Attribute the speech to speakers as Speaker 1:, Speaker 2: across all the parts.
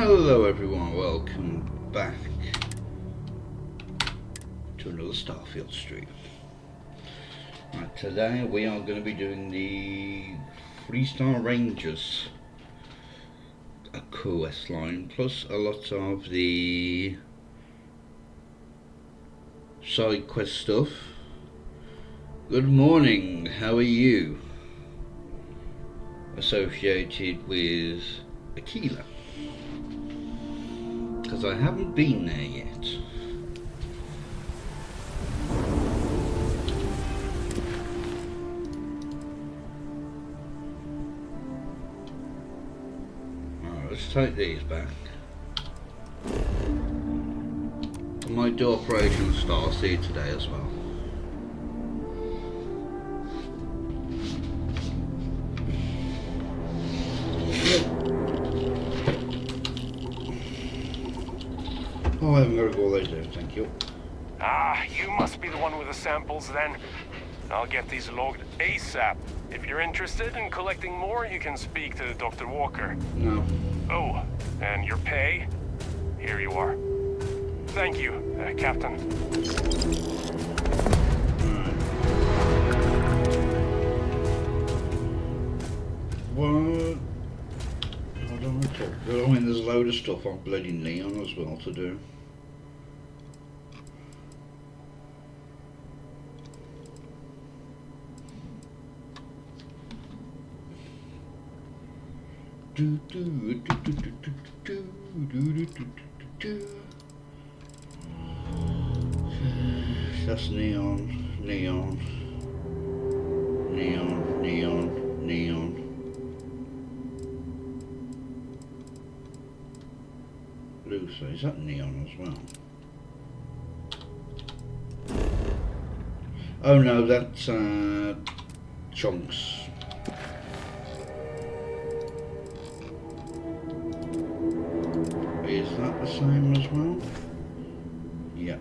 Speaker 1: Hello everyone, welcome back to another Starfield stream. Right, today we are going to be doing the 3-star Rangers quest line, plus a lot of the side quest stuff. Good morning, how are you? Associated with Aquila, because I haven't been there yet. Alright, let's take these back. I might do Operation Starseed today as well. Oh, I haven't got to go later, thank you.
Speaker 2: Ah, you must be the one with the samples then. I'll get these logged ASAP. If you're interested in collecting more, you can speak to Dr. Walker.
Speaker 1: No.
Speaker 2: Oh, and your pay? Here you are. Thank you, Captain.
Speaker 1: What? I don't know. I mean, there's a load of stuff on bloody Neon as well to do. That's neon, neon, neon, neon, neon. Blue, so is that neon as well? Oh no, that's chunks. Is that the same as well? Yeah.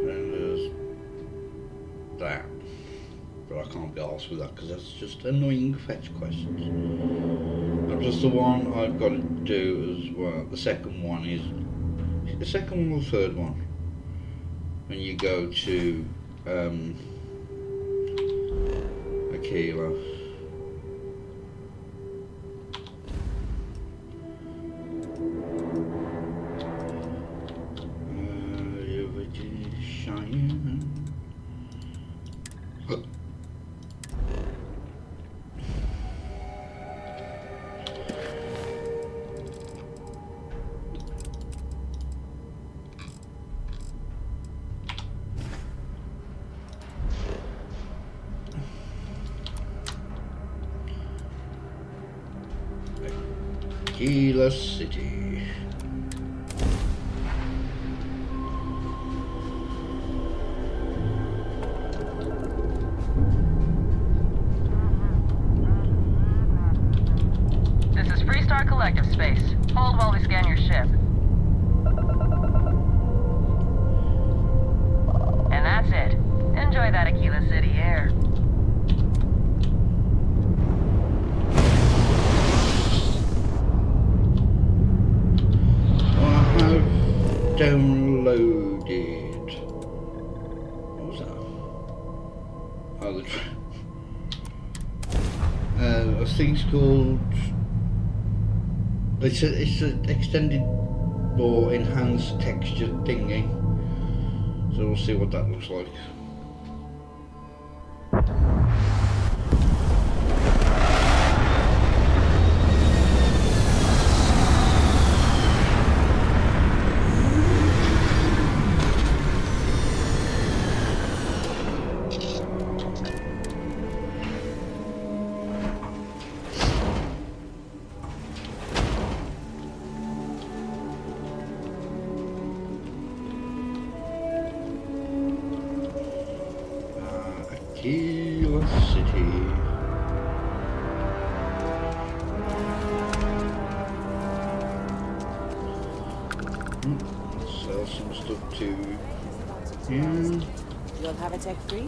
Speaker 1: Then there's that. But I can't be arsed with that because that's just annoying fetch questions. And plus the one I've got to do as well, the second one is it the second one or the third one? When you go to Aquila. Aquila City.
Speaker 3: This is Freestar Collective Space. Hold while we scan your ship. And that's it. Enjoy that Aquila City air.
Speaker 1: Downloaded. What was that? Oh, I think it's called. It's an extended or enhanced texture thingy. So we'll see what that looks like. Aquila City. Sell some stuff too. Yeah.
Speaker 4: You'll have a tech free?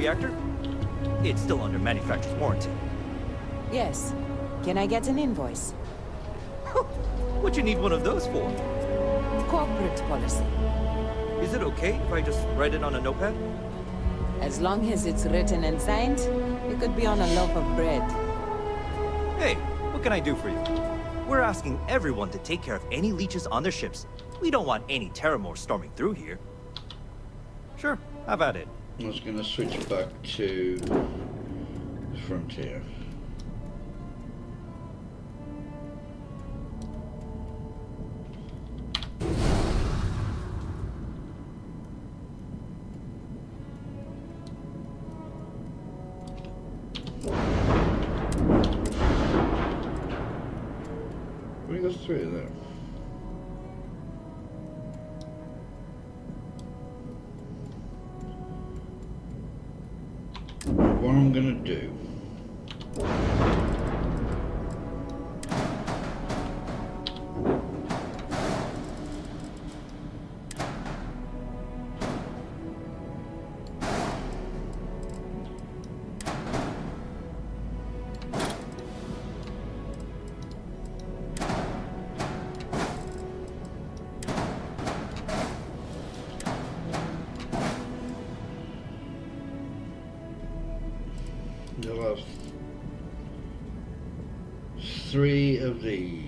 Speaker 4: reactor? It's still under manufacturer's warranty.
Speaker 5: Yes. Can I get an invoice?
Speaker 4: What you need one of those for?
Speaker 5: Corporate policy.
Speaker 4: Is it okay if I just write it on a notepad?
Speaker 5: As long as it's written and signed, it could be on a loaf of bread.
Speaker 4: Hey, what can I do for you? We're asking everyone to take care of any leeches on their ships. We don't want any Terramores storming through here. Sure, have at it.
Speaker 1: I was going to switch back to Frontier. We got three there. What I'm gonna do you'll have three of these.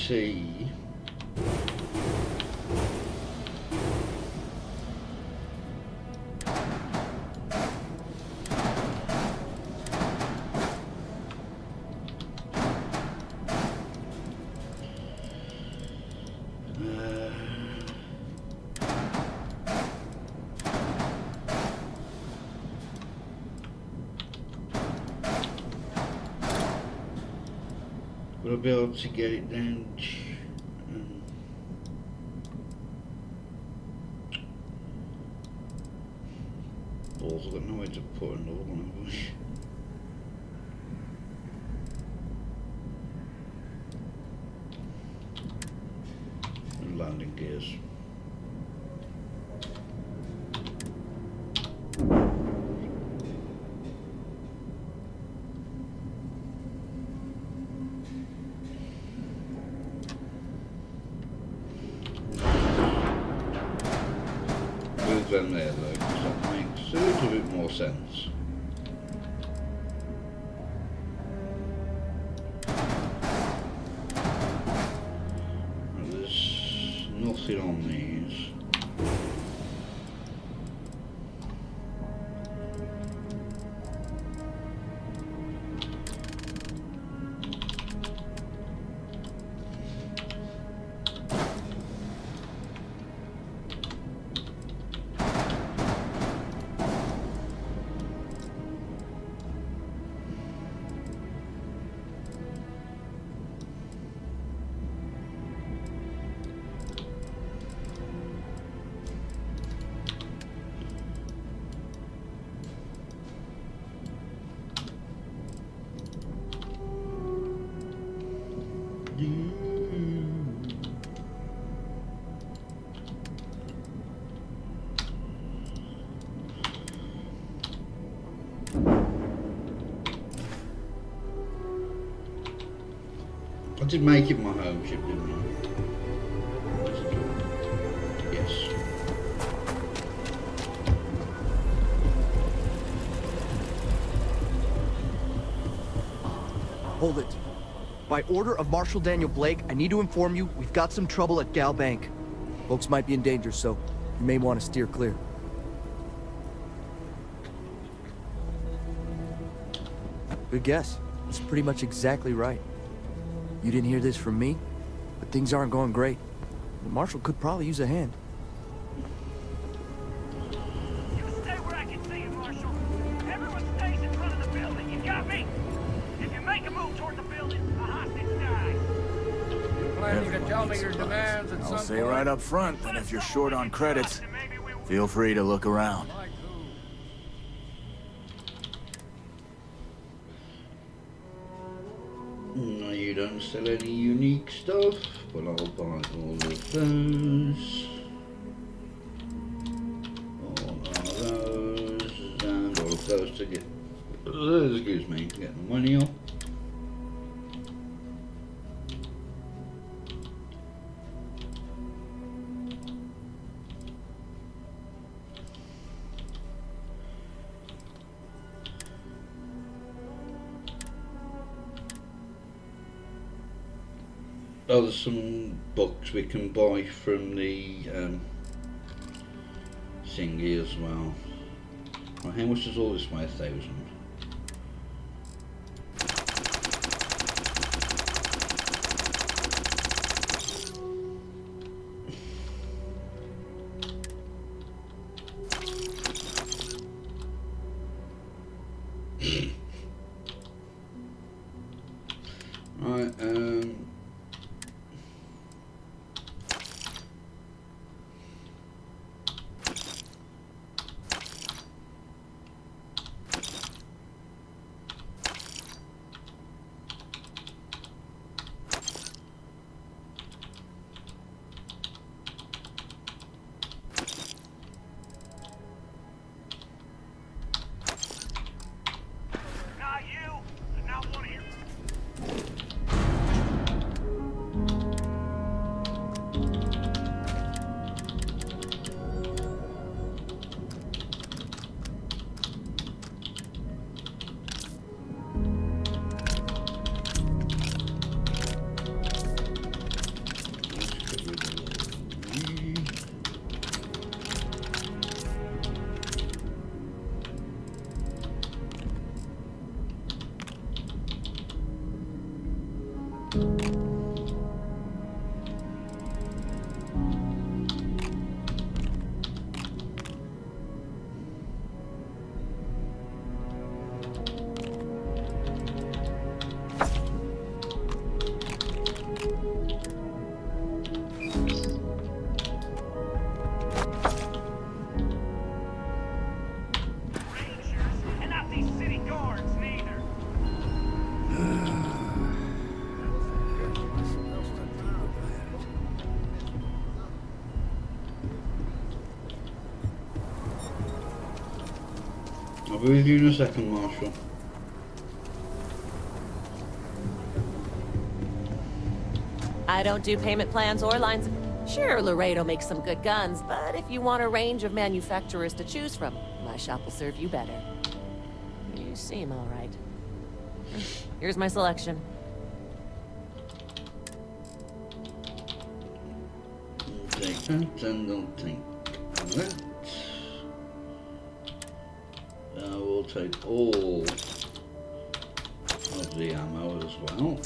Speaker 1: See. We'll be able to get it down. Balls, I've got no way to put another one over. And landing gears. Them there though, because that makes a little bit more sense. Well, there's nothing on these. I did make it my home ship, didn't I? Yes.
Speaker 6: Hold it. By order of Marshal Daniel Blake, I need to inform you we've got some trouble at Gal Bank. Folks might be in danger, so you may want to steer clear. Good guess. It's pretty much exactly right. You didn't hear this from me, but things aren't going great. The Marshal could probably use a hand.
Speaker 7: You stay where I can see you, Marshal. Everyone stays in front of the building. tell me your demands at some
Speaker 8: I'll
Speaker 7: point.
Speaker 8: say right up front that if you're short on credits, feel free to look around.
Speaker 1: No, you don't sell any unique stuff, but I'll buy all of those. All of those, and all of those to get, excuse me, to get the money up. Oh, there's some books we can buy from the thingy as well. Well, how much does all this weigh? 1,000. Right, I'll be with you in a second, Marshall.
Speaker 9: I don't do payment plans or lines of... Sure, Laredo makes some good guns, but if you want a range of manufacturers to choose from, my shop will serve you better. You seem all right. Here's my selection.
Speaker 1: I'll take that and I'll take that. We'll take all of the ammo as well.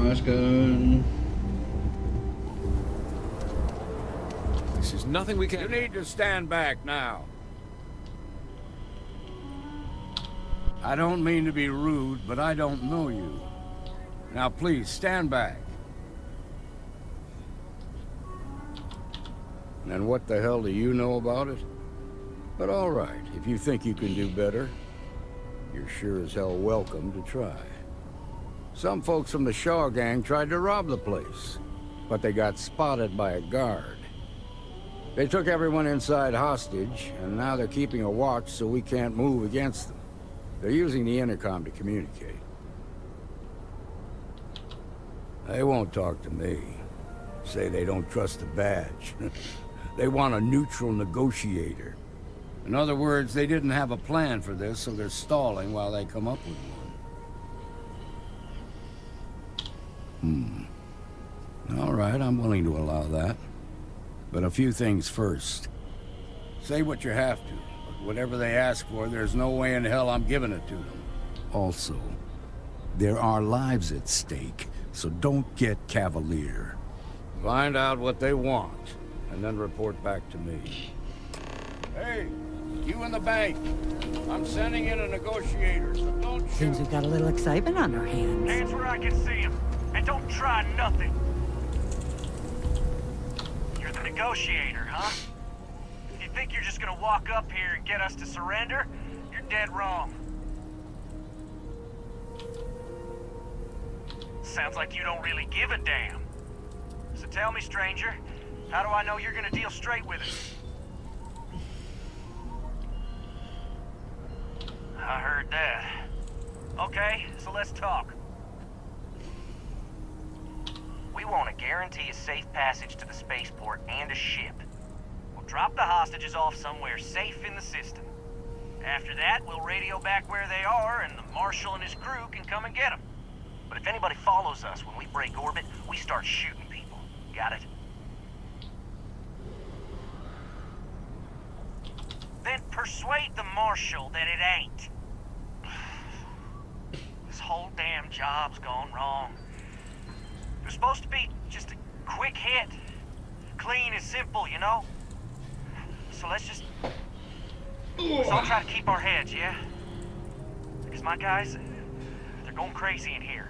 Speaker 1: Let's go.
Speaker 7: There's nothing we can... You need to stand back now. I don't mean to be rude, but I don't know you. Now please, stand back. And what the hell do you know about it? But all right, if you think you can do better, you're sure as hell welcome to try. Some folks from the Shaw gang tried to rob the place, but they got spotted by a guard. They took everyone inside hostage, and now they're keeping a watch so we can't move against them. They're using the intercom to communicate. They won't talk to me. Say they don't trust the badge. They want a neutral negotiator. In other words, they didn't have a plan for this, so they're stalling while they come up with one. All right, I'm willing to allow that. But a few things first. Say what you have to, but Whatever they ask for, there's no way in hell I'm giving it to them. Also, there are lives at stake, so don't get cavalier. Find out what they want, and then report back to me. Hey, you in the bank. I'm sending in a negotiator, so don't shoot.
Speaker 10: Seems we've got a little excitement on our hands.
Speaker 2: Hands where I can see him. And don't try nothing. You're the negotiator, huh? If you think you're just gonna walk up here and get us to surrender, you're dead wrong. Sounds like you don't really give a damn. So tell me, stranger, how do I know you're gonna deal straight with us? I heard that. Okay, so let's talk. We want to guarantee a safe passage to the spaceport and a ship. We'll drop the hostages off somewhere safe in the system. After that, we'll radio back where they are, and the Marshal and his crew can come and get them. But if anybody follows us when we break orbit, we start shooting people. Got it? Then persuade the Marshal that it ain't. This whole damn job's gone wrong. It was supposed to be just a quick hit. Clean and simple, you know? So let's all try to keep our heads, yeah? Because my guys, they're going crazy in here.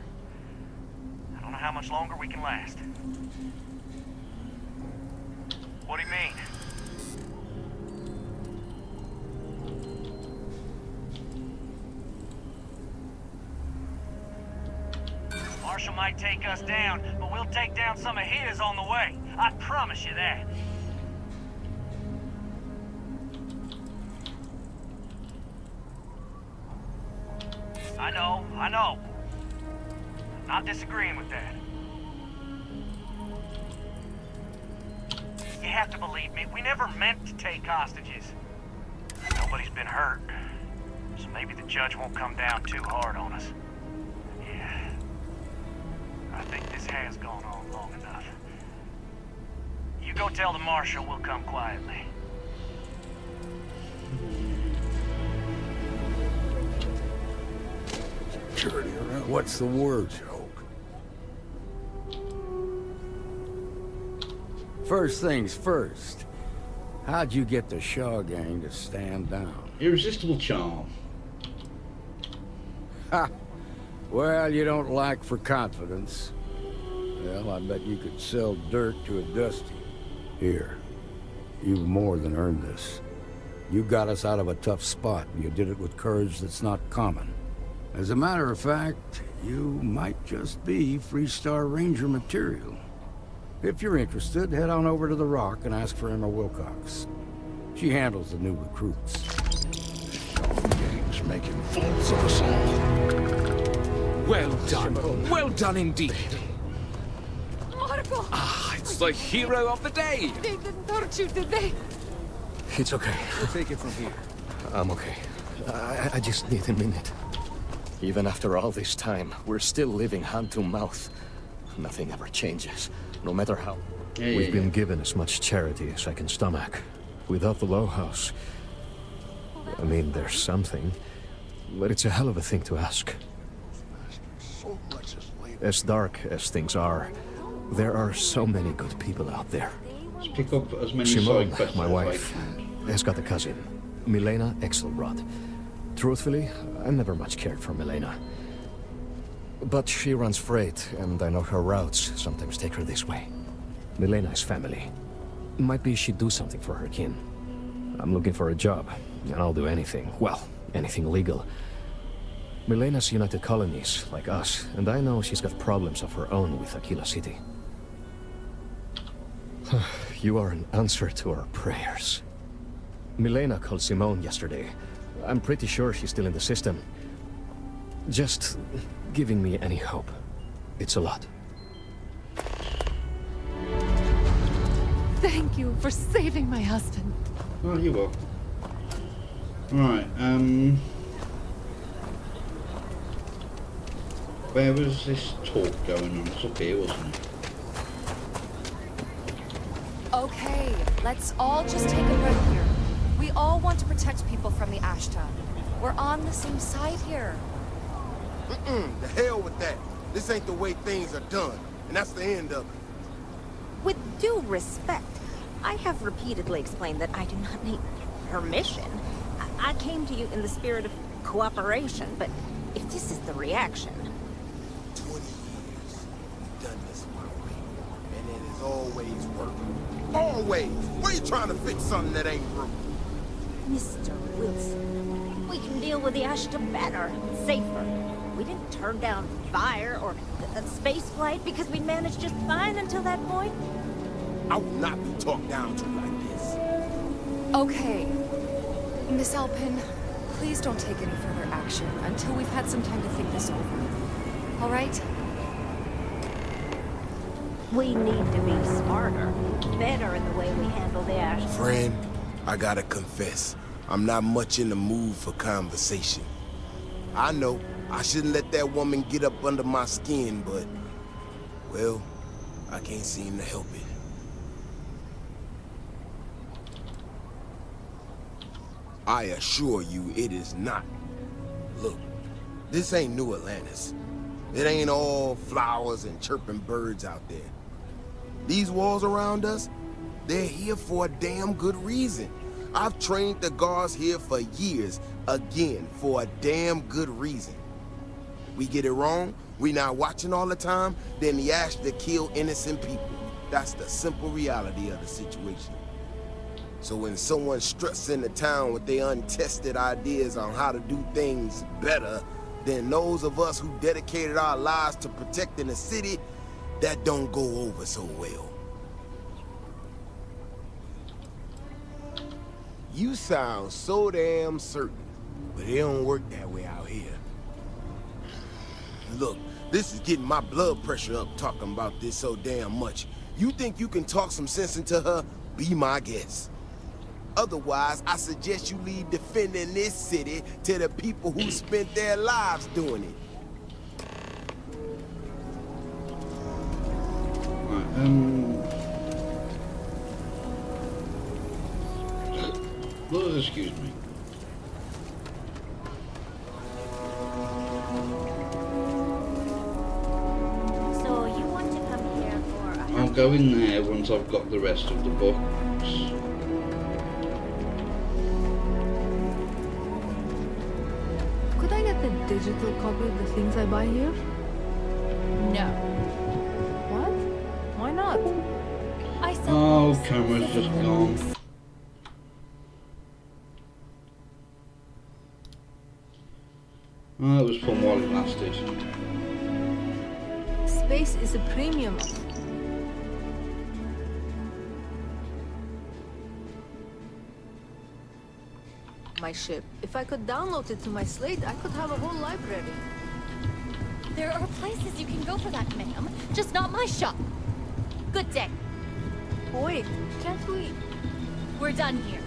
Speaker 2: I don't know how much longer we can last. What do you mean? Marshal might take us down, but we'll take down some of his on the way. I promise you that. I know. I'm not disagreeing with that. You have to believe me, we never meant to take hostages. Nobody's been hurt, so maybe the judge won't come down too hard on us. Yeah, I think this has gone on long enough. You go tell the Marshal we'll come quietly.
Speaker 7: What's the word? First things first. How'd you get the Shaw gang to stand down?
Speaker 1: Irresistible charm.
Speaker 7: Ha! Well, you don't lack for confidence. Well, I bet you could sell dirt to a Dusty. Here, you've more than earned this. You got us out of a tough spot, and you did it with courage that's not common. As a matter of fact, you might just be Freestar Ranger material. If you're interested, head on over to the Rock and ask for Emma Wilcox. She handles the new recruits.
Speaker 11: Gang's making fools of us all. Well done. Well done indeed.
Speaker 5: Marco!
Speaker 11: Ah, it's the hero of the day.
Speaker 5: They didn't hurt you, did they?
Speaker 6: It's okay.
Speaker 7: We'll take it from here.
Speaker 6: I'm okay. I just need a minute. Even after all this time, we're still living hand to mouth. Nothing ever changes, no matter how.
Speaker 1: We've
Speaker 6: been given as much charity as I can stomach. Without the Low House, I mean, there's something, but it's a hell of a thing to ask. As dark as things are, there are so many good people out there.
Speaker 1: Let's pick up as many
Speaker 6: Simone,
Speaker 1: side quests
Speaker 6: my
Speaker 1: as
Speaker 6: wife,
Speaker 1: I can.
Speaker 6: has got a cousin, Milena Exelrod. Truthfully, I never much cared for Milena. But she runs freight, and I know her routes sometimes take her this way. Milena is family. Might be she'd do something for her kin. I'm looking for a job, and I'll do anything. Well, anything legal. Milena's United Colonies, like us, and I know she's got problems of her own with Aquila City. You are an answer to our prayers. Milena called Simone yesterday. I'm pretty sure she's still in the system. Just giving me any hope. It's a lot.
Speaker 5: Thank you for saving my husband.
Speaker 1: Oh, you will. Right, where was this talk going on? It's up here, wasn't it?
Speaker 12: Okay, let's all just take a breath here. We all want to protect people from the Ashta. We're on the same side here.
Speaker 13: The hell with that. This ain't the way things are done, and that's the end of it.
Speaker 14: With due respect, I have repeatedly explained that I do not need permission. I came to you in the spirit of cooperation, but if this is the reaction...
Speaker 13: 20 years. We've done this my way, and it has always worked. Always! Why are you trying to fix something that ain't broke?
Speaker 14: Mr. Wilson, we can deal with the Ashta better, safer. We didn't turn down fire or a space flight because we managed just fine until that point.
Speaker 13: I will not be talked down to like this.
Speaker 12: Okay. Miss Alpin, please don't take any further action until we've had some time to think this over. All right?
Speaker 14: We need to be smarter, better in the way we handle the Ashta.
Speaker 13: Friend, I gotta confess, I'm not much in the mood for conversation. I know I shouldn't let that woman get up under my skin, but, well, I can't seem to help it. I assure you it is not. Look, this ain't New Atlantis. It ain't all flowers and chirping birds out there. These walls around us, they're here for a damn good reason. I've trained the guards here for years, again, for a damn good reason. We get it wrong, we not watching all the time, then the Ashta kill innocent people. That's the simple reality of the situation. So when someone struts into town with their untested ideas on how to do things better than those of us who dedicated our lives to protecting the city, that don't go over so well. You sound so damn certain, but it don't work that way out here. Look, this is getting my blood pressure up talking about this so damn much. You think you can talk some sense into her? Be my guest. Otherwise, I suggest you leave defending this city to the people who spent their lives doing it.
Speaker 1: Well, excuse me.
Speaker 14: So you want to come here for a...
Speaker 1: I'll go in there once I've got the rest of the books.
Speaker 15: Could I get the digital copy of the things I buy here?
Speaker 12: No.
Speaker 15: What? Why not?
Speaker 12: I sell
Speaker 1: Oh, camera's just gone. Oh, it was fun while it lasted.
Speaker 15: Space is a premium. My ship. If I could download it to my slate, I could have a whole library.
Speaker 12: There are places you can go for that, ma'am. Just not my shop. Good day.
Speaker 15: Wait, can't we?
Speaker 12: We're done here.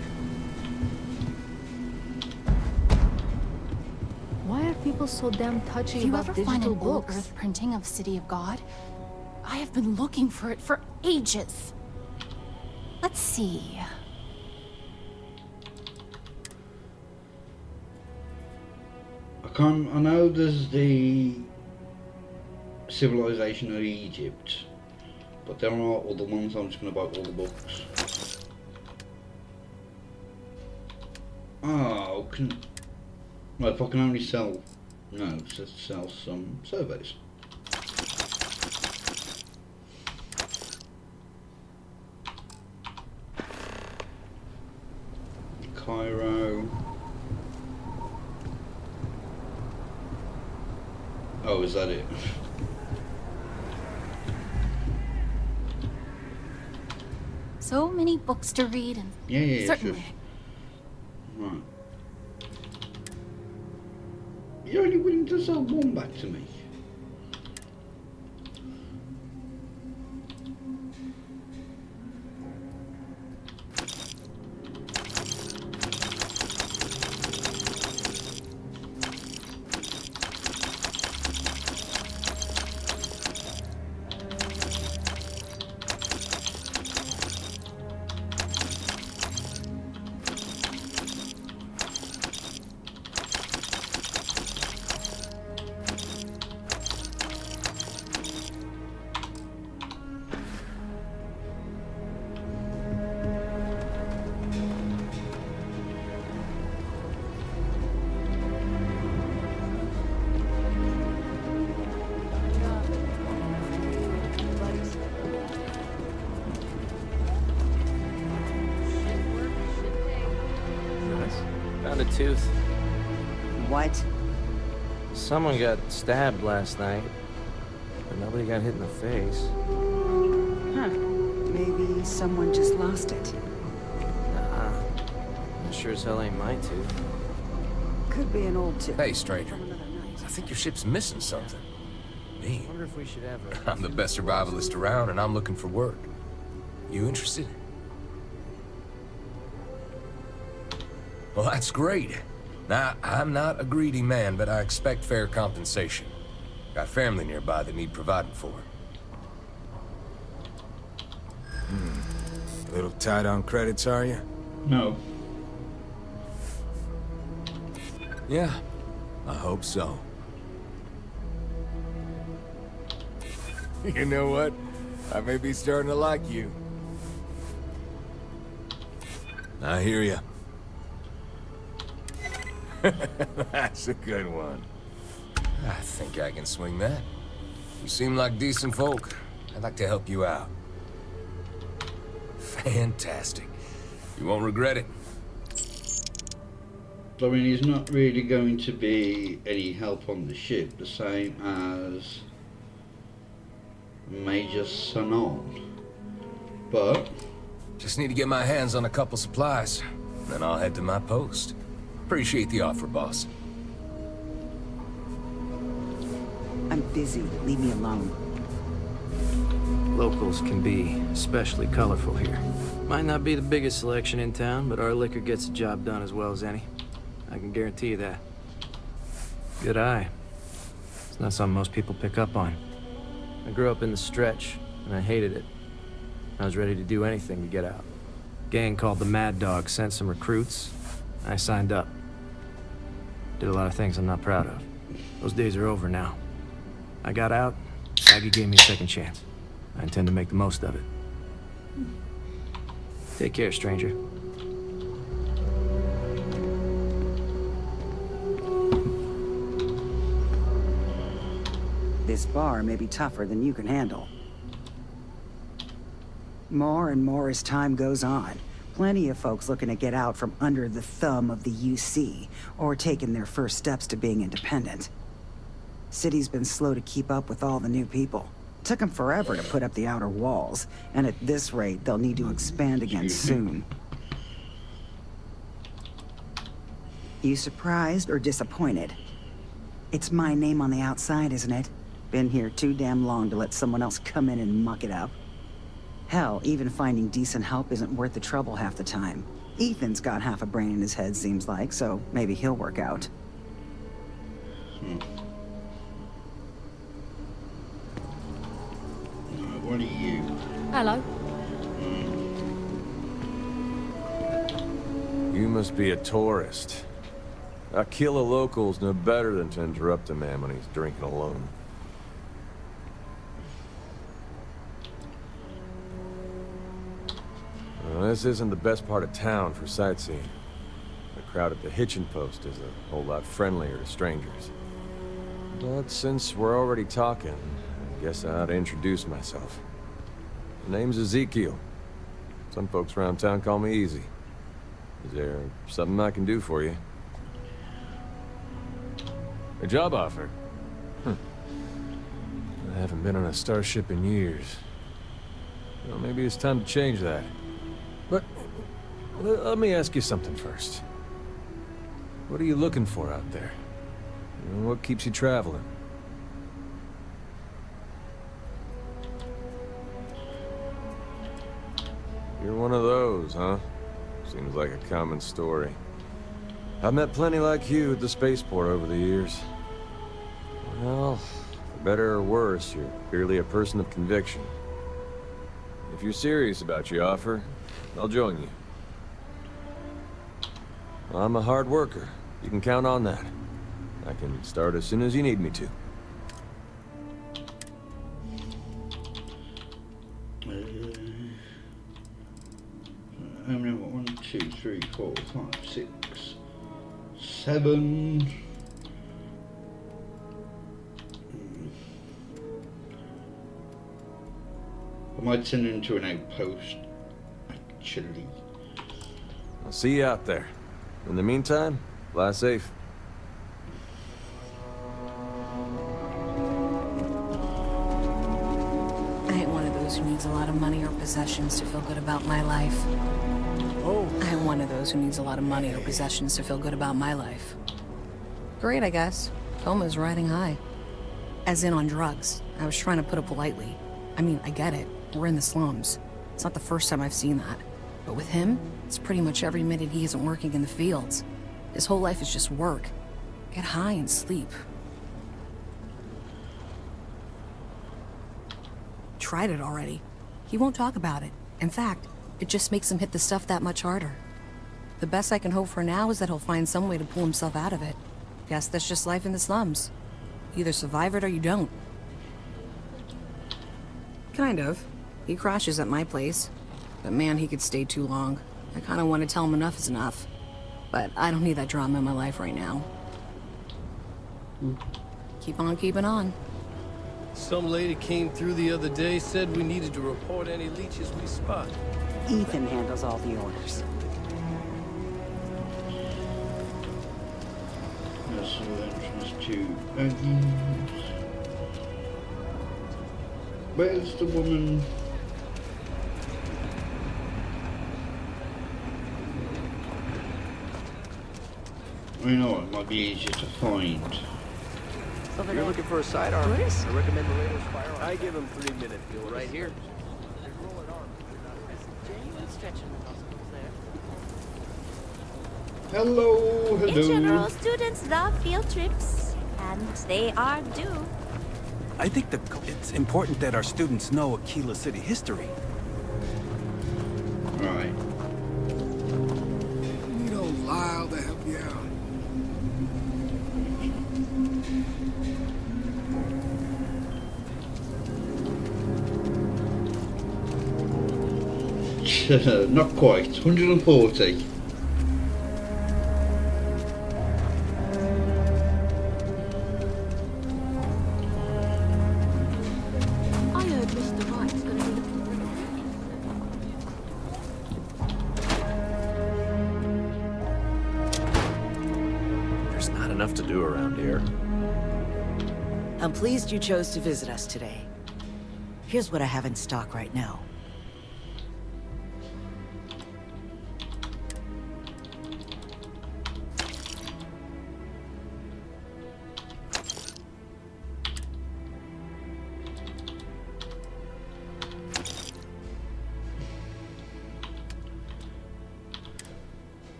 Speaker 15: Why are people so damn touchy
Speaker 12: If you
Speaker 15: about
Speaker 12: ever
Speaker 15: digital
Speaker 12: find an old
Speaker 15: books?
Speaker 12: Earth printing of City of God, I have been looking for it for ages. Let's see.
Speaker 1: I know there's the Civilization of Egypt, but there are other ones. I'm just going to buy all the books. Oh, well, if I can only sell, no, just sell some surveys. Cairo. Oh, is that it?
Speaker 12: So many books to read and
Speaker 1: Yeah,
Speaker 12: certainly.
Speaker 1: Sure. Right. You're only willing to sell one back to me.
Speaker 16: a tooth.
Speaker 10: What?
Speaker 16: Someone got stabbed last night, but nobody got hit in the face.
Speaker 10: Huh. Maybe someone just lost it.
Speaker 16: Nah. That sure as hell ain't my tooth.
Speaker 10: Could be an old tooth.
Speaker 17: Hey, stranger. I think your ship's missing something. Me?
Speaker 16: I wonder if we should have a...
Speaker 17: I'm the best survivalist around, and I'm looking for work. You interested? Well, that's great. Now, I'm not a greedy man, but I expect fair compensation. Got family nearby that need providing for.
Speaker 18: A little tight on credits, are you?
Speaker 1: No.
Speaker 18: Yeah, I hope so. You know what? I may be starting to like you. I hear you. That's a good one.
Speaker 17: I think I can swing that. You seem like decent folk. I'd like to help you out. Fantastic. You won't regret it.
Speaker 1: I mean, he's not really going to be any help on the ship, the same as Major Sanon. But
Speaker 17: just need to get my hands on a couple supplies, then I'll head to my post. Appreciate the offer, boss.
Speaker 10: I'm busy. Leave me alone.
Speaker 16: Locals can be especially colorful here. Might not be the biggest selection in town, but our liquor gets the job done as well as any. I can guarantee you that. Good eye. It's not something most people pick up on. I grew up in the stretch, and I hated it. I was ready to do anything to get out. Gang called the Mad Dog sent some recruits. I signed up. Did a lot of things I'm not proud of. Those days are over now. I got out, Aggie gave me a second chance. I intend to make the most of it. Take care, stranger.
Speaker 10: This bar may be tougher than you can handle. More and more as time goes on. Plenty of folks looking to get out from under the thumb of the UC, or taking their first steps to being independent. City's been slow to keep up with all the new people. Took them forever to put up the outer walls, and at this rate, they'll need to expand again soon. You surprised or disappointed? It's my name on the outside, isn't it? Been here too damn long to let someone else come in and muck it up. Hell, even finding decent help isn't worth the trouble half the time. Ethan's got half a brain in his head, seems like, so maybe he'll work out.
Speaker 1: What are you?
Speaker 15: Hello.
Speaker 18: You must be a tourist. A kill of locals no better than to interrupt a man when he's drinking alone. Well, this isn't the best part of town for sightseeing. The crowd at the hitching post is a whole lot friendlier to strangers. But since we're already talking, I guess I ought to introduce myself. My name's Ezekiel. Some folks around town call me Easy. Is there something I can do for you? A job offer? I haven't been on a starship in years. Well, maybe it's time to change that. But let me ask you something first. What are you looking for out there? What keeps you traveling? You're one of those, huh? Seems like a common story. I've met plenty like you at the spaceport over the years. Well, for better or worse, you're clearly a person of conviction. If you're serious about your offer, I'll join you. I'm a hard worker. You can count on that. I can start as soon as you need me to.
Speaker 1: How many? 1, 2, 3, 4, 5, 6, 7. I might send him to an outpost, actually.
Speaker 18: I'll see you out there. In the meantime, Fly safe.
Speaker 19: I ain't one of those who needs a lot of money or possessions to feel good about my life. Oh. I ain't one of those who needs a lot of money or possessions to feel good about my life. Great, I guess. Coma's riding high. As in on drugs. I was trying to put it politely. I mean, I get it. We're in the slums. It's not the first time I've seen that. But with him, it's pretty much every minute he isn't working in the fields. His whole life is just work. Get high and sleep. Tried it already. He won't talk about it. In fact, it just makes him hit the stuff that much harder. The best I can hope for now is that he'll find some way to pull himself out of it. Guess that's just life in the slums. You either survive it or you don't. Kind of. He crashes at my place. But man, he could stay too long. I kinda want to tell him enough is enough. But I don't need that drama in my life right now. Keep on keeping on.
Speaker 20: Some lady came through the other day, said we needed to report any leeches we spot.
Speaker 10: Ethan handles all the orders.
Speaker 1: That's the entrance to Aggies. Where's the woman? I know it might be easier to find.
Speaker 16: If you're looking for a sidearm, I recommend the latest firearm. I give him 3 minutes. Right here.
Speaker 1: Hello, hello.
Speaker 14: In general, students love field trips, and they are due.
Speaker 21: I think it's important that our students know Aquila City history.
Speaker 1: Right.
Speaker 13: You know Lyle to help you out.
Speaker 1: Not quite. 140.
Speaker 15: I heard Mr. Wright's gonna be
Speaker 6: There's not enough to do around here.
Speaker 22: I'm pleased you chose to visit us today. Here's what I have in stock right now.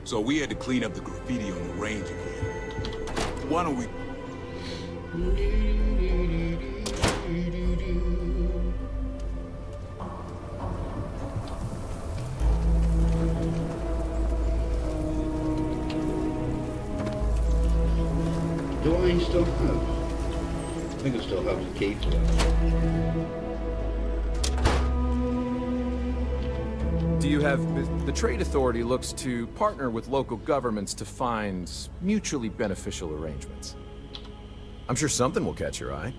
Speaker 23: So we had to clean up the graffiti on the range again. Why don't we...
Speaker 1: Do I still have? I think I still have the key to it.
Speaker 24: Do you have... The Trade Authority looks to partner with local governments to find mutually beneficial arrangements.
Speaker 6: I'm sure something will catch your eye.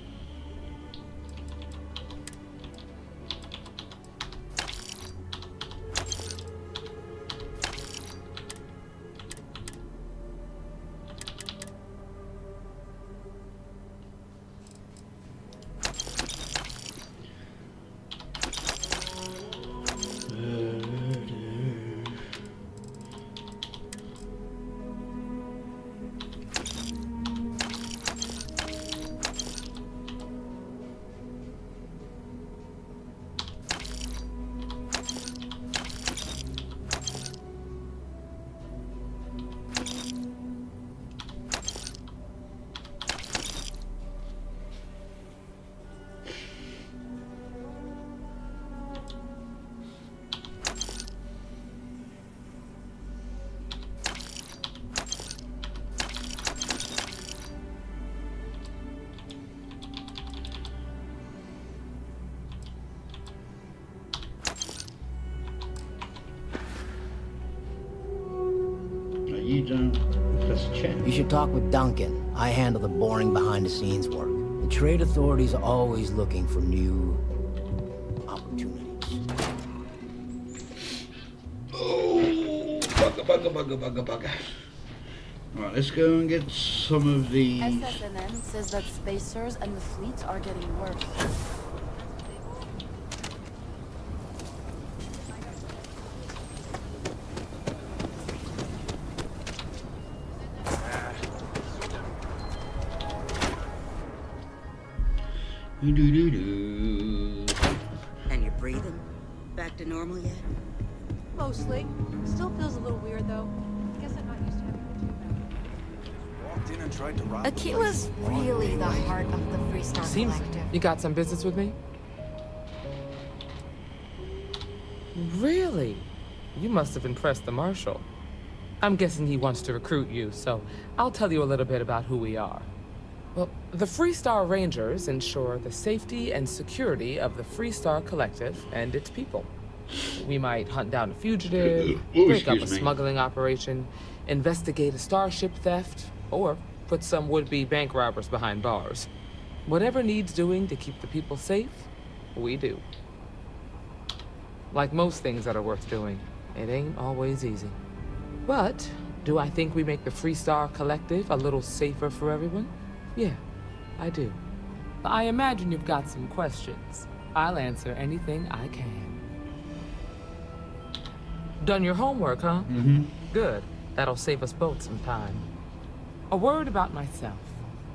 Speaker 1: You don't press check.
Speaker 3: You should talk with Duncan. I handle the boring behind-the-scenes work. The trade authority's always looking for new opportunities.
Speaker 1: Oh, bugger. Right, let's go and get some of these.
Speaker 4: SSNN says that spacers and the fleet are getting worse.
Speaker 8: And you're breathing? Back to normal yet?
Speaker 15: Mostly. Still feels a little weird though. I guess I'm not used to having to do that.
Speaker 21: Walked in and tried to rob
Speaker 12: Aquila's really the heart of the Freestar
Speaker 9: Seems
Speaker 12: Collective.
Speaker 9: you got some business with me? Really? You must have impressed the Marshal. I'm guessing he wants to recruit you, so I'll tell you a little bit about who we are. Well, the Freestar Rangers ensure the safety and security of the Freestar Collective and its people. We might hunt down a fugitive, break up a smuggling operation, investigate a starship theft, or put some would-be bank robbers behind bars. Whatever needs doing to keep the people safe, we do. Like most things that are worth doing, it ain't always easy. But do I think we make the Freestar Collective a little safer for everyone? Yeah, I do. I imagine you've got some questions. I'll answer anything I can. Done your homework, huh?
Speaker 1: Mm-hmm.
Speaker 9: Good. That'll save us both some time. A word about myself.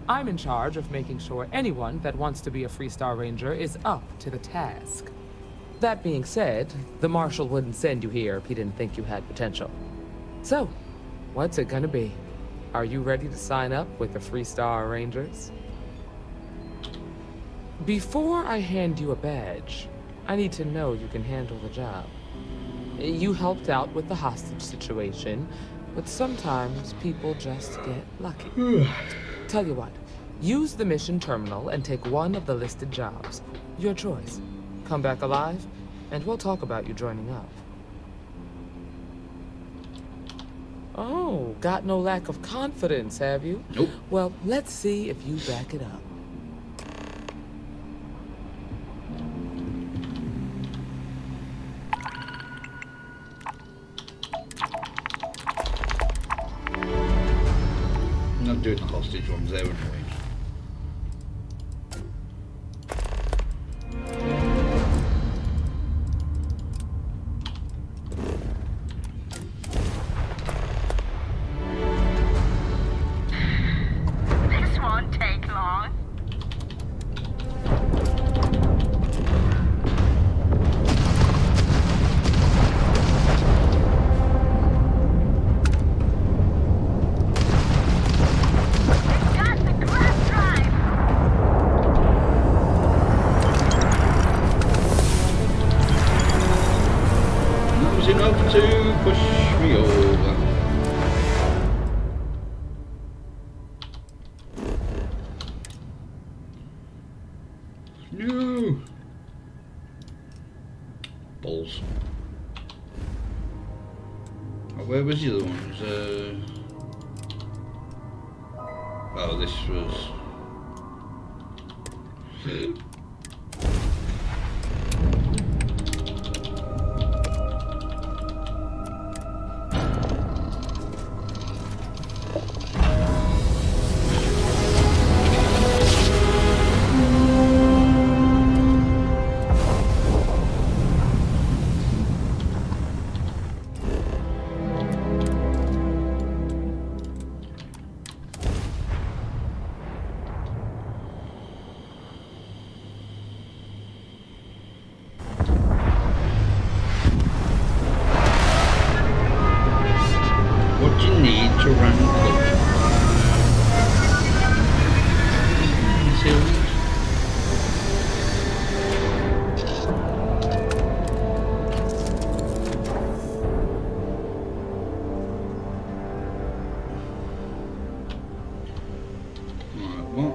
Speaker 9: I'm in charge of making sure anyone that wants to be a Freestar Ranger is up to the task. That being said, the Marshal wouldn't send you here if he didn't think you had potential. So, what's it gonna be? Are you ready to sign up with the Freestar Rangers? Before I hand you a badge, I need to know you can handle the job. You helped out with the hostage situation, but sometimes people just get lucky. Tell you what, use the mission terminal and take one of the listed jobs. Your choice. Come back alive, and we'll talk about you joining up. Oh, got no lack of confidence, have you?
Speaker 1: Nope.
Speaker 9: Well, let's see if you back it up.
Speaker 1: I'm not doing the hostage ones, they're annoying.
Speaker 25: This won't take long.
Speaker 1: That was enough to push me over. No. Balls. Oh, where was the other ones? Oh, this was. What do you need to run culture? Right, what?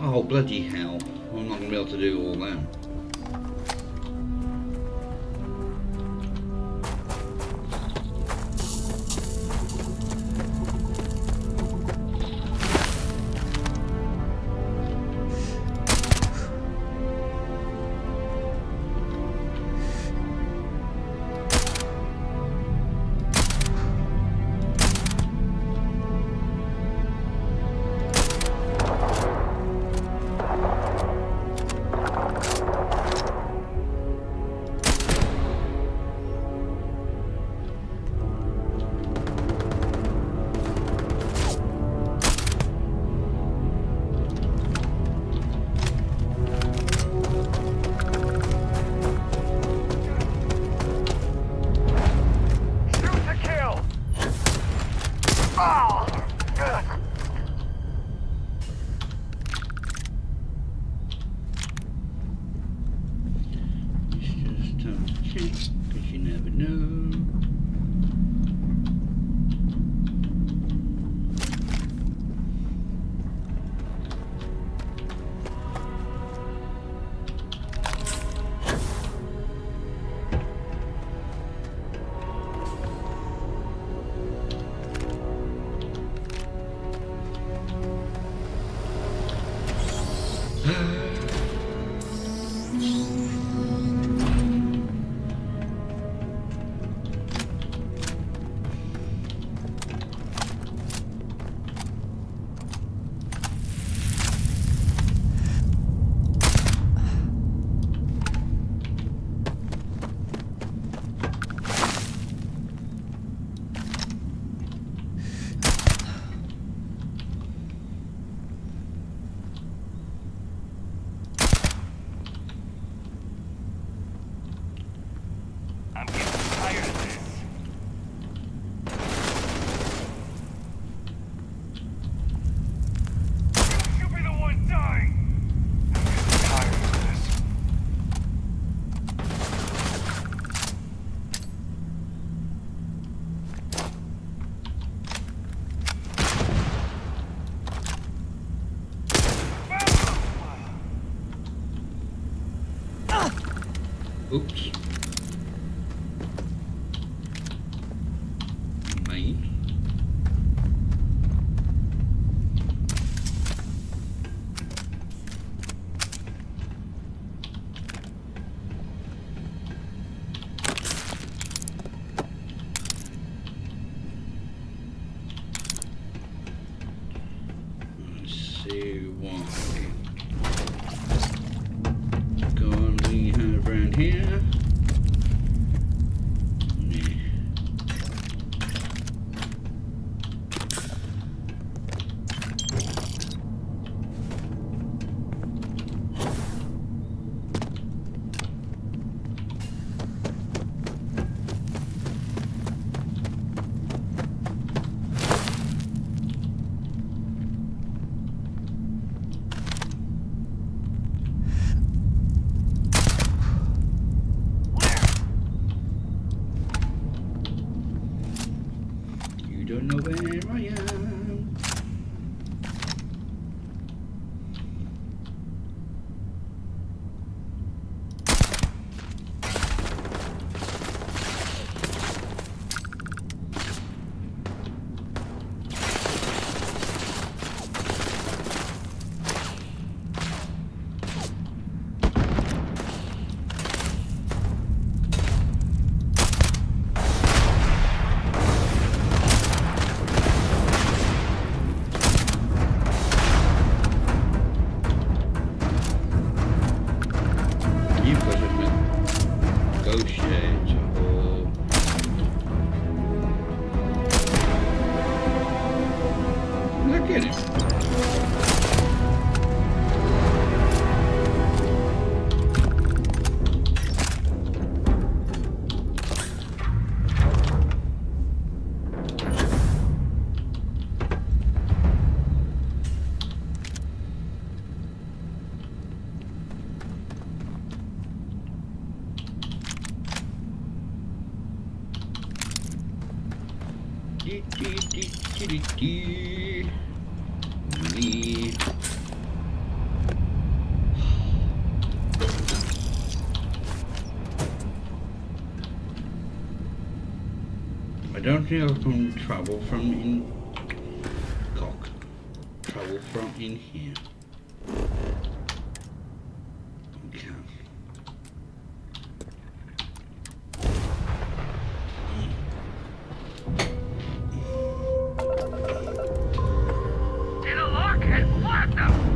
Speaker 1: Oh, bloody hell. I'm not going to be able to do all them. Oops. Mate. Let's see what gun we have around here. Don't know where I am. I don't think I can travel from in travel from in here. Okay.
Speaker 25: Did a lock hit platinum?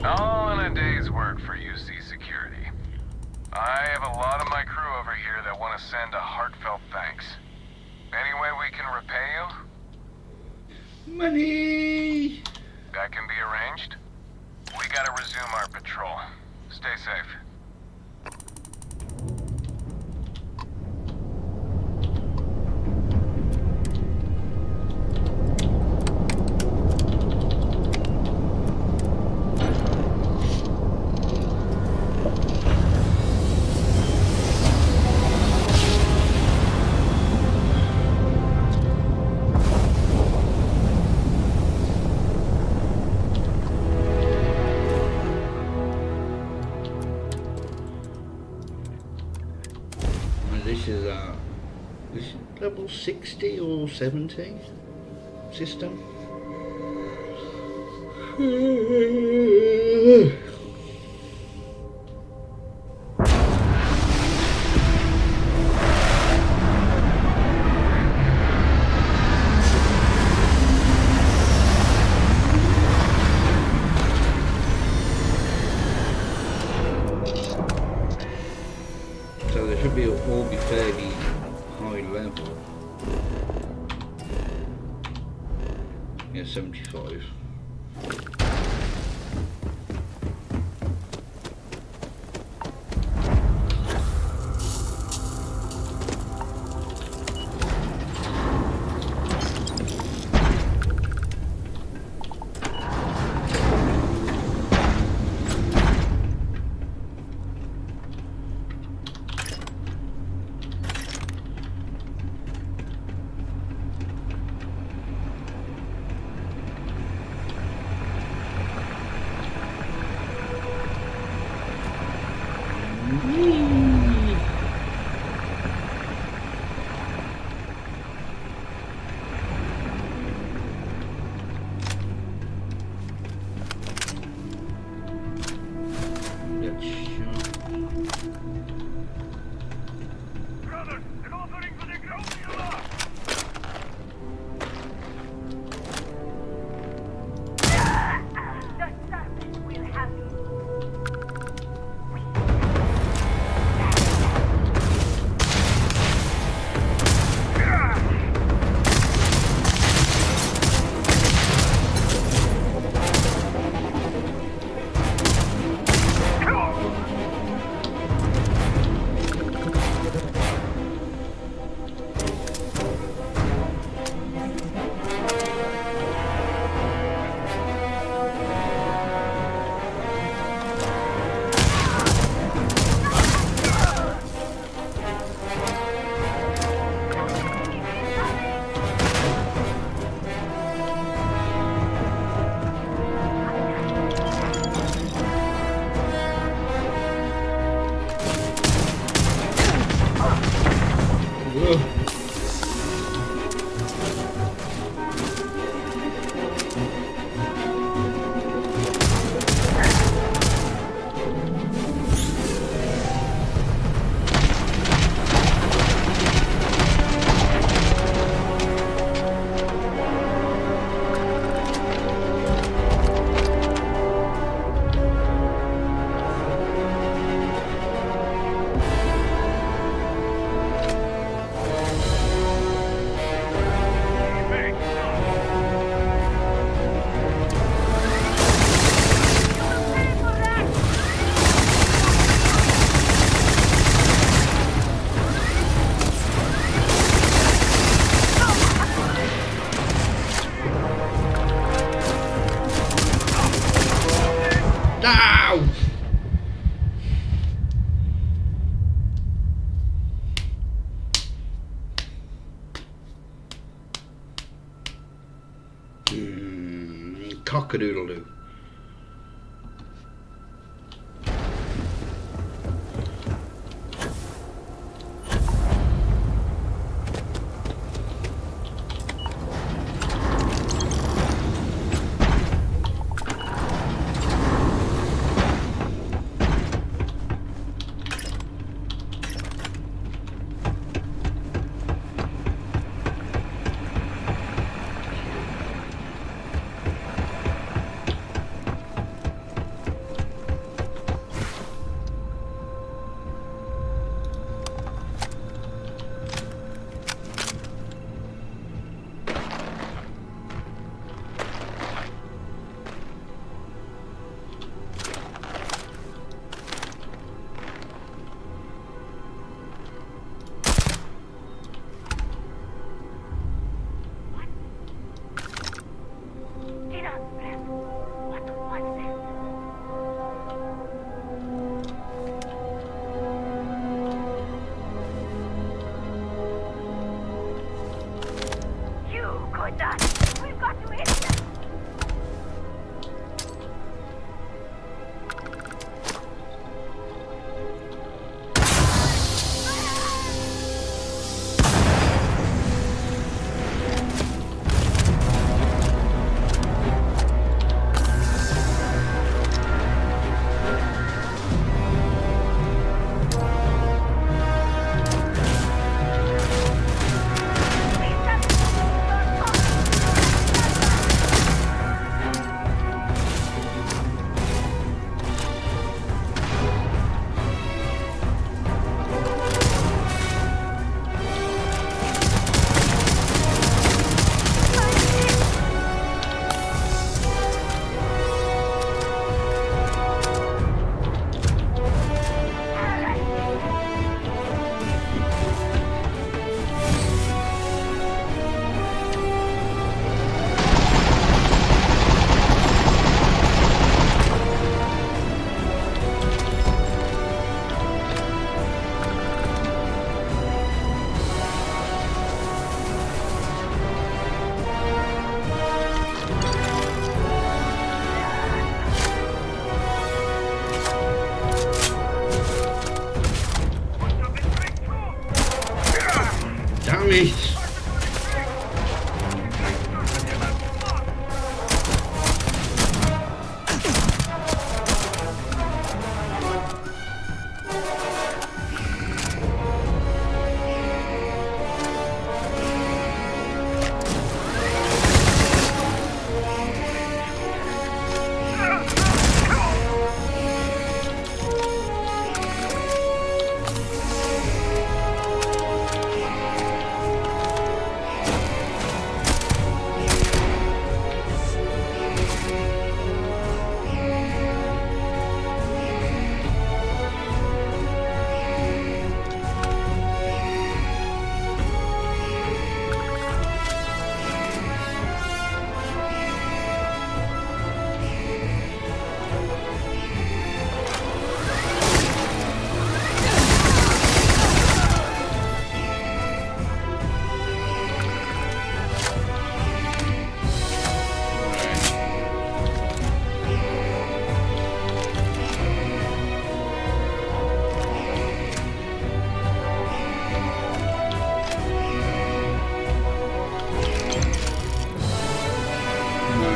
Speaker 2: All in a day's work for UC Security. I have a lot of my crew over here that want to send a heartfelt thanks. Any way we can repay you?
Speaker 1: Money!
Speaker 2: That can be arranged. We gotta resume our patrol. Stay safe.
Speaker 1: This is level 60 or 70 system. So they should all be fairly high level. Yeah, 75. cock-a-doodle-doo. Me.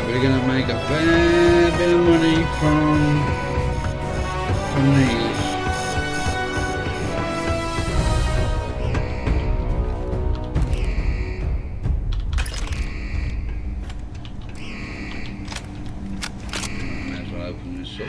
Speaker 1: We're gonna make a fair bit of money from these. Might as well open this up.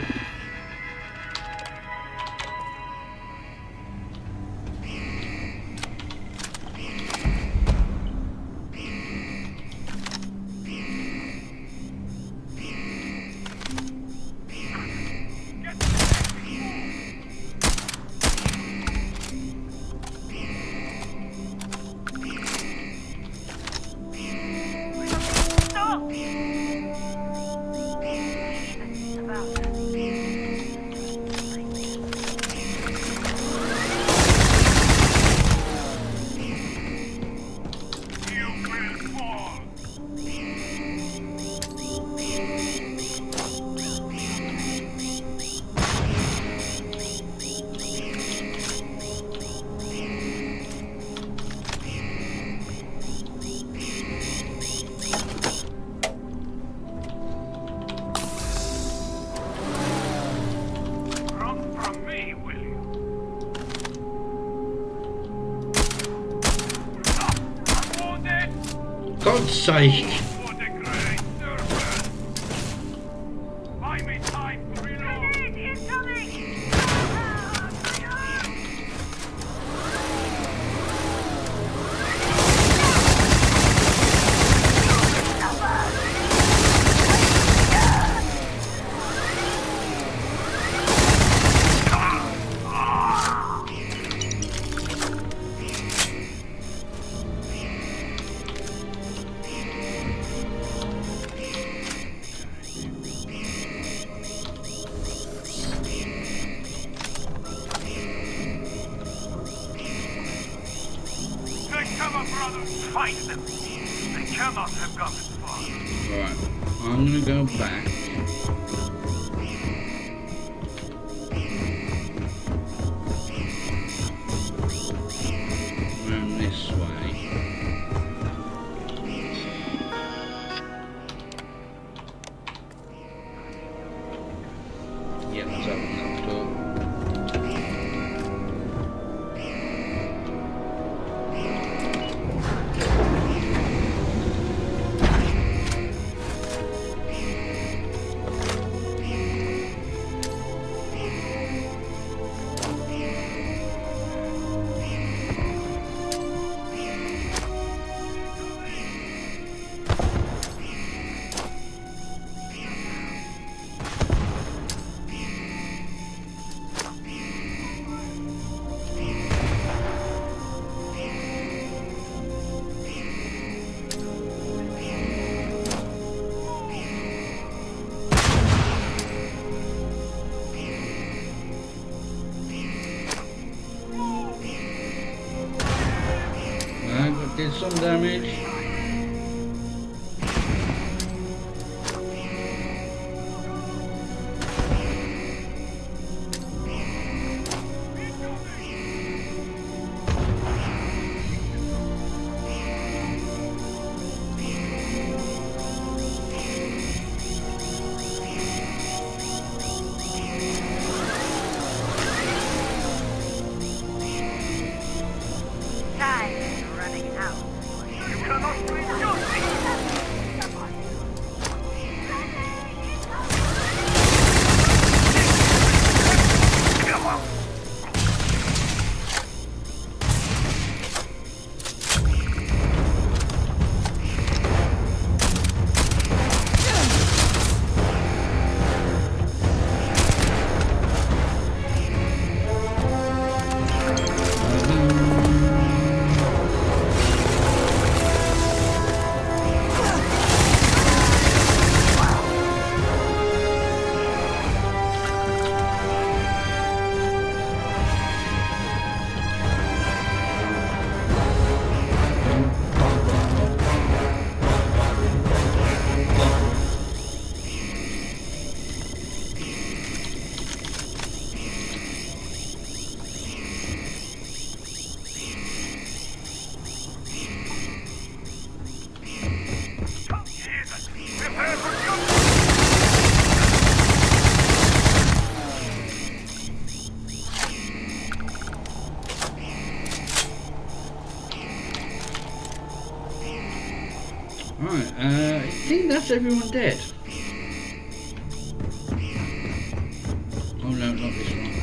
Speaker 1: God's sake.
Speaker 25: Buy me time to reload. Fight them. They cannot have gone this far.
Speaker 1: Right, I'm gonna go back. Around this way. Yeah, let's open that door. Did some damage. Right, I think that's everyone dead. Oh no, not this one.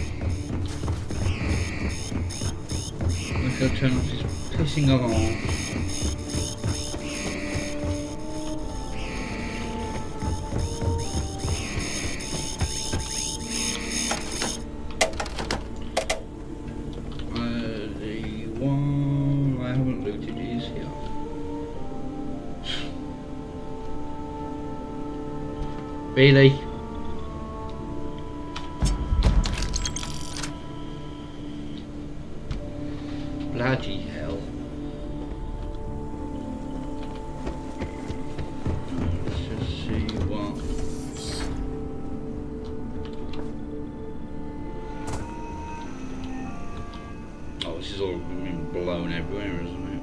Speaker 1: Let's go turn off this pissing alarm. The one I haven't looted is here. Really? Bloody hell. Let's just see what... Oh, this is all been blown everywhere, isn't it?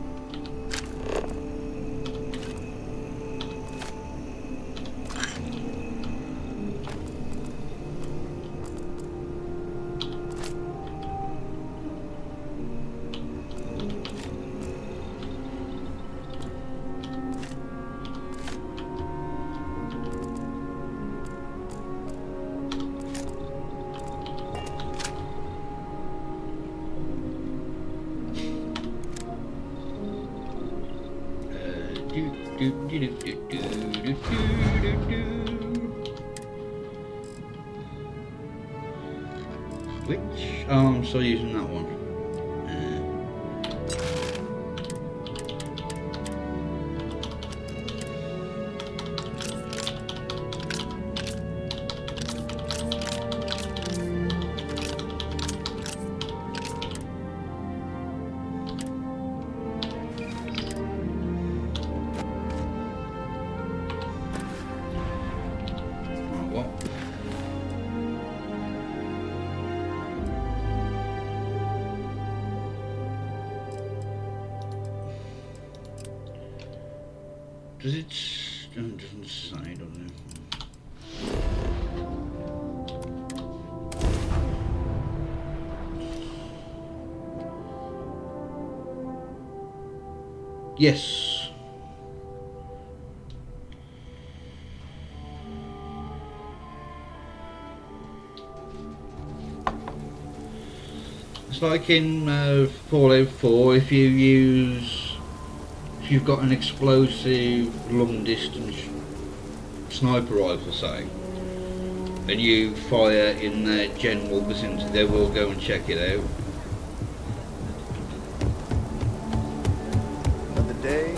Speaker 1: Which? Oh, I'm still using that one. Does it? It doesn't say, does it? Yes. It's like in Fallout 4, if you've got an explosive long distance sniper rifle, say, and you fire in their general vicinity, they will go and check it out.
Speaker 5: Another day.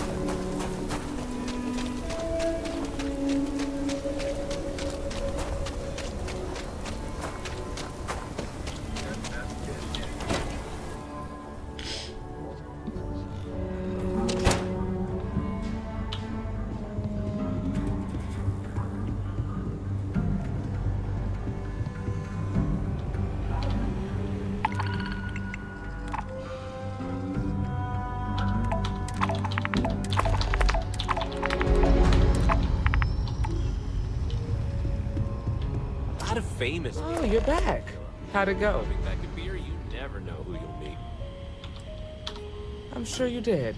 Speaker 7: Famous.
Speaker 9: Oh, you're back. How'd it go?
Speaker 7: Coming back to beer, you never know who you'll meet.
Speaker 9: I'm sure you did.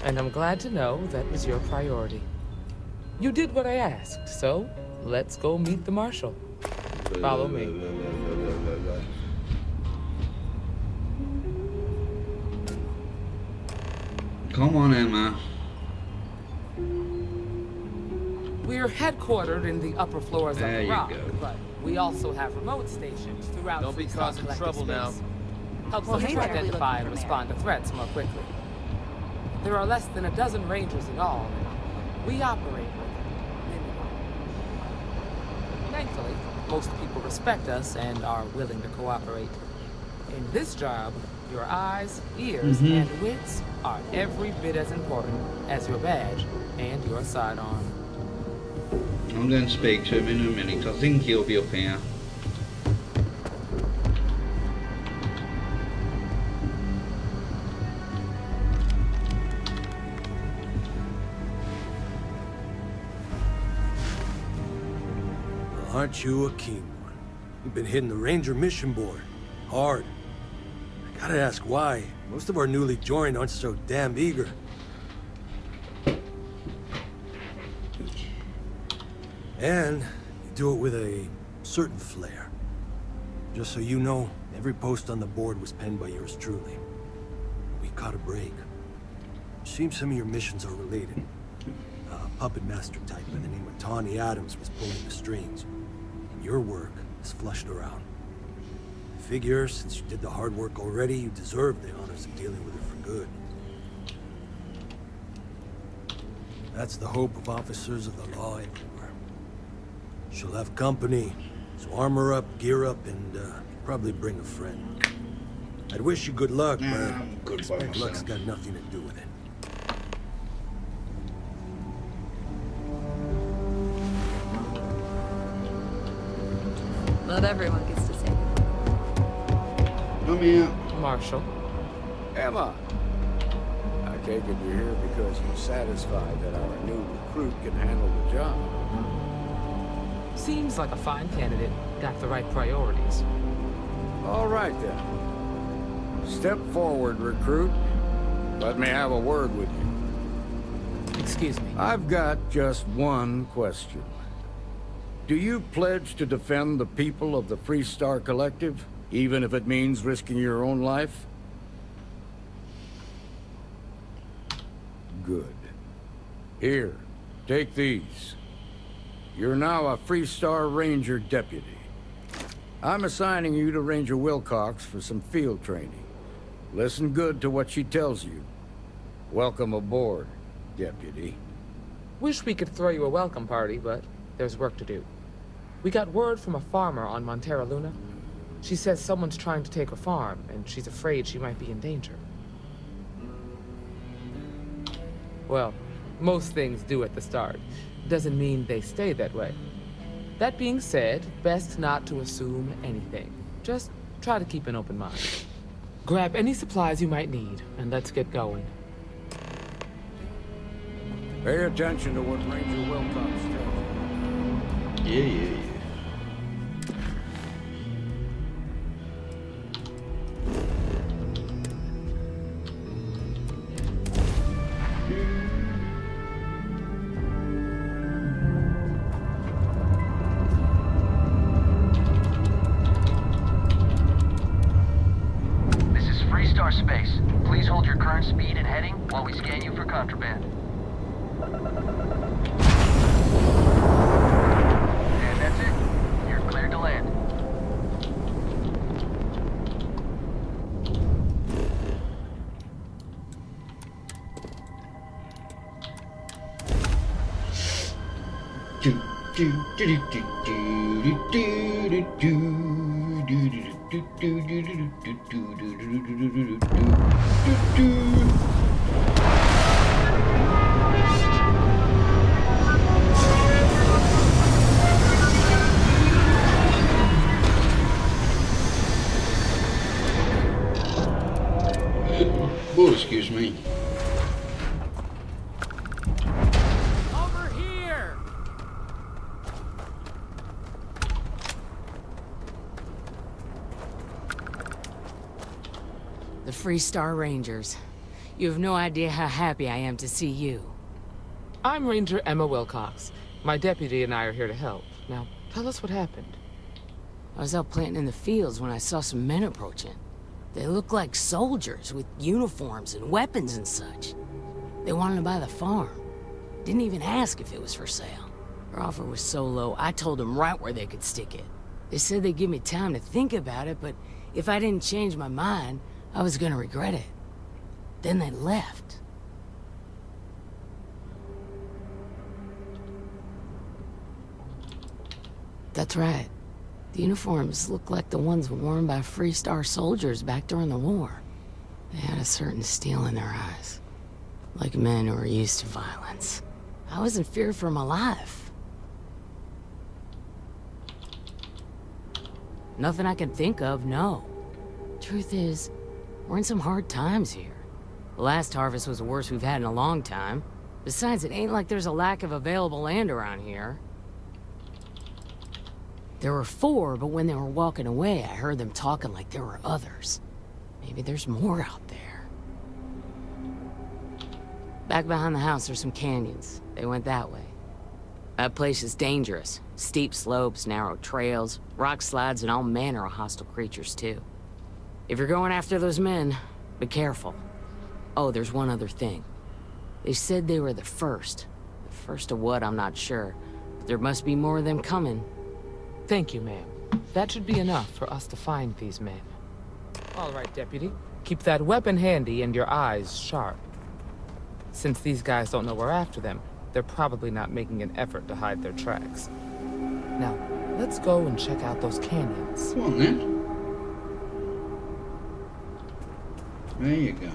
Speaker 9: And I'm glad to know that was your priority. You did what I asked, so let's go meet the Marshal. Follow me.
Speaker 1: Come on, Emma.
Speaker 9: We're headquartered in the upper floors of
Speaker 1: There
Speaker 9: the
Speaker 1: you
Speaker 9: Rock,
Speaker 1: go.
Speaker 9: but we also have remote stations throughout.
Speaker 7: Don't be
Speaker 9: Freestar
Speaker 7: causing
Speaker 9: collective
Speaker 7: trouble now.
Speaker 9: space. Helps
Speaker 14: Well,
Speaker 9: us
Speaker 14: hey
Speaker 9: to
Speaker 14: there.
Speaker 9: identify and respond to threats more quickly. There are less than a dozen Rangers in all. We operate with minimal. Thankfully, most people respect us and are willing to cooperate. In this job, your eyes, ears, and wits are every bit as important as your badge and your sidearm.
Speaker 1: I'm going to speak to him in a minute. I think he'll be up here.
Speaker 20: Aren't you a keen one? You've been hitting the Ranger mission board. Hard. I gotta ask why. Most of our newly joined aren't so damn eager. And you do it with a certain flair. Just so you know, every post on the board was penned by yours truly. We caught a break. Seems some of your missions are related. A puppet master type by the name of Tawny Adams was pulling the strings. And your work is flushed around. I figure, since you did the hard work already, you deserve the honors of dealing with her for good. That's the hope of officers of the law everywhere. She'll have company, so armor up, gear up, and probably bring a friend. I'd wish you good luck, but
Speaker 1: good by
Speaker 20: expect
Speaker 1: myself.
Speaker 20: luck's got nothing to do with it.
Speaker 12: Not everyone gets to say
Speaker 1: Come here.
Speaker 9: Marshal.
Speaker 11: Emma, I take it you're here because you're satisfied that our new recruit can handle the job.
Speaker 9: Seems like a fine candidate. Got the right priorities.
Speaker 11: All right, then. Step forward, recruit. Let me have a word with you.
Speaker 9: Excuse me.
Speaker 11: I've got just one question. Do you pledge to defend the people of the Freestar Collective, even if it means risking your own life? Good. Here, take these. You're now a Freestar Ranger deputy. I'm assigning you to Ranger Wilcox for some field training. Listen good to what she tells you. Welcome aboard, deputy.
Speaker 9: Wish we could throw you a welcome party, but there's work to do. We got word from a farmer on Montera Luna. She says someone's trying to take her farm, and she's afraid she might be in danger. Well, most things do at the start. Doesn't mean they stay that way. That being said, best not to assume anything. Just try to keep an open mind. Grab any supplies you might need, and let's get going.
Speaker 11: Pay attention to what Ranger Wilcox tells you.
Speaker 1: Yeah.
Speaker 5: This is Freestar Space. Please hold your current speed and heading while we scan you for contraband. And that's it. You're cleared to land.
Speaker 1: Oh, excuse me.
Speaker 16: Over here!
Speaker 10: The Freestar Rangers. You have no idea how happy I am to see you.
Speaker 9: I'm Ranger Emma Wilcox. My deputy and I are here to help. Now, tell us what happened.
Speaker 10: I was out planting in the fields when I saw some men approaching. They looked like soldiers with uniforms and weapons and such. They wanted to buy the farm. Didn't even ask if it was for sale. Their offer was so low, I told them right where they could stick it. They said they'd give me time to think about it, but if I didn't change my mind, I was gonna regret it. Then they left. That's right. The uniforms looked like the ones worn by Freestar soldiers back during the war. They had a certain steel in their eyes. Like men who are used to violence. I was in fear for my life. Nothing I can think of, no. Truth is, we're in some hard times here. The last harvest was the worst we've had in a long time. Besides, it ain't like there's a lack of available land around here. There were 4, but when they were walking away, I heard them talking like there were others. Maybe there's more out there. Back behind the house, there's some canyons. They went that way. That place is dangerous. Steep slopes, narrow trails, rock slides, and all manner of hostile creatures, too. If you're going after those men, be careful. Oh, there's one other thing. They said they were the first. The first of what, I'm not sure. But there must be more of them coming.
Speaker 9: Thank you, ma'am. That should be enough for us to find these men. All right, deputy. Keep that weapon handy and your eyes sharp. Since these guys don't know we're after them, they're probably not making an effort to hide their tracks. Now, let's go and check out those canyons.
Speaker 1: Come on, then. There you go.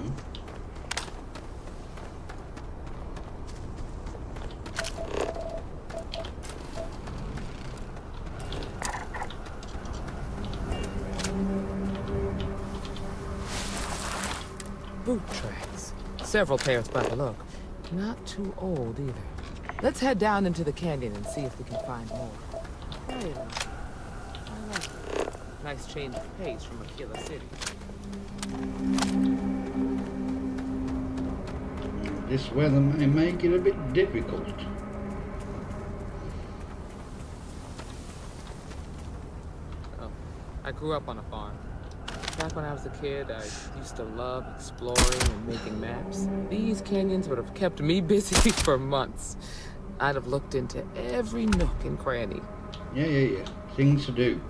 Speaker 9: Boot tracks. Several pairs by the look. Not too old either. Let's head down into the canyon and see if we can find more. Hey, I like it. Nice change of pace from Aquila City.
Speaker 1: This weather may make it a bit difficult.
Speaker 9: Oh, I grew up on a farm. Back when I was a kid, I used to love exploring and making maps. These canyons would have kept me busy for months. I'd have looked into every nook and cranny.
Speaker 1: Yeah. Things to do.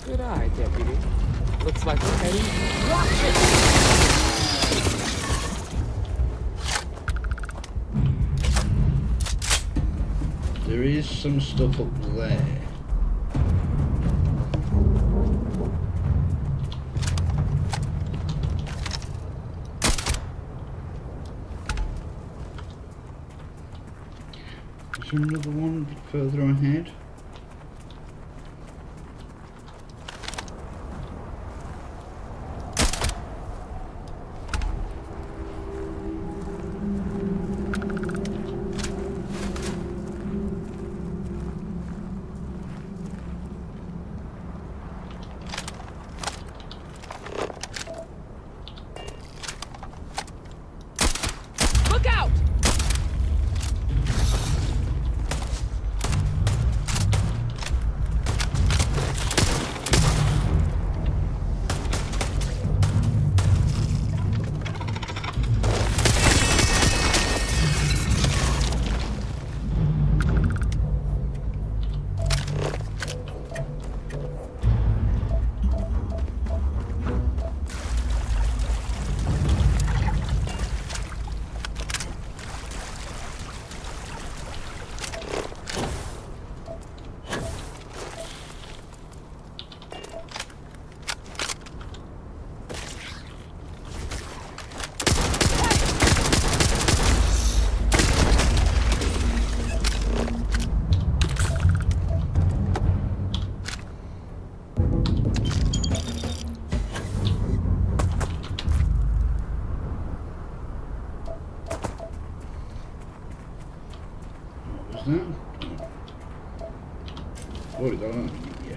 Speaker 9: Good eye, Deputy. Looks like we're heading. Watch it!
Speaker 1: There is some stuff up there. Is there another one a bit further ahead?
Speaker 9: Look out!
Speaker 1: Already got on. Yeah.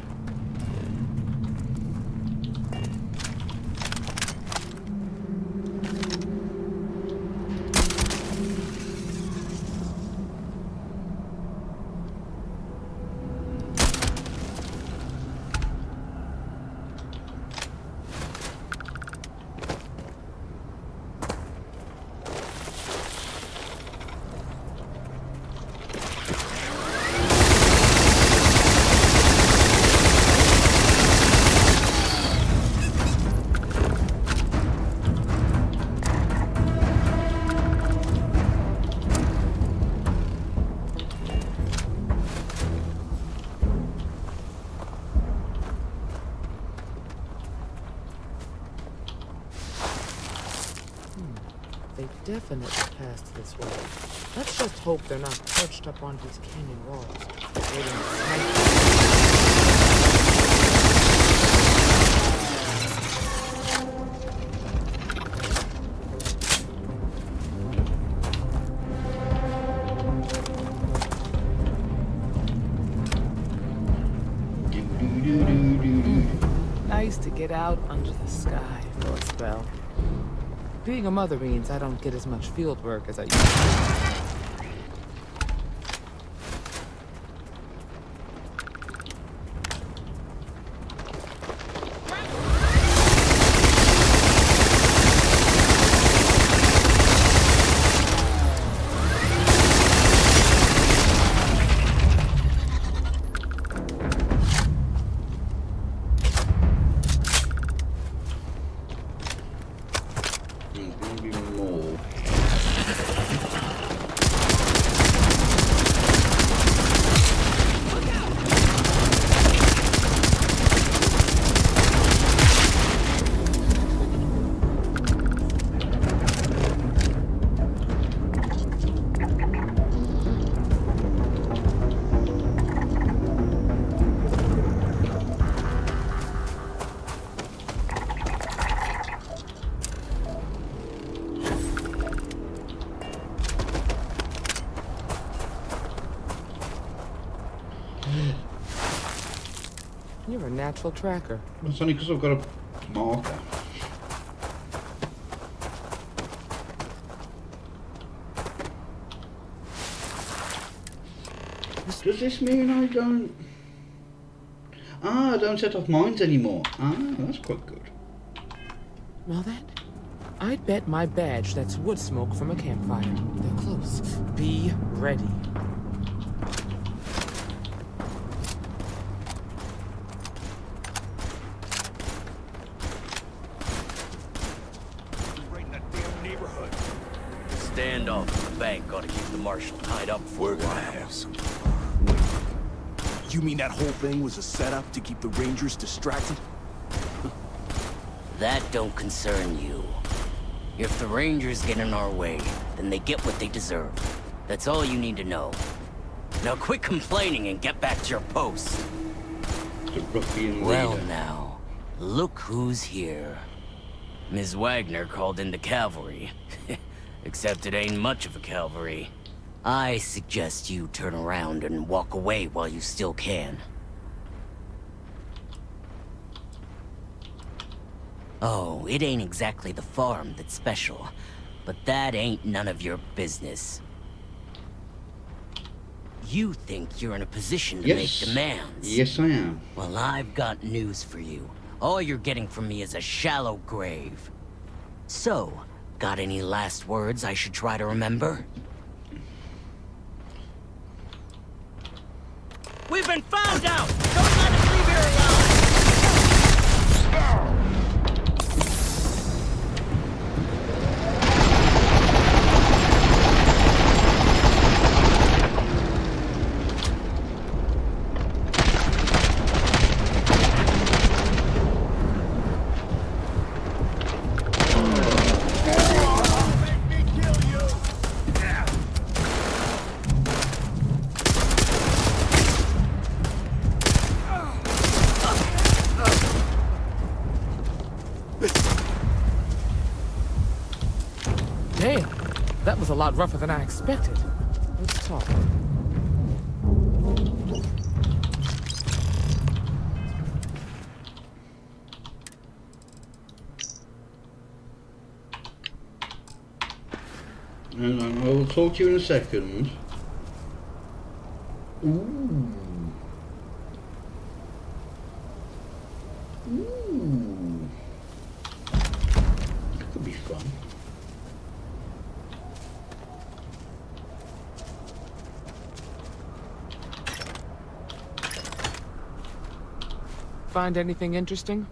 Speaker 9: They definitely passed this way. Let's just hope they're not perched up on these canyon walls, waiting to snipe. Nice to get out under the sky for a spell. Being a mother means I don't get as much field work as I used to. natural tracker.
Speaker 1: That's only because I've got a marker. Does this mean I don't... I don't set off mines anymore. That's quite good.
Speaker 9: Smell that? I'd bet my badge that's wood smoke from a campfire. They're close. Be ready.
Speaker 23: Right in that damn neighborhood.
Speaker 3: Standoff at the bank ought to keep the marshal tied up for a while.
Speaker 23: We're gonna have some fun. You mean that whole thing was a setup to keep the Rangers distracted?
Speaker 3: That don't concern you. If the Rangers get in our way, then they get what they deserve. That's all you need to know. Now quit complaining and get back to your post.
Speaker 1: The ruffian
Speaker 3: Well
Speaker 1: leader.
Speaker 3: now, look who's here. Ms. Wagner called in the cavalry. Except it ain't much of a cavalry. I suggest you turn around and walk away while you still can. Oh, it ain't exactly the farm that's special, but that ain't none of your business. You think you're in a position to make demands.
Speaker 1: Yes, I am.
Speaker 3: Well, I've got news for you. All you're getting from me is a shallow grave. So, got any last words I should try to remember? We've been found out! Don't let us leave here alone!
Speaker 9: Damn, that was a lot rougher than I expected. Let's talk.
Speaker 1: And I will talk to you in a second. Ooh. Ooh. That could be fun.
Speaker 9: Find anything interesting?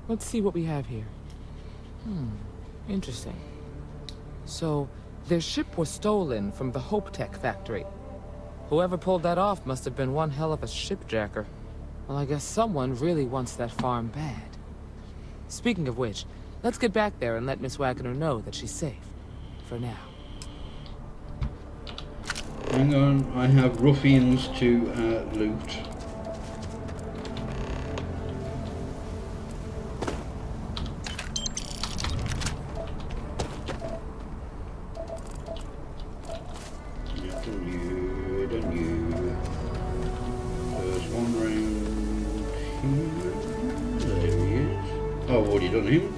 Speaker 9: Let's see what we have here. Interesting. So, their ship was stolen from the Hope Tech factory. Whoever pulled that off must have been one hell of a shipjacker. Well, I guess someone really wants that farm bad. Speaking of which, let's get back there and let Miss Wagner know that she's safe. For now.
Speaker 1: Hang on, I have ruffians to loot. Done him.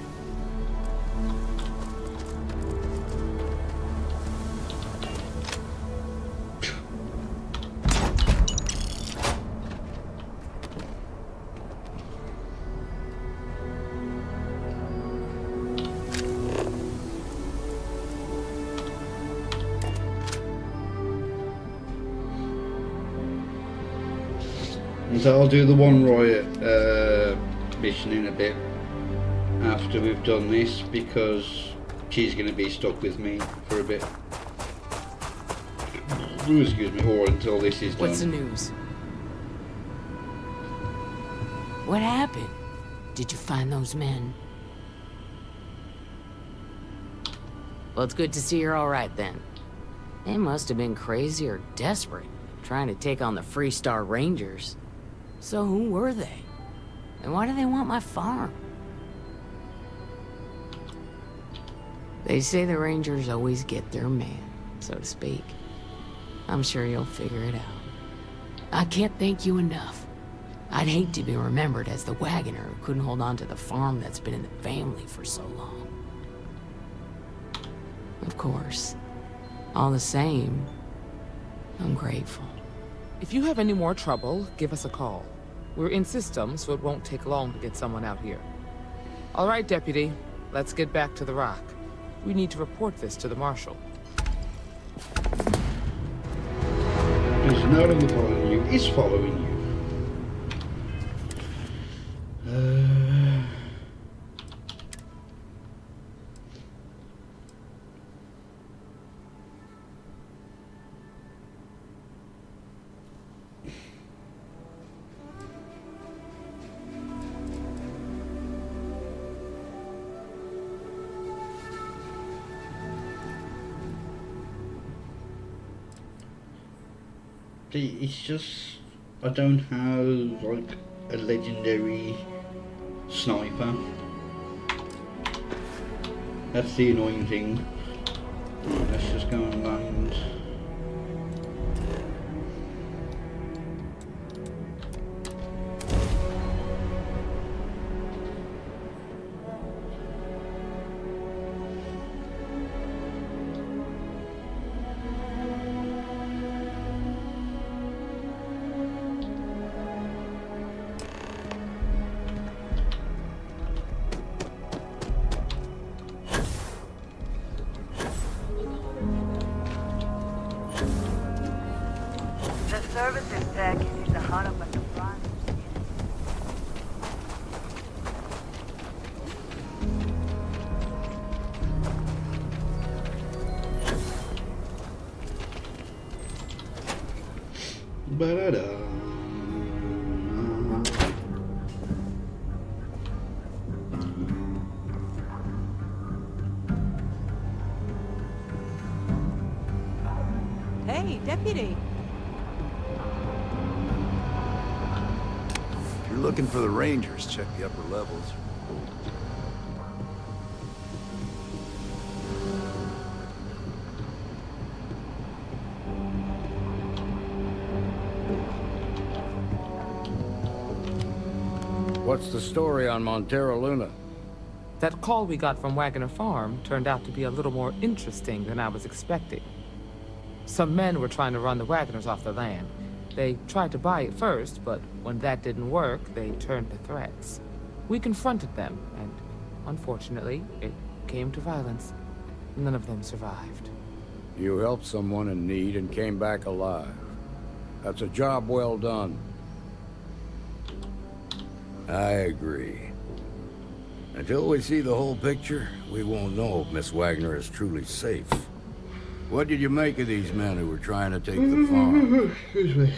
Speaker 1: So I'll do the one riot mission in a bit after we've done this, because she's going to be stuck with me for a bit. Excuse me, or until this is done.
Speaker 10: What's the news? What happened? Did you find those men? Well, it's good to see you're all right then. They must have been crazy or desperate, trying to take on the Freestar Rangers. So who were they? And why do they want my farm? They say the Rangers always get their man, so to speak. I'm sure you'll figure it out. I can't thank you enough. I'd hate to be remembered as the wagoner who couldn't hold on to the farm that's been in the family for so long. Of course. All the same, I'm grateful.
Speaker 9: If you have any more trouble, give us a call. We're in system, so it won't take long to get someone out here. All right, Deputy. Let's get back to the Rock. We need to report this to the Marshal.
Speaker 1: He's no longer following you. He's following you. It's just, I don't have like a legendary sniper. That's the annoying thing. Right, let's just go and land.
Speaker 13: Services tech is a hot up at the front.
Speaker 1: Ba-da-da.
Speaker 15: Hey, Deputy.
Speaker 23: If you're looking for the Rangers, check the upper levels.
Speaker 11: What's the story on Montero Luna?
Speaker 9: That call we got from Wagoner Farm turned out to be a little more interesting than I was expecting. Some men were trying to run the Wagoners off the land. They tried to buy it first, but when that didn't work, they turned to threats. We confronted them, and unfortunately, it came to violence. None of them survived.
Speaker 11: You helped someone in need and came back alive. That's a job well done. I agree. Until we see the whole picture, we won't know if Miss Wagner is truly safe. What did you make of these men who were trying to take the farm?
Speaker 1: Excuse me.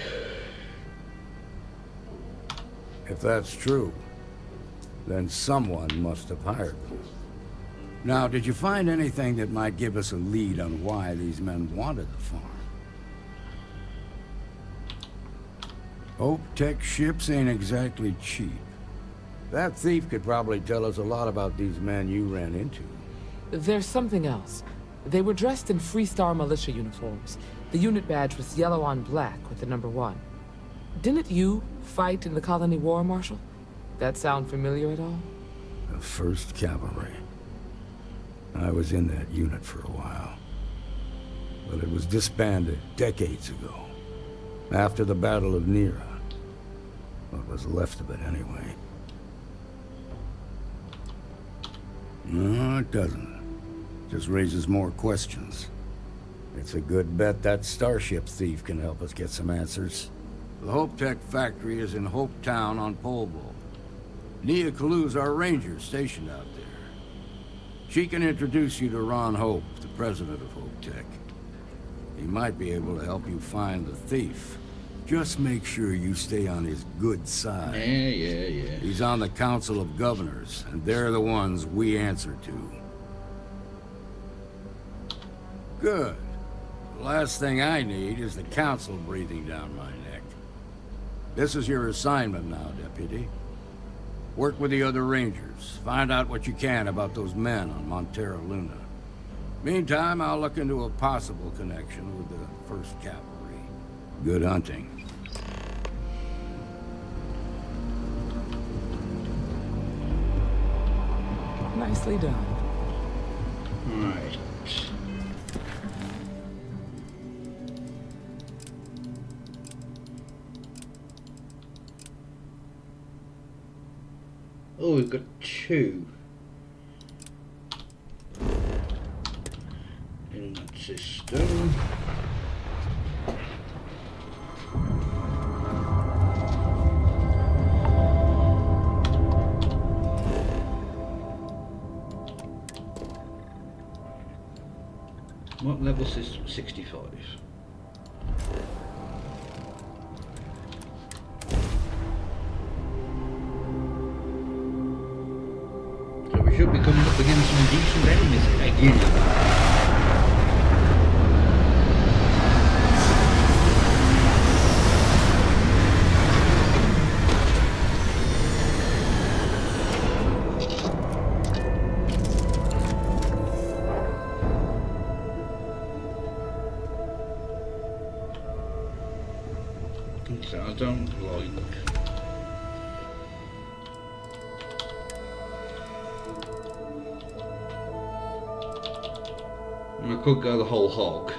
Speaker 11: If that's true, then someone must have hired them. Now, did you find anything that might give us a lead on why these men wanted the farm? Hope Tech ships ain't exactly cheap. That thief could probably tell us a lot about these men you ran into.
Speaker 9: There's something else. They were dressed in Freestar militia uniforms. The unit badge was yellow on black with the number 1. Didn't you fight in the Colony War, Marshal? That sound familiar at all?
Speaker 11: The 1st Cavalry. I was in that unit for a while. But it was disbanded decades ago. After the Battle of Nera. What was left of it, anyway. No, it doesn't. Just raises more questions. It's a good bet that starship thief can help us get some answers. The Hope Tech factory is in Hope Town on Polvo. Nia Kalu's our ranger stationed out there. She can introduce you to Ron Hope, the president of Hope Tech. He might be able to help you find the thief. Just make sure you stay on his good side.
Speaker 1: Yeah.
Speaker 11: He's on the Council of Governors, and they're the ones we answer to. Good. The last thing I need is the Council breathing down my neck. This is your assignment now, Deputy. Work with the other Rangers. Find out what you can about those men on Montero Luna. Meantime, I'll look into a possible connection with the 1st Cavalry. Good hunting.
Speaker 9: Nicely done.
Speaker 1: Right. Oh, we've got 2 in that system. What level system? 65. So we should be coming up against some decent enemies again. So I don't like. I could go the whole hog.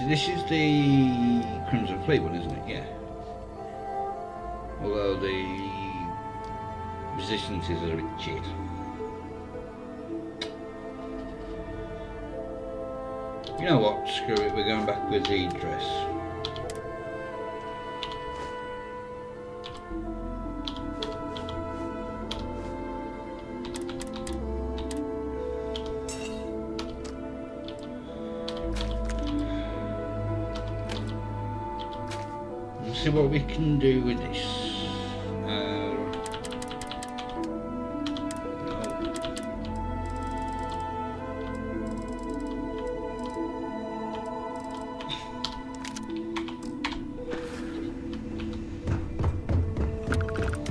Speaker 1: This is the Crimson Fleet one, isn't it? Yeah. Although the resistances are a bit shit. You know what? Screw it. We're going back with the dress. See what we can do with this.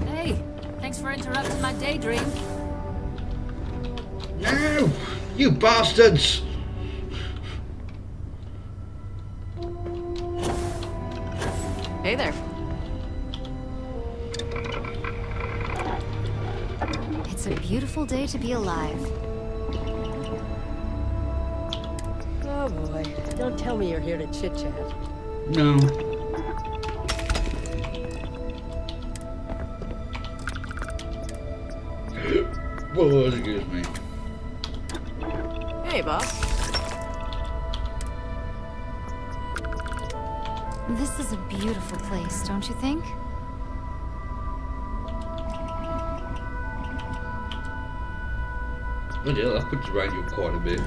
Speaker 10: Hey, thanks for interrupting my daydream.
Speaker 1: No! You bastards!
Speaker 4: Hey there.
Speaker 17: It's a beautiful day to be alive.
Speaker 18: Oh boy, don't tell me you're here to chit-chat.
Speaker 1: No. Whoa, excuse me.
Speaker 4: Hey, boss.
Speaker 17: This is a beautiful place, don't you think?
Speaker 1: Oh yeah, that could surround you quite a bit.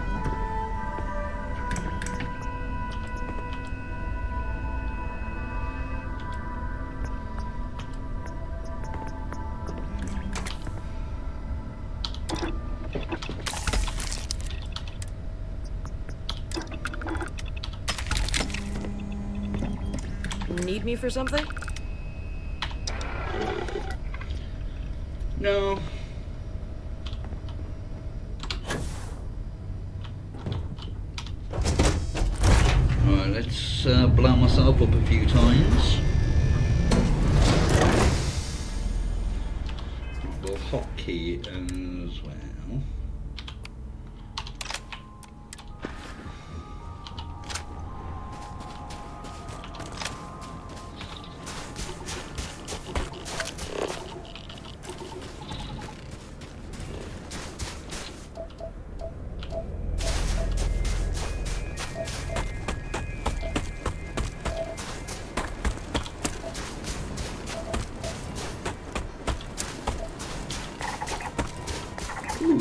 Speaker 18: Need me for something?
Speaker 1: No. Alright, let's blow myself up a few times. We'll hotkey as well. Ooh.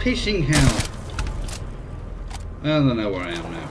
Speaker 1: pissing hell. I don't know where I am now.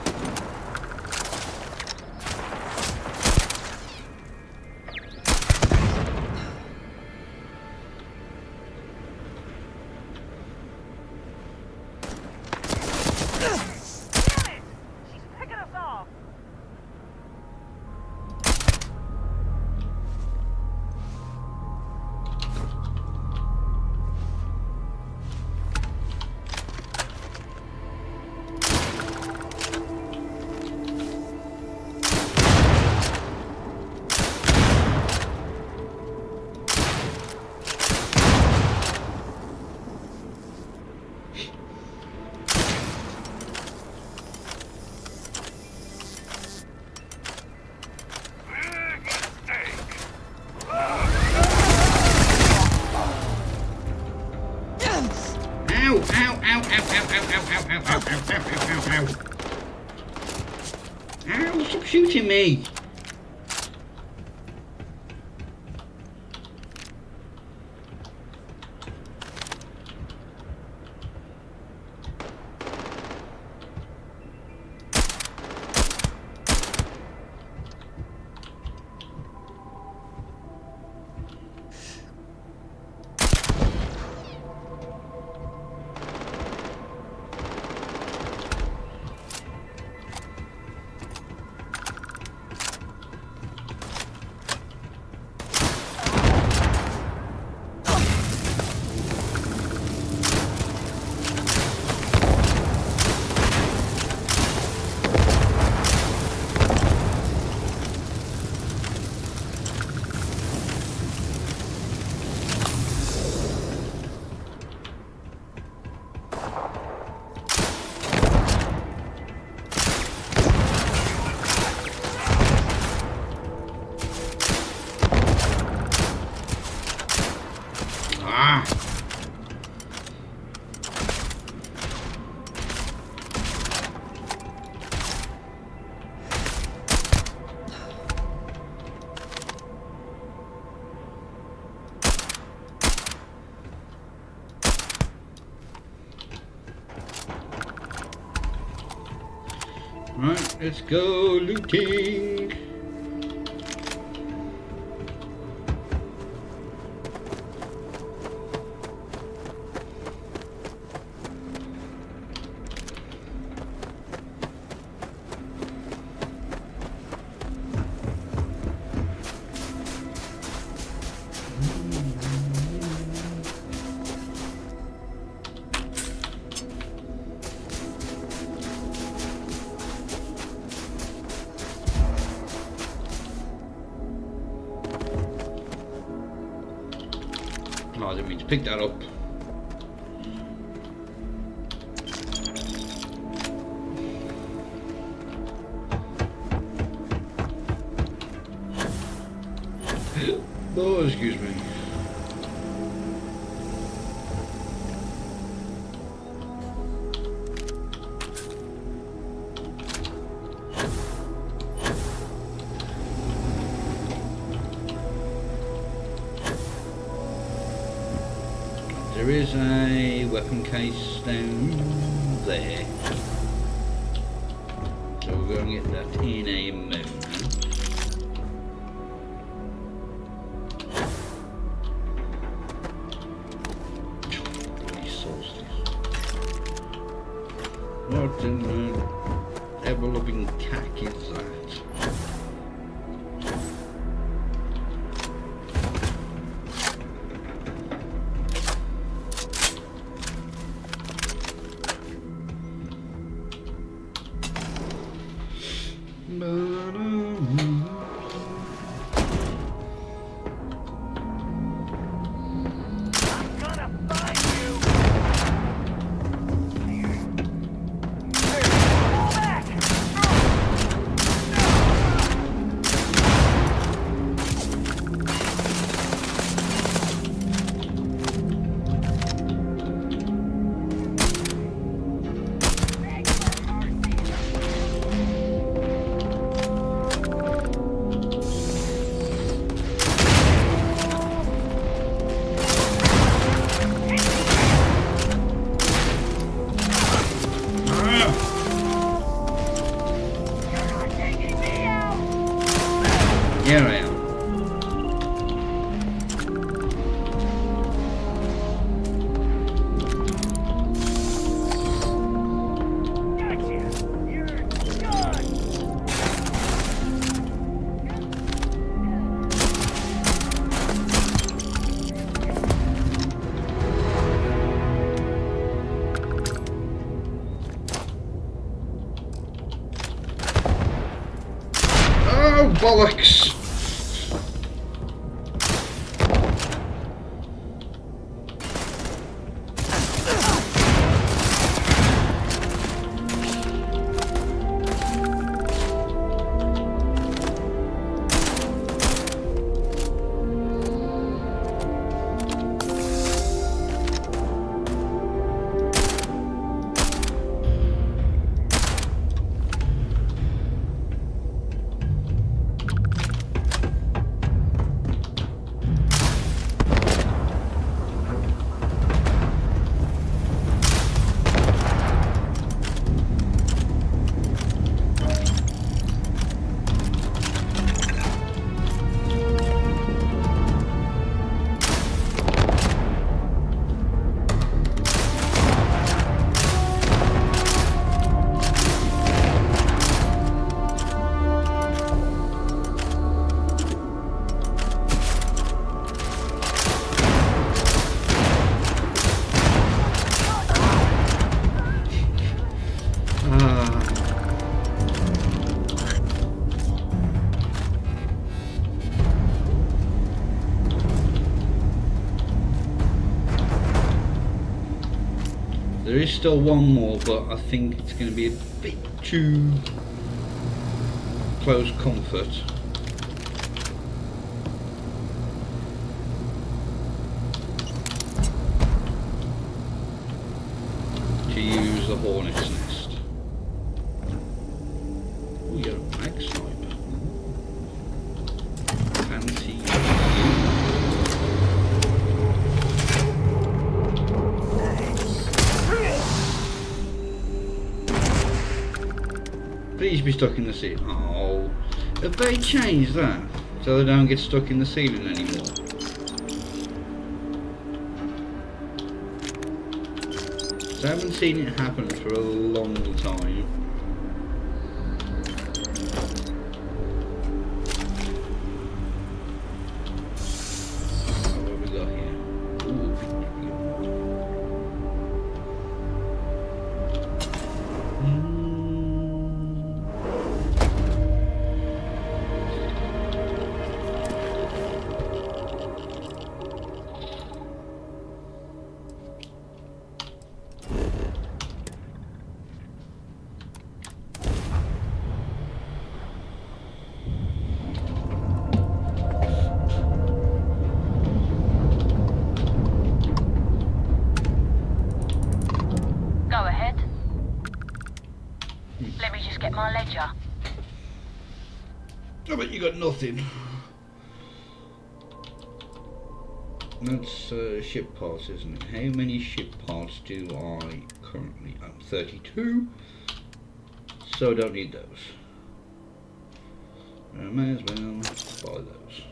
Speaker 1: Ow, stop shooting me! Right, let's go looting. Oh, I didn't mean to pick that up. Oh, excuse me. There is a weapon case down there, so we're going to get that in a moment. What in the ever-loving cack is that? Oh, bollocks! There is still one more, but I think it's going to be a bit too close comfort. To use the Hornet's Nest. Oh, you're a mag sniper. Fancy you. Please be stuck in the ceiling. Oh, have they changed that so they don't get stuck in the ceiling anymore? So I haven't seen it happen for a long time. What have we got here? Ooh,
Speaker 5: Go ahead. Let me just get my ledger.
Speaker 1: I bet you got nothing. That's ship parts, isn't it? How many ship parts do I currently own? 32. So I don't need those. I may as well buy those.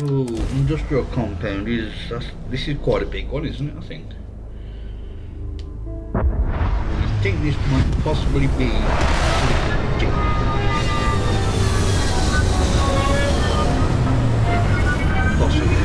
Speaker 1: Oh, industrial compound this is quite a big one, isn't it? I think this might possibly be possibly.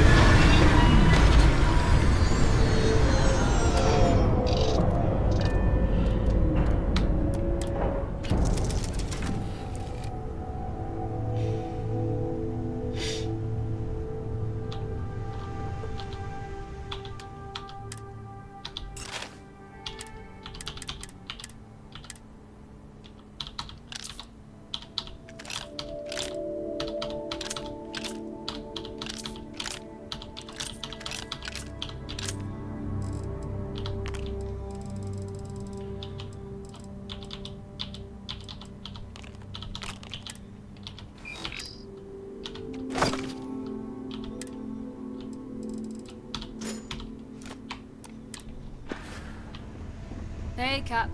Speaker 4: Hey, Cap.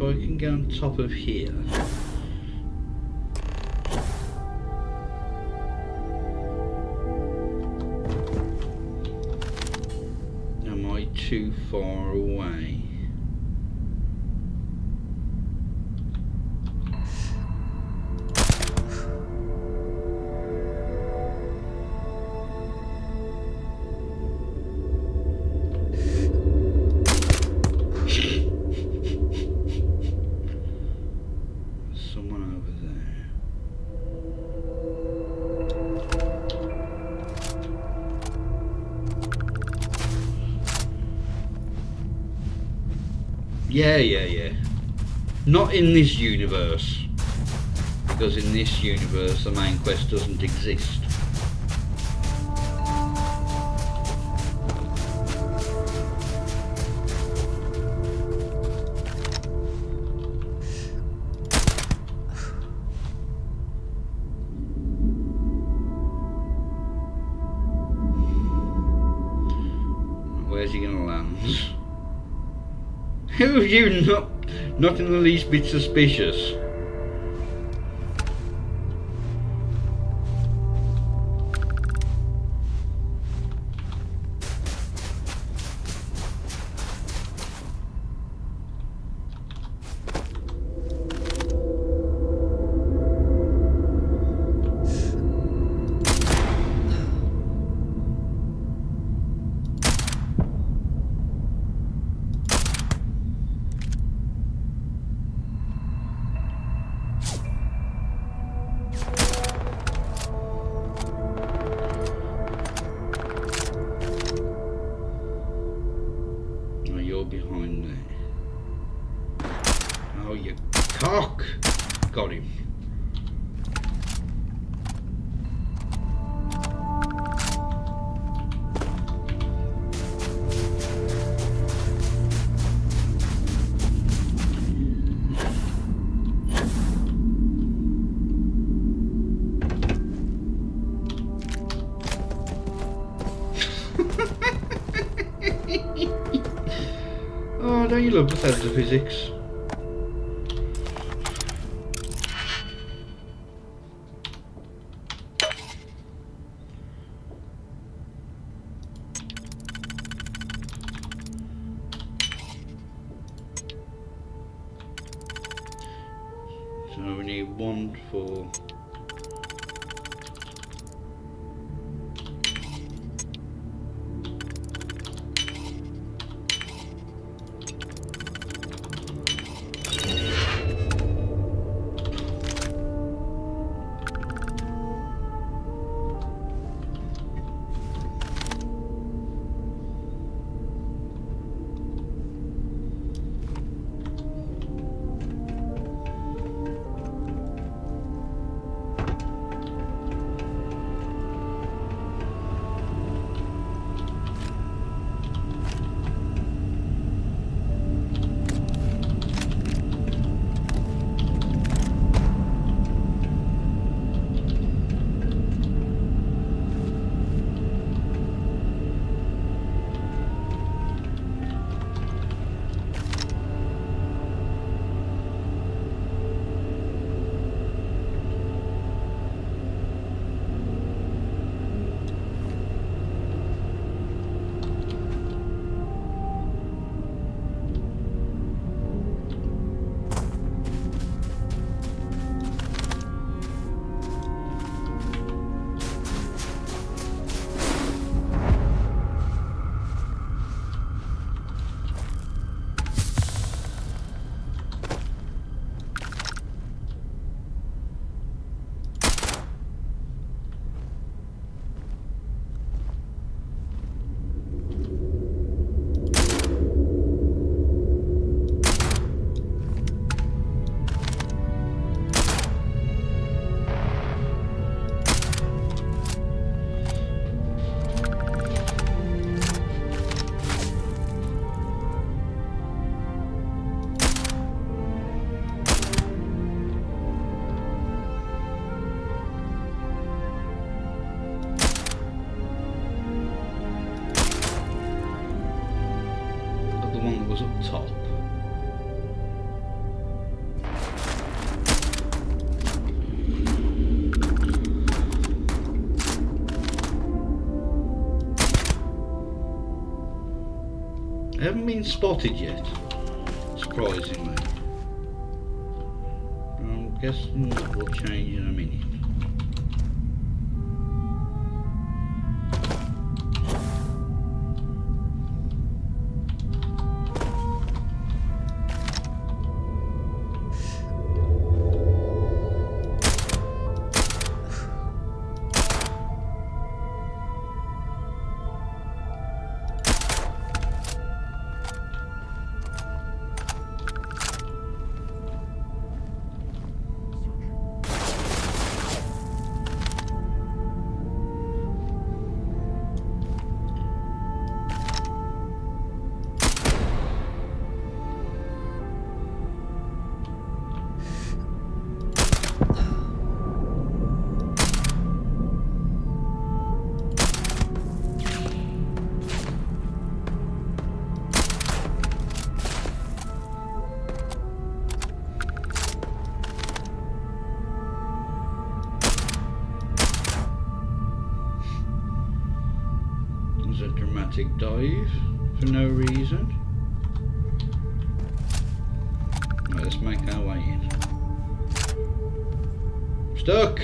Speaker 1: if I can get on top of here. Am I too far away? Yeah. Not in this universe. Because in this universe the main quest doesn't exist. Where's he gonna land? Who are you not in the least bit suspicious? Behind there. Oh, you cock! Got him. Oh, don't you love the sense of physics? So we need one for... The one that was up top. I haven't been spotted yet, surprisingly. I'm guessing that will change in a minute. A dramatic dive for no reason. Right, let's make our way in. Stuck!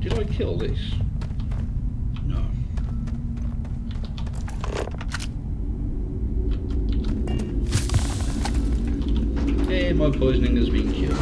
Speaker 1: Did I kill this? No. Yeah, my poisoning has been killed.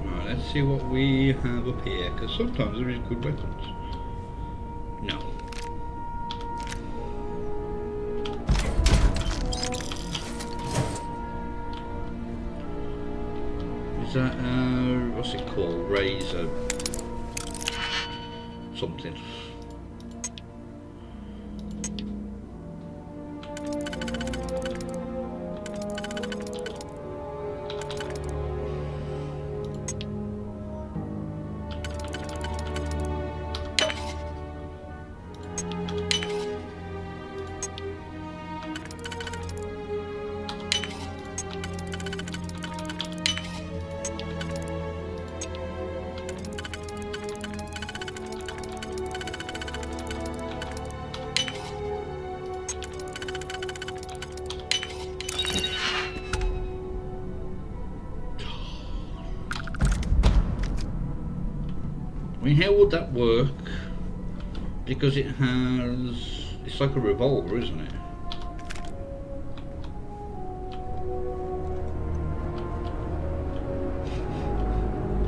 Speaker 1: Right, let's see what we have up here, because sometimes there is good weapons. No. Is that, what's it called? Razor something. I mean, how would that work? Because it has... It's like a revolver, isn't it?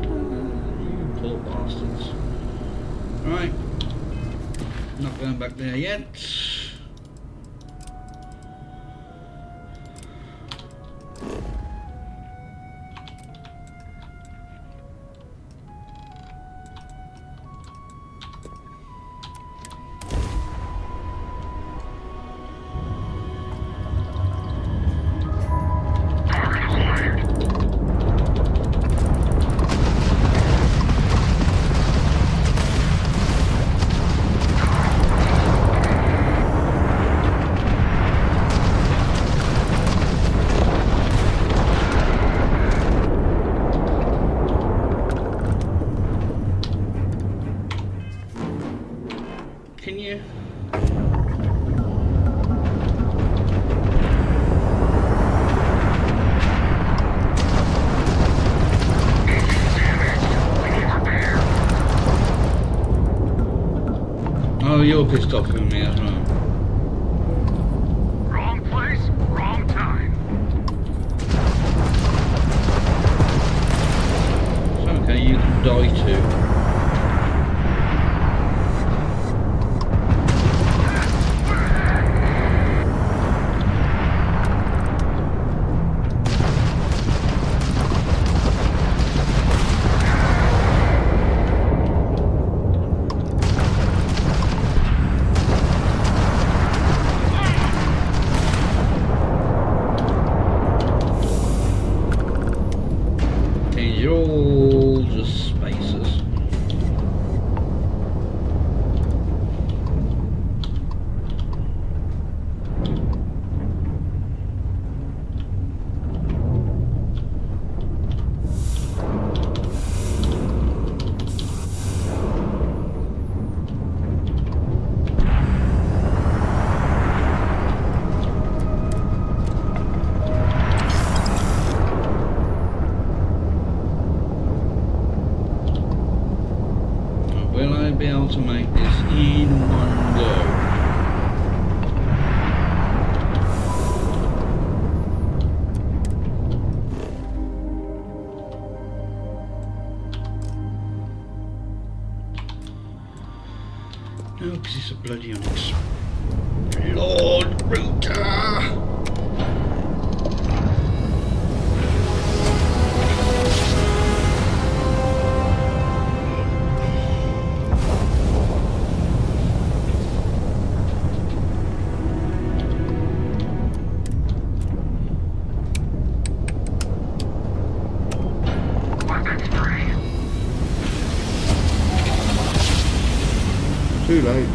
Speaker 1: You poor bastards. Right. Not going back there yet. Can you? Oh, you're pissed off with me as well.
Speaker 25: Wrong place, wrong time.
Speaker 1: It's okay, you can die too. You're all just spacers. Will I be able to make this in one go? No, because it's a bloody onyx. Lord Router! Too late.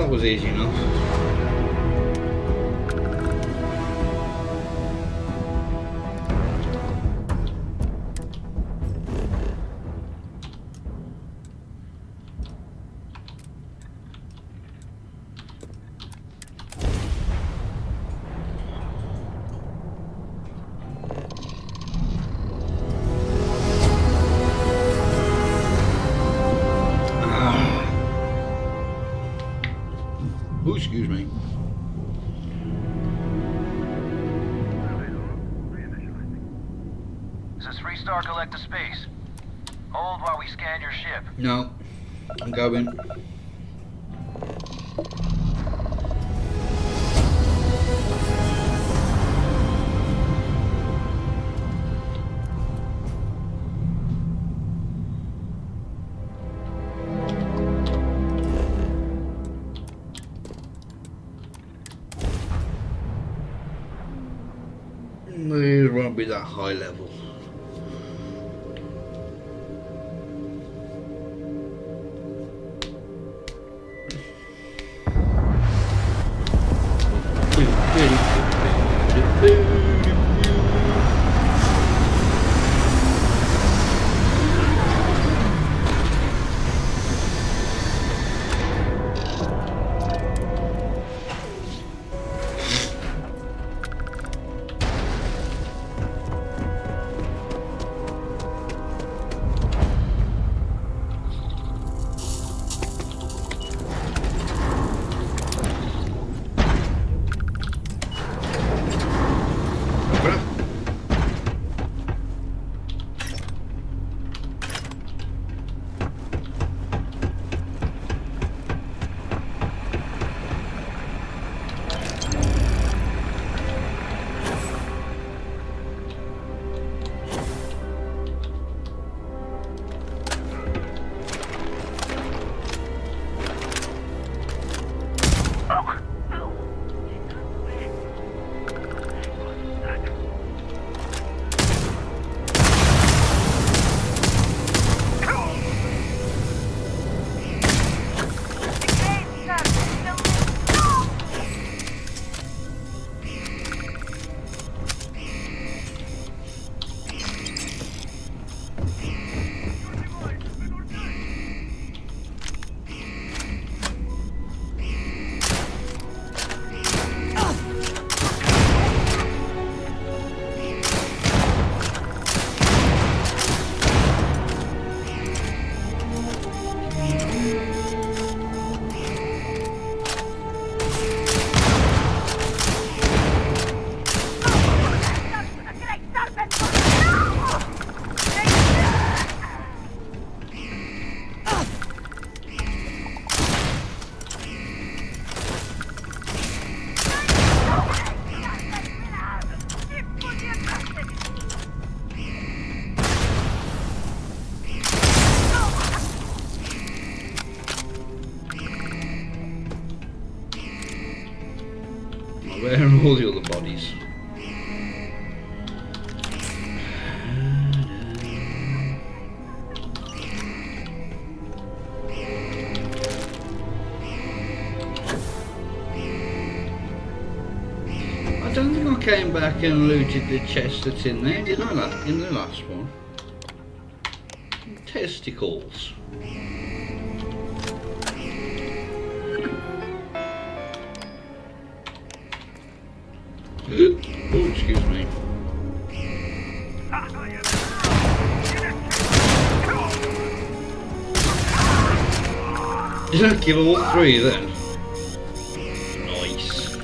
Speaker 1: Was easy enough. Oh, excuse me.
Speaker 5: Is this 3-star collect a space? Hold while we scan your ship.
Speaker 1: No, I'm going. It won't be that high level. Where are all the other bodies? I don't think I came back and looted the chest that's in there, did I, in the last one? Testicles. Oh, excuse me. Did I kill all three then? Nice.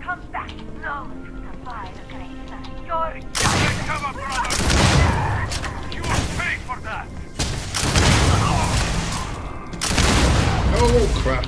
Speaker 13: Come back. No, survive, Kingston. You're cover, brother. You will pay for that.
Speaker 1: Oh crap.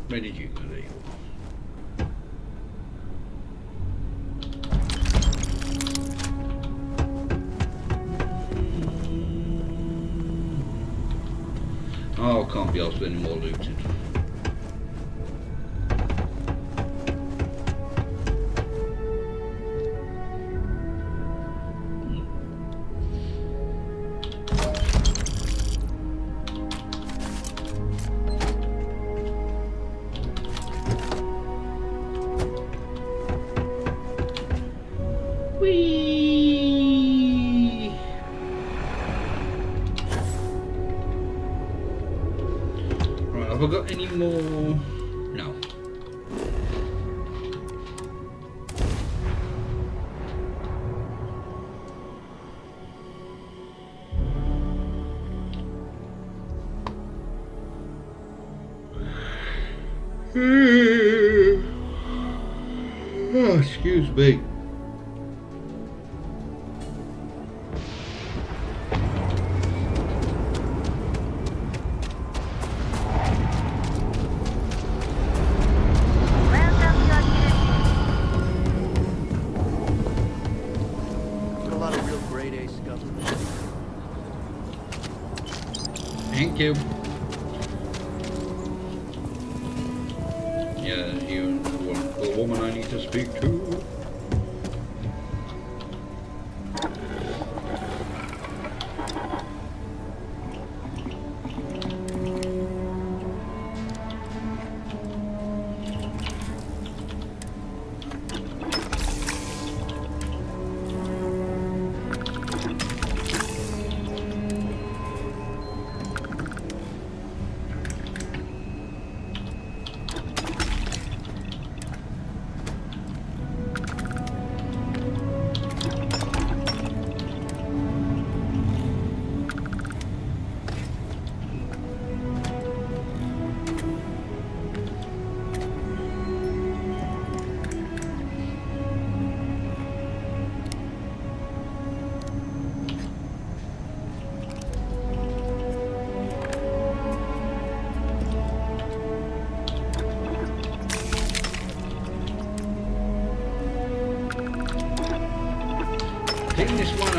Speaker 1: Where did you go? There you are. Oh, can't be asked for any more looting. Whee! Right, have I got any more? No. Oh, excuse me. Thank you. Yeah, you the woman I need to speak to.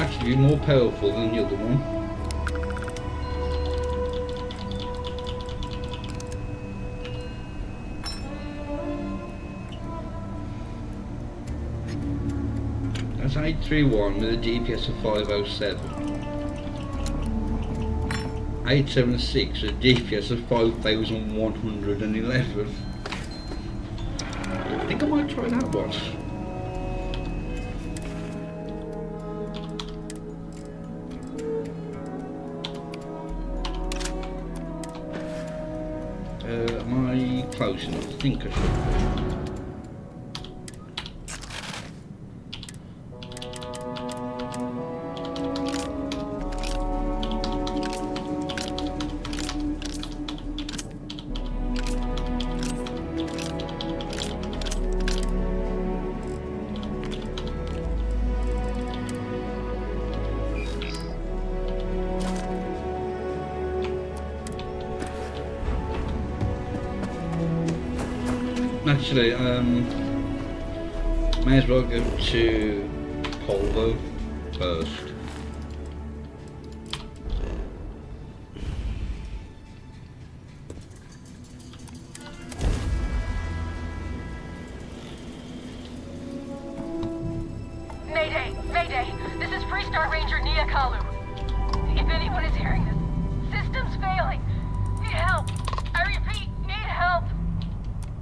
Speaker 1: actually be more powerful than the other one. That's 831 with a DPS of 507. 876 with a DPS of 5111. I think I might try that one. Am I close enough? I think I should. Actually, may as well go to Polvo first.
Speaker 6: Mayday! Mayday! This is Freestar Ranger Nia Kalu. If anyone is hearing this, system's failing. Need help. I repeat, need help.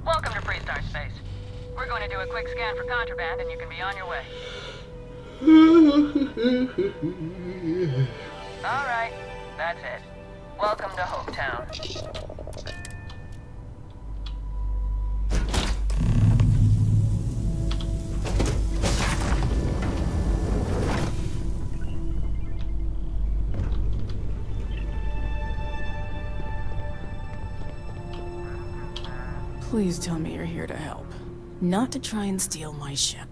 Speaker 6: Welcome to Freestar Space. We're going to do a quick scan for contraband and you can be on your way. Alright, that's it. Welcome to Hometown.
Speaker 8: Please tell me you're here to help, not to try and steal my ship.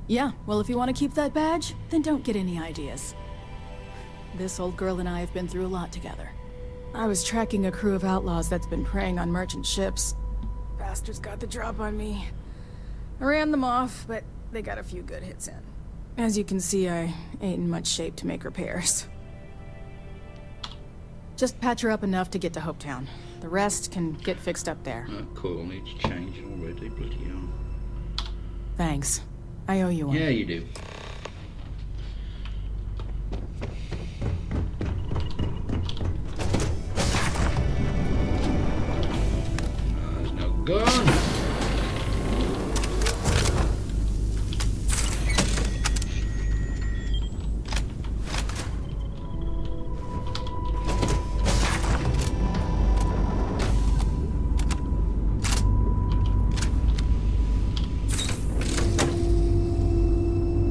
Speaker 8: Yeah, well, if you want to keep that badge, then don't get any ideas. This old girl and I have been through a lot together. I was tracking a crew of outlaws that's been preying on merchant ships. Bastards got the drop on me. I ran them off, but they got a few good hits in. As you can see, I ain't in much shape to make repairs. Just patch her up enough to get to Hopetown. The rest can get fixed up there.
Speaker 1: Cool, needs changing already, bloody hell.
Speaker 8: Thanks. I owe you one.
Speaker 1: Yeah, you do. There's no gun.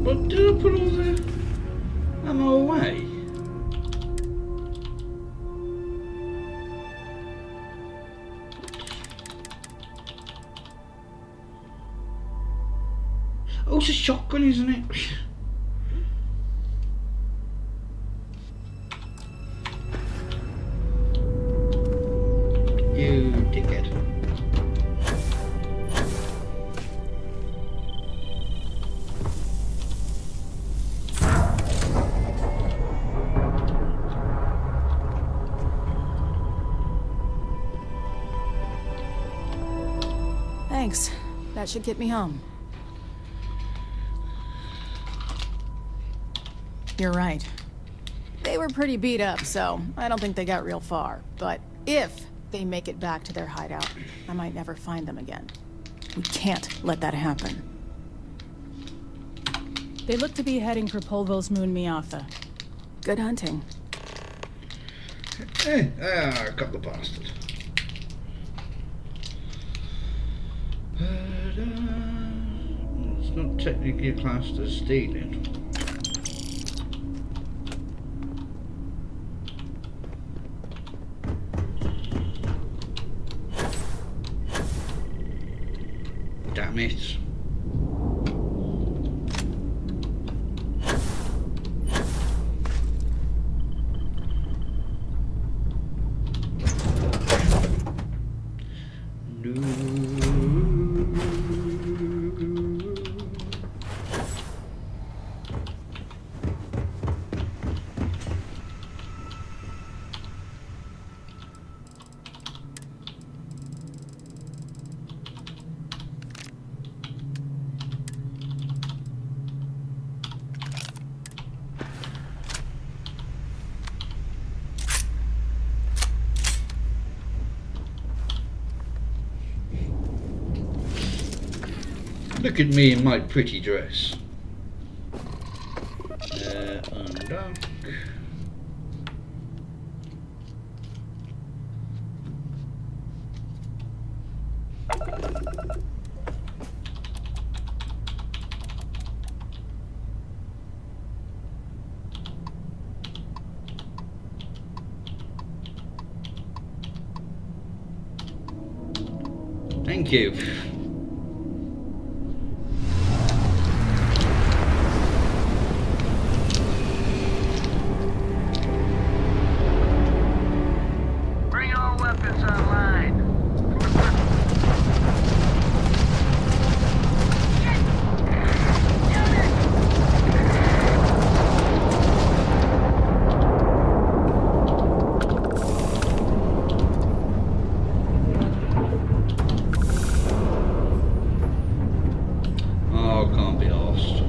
Speaker 1: But did I put all the ammo away? Oh, it's a shotgun, isn't it? You dickhead.
Speaker 8: Thanks. That should get me home. You're right. They were pretty beat up, so I don't think they got real far. But if they make it back to their hideout, I might never find them again. We can't let that happen. They look to be heading for Polvo's moon Miatha. Good hunting.
Speaker 1: I got the bastard. It's not technically classed as stealing. Damn it. No. Look at me in my pretty dress. Undock. Thank you.
Speaker 5: Bring all weapons online.
Speaker 1: Oh, can't be arsed.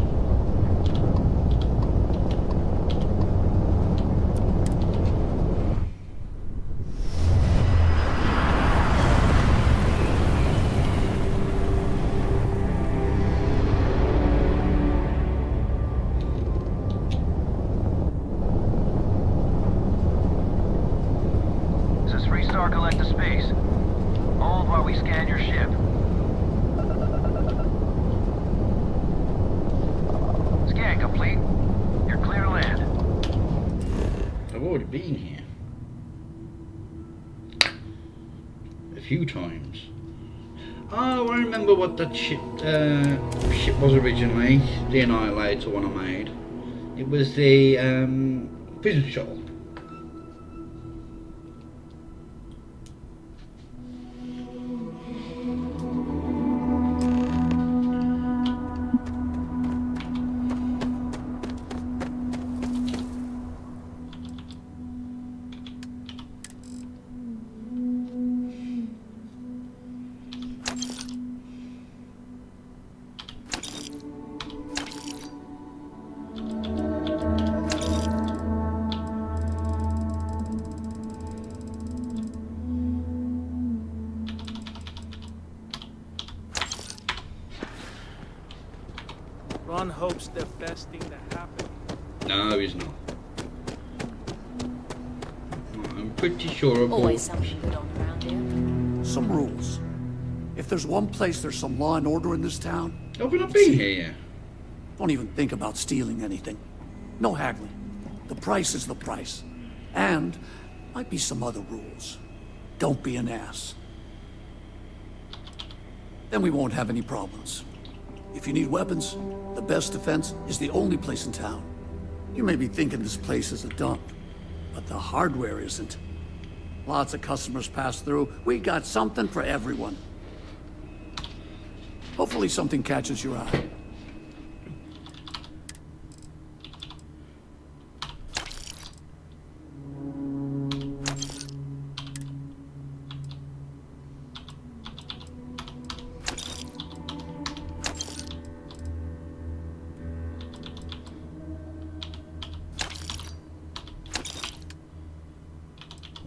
Speaker 5: This is 3-star collect to space. Hold while we scan your ship. Scan complete. You're clear to land.
Speaker 1: I've already been here. A few times. Oh, I remember what that ship was originally. The Annihilator one I made. It was the prison shuttle.
Speaker 2: Ron hopes the best thing that happened.
Speaker 1: No, he's not. I'm pretty sure about...
Speaker 4: Always something good on around here.
Speaker 19: Some rules. If there's one place there's some law and order in this town...
Speaker 1: I've not been here yet.
Speaker 19: Don't even think about stealing anything. No haggling. The price is the price. And might be some other rules. Don't be an ass. Then we won't have any problems. If you need weapons, the best defense is the only place in town. You may be thinking this place is a dump, but the hardware isn't. Lots of customers pass through. We got something for everyone. Hopefully something catches your eye.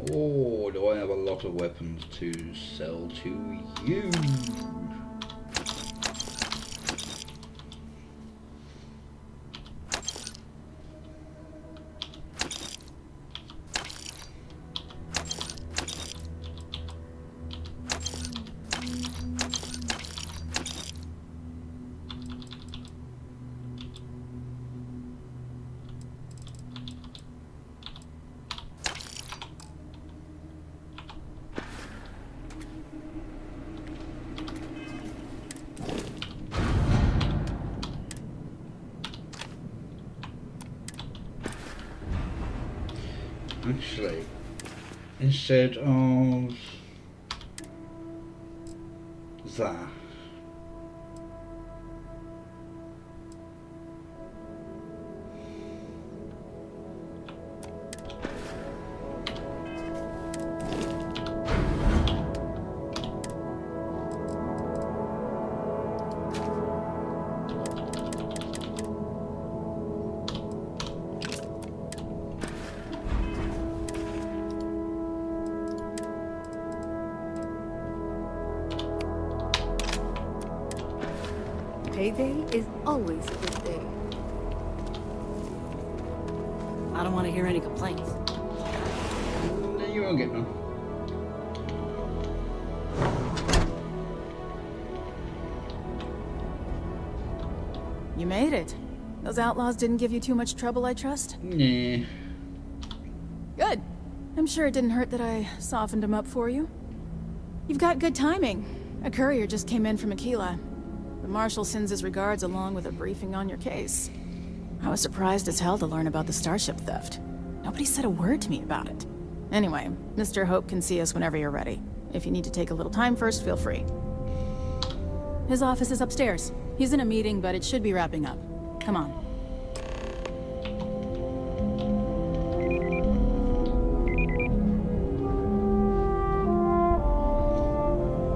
Speaker 1: Oh, do I have a lot of weapons to sell to you? Actually, instead of that,
Speaker 7: Mayday is always a good day.
Speaker 18: I don't want to hear any complaints.
Speaker 1: No, you won't get none.
Speaker 8: You made it. Those outlaws didn't give you too much trouble, I trust?
Speaker 1: Nah.
Speaker 8: Good. I'm sure it didn't hurt that I softened them up for you. You've got good timing. A courier just came in from Aquila. The Marshal sends his regards along with a briefing on your case. I was surprised as hell to learn about the starship theft. Nobody said a word to me about it. Anyway, Mr. Hope can see us whenever you're ready. If you need to take a little time first, feel free. His office is upstairs. He's in a meeting, but it should be wrapping up. Come on.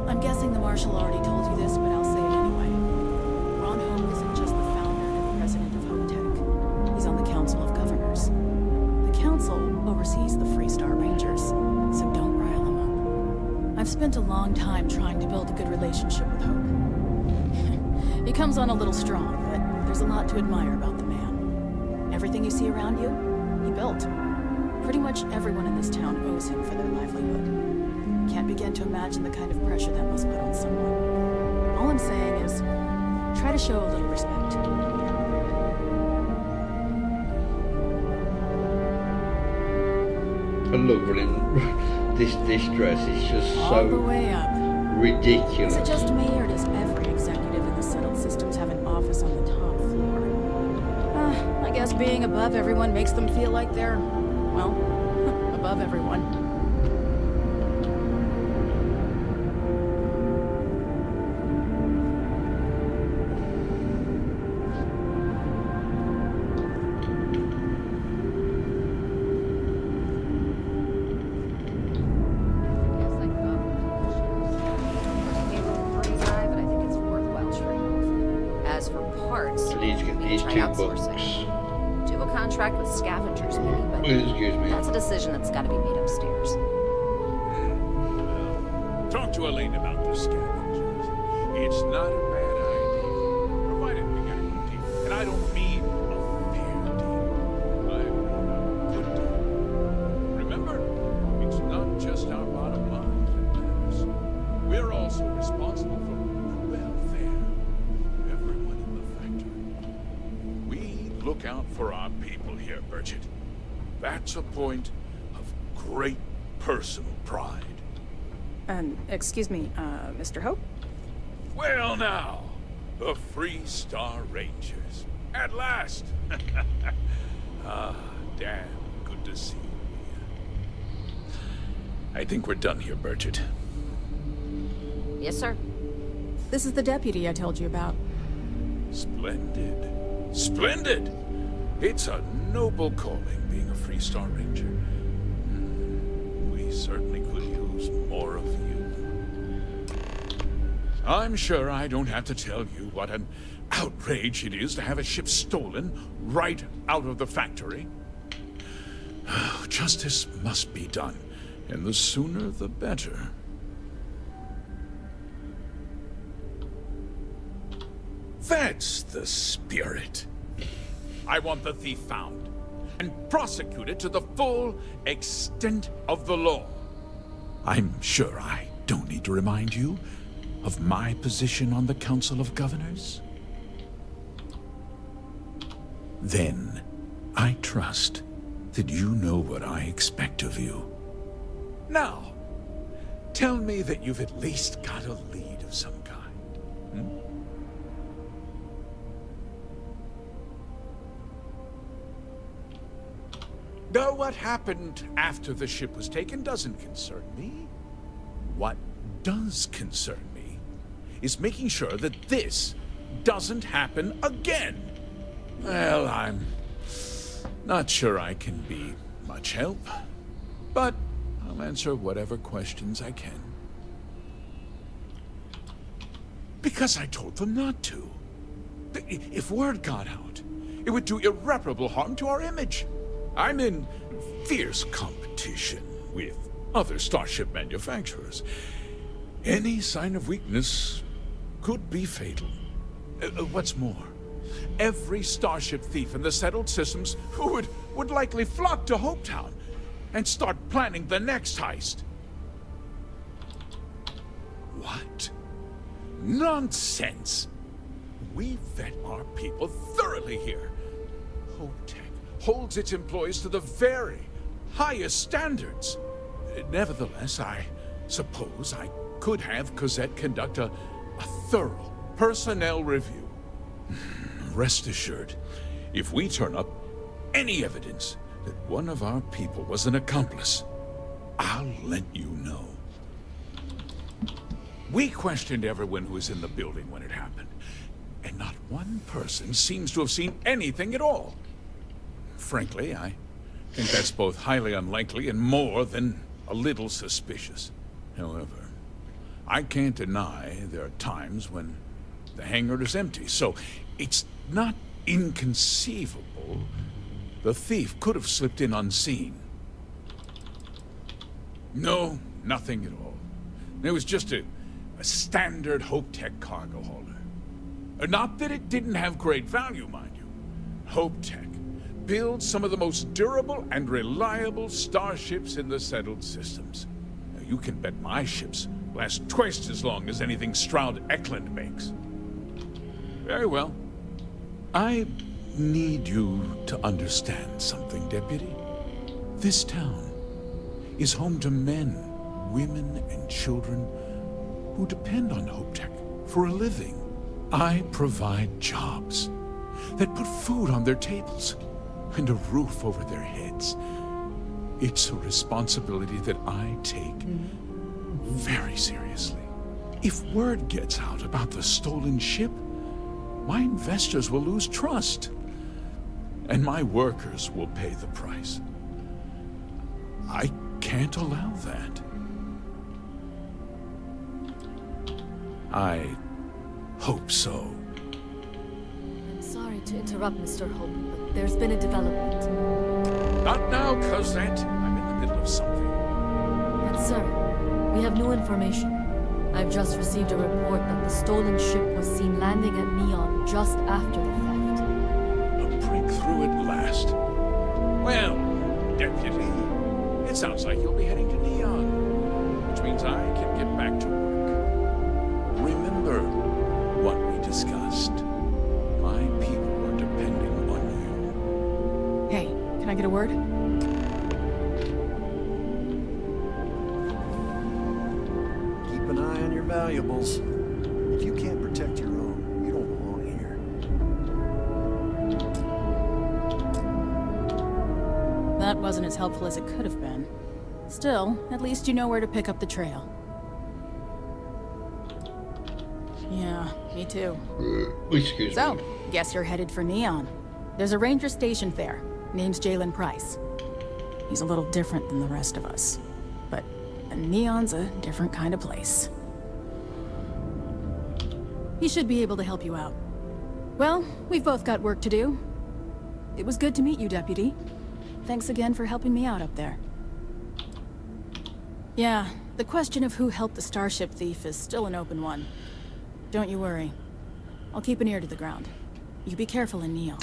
Speaker 8: I'm guessing the Marshal already told you this, but I'll say it anyway. Ron Hope isn't just the founder and president of Hometech. He's on the Council of Governors. The Council oversees the Freestar Rangers, so don't rile him up. I've spent a long time trying to build a good relationship with Hope. He comes on a little strong, but there's a lot to admire about the man. Everything you see around you, he built. Pretty much everyone in this town owes him for their livelihood. Can't begin to imagine the kind of pressure that must put on someone. All I'm saying is, try to show a little respect.
Speaker 1: I love running this dress. It's just
Speaker 8: All
Speaker 1: so
Speaker 8: the way up.
Speaker 1: ridiculous.
Speaker 8: Is it just me, or does every executive in the settled systems have an office on the top floor? I guess being above everyone makes them feel like they're, well, above everyone.
Speaker 14: Do a contract with scavengers, maybe, but
Speaker 1: Excuse me.
Speaker 14: that's a decision that's got to be made upstairs.
Speaker 25: Talk to Elaine about the scavengers. It's not a bad idea, provided we get a good deal. And I don't mean a fair deal. I mean a good deal. Remember, it's not just our bottom line that matters. We're also responsible for the welfare of everyone in the factory. We look out for our people here, Bridget. That's a point of great personal pride.
Speaker 8: Excuse me, Mr. Hope?
Speaker 25: Well now, the Freestar Rangers. At last! Ah, damn good to see you. I think we're done here, Bridget.
Speaker 14: Yes, sir.
Speaker 8: This is the deputy I told you about.
Speaker 25: Splendid. Splendid! It's a noble calling, being a Freestar Ranger. We certainly could use more of you. I'm sure I don't have to tell you what an outrage it is to have a ship stolen right out of the factory. Justice must be done, and the sooner the better. That's the spirit. I want the thief found and prosecuted to the full extent of the law. I'm sure I don't need to remind you of my position on the Council of Governors. Then, I trust that you know what I expect of you. Now, tell me that you've at least got a lead of some kind. Though what happened after the ship was taken doesn't concern me. What does concern me is making sure that this doesn't happen again. Well, I'm not sure I can be much help, but I'll answer whatever questions I can. Because I told them not to. If word got out, it would do irreparable harm to our image. I'm in fierce competition with other starship manufacturers. Any sign of weakness could be fatal. What's more, every starship thief in the settled systems would likely flock to Hopetown and start planning the next heist. What? Nonsense! We vet our people thoroughly here. HopeTech holds its employees to the very highest standards. Nevertheless, I suppose I could have Cosette conduct a thorough personnel review. Rest assured, if we turn up any evidence that one of our people was an accomplice, I'll let you know. We questioned everyone who was in the building when it happened, and not one person seems to have seen anything at all. Frankly, I think that's both highly unlikely and more than a little suspicious. However, I can't deny there are times when the hangar is empty, so it's not inconceivable the thief could have slipped in unseen. No, nothing at all. It was just a standard HopeTech cargo hauler. Not that it didn't have great value, mind you. HopeTech builds some of the most durable and reliable starships in the settled systems. Now, you can bet my ships last twice as long as anything Stroud Eklund makes. Very well. I need you to understand something, Deputy. This town is home to men, women, and children who depend on HopeTech for a living. I provide jobs that put food on their tables and a roof over their heads. It's a responsibility that I take very seriously. If word gets out about the stolen ship, my investors will lose trust, and my workers will pay the price. I can't allow that. I hope so.
Speaker 12: I'm sorry to interrupt, Mr. Hope, but there's been a development.
Speaker 25: Not now, Cosette. I'm in the middle of something.
Speaker 12: But sir, we have new information. I've just received a report that the stolen ship was seen landing at Neon just after the theft.
Speaker 25: A breakthrough at last. Well, Deputy, it sounds like you'll be heading to Neon, which means I can get back to work. Remember what we discussed. My people are depending on you.
Speaker 8: Hey, can I get a word?
Speaker 20: Keep an eye on your valuables. If you can't protect your own, you don't belong here.
Speaker 8: That wasn't as helpful as it could have been. Still, at least you know where to pick up the trail. Yeah, me too.
Speaker 1: Excuse
Speaker 8: So,
Speaker 1: me.
Speaker 8: guess you're headed for Neon. There's a ranger stationed there. Name's Jalen Price. He's a little different than the rest of us. But Neon's a different kind of place. He should be able to help you out. Well, we've both got work to do. It was good to meet you, Deputy. Thanks again for helping me out up there. Yeah, the question of who helped the starship thief is still an open one. Don't you worry. I'll keep an ear to the ground. You be careful in Neon.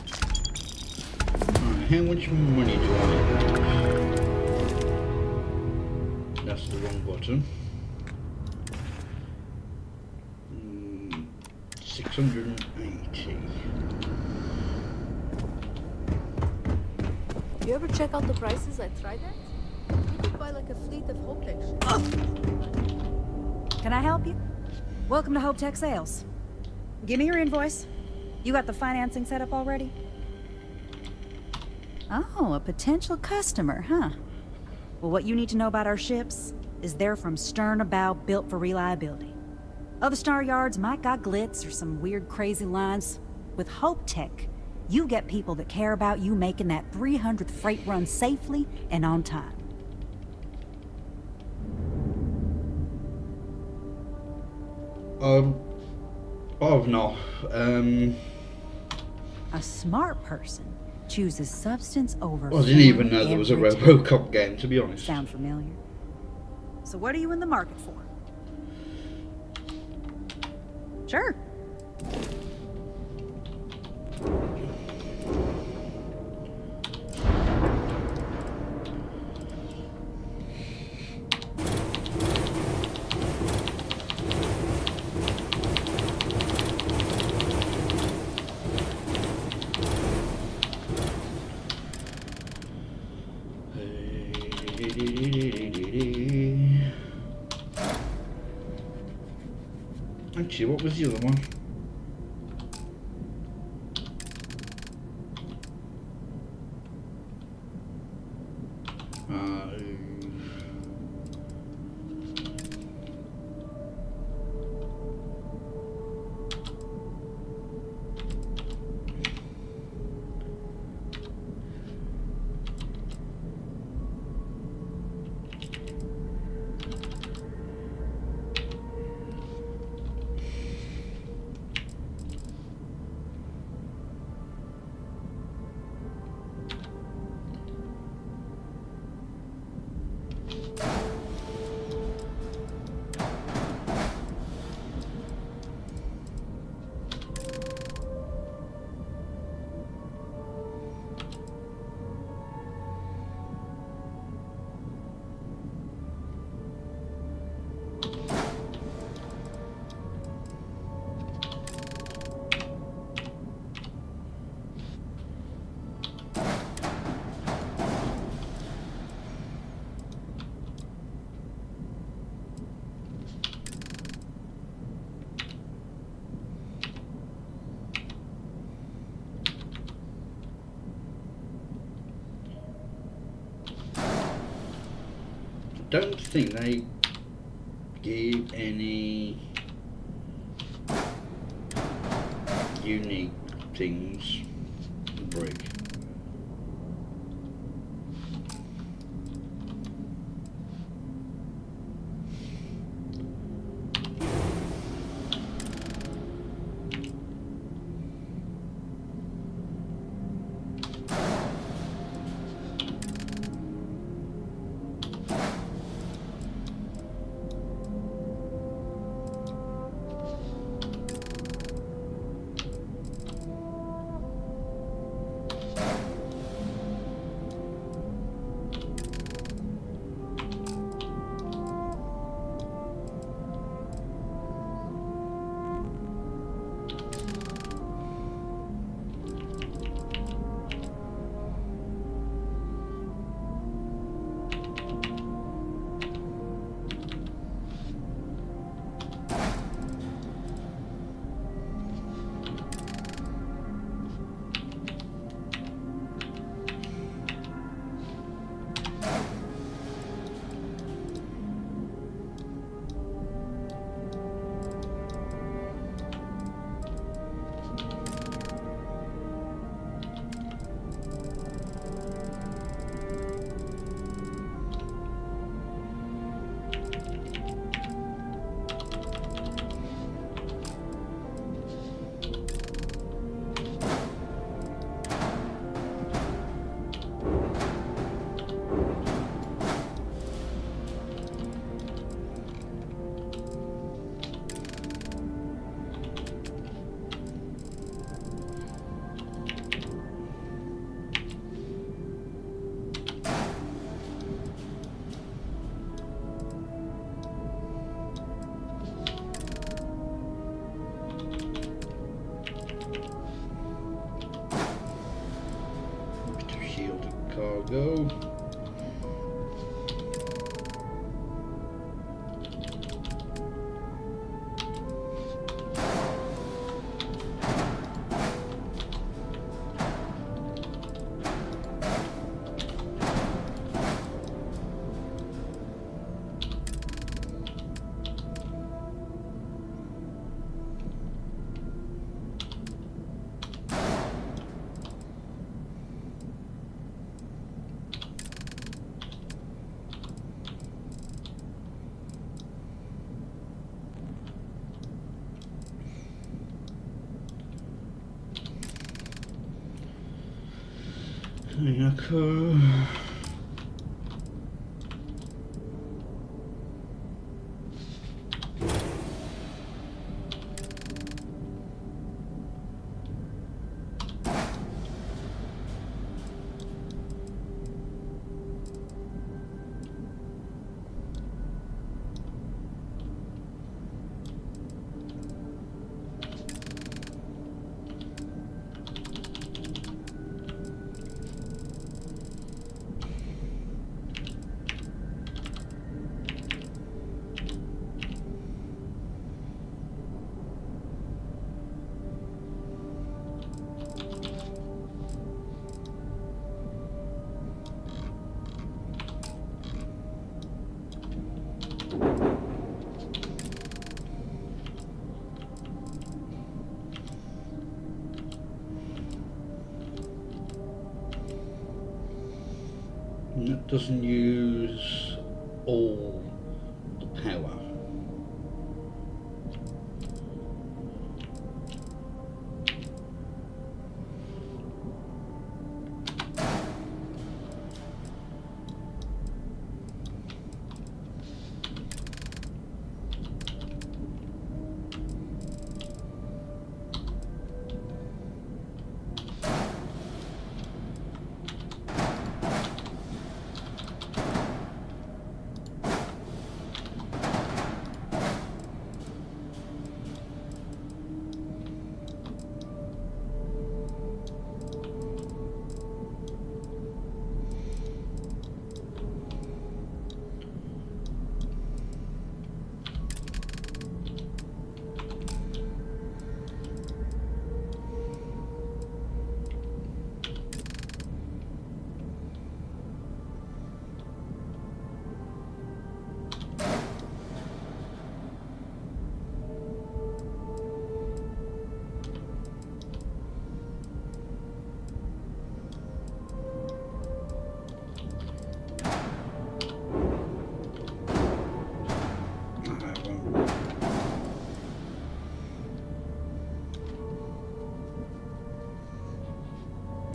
Speaker 1: Alright, how much money do I have? That's the wrong button. 680.
Speaker 15: You ever check out the prices I tried that? You could buy like a fleet of HopeTech ships.
Speaker 21: Can I help you? Welcome to HopeTech Sales. Give me your invoice. You got the financing set up already? Oh, a potential customer, huh? Well, what you need to know about our ships is they're from stern to bow, built for reliability. Other star yards might got glitz or some weird crazy lines. With HopeTech, you get people that care about you making that 300th freight run safely and on time.
Speaker 1: Oh no.
Speaker 21: A smart person chooses substance over.
Speaker 1: I didn't even know there was a
Speaker 21: every time.
Speaker 1: RoboCop game, to be honest.
Speaker 21: Sound familiar? So what are you in the market for? Sure.
Speaker 1: Actually, what was the other one? Don't think they gave any unique things. Brick. Cargo. Cool. And it doesn't use all the power.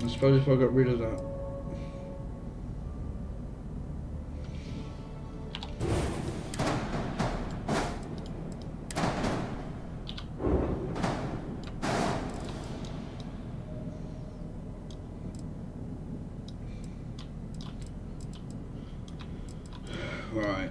Speaker 1: I suppose if I got rid of that. Right.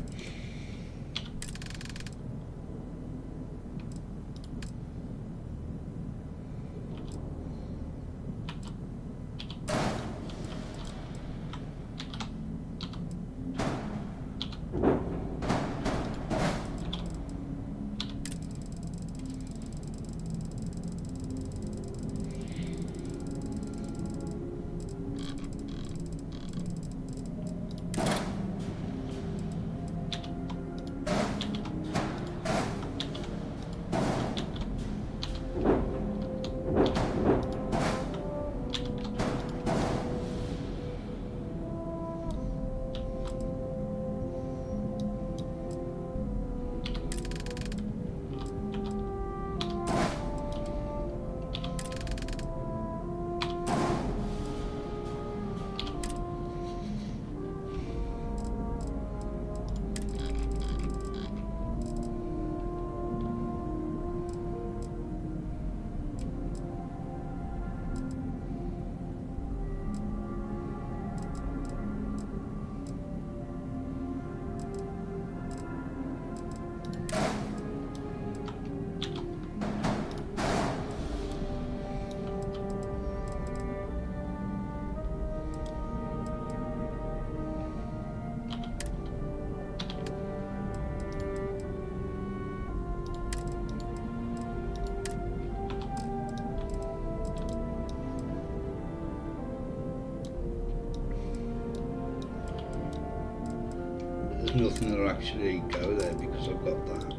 Speaker 1: There's nothing that'll actually go there because I've got that.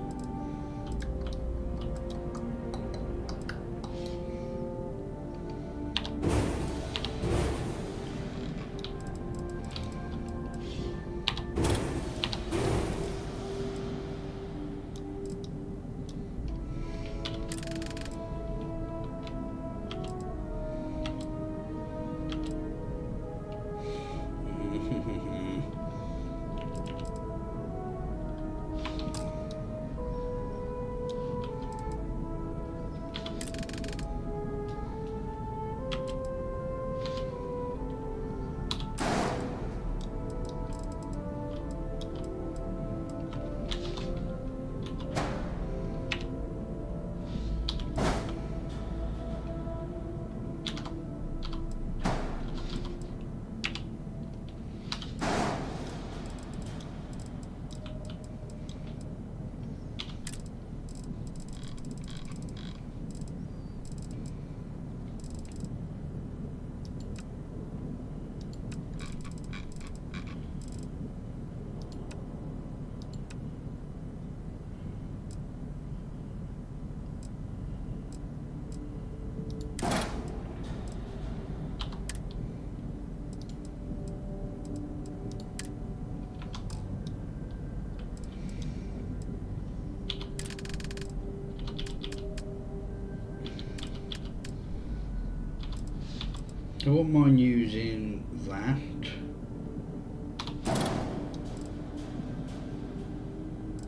Speaker 1: wouldn't mind using that.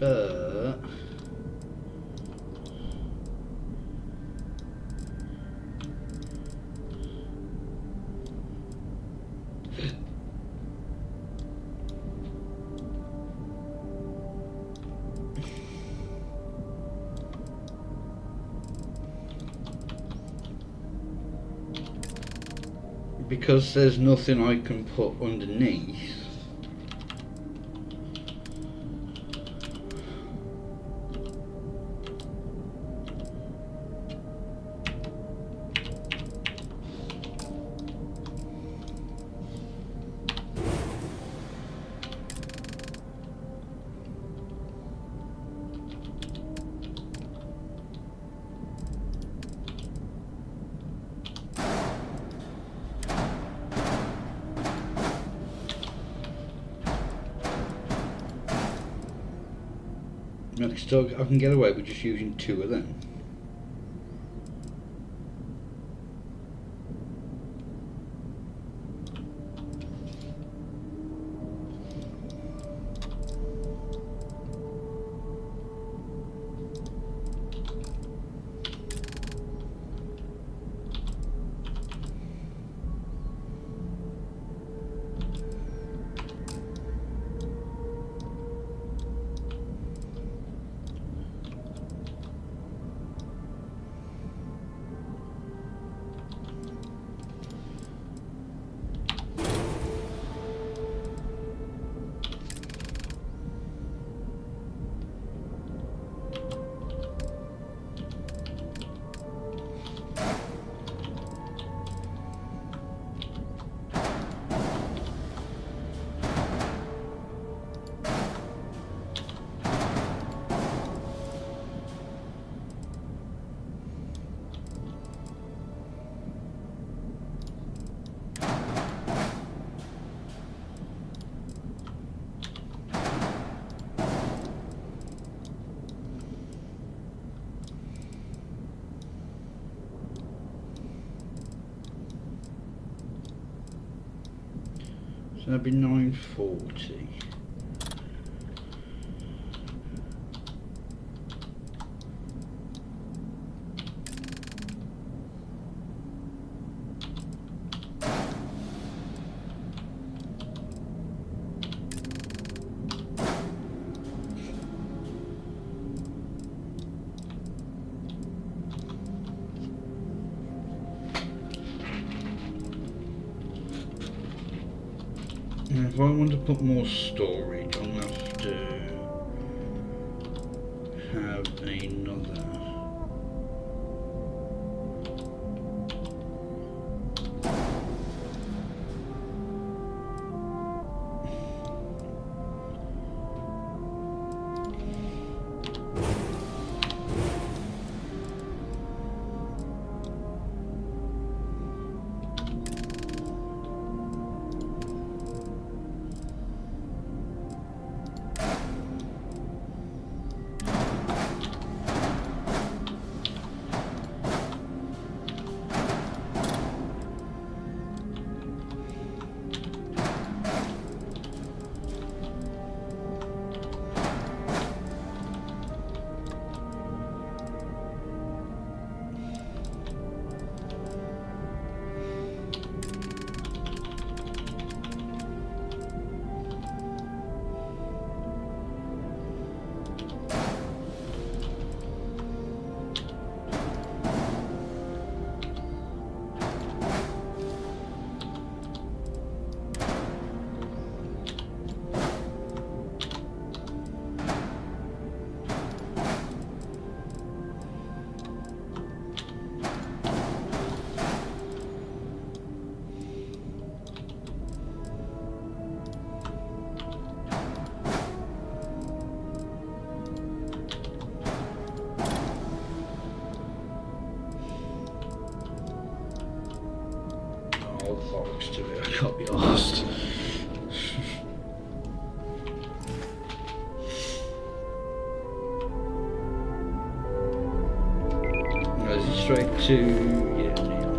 Speaker 1: But because there's nothing I can put underneath, I can get away with just using 2 of them. So that'd be 940. If I want to put more storage, I'll have to have another. Bollocks to it, I can't be arsed. Goes straight to, yeah, neon.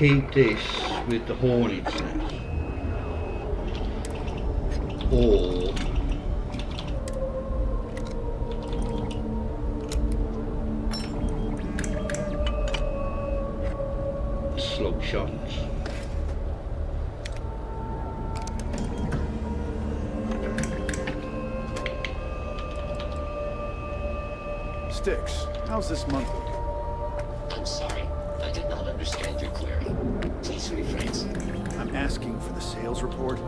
Speaker 1: keep this with the Hornets now, or slug shots.
Speaker 20: Sticks, how's this month looking?
Speaker 3: I'm sorry. I did not understand your query. Please rephrase.
Speaker 20: I'm asking for the sales report.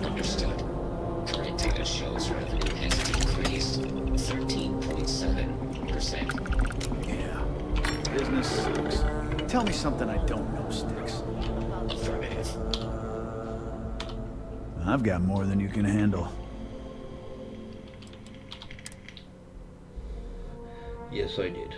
Speaker 3: Understood. Current data shows revenue has decreased 13.7%.
Speaker 20: Yeah. Business sucks. Tell me something I don't know, Sticks.
Speaker 3: Affirmative.
Speaker 20: I've got more than you can handle.
Speaker 1: Yes, I did.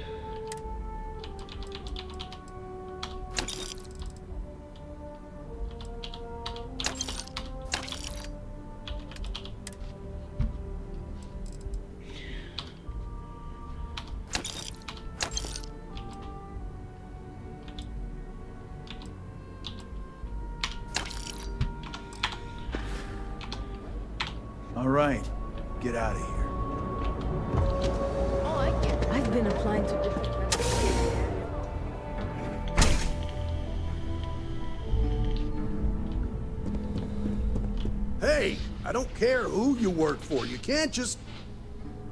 Speaker 20: All right, get out of here.
Speaker 12: I've been applying to different...
Speaker 20: Hey, I don't care who you work for. You can't just...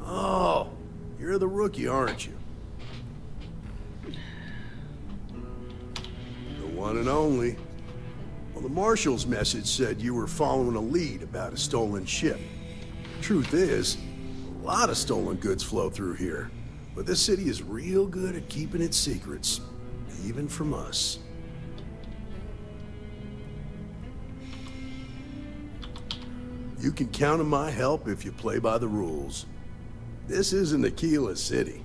Speaker 20: Oh, you're the rookie, aren't you? The one and only. Well, the Marshal's message said you were following a lead about a stolen ship. Truth is, a lot of stolen goods flow through here. But this city is real good at keeping its secrets, even from us. You can count on my help if you play by the rules. This isn't Aquila City.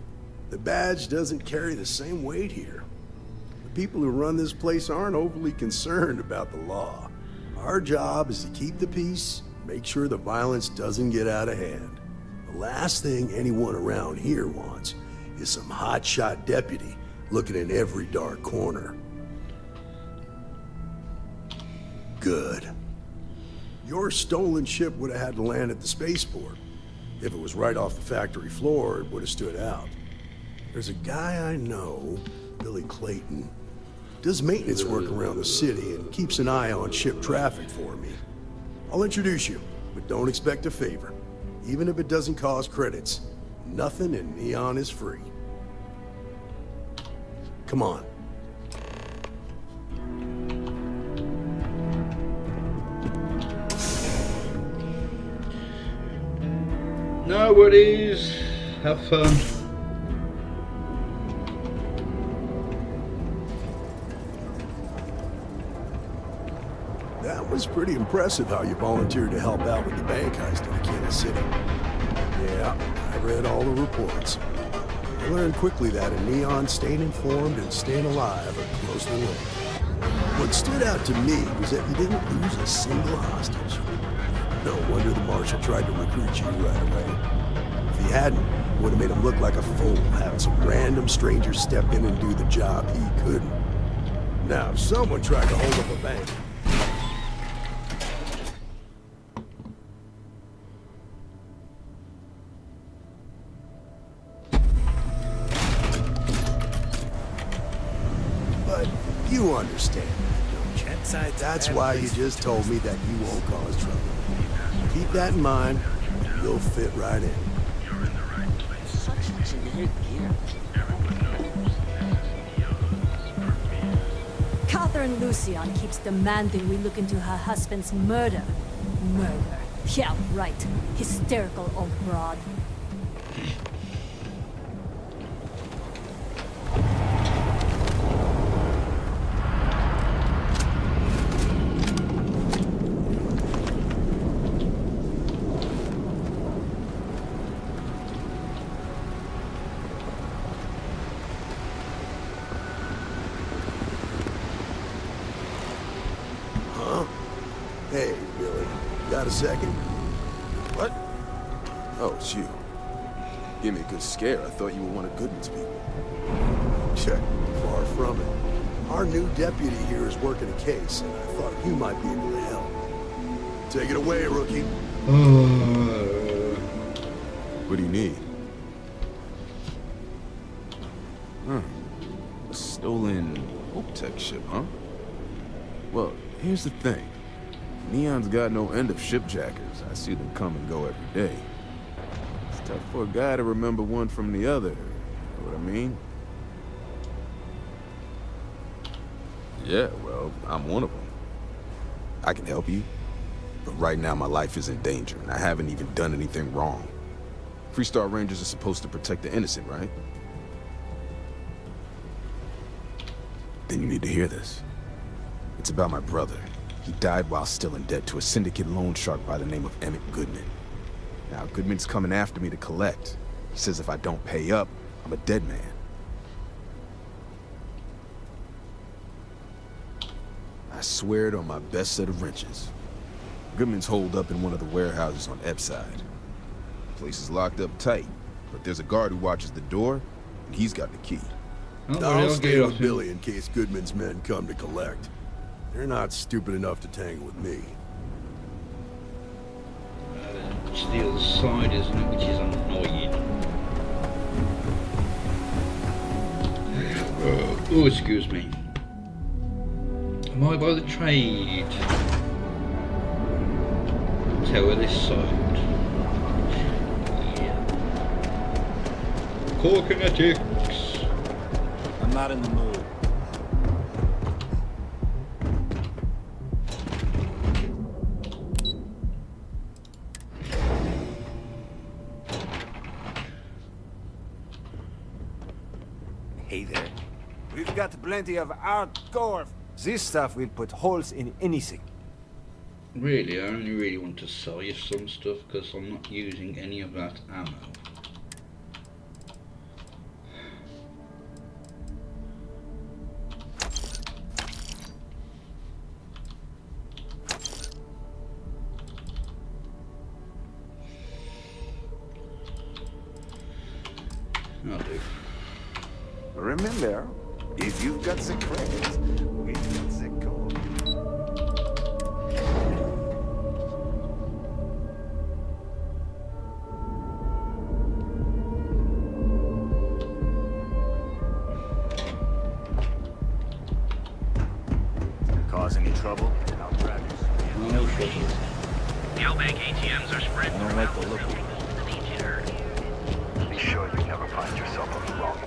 Speaker 20: The badge doesn't carry the same weight here. The people who run this place aren't overly concerned about the law. Our job is to keep the peace, make sure the violence doesn't get out of hand. The last thing anyone around here wants is some hotshot deputy looking in every dark corner. Good. Your stolen ship would have had to land at the spaceport. If it was right off the factory floor, it would have stood out. There's a guy I know, Billy Clayton, does maintenance work around the city and keeps an eye on ship traffic for me. I'll introduce you, but don't expect a favor. Even if it doesn't cost credits, nothing in Neon is free. Come on.
Speaker 1: No worries. Have fun.
Speaker 20: That was pretty impressive how you volunteered to help out with the bank heist in Aquila City. Yeah, I read all the reports. I learned quickly that in Neon, staying informed and staying alive are closely linked. What stood out to me was that you didn't lose a single hostage. No wonder the Marshal tried to recruit you right away. If he hadn't, it would have made him look like a fool, having some random stranger step in and do the job he couldn't. Now, if someone tried to hold up a bank, you understand that, don't you? That's why you just told me that you won't cause trouble. Keep that in mind, and you'll fit right in.
Speaker 10: Such generic gear.
Speaker 12: Catherine Lucian keeps demanding we look into her husband's murder. Murder. Yeah, right. Hysterical old broad.
Speaker 20: Hey, Billy, got a second?
Speaker 16: What? Oh, it's you. Give me a good scare. I thought you were one of Goodman's people.
Speaker 20: Check. Far from it. Our new deputy here is working a case, and I thought you might be able to help. Take it away, rookie.
Speaker 16: What do you need? A stolen Tech ship, huh? Well, here's the thing. Neon's got no end of shipjackers. I see them come and go every day. It's tough for a guy to remember one from the other. You know what I mean? Yeah, well, I'm one of them. I can help you, but right now my life is in danger, and I haven't even done anything wrong. Freestar Rangers are supposed to protect the innocent, right? Then you need to hear this. It's about my brother. He died while still in debt to a syndicate loan shark by the name of Emmett Goodman. Now, Goodman's coming after me to collect. He says if I don't pay up, I'm a dead man. I swear it on my best set of wrenches. Goodman's holed up in one of the warehouses on Epside. The place is locked up tight, but there's a guard who watches the door, and he's got the key.
Speaker 20: I'll stay with Billy in case Goodman's men come to collect. They're not stupid enough to tangle with me.
Speaker 1: It's the other side, isn't it? Which is annoying. Oh, excuse me. Am I by the trade? Tower this side. Yeah. Core kinetics.
Speaker 9: I'm not in the mood.
Speaker 11: Hey there. We've got plenty of hardcore. This stuff will put holes in anything.
Speaker 1: Really, I only really want to sell you some stuff because I'm not using any of that ammo. I'll do.
Speaker 11: Remember, if you've got the credits, we've got the gold.
Speaker 9: Cause any trouble? I'll grab you.
Speaker 1: No trouble.
Speaker 5: Neobank ATMs are spread.
Speaker 9: I don't like the look of it. Be sure you never find yourself on the wrong.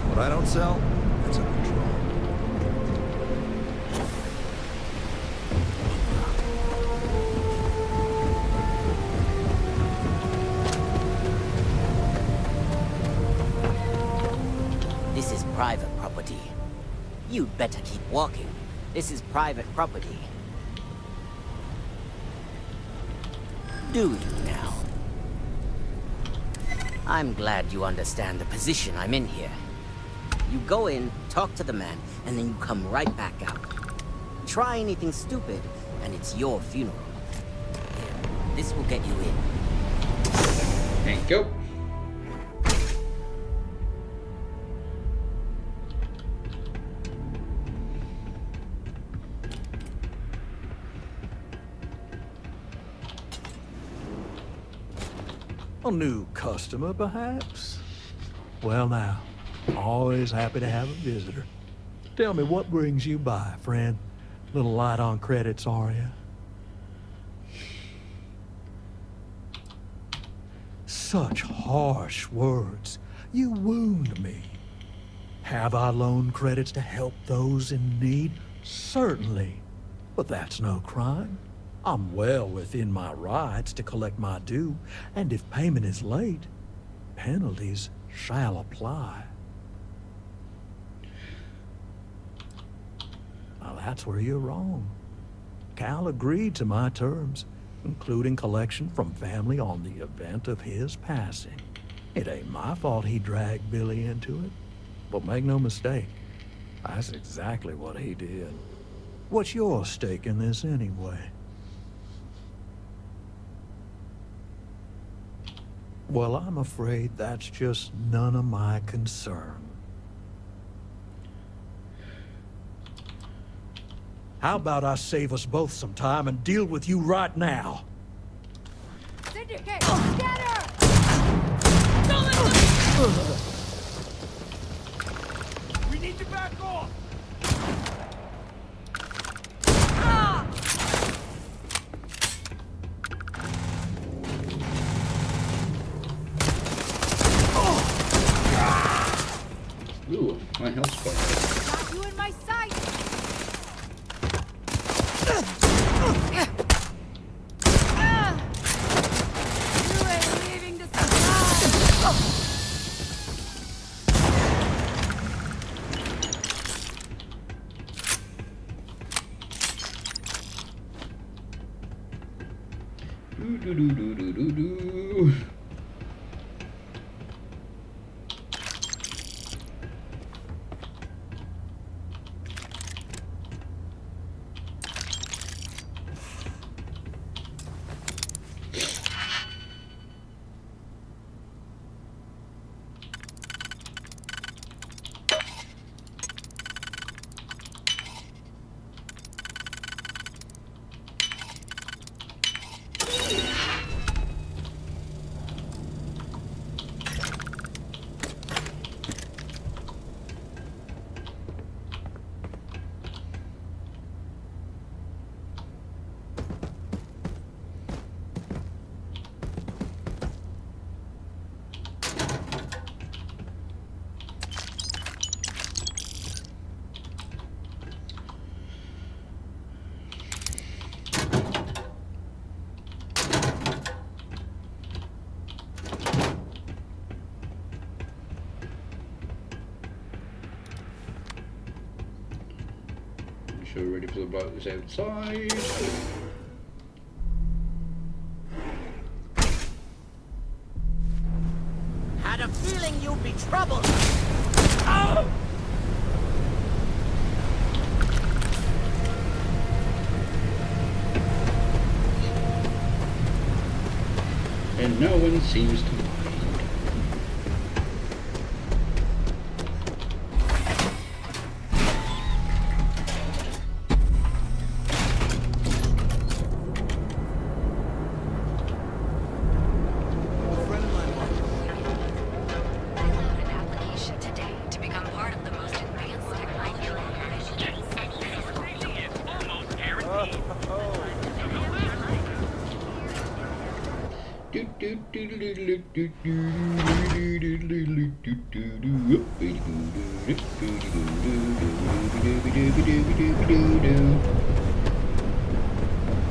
Speaker 20: What I don't sell, it's a control.
Speaker 22: This is private property. You'd better keep walking. This is private property. Do you now? I'm glad you understand the position I'm in here. You go in, talk to the man, and then you come right back out. Try anything stupid, and it's your funeral. Here, this will get you in.
Speaker 1: Thank you.
Speaker 23: A new customer, perhaps? Well now, always happy to have a visitor. Tell me, what brings you by, friend? Little light on credits, are you? Such harsh words. You wound me. Have I loaned credits to help those in need? Certainly. But that's no crime. I'm well within my rights to collect my due, and if payment is late, penalties shall apply. Now that's where you're wrong. Cal agreed to my terms, including collection from family on the event of his passing. It ain't my fault he dragged Billy into it, but make no mistake, that's exactly what he did. What's your stake in this anyway? Well, I'm afraid that's just none of my concern. How about I save us both some time and deal with you right now?
Speaker 15: Syndicate! Get her!
Speaker 11: We need to back off!
Speaker 1: Ooh, my health's quite good.
Speaker 15: Got you in my sight! You ain't leaving this alive!
Speaker 1: Do. Sure, ready for the bloke that's outside.
Speaker 22: Had a feeling you'd be trouble. Oh!
Speaker 1: And no one seems to mind.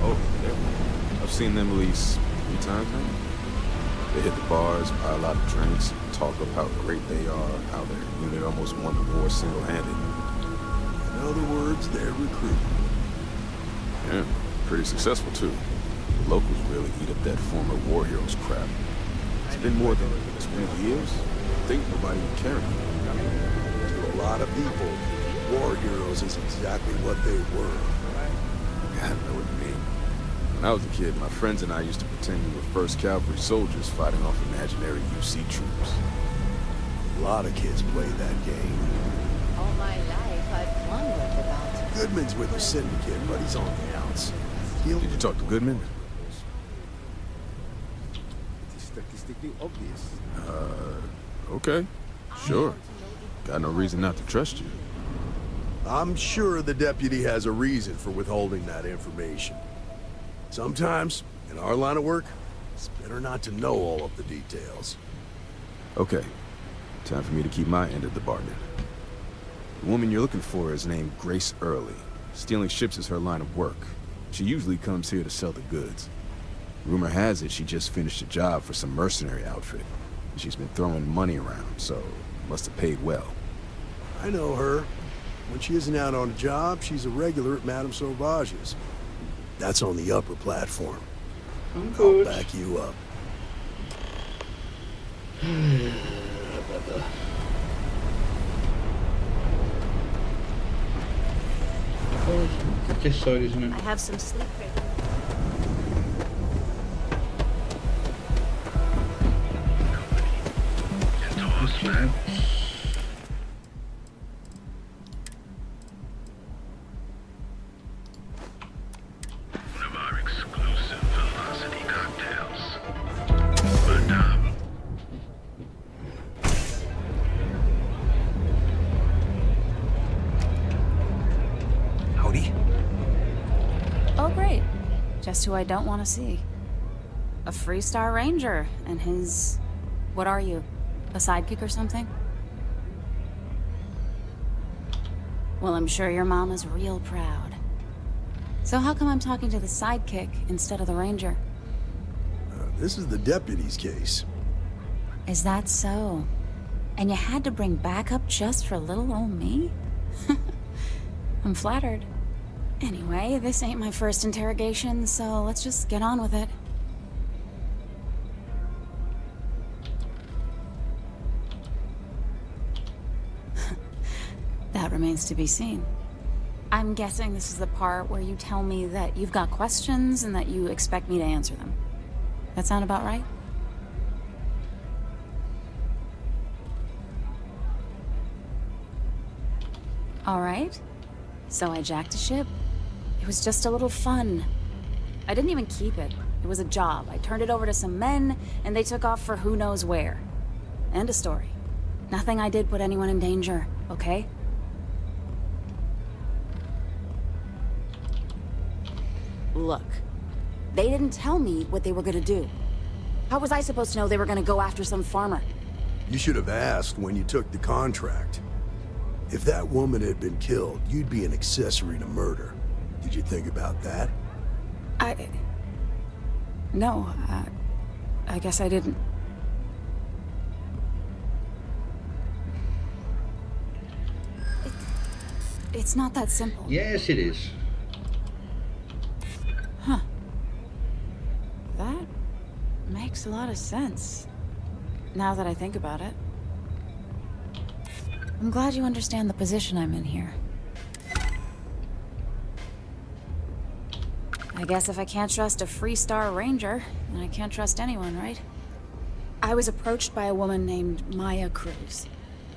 Speaker 16: Oh, yeah. I've seen them at least 3 times now. They hit the bars, buy a lot of drinks, talk up how great they are, how their unit almost won the war single-handed.
Speaker 20: In other words, they're recruiting.
Speaker 16: Yeah, pretty successful too. The locals really eat up that former war heroes crap. It's been more than 20 years. I think nobody would care anymore.
Speaker 20: To a lot of people, war heroes is exactly what they were.
Speaker 16: I know what you mean. When I was a kid, my friends and I used to pretend we were 1st Cavalry soldiers fighting off imaginary UC troops.
Speaker 20: A lot of kids play that game.
Speaker 4: All my life, I've wondered about.
Speaker 20: Goodman's with the syndicate, but he's on the outs.
Speaker 16: Did you talk to Goodman?
Speaker 11: It's statistically obvious.
Speaker 16: Okay. Sure. Got no reason not to trust you.
Speaker 20: I'm sure the deputy has a reason for withholding that information. Sometimes, in our line of work, it's better not to know all of the details.
Speaker 16: Okay. Time for me to keep my end of the bargain. The woman you're looking for is named Grace Early. Stealing ships is her line of work. She usually comes here to sell the goods. Rumor has it she just finished a job for some mercenary outfit. She's been throwing money around, so must have paid well.
Speaker 20: I know her. When she isn't out on a job, she's a regular at Madame Sauvage's. That's on the upper platform. I'll back you up.
Speaker 1: This side, isn't it?
Speaker 14: I have some sleep paper.
Speaker 1: this now.
Speaker 16: One of our exclusive velocity cocktails. But,
Speaker 11: Howdy.
Speaker 21: Oh, great. Just who I don't want to see. A Freestar Ranger and his... What are you? A sidekick or something? Well, I'm sure your mom is real proud. So how come I'm talking to the sidekick instead of the Ranger?
Speaker 20: This is the deputy's case.
Speaker 21: Is that so? And you had to bring backup just for little old me? I'm flattered. Anyway, this ain't my first interrogation, so let's just get on with it. That remains to be seen. I'm guessing this is the part where you tell me that you've got questions and that you expect me to answer them. That sound about right? All right. So I jacked a ship. It was just a little fun. I didn't even keep it. It was a job. I turned it over to some men, and they took off for who knows where. End of story. Nothing I did put anyone in danger, okay? Look, they didn't tell me what they were gonna do. How was I supposed to know they were gonna go after some farmer?
Speaker 20: You should have asked when you took the contract. If that woman had been killed, you'd be an accessory to murder. Did you think about that?
Speaker 21: No, I guess I didn't. It's not that simple.
Speaker 1: Yes, it is.
Speaker 21: Huh. That makes a lot of sense. Now that I think about it. I'm glad you understand the position I'm in here. I guess if I can't trust a Freestar Ranger, then I can't trust anyone, right? I was approached by a woman named Maya Cruz.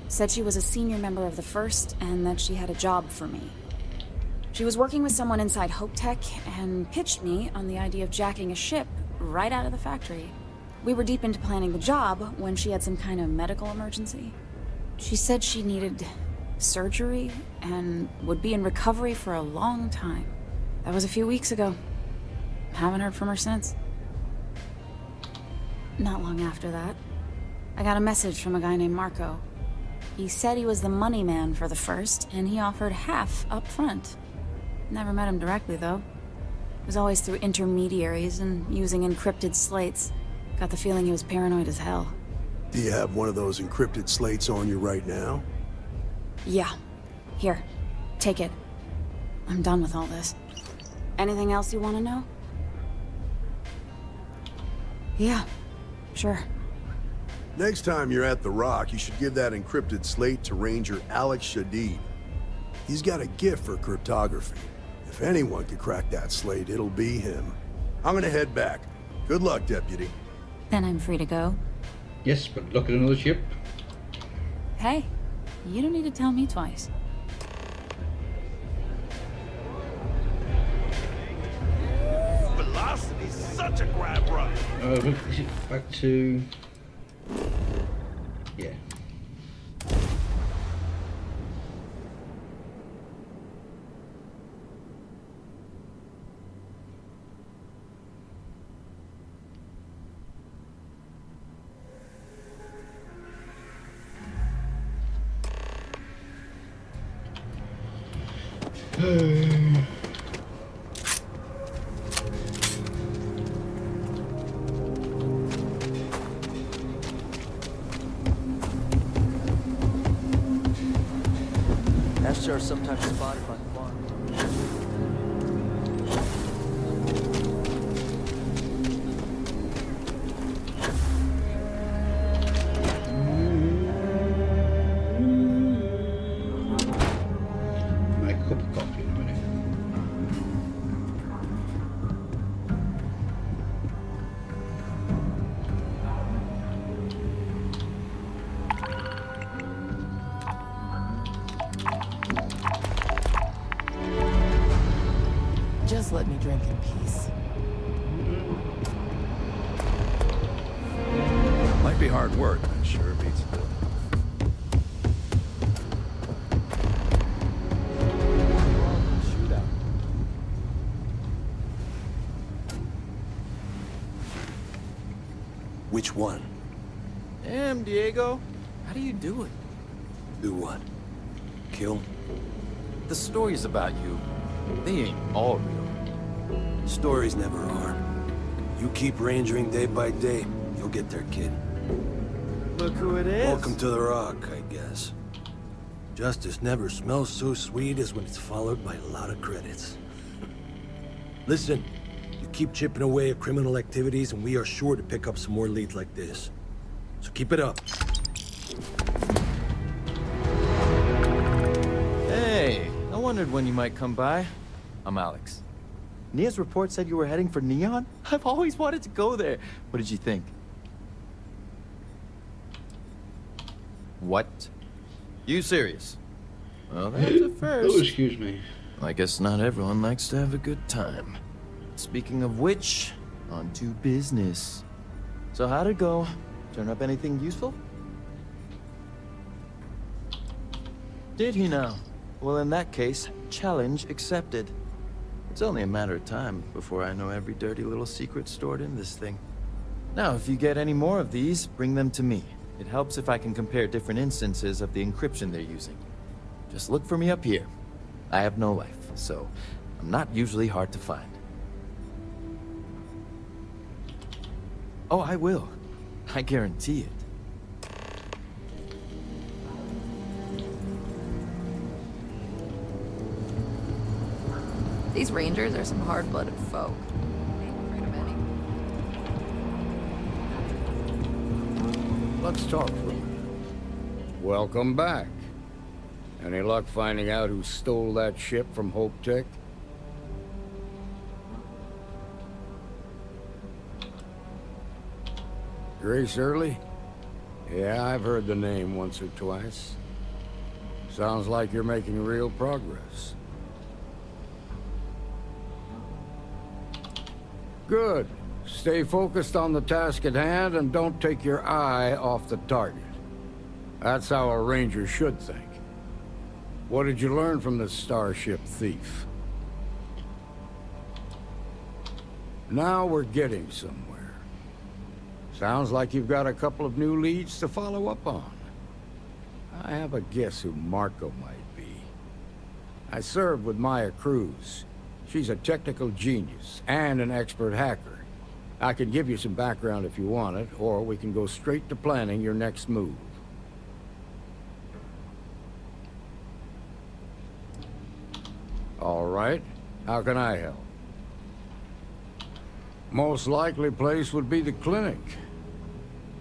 Speaker 21: Said she was a senior member of the First and that she had a job for me. She was working with someone inside Hope Tech and pitched me on the idea of jacking a ship right out of the factory. We were deep into planning the job when she had some kind of medical emergency. She said she needed surgery and would be in recovery for a long time. That was a few weeks ago. Haven't heard from her since. Not long after that, I got a message from a guy named Marco. He said he was the money man for the First, and he offered half up front. Never met him directly, though. It was always through intermediaries and using encrypted slates. Got the feeling he was paranoid as hell.
Speaker 20: Do you have one of those encrypted slates on you right now?
Speaker 21: Yeah. Here. Take it. I'm done with all this. Anything else you want to know? Yeah. Sure.
Speaker 20: Next time you're at the Rock, you should give that encrypted slate to Ranger Alex Shadid. He's got a gift for cryptography. If anyone could crack that slate, it'll be him. I'm gonna head back. Good luck, Deputy.
Speaker 21: Then I'm free to go.
Speaker 1: Yes, but look at another ship.
Speaker 21: Hey, you don't need to tell me twice.
Speaker 9: Velocity's such a grab run.
Speaker 1: Is it back to... Yeah.
Speaker 18: Nests are sometimes spotted by the farm.
Speaker 1: Make a cup of coffee in a minute.
Speaker 10: drink in peace.
Speaker 23: Might be hard work, but sure beats it.
Speaker 18: Shootout.
Speaker 20: Which one?
Speaker 18: Damn, Diego. How do you do it?
Speaker 20: Do what? Kill?
Speaker 18: The stories about you, they ain't all real.
Speaker 20: Stories never are. You keep rangering day by day, you'll get there, kid.
Speaker 18: Look who it is.
Speaker 20: Welcome to the Rock, I guess. Justice never smells so sweet as when it's followed by a lot of credits. Listen, you keep chipping away at criminal activities and we are sure to pick up some more leads like this. So keep it up.
Speaker 18: Hey, I wondered when you might come by. I'm Alex. Nia's report said you were heading for Neon? I've always wanted to go there. What did you think? What? You serious? Well, that's a first.
Speaker 1: Oh, excuse me.
Speaker 18: I guess not everyone likes to have a good time. Speaking of which, on to business. So how'd it go? Turn up anything useful? Did he now? Well, in that case, challenge accepted. It's only a matter of time before I know every dirty little secret stored in this thing. Now, if you get any more of these, bring them to me. It helps if I can compare different instances of the encryption they're using. Just look for me up here. I have no life, so I'm not usually hard to find. Oh, I will. I guarantee it.
Speaker 14: These rangers are some hard-blooded folk. They ain't afraid of any.
Speaker 2: Let's talk for a minute. Welcome back. Any luck finding out who stole that ship from Hope Tech? Grace Early? Yeah, I've heard the name once or twice. Sounds like you're making real progress. Good. Stay focused on the task at hand and don't take your eye off the target. That's how a ranger should think. What did you learn from this starship thief? Now we're getting somewhere. Sounds like you've got a couple of new leads to follow up on. I have a guess who Marco might be. I served with Maya Cruz. She's a technical genius and an expert hacker. I can give you some background if you want it, or we can go straight to planning your next move. All right. How can I help? Most likely place would be the clinic.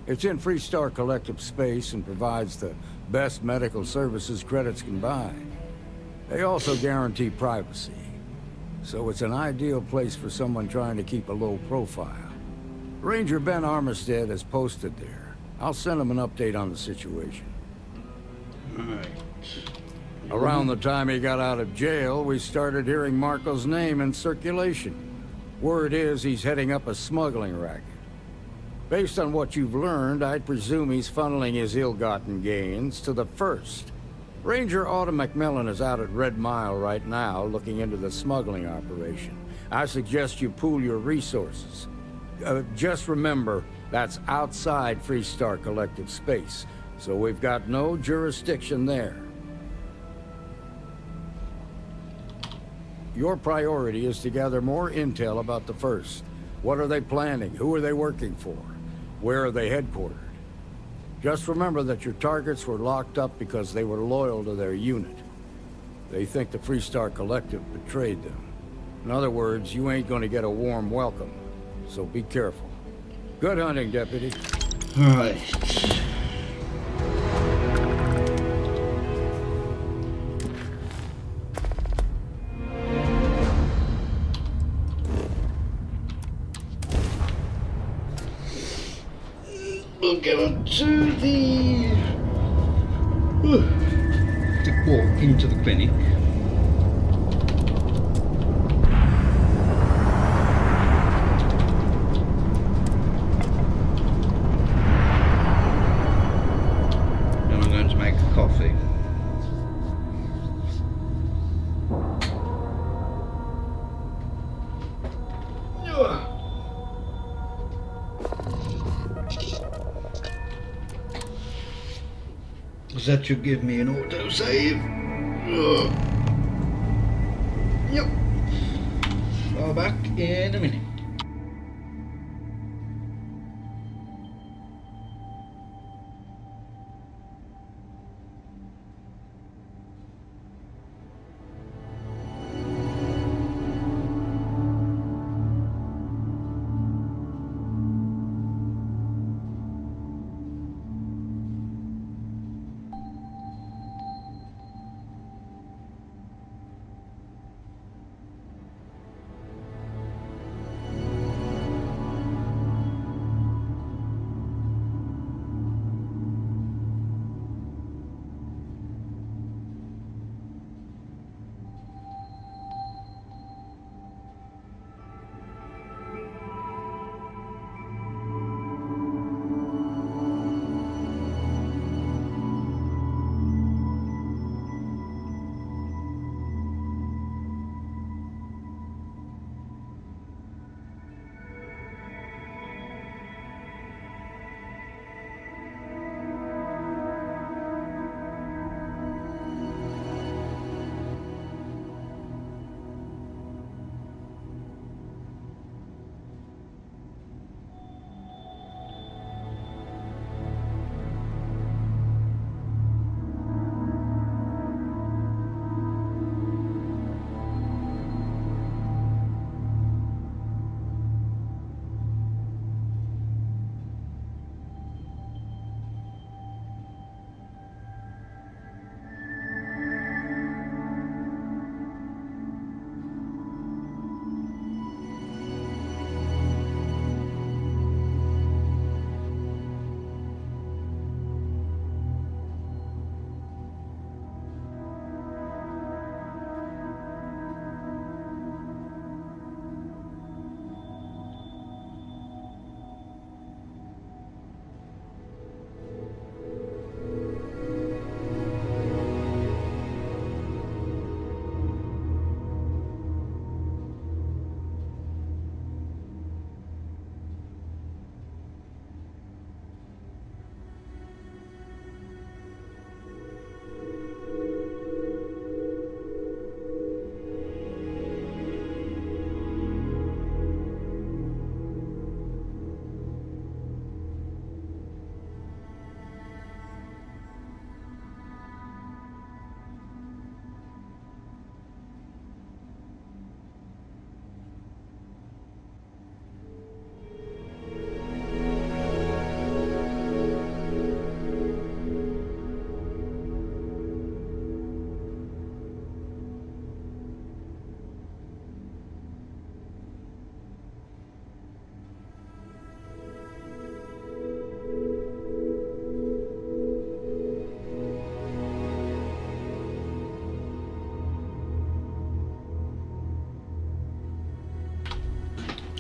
Speaker 2: It's in Freestar Collective space and provides the best medical services credits can buy. They also guarantee privacy. So it's an ideal place for someone trying to keep a low profile. Ranger Ben Armistead is posted there. I'll send him an update on the situation.
Speaker 1: Right.
Speaker 2: Around the time he got out of jail, we started hearing Marco's name in circulation. Word is he's heading up a smuggling racket. Based on what you've learned, I'd presume he's funneling his ill-gotten gains to the First. Ranger Autumn McMillan is out at Red Mile right now, looking into the smuggling operation. I suggest you pool your resources. Just remember, that's outside Freestar Collective space, so we've got no jurisdiction there. Your priority is to gather more intel about the First. What are they planning? Who are they working for? Where are they headquartered? Just remember that your targets were locked up because they were loyal to their unit. They think the Freestar Collective betrayed them. In other words, you ain't gonna get a warm welcome, so be careful. Good hunting, Deputy.
Speaker 1: All right. We'll get on to the quick walk into the clinic. That should give me an auto save. Yep. I'll back in a minute.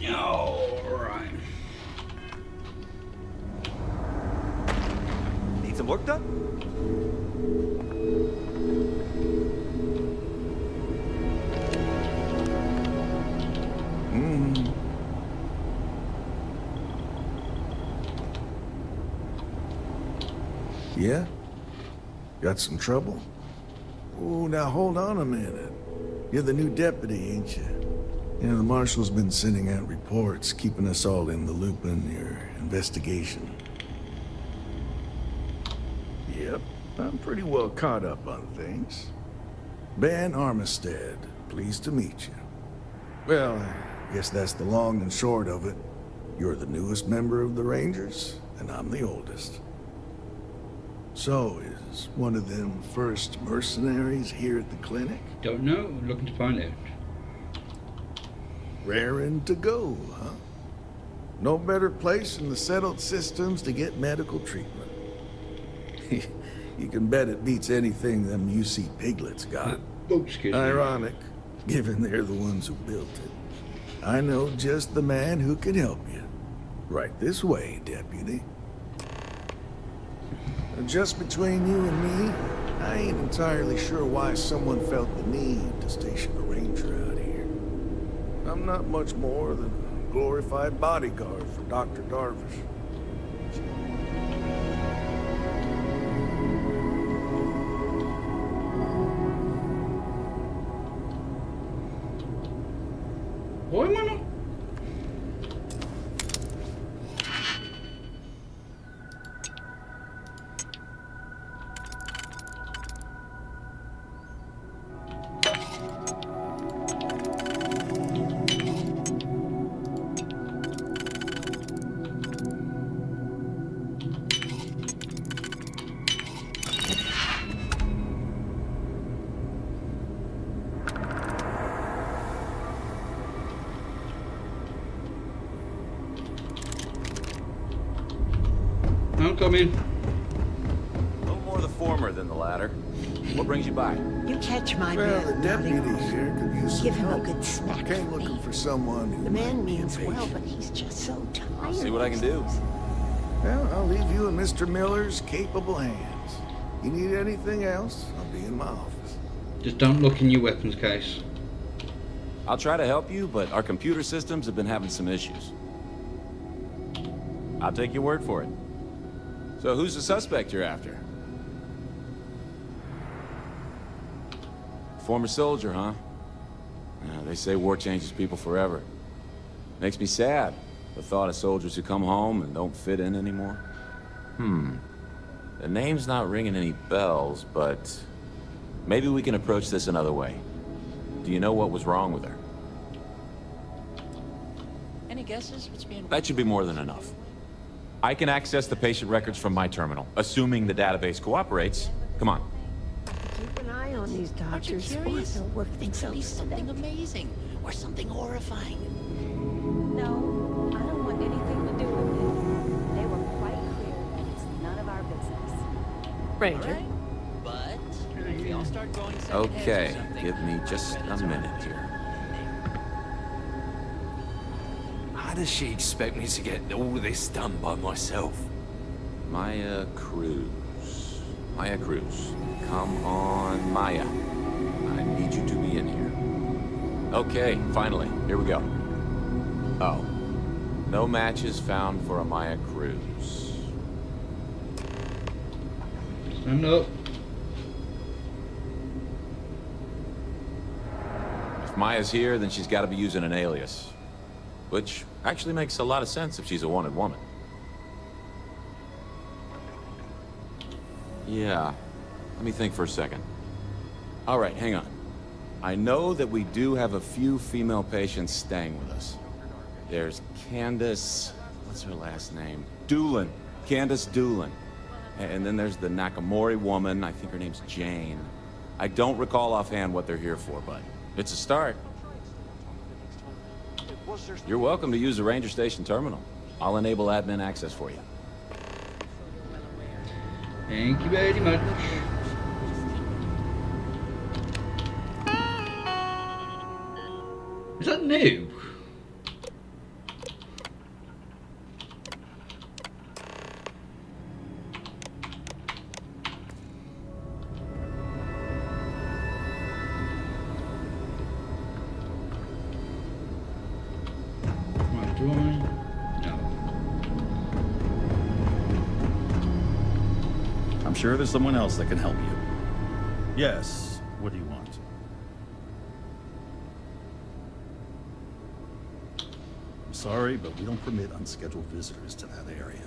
Speaker 1: Alright.
Speaker 11: Need some work done?
Speaker 20: Yeah? Got some trouble? Oh, now hold on a minute. You're the new deputy, ain't you? You know, the marshal's been sending out reports, keeping us all in the loop in your investigation. Yep, I'm pretty well caught up on things. Ben Armistead, pleased to meet you. Well, I guess that's the long and short of it. You're the newest member of the Rangers, and I'm the oldest. So, is one of them first mercenaries here at the clinic?
Speaker 1: Don't know, looking to find out.
Speaker 20: Raring to go, huh? No better place in the settled systems to get medical treatment. You can bet it beats anything them UC piglets got.
Speaker 1: Oh, excuse me.
Speaker 20: Ironic, given they're the ones who built it. I know just the man who can help you. Right this way, deputy. Just between you and me, I ain't entirely sure why someone felt the need to station a ranger out here. I'm not much more than a glorified bodyguard for Dr. Darvish.
Speaker 1: Why am I not? I'm coming.
Speaker 6: A little more the former than the latter. What brings you by?
Speaker 13: You catch my
Speaker 20: Well,
Speaker 13: man.
Speaker 20: the deputy here could use some
Speaker 13: Give him a
Speaker 20: help.
Speaker 13: good smack.
Speaker 20: Came looking for someone who
Speaker 13: The man
Speaker 20: might be
Speaker 13: means well,
Speaker 20: impatient.
Speaker 13: but he's just so tired.
Speaker 6: I'll see what I can do.
Speaker 20: Well, I'll leave you in Mr. Miller's capable hands. You need anything else, I'll be in my office.
Speaker 1: Just don't look in your weapons case.
Speaker 6: I'll try to help you, but our computer systems have been having some issues. I'll take your word for it. So who's the suspect you're after? Former soldier, huh? Yeah, they say war changes people forever. Makes me sad, the thought of soldiers who come home and don't fit in anymore. The name's not ringing any bells, but maybe we can approach this another way. Do you know what was wrong with her?
Speaker 3: Any guesses what's being...
Speaker 6: That should be more than enough. I can access the patient records from my terminal, assuming the database cooperates. Come on.
Speaker 13: Keep an eye on these
Speaker 3: Aren't you
Speaker 13: doctors.
Speaker 3: curious?
Speaker 13: They'll work
Speaker 3: It
Speaker 13: things
Speaker 3: could
Speaker 13: out
Speaker 3: be
Speaker 13: for
Speaker 3: something
Speaker 13: them.
Speaker 3: amazing or something horrifying.
Speaker 21: No, I don't want anything to do with it. They were quite clear that it's none of our business.
Speaker 12: Ranger.
Speaker 3: But if we all start going
Speaker 6: Okay, give me just a minute here.
Speaker 17: How does she expect me to get all of this done by myself?
Speaker 6: Maya Cruz. Maya Cruz. Come on, Maya. I need you to be in here. Okay, finally. Here we go. Oh. No matches found for a Maya Cruz.
Speaker 1: Stand up.
Speaker 6: If Maya's here, then she's got to be using an alias. Which actually makes a lot of sense if she's a wanted woman. Yeah. Let me think for a second. All right, hang on. I know that we do have a few female patients staying with us. There's Candace... what's her last name? Doolin. Candace Doolin. And then there's the Nakamori woman. I think her name's Jane. I don't recall offhand what they're here for, but it's a start. You're welcome to use the Ranger Station terminal. I'll enable admin access for you.
Speaker 1: Thank you very much. Is that new? Right, do I? No.
Speaker 19: I'm sure there's someone else that can help you. Yes, what do you want? I'm sorry, but we don't permit unscheduled visitors to that area.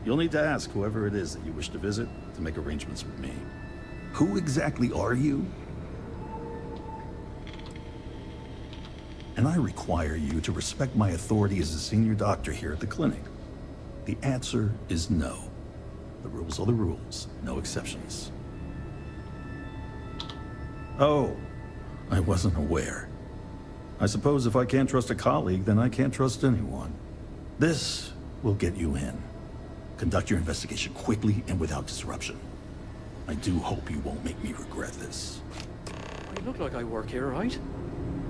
Speaker 19: You'll need to ask whoever it is that you wish to visit to make arrangements with me. Who exactly are you? And I require you to respect my authority as a senior doctor here at the clinic. The answer is no. The rules are the rules, no exceptions. Oh, I wasn't aware. I suppose if I can't trust a colleague, then I can't trust anyone. This will get you in. Conduct your investigation quickly and without disruption. I do hope you won't make me regret this.
Speaker 24: I look like I work here, right?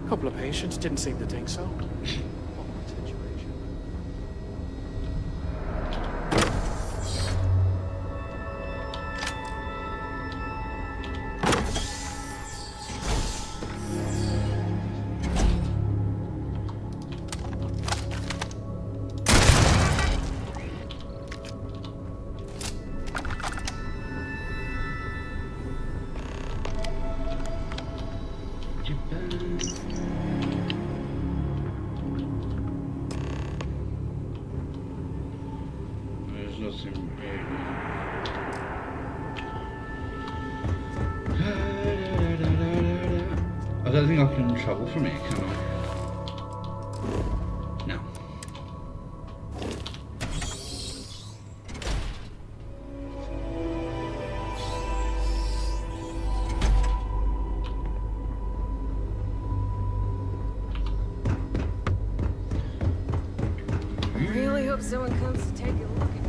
Speaker 24: A couple of patients didn't seem to think so.
Speaker 1: him. I don't think I can travel from here, can I? No.
Speaker 10: I really hope someone comes to take a look at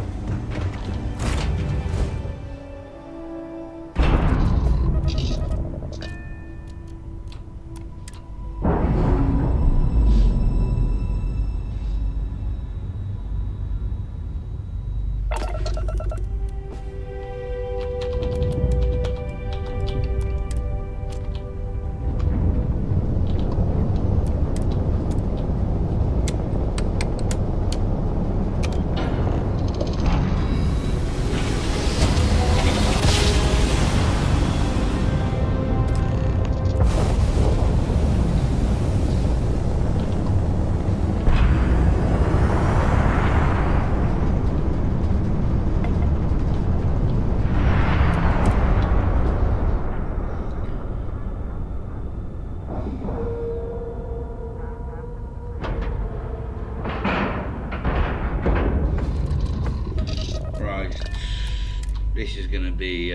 Speaker 1: This is going to be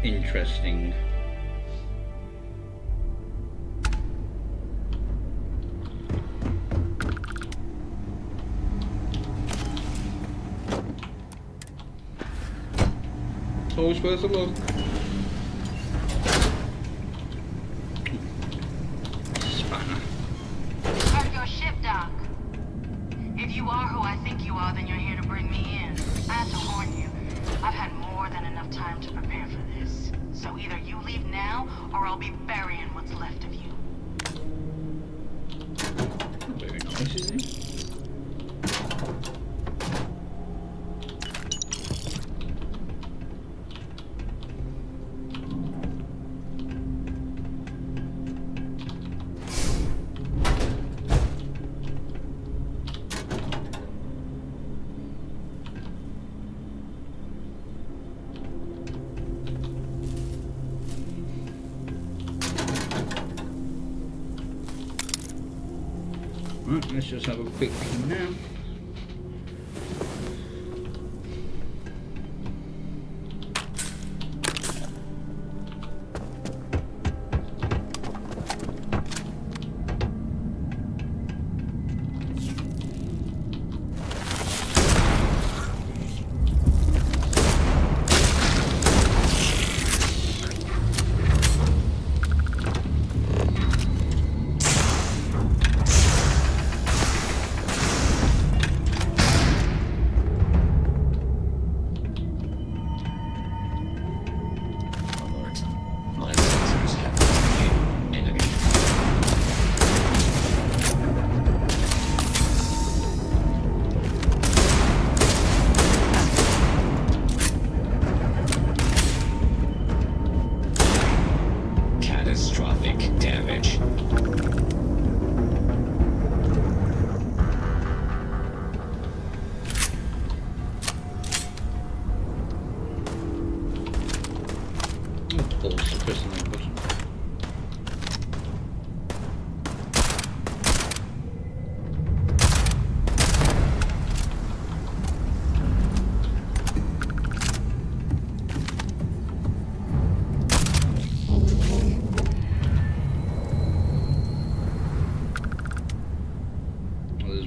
Speaker 1: interesting. It's always worth a look. Spanner.
Speaker 5: Part of your ship, Doc. If you are who I think you are, then you're here to bring me in. I have to warn you, I've had more than enough time to prepare for this. So either you leave now, or I'll be burying what's left of you.
Speaker 1: Very nice, isn't it? Right, let's just have a quick look now.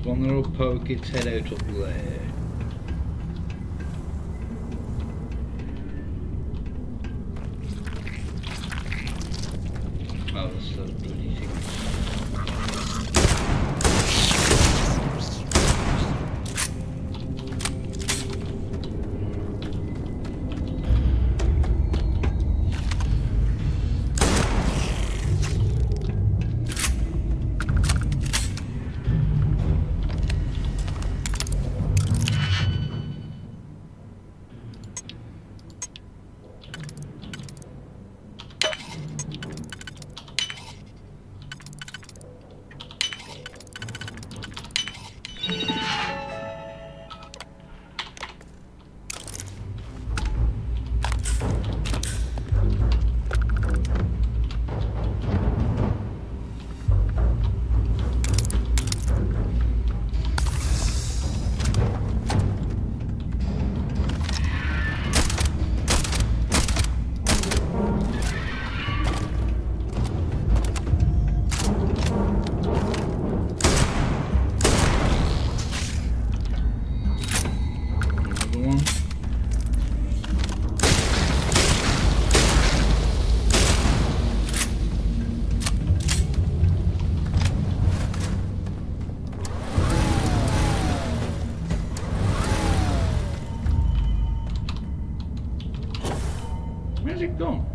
Speaker 1: One little poke its head out up there. Oh, that's those bloody things. it gone?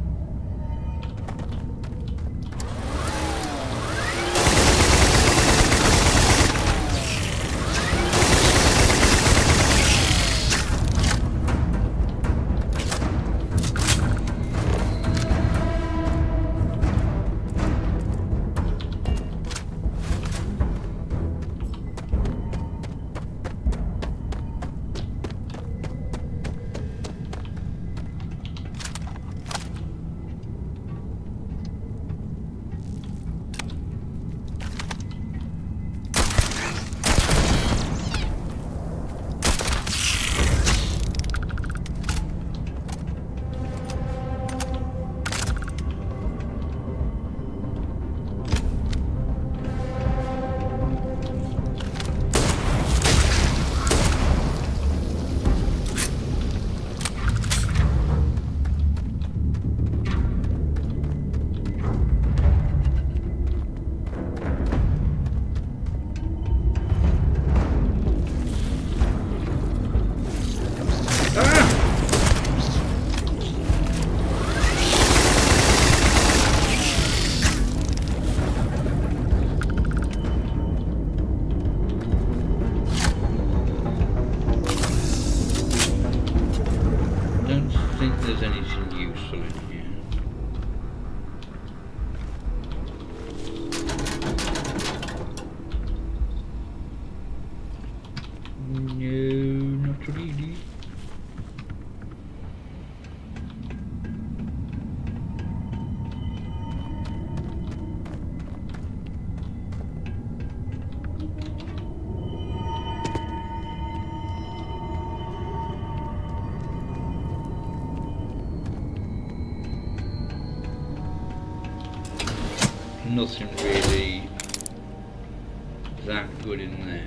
Speaker 1: There's anything useful in here. No, not really. Nothing really that good in there.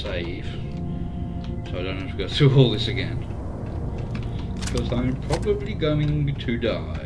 Speaker 1: Save, so I don't have to go through all this again, because I'm probably going to die.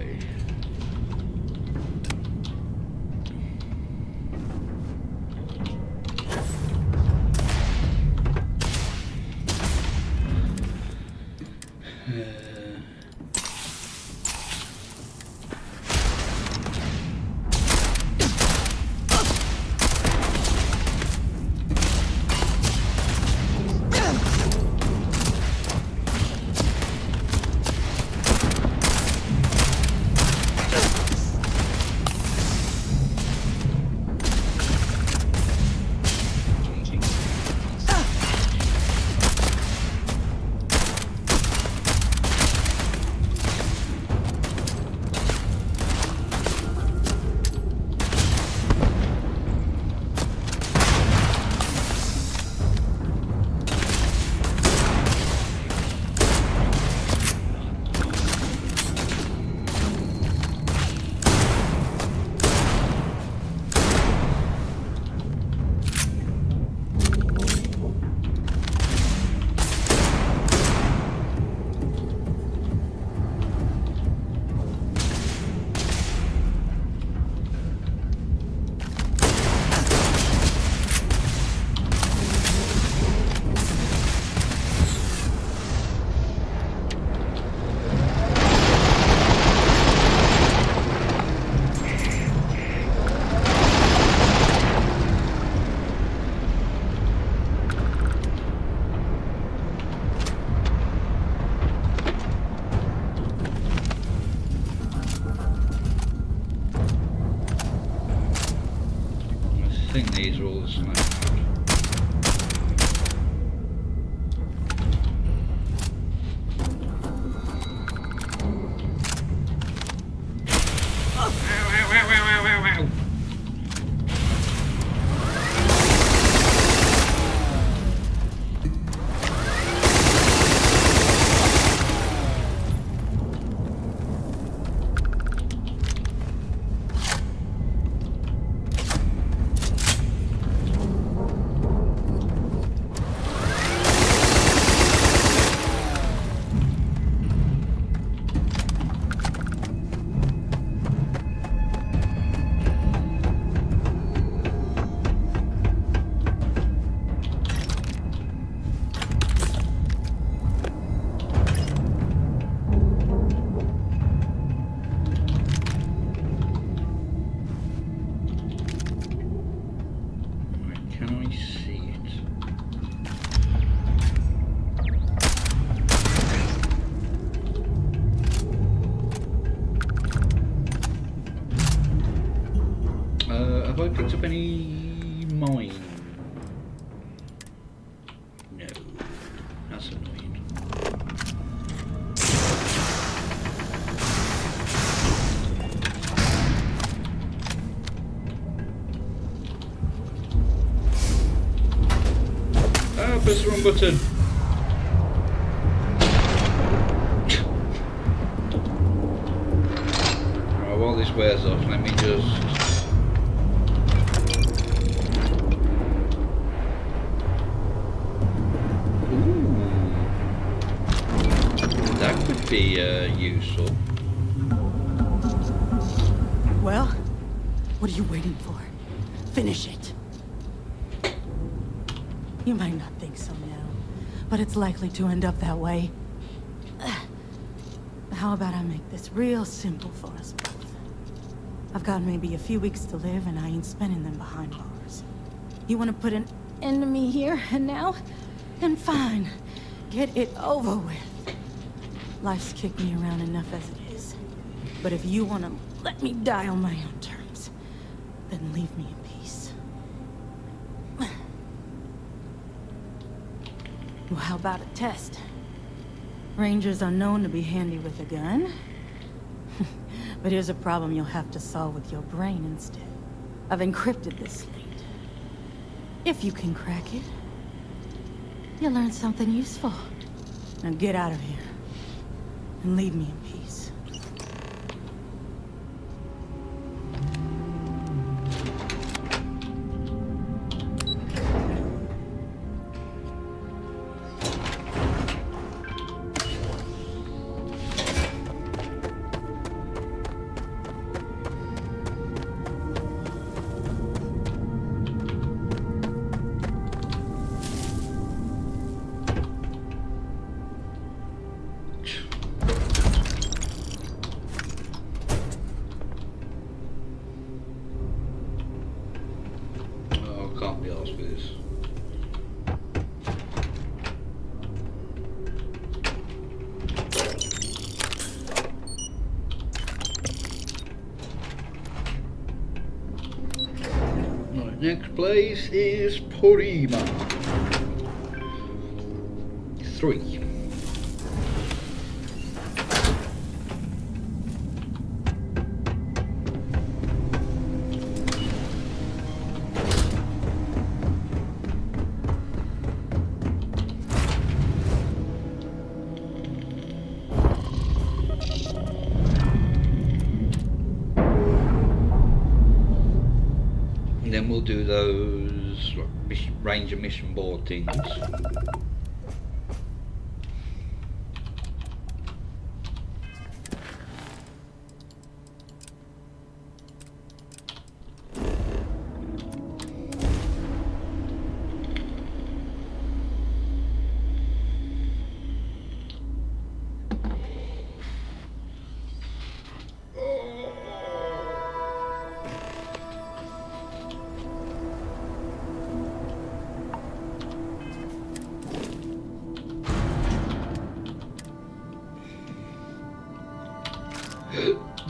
Speaker 1: I think these are all the same. Have I picked up any mine? No. That's annoying. Oh, press the wrong button. Right, while this wears off, let me just... be useful.
Speaker 7: Well, what are you waiting for? Finish it. You might not think so now, but it's likely to end up that way. How about I make this real simple for us both? I've got maybe a few weeks to live, and I ain't spending them behind bars. You want to put an end to me here and now? Then fine. Get it over with. Life's kicked me around enough as it is. But if you want to let me die on my own terms, then leave me in peace. Well, how about a test? Rangers are known to be handy with a gun. But here's a problem you'll have to solve with your brain instead. I've encrypted this slate. If you can crack it, you'll learn something useful. Now get out of here. And leave me in peace.
Speaker 1: Can't be asked for this. Right, next place is Porima. 3. And then we'll do those Ranger mission board things.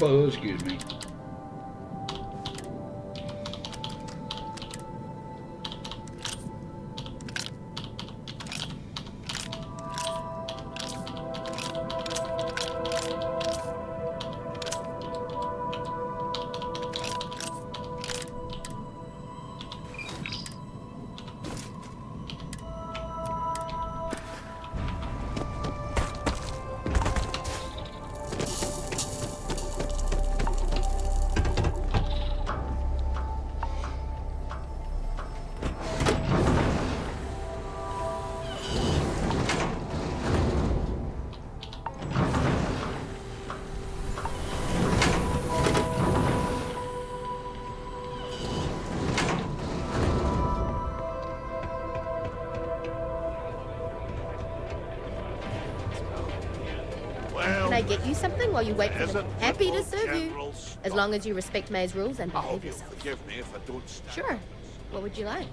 Speaker 1: Oh, excuse me.
Speaker 8: Can I get you something while you wait for them? Happy to serve you. As long as you respect May's rules and behave yourself.
Speaker 9: Forgive me if I don't stand.
Speaker 8: Sure. What would you like?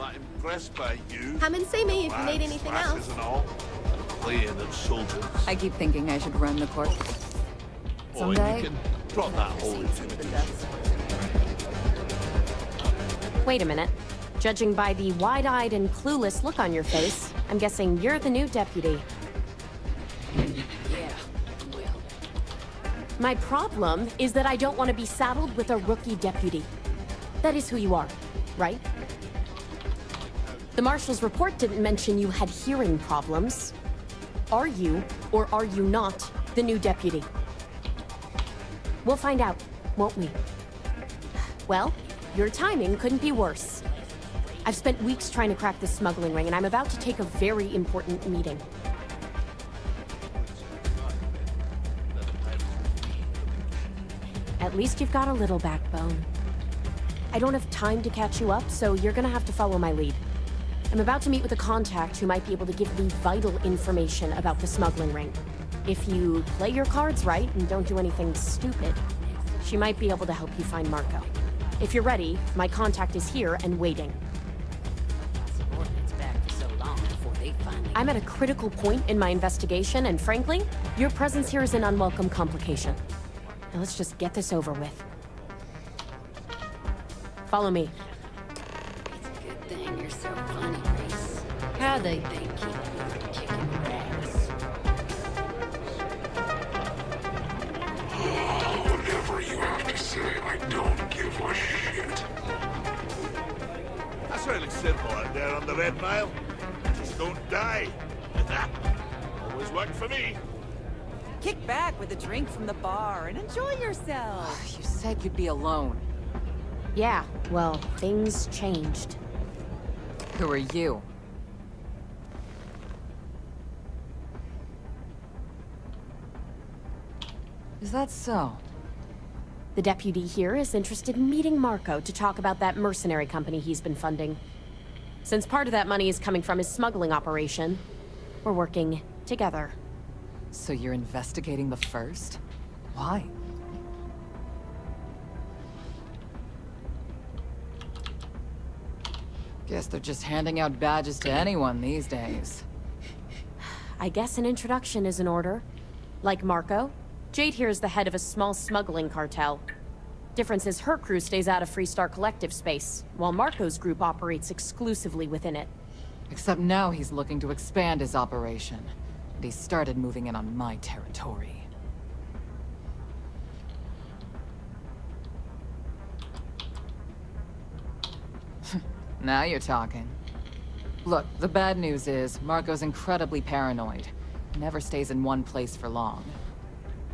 Speaker 4: that impressed by you.
Speaker 8: Come and see me if you need
Speaker 4: Lads,
Speaker 8: anything
Speaker 4: lasses
Speaker 8: else.
Speaker 4: and all. Playing at soldiers.
Speaker 14: I keep thinking I should run the court.
Speaker 4: Oh, and
Speaker 14: Someday.
Speaker 4: you can drop that whole intimidation.
Speaker 15: Wait a minute. Judging by the wide-eyed and clueless look on your face, I'm guessing you're the new deputy.
Speaker 10: Yeah, well.
Speaker 15: My problem is that I don't want to be saddled with a rookie deputy. That is who you are, right? The Marshal's report didn't mention you had hearing problems. Are you, or are you not, the new deputy? We'll find out, won't we? Well, your timing couldn't be worse. I've spent weeks trying to crack this smuggling ring, and I'm about to take a very important meeting. At least you've got a little backbone. I don't have time to catch you up, so you're gonna have to follow my lead. I'm about to meet with a contact who might be able to give me vital information about the smuggling ring. If you play your cards right and don't do anything stupid, she might be able to help you find Marco. If you're ready, my contact is here and waiting. I'm at a critical point in my investigation, and frankly, your presence here is an unwelcome complication. Now let's just get this over with. Follow me.
Speaker 10: It's a good thing you're so funny, Reese.
Speaker 12: Howdy.
Speaker 10: Thank you for kicking your ass.
Speaker 16: Whatever you have to say, I don't give a shit.
Speaker 4: That's really simple out there on the Red Mile. Just don't die. Always worked for me.
Speaker 22: Kick back with a drink from the bar and enjoy yourself.
Speaker 14: You said you'd be alone.
Speaker 15: Yeah, well, things changed.
Speaker 14: Who are you? Is that so?
Speaker 15: The deputy here is interested in meeting Marco to talk about that mercenary company he's been funding. Since part of that money is coming from his smuggling operation, we're working together.
Speaker 14: So you're investigating the first? Why? Guess they're just handing out badges to anyone these days.
Speaker 15: I guess an introduction is in order. Like Marco, Jade here is the head of a small smuggling cartel. Difference is her crew stays out of Freestar Collective space, while Marco's group operates exclusively within it.
Speaker 14: Except now he's looking to expand his operation. And he started moving in on my territory. Now you're talking. Look, the bad news is, Marco's incredibly paranoid. Never stays in one place for long.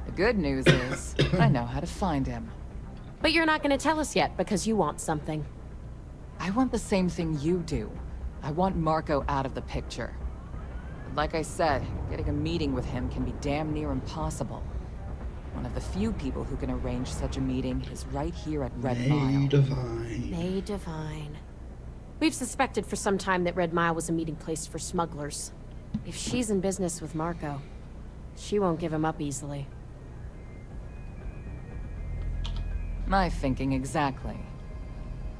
Speaker 14: The good news is, I know how to find him.
Speaker 15: But you're not going to tell us yet, because you want something.
Speaker 14: I want the same thing you do. I want Marco out of the picture. But like I said, getting a meeting with him can be damn near impossible. One of the few people who can arrange such a meeting is right here at Red Mile.
Speaker 15: May Divine. We've suspected for some time that Red Mile was a meeting place for smugglers. If she's in business with Marco, she won't give him up easily.
Speaker 14: My thinking exactly.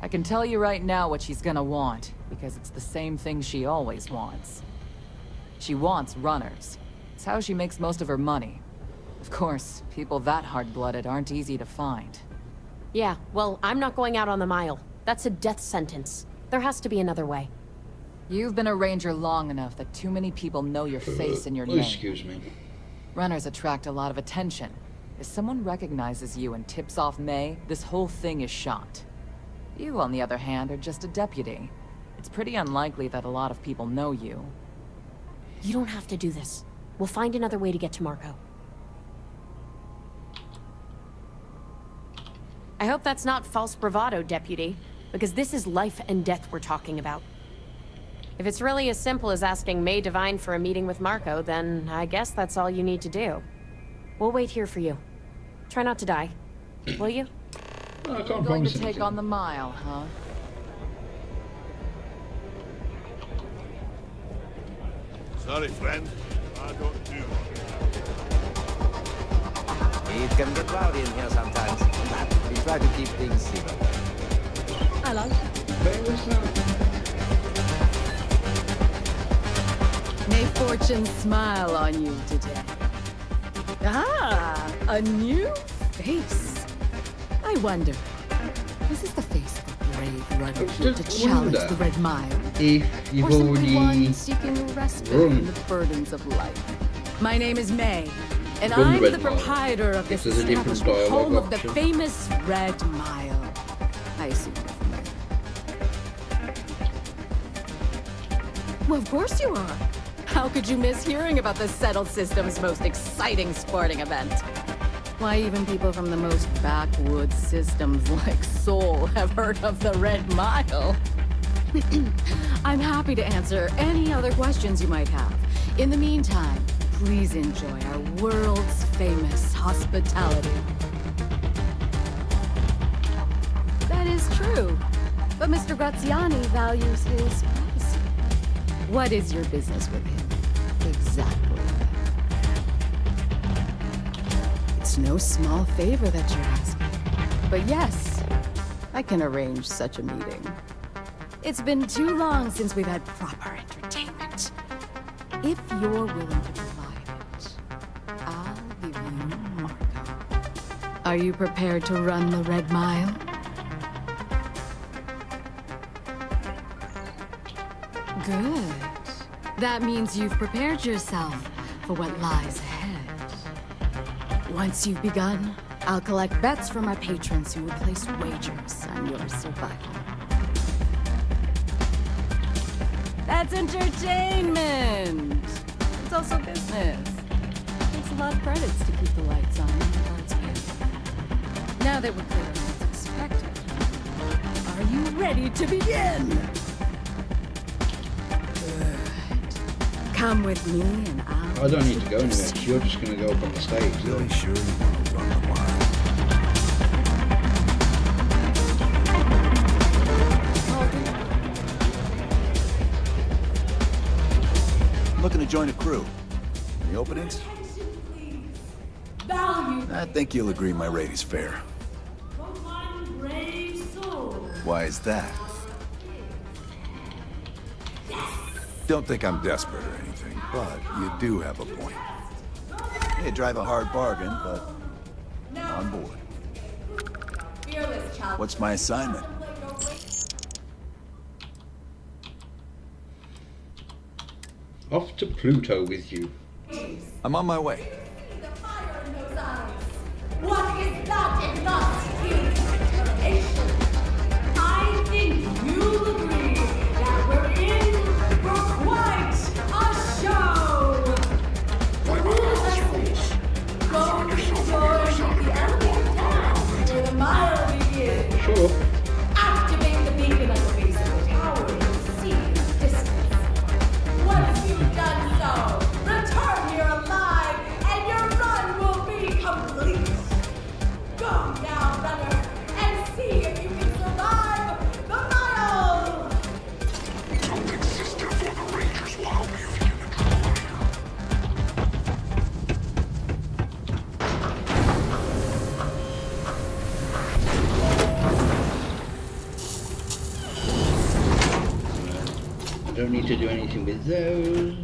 Speaker 14: I can tell you right now what she's gonna want, because it's the same thing she always wants. She wants runners. It's how she makes most of her money. Of course, people that hard-blooded aren't easy to find.
Speaker 15: Yeah, well, I'm not going out on the mile. That's a death sentence. There has to be another way.
Speaker 14: You've been a ranger long enough that too many people know your face and your name.
Speaker 1: Excuse me.
Speaker 14: Runners attract a lot of attention. If someone recognizes you and tips off May, this whole thing is shot. You, on the other hand, are just a deputy. It's pretty unlikely that a lot of people know you.
Speaker 15: You don't have to do this. We'll find another way to get to Marco. I hope that's not false bravado, Deputy, because this is life and death we're talking about. If it's really as simple as asking May Divine for a meeting with Marco, then I guess that's all you need to do. We'll wait here for you. Try not to die, will you?
Speaker 1: I can't
Speaker 14: Going
Speaker 1: promise
Speaker 14: to take
Speaker 1: anything.
Speaker 14: on the mile, huh?
Speaker 4: Sorry, friend. I don't do
Speaker 25: It can get rowdy in here sometimes, but we try to keep things civil.
Speaker 12: Hello.
Speaker 1: Very well.
Speaker 10: May fortune smile on you today. Ah, a new face. I wonder, is this the face of a brave runner here to challenge the Red Mile?
Speaker 1: If you've
Speaker 10: or simply
Speaker 1: already
Speaker 10: one seeking respite from the burdens of life? My name is May, and I'm the proprietor of this establishment, home of the famous Red Mile. I assume you're familiar. Well, of course you are. How could you miss hearing about the Settled System's most exciting sporting event? Why, even people from the most backwoods systems like Seoul have heard of the Red Mile. I'm happy to answer any other questions you might have. In the meantime, please enjoy our world's famous hospitality. That is true, but Mr. Graziani values his privacy. What is your business with him? Exactly. It's no small favor that you're asking. But yes, I can arrange such a meeting. It's been too long since we've had proper entertainment. If you're willing to provide it, I'll give you Marco. Are you prepared to run the Red Mile? Good. That means you've prepared yourself for what lies ahead. Once you've begun, I'll collect bets from our patrons who will place wagers on your survival. That's entertainment! It's also business. It takes a lot of credits to keep the lights on and the guards here. Now that we're clear on what's expected, are you ready to begin? Come with me and
Speaker 1: I don't need to go anywhere, because you're just going to go up on the stage.
Speaker 19: Really sure you want to run the mile?
Speaker 2: I'm looking to join a crew. Any openings? I think you'll agree my rate is fair. Why is that? Don't think I'm desperate or anything, but you do have a point. You drive a hard bargain, but I'm on board. What's my assignment?
Speaker 1: Off to Pluto with you.
Speaker 2: I'm on my way.
Speaker 11: What is that if not inspiration? I think you'll agree that we're in for quite a show. The rules go enjoy the element dance where the mile begins.
Speaker 1: Sure.
Speaker 11: Activate the beacon at the base of the tower and see the distance. Once you've done so, return here alive and your run will be complete. Go now, runner, and see if you can survive the mile!
Speaker 16: Something sister for the Rangers will help you if you can control
Speaker 1: I don't need to do anything with those.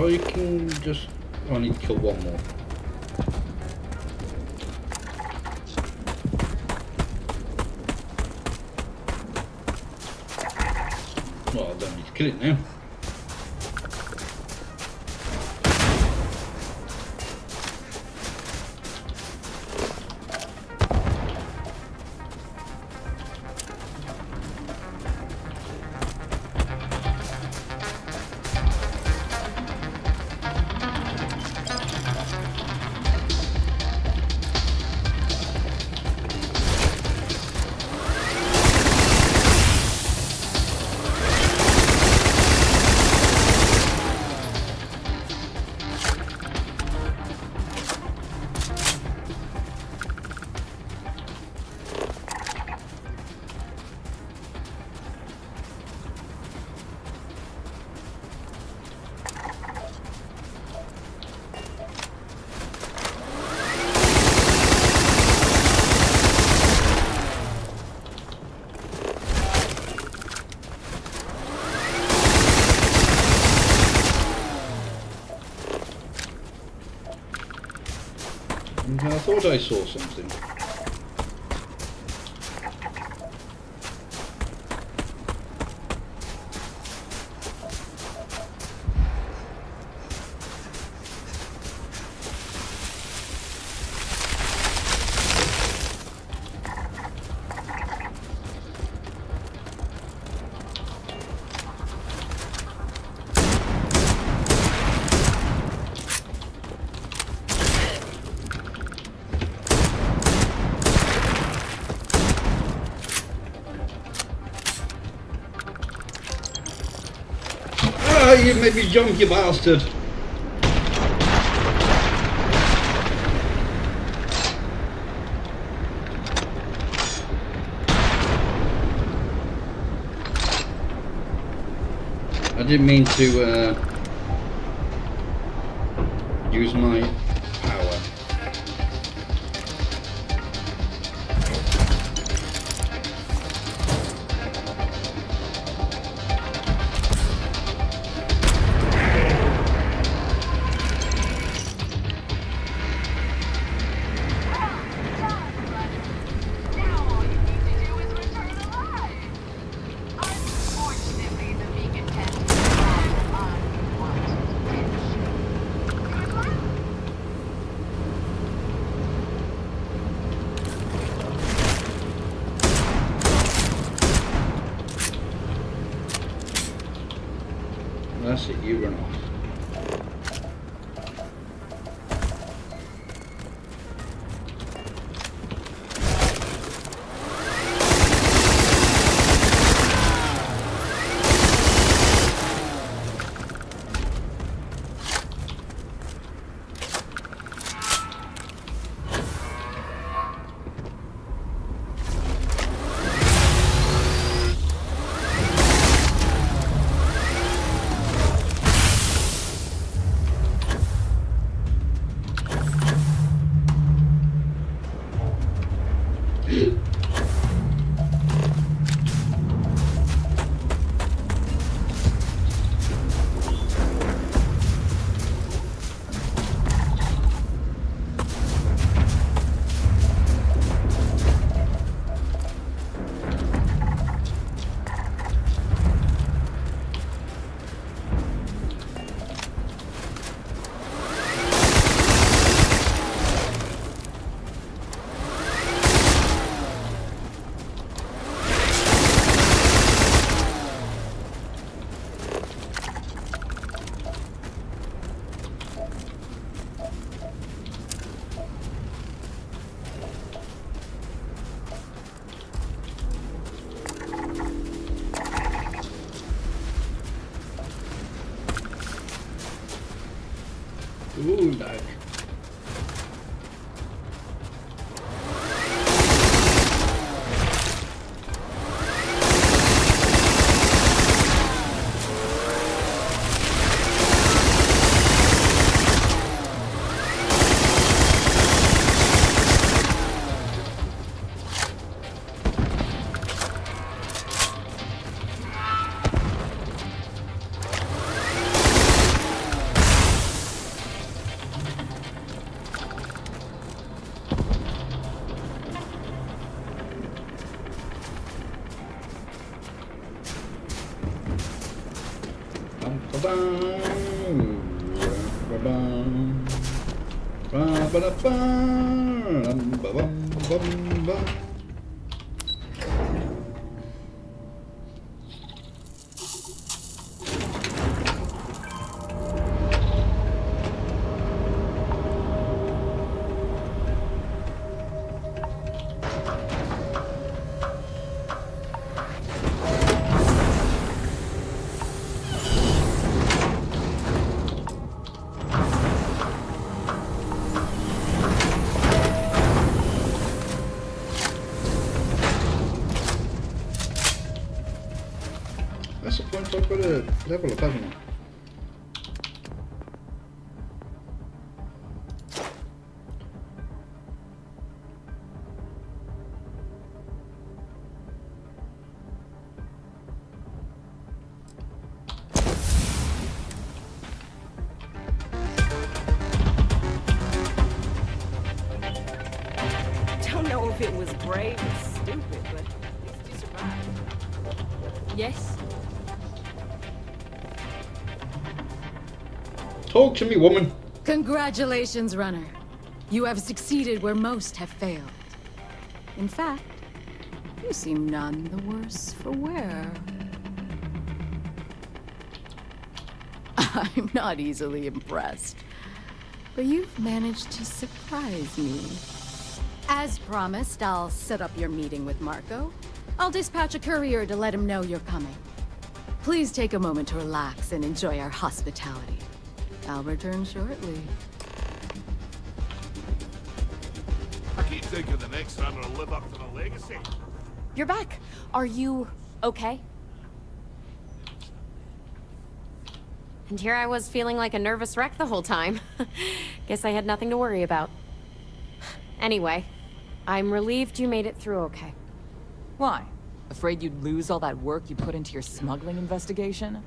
Speaker 1: if I can just... I need to kill one more. Well, I don't need to kill it now. I thought I saw something. You made me jump, you bastard! I didn't mean to use my power. That's it, you run off. That's the point I've got to level up, haven't I?
Speaker 22: Don't know if it was brave or stupid, but at least you survived.
Speaker 12: Yes?
Speaker 1: Talk to me, woman.
Speaker 7: Congratulations, runner. You have succeeded where most have failed. In fact, you seem none the worse for wear. I'm not easily impressed, but you've managed to surprise me. As promised, I'll set up your meeting with Marco. I'll dispatch a courier to let him know you're coming. Please take a moment to relax and enjoy our hospitality. I'll return shortly.
Speaker 4: I keep thinking the next runner will live up to the legacy.
Speaker 15: You're back. Are you okay? And here I was feeling like a nervous wreck the whole time. Guess I had nothing to worry about. Anyway, I'm relieved you made it through okay.
Speaker 14: Why? Afraid you'd lose all that work you put into your smuggling investigation?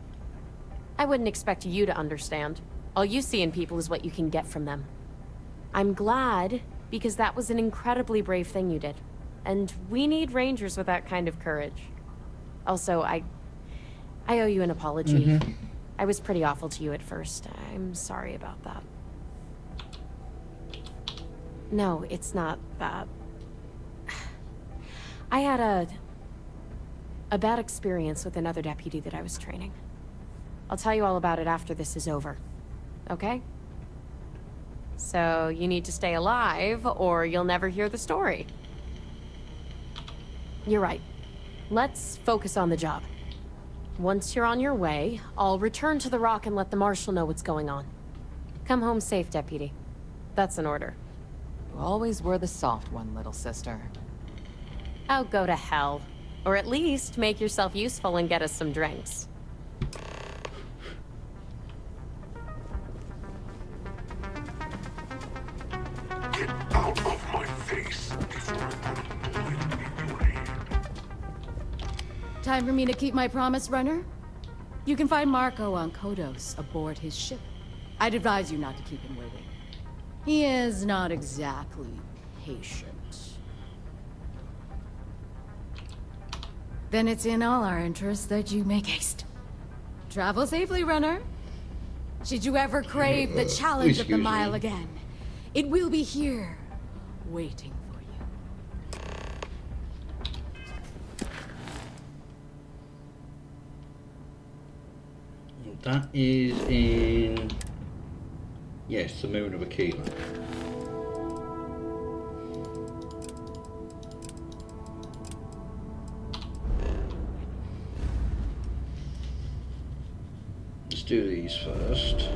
Speaker 15: I wouldn't expect you to understand. All you see in people is what you can get from them. I'm glad, because that was an incredibly brave thing you did. And we need rangers with that kind of courage. Also, I owe you an apology. I was pretty awful to you at first. I'm sorry about that. No, it's not that. I had a bad experience with another deputy that I was training. I'll tell you all about it after this is over. Okay? So, you need to stay alive, or you'll never hear the story. You're right. Let's focus on the job. Once you're on your way, I'll return to the Rock and let the Marshal know what's going on. Come home safe, Deputy. That's an order.
Speaker 14: You always were the soft one, little sister.
Speaker 15: Oh, go to hell. Or at least make yourself useful and get us some drinks.
Speaker 16: Get out of my face before I put a bullet in your head.
Speaker 7: Time for me to keep my promise, runner? You can find Marco on Kodos aboard his ship. I'd advise you not to keep him waiting. He is not exactly patient. Then it's in all our interests that you make haste. Travel safely, runner. Should you ever crave the challenge of the mile again, it will be here, waiting for you.
Speaker 1: That is in... Yes, the moon of Aquila. Let's do these first.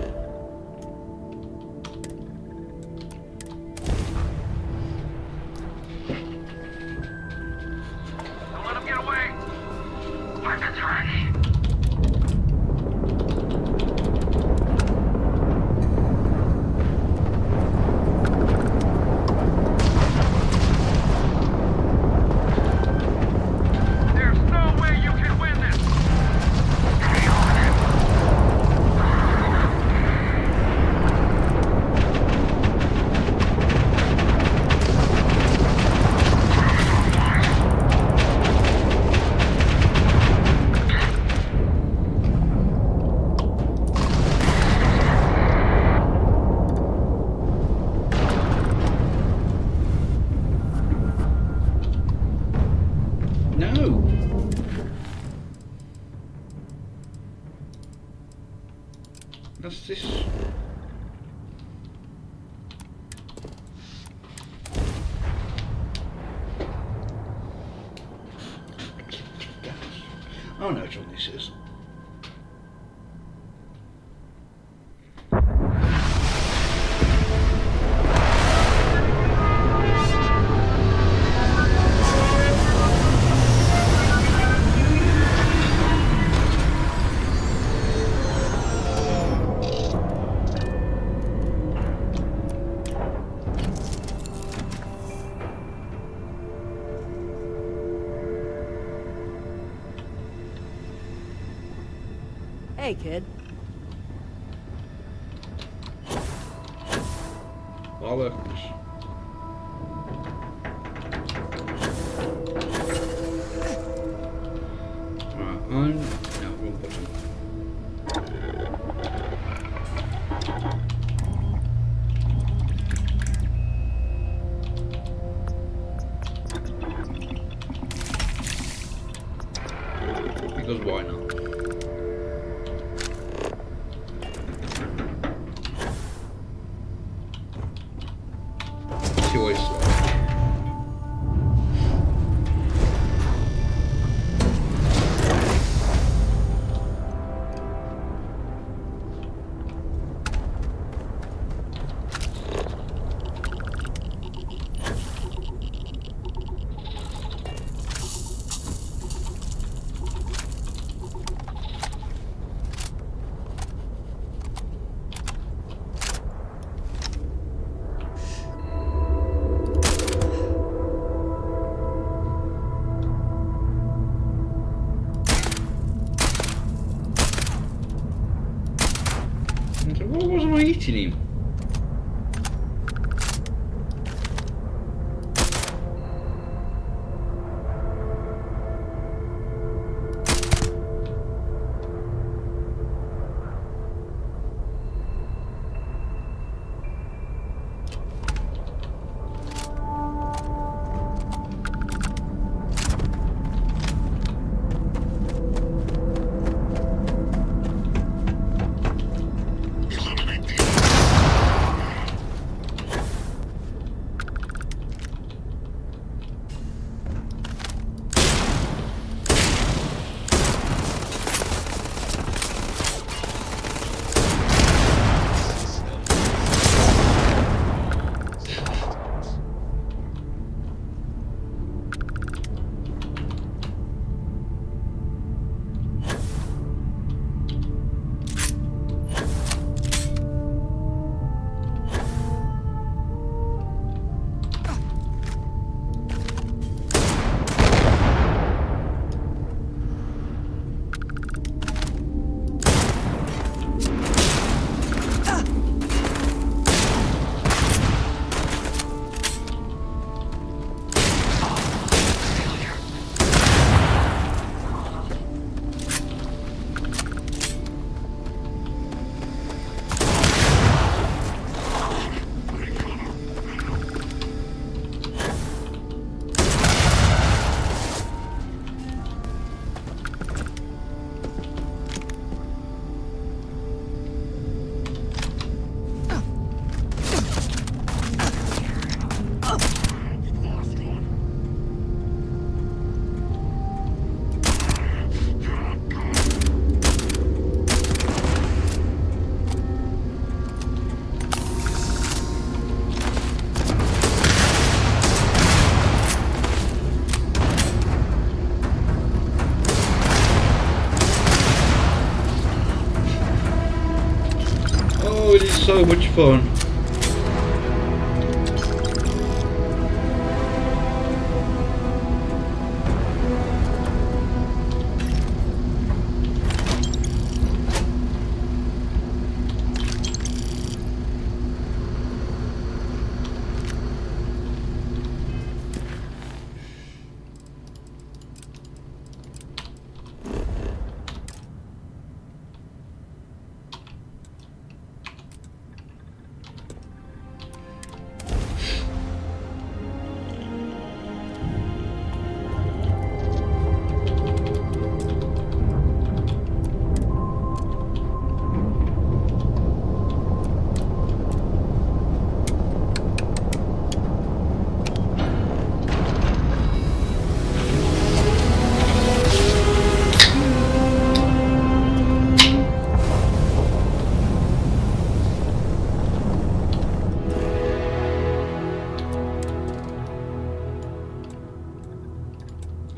Speaker 16: Don't let him get away! Weapons ready!
Speaker 1: Oh no, which one this is.
Speaker 22: Hey, kid.
Speaker 1: Bollocks. Right, on. No, wrong button. Because why not? What wasn't I eating him? Oh, it is so much fun.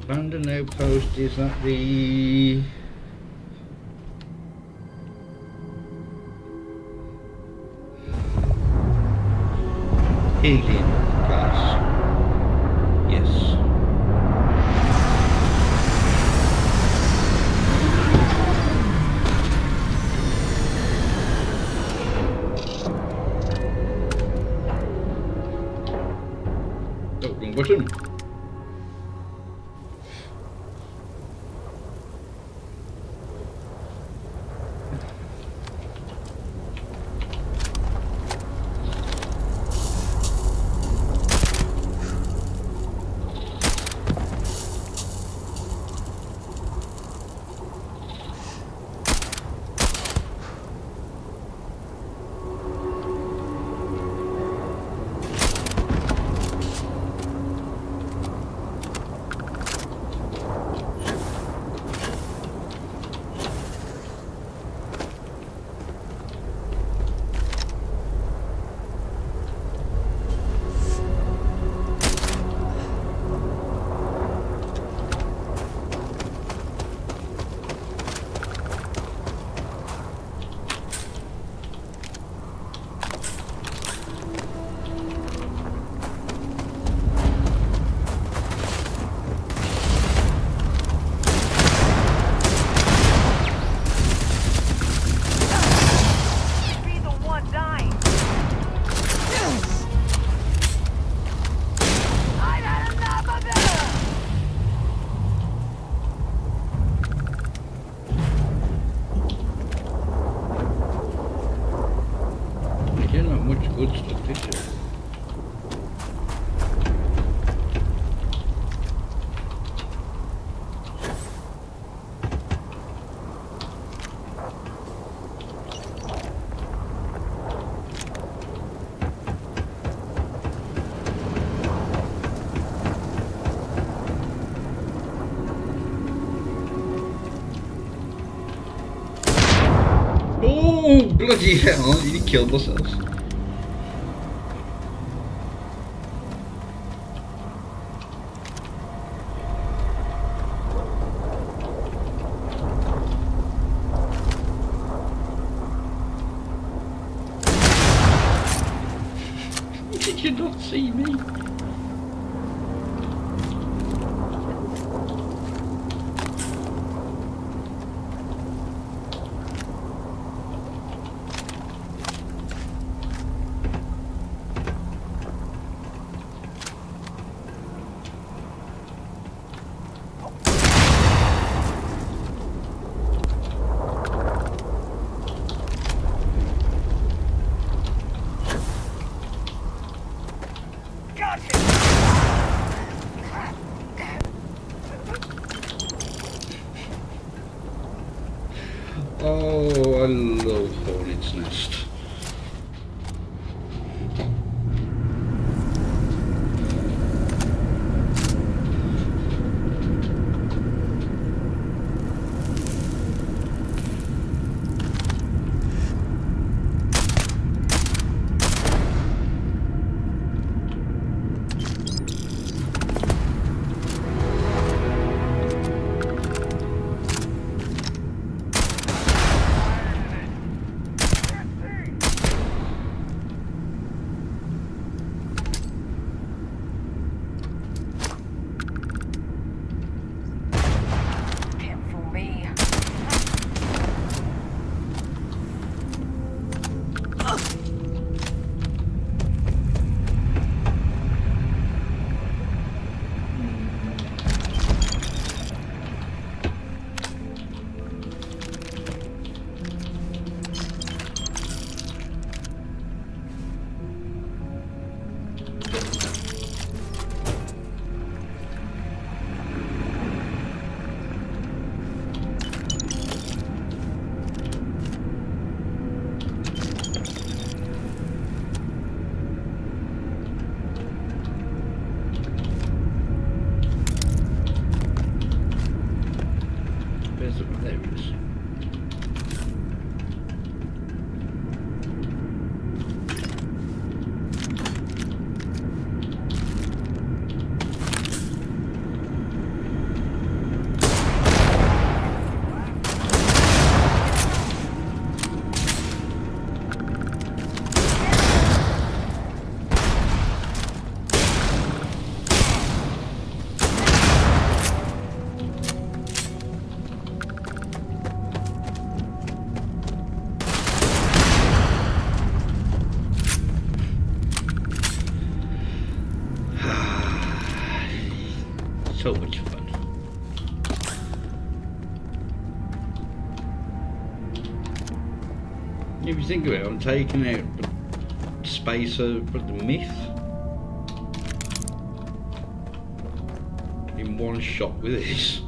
Speaker 1: Found an outpost. Is that the... alien place? Yes. Oh, wrong button. Good stuff this year. Oh, bloody hell, he killed myself. Did you not see me? Oh, I love Hornet's Nest. so much fun. If you think of it, I'm taking out the spacer, but the myth in one shot with this.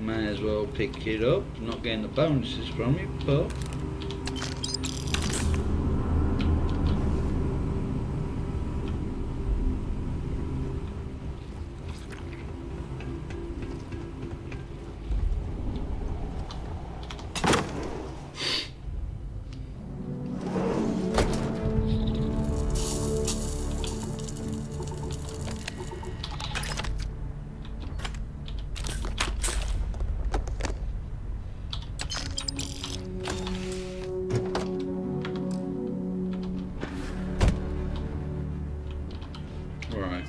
Speaker 1: May as well pick it up. Not getting the bonuses from it, but right.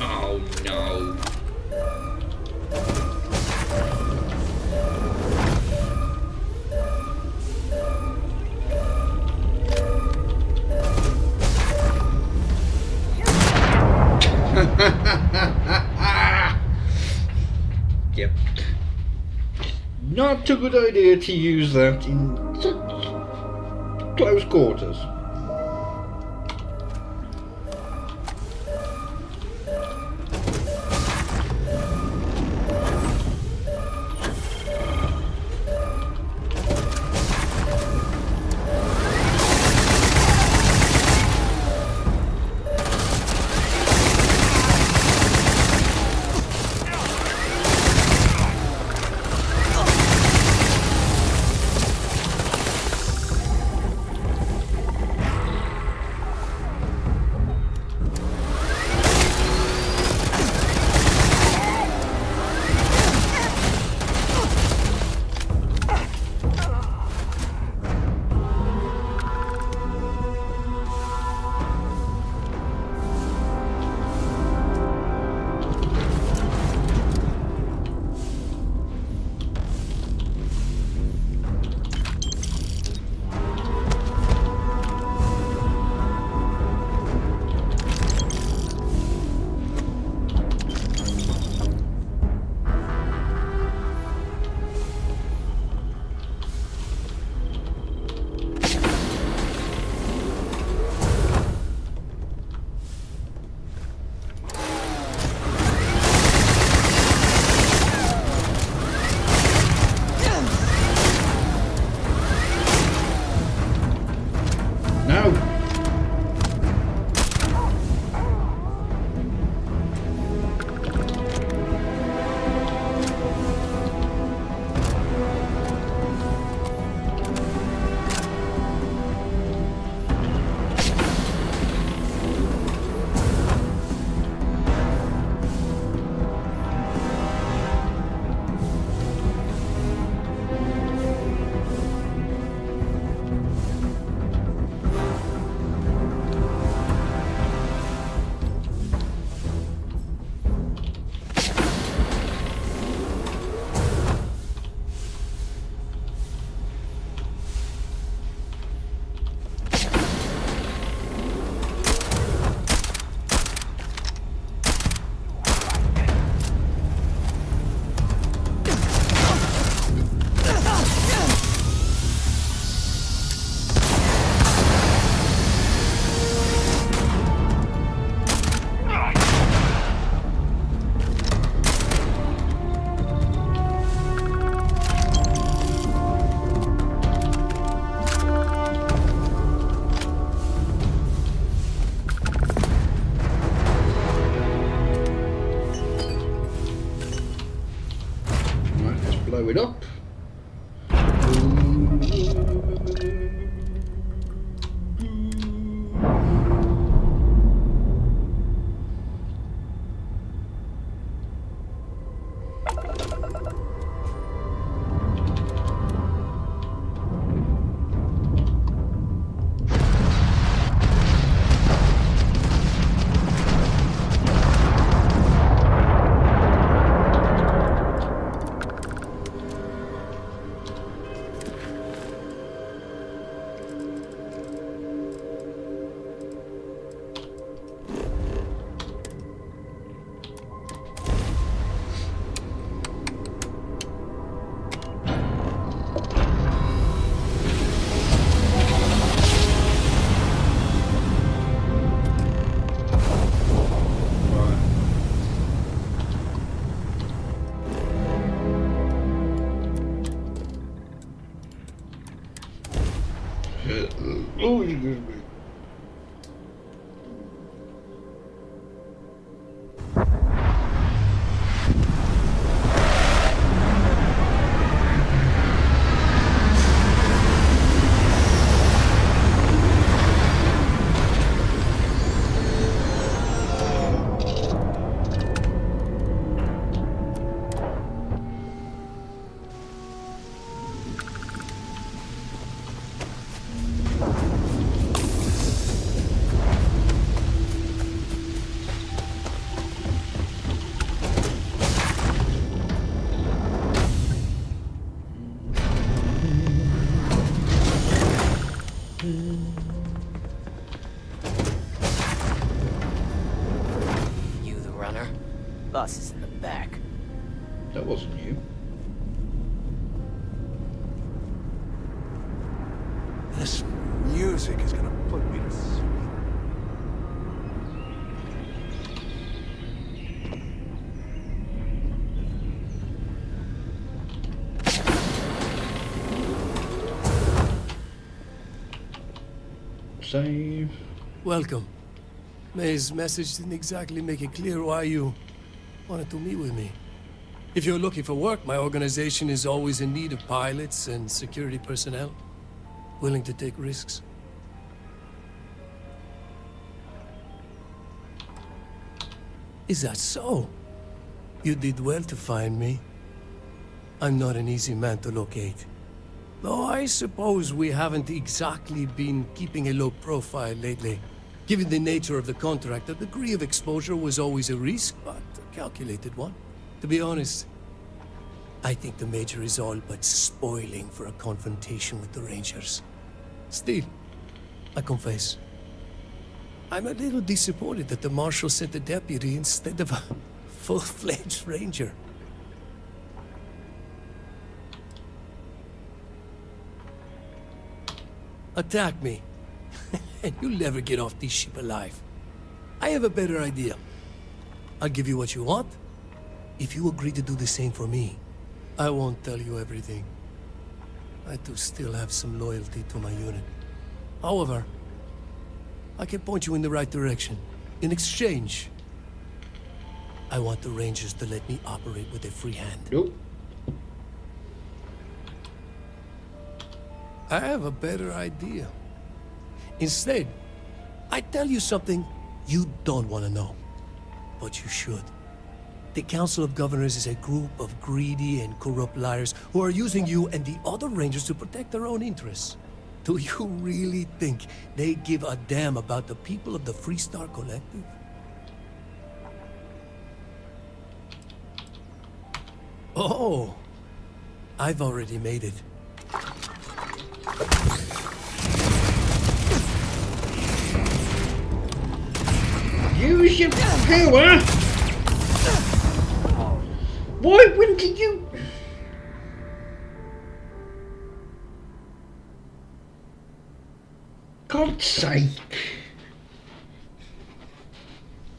Speaker 1: Oh no. Yep. Not a good idea to use that in such close quarters. blow it up. Oh, excuse me.
Speaker 25: You the runner? Boss is in the back.
Speaker 1: That wasn't you.
Speaker 2: This music is gonna put me to sleep.
Speaker 1: Save.
Speaker 13: Welcome. May's message didn't exactly make it clear why you wanted to meet with me. If you're looking for work, my organization is always in need of pilots and security personnel, willing to take risks. Is that so? You did well to find me. I'm not an easy man to locate. Though I suppose we haven't exactly been keeping a low profile lately. Given the nature of the contract, a degree of exposure was always a risk, but a calculated one. To be honest, I think the Major is all but spoiling for a confrontation with the Rangers. Still, I confess, I'm a little disappointed that the Marshal sent a deputy instead of a full-fledged Ranger. Attack me, and you'll never get off this ship alive. I have a better idea. I'll give you what you want, if you agree to do the same for me. I won't tell you everything. I do still have some loyalty to my unit. However, I can point you in the right direction. In exchange, I want the Rangers to let me operate with a free hand.
Speaker 1: Nope.
Speaker 13: I have a better idea. Instead, I tell you something you don't want to know, but you should. The Council of Governors is a group of greedy and corrupt liars who are using you and the other Rangers to protect their own interests. Do you really think they give a damn about the people of the Freestar Collective? Oh, I've already made it.
Speaker 1: Use your power! Why wouldn't you? God's sake!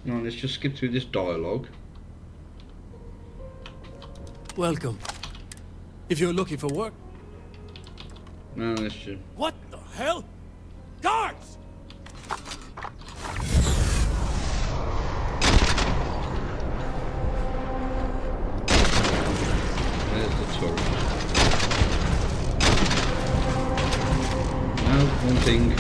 Speaker 1: No, let's just skip through this dialogue.
Speaker 13: Welcome. If you're looking for work.
Speaker 1: No, let's just...
Speaker 13: What the hell? Guards!
Speaker 1: There's the turret. No, one thing.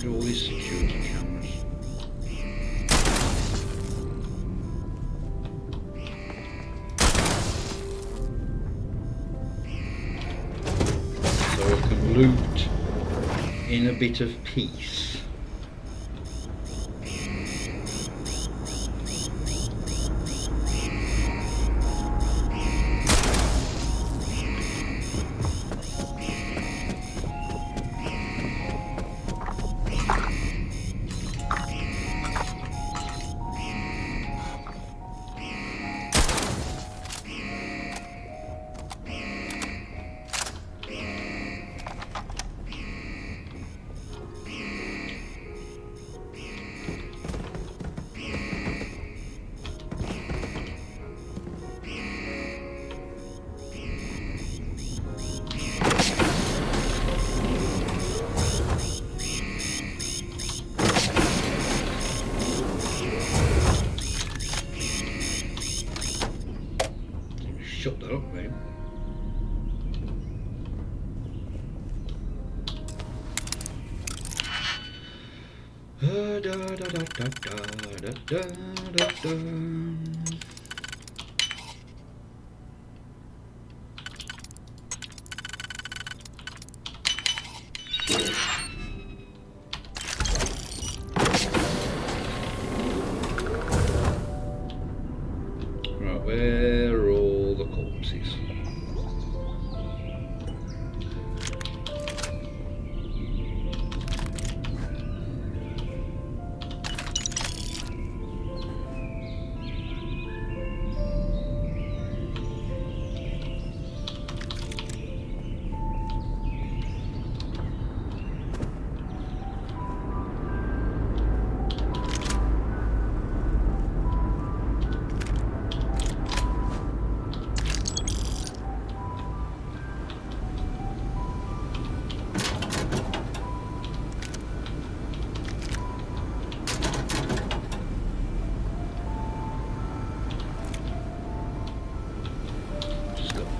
Speaker 1: All these security cameras. So I can loot in a bit of peace. Shut that up, mate. Da da da da da da da da. Right, where are all the corpses?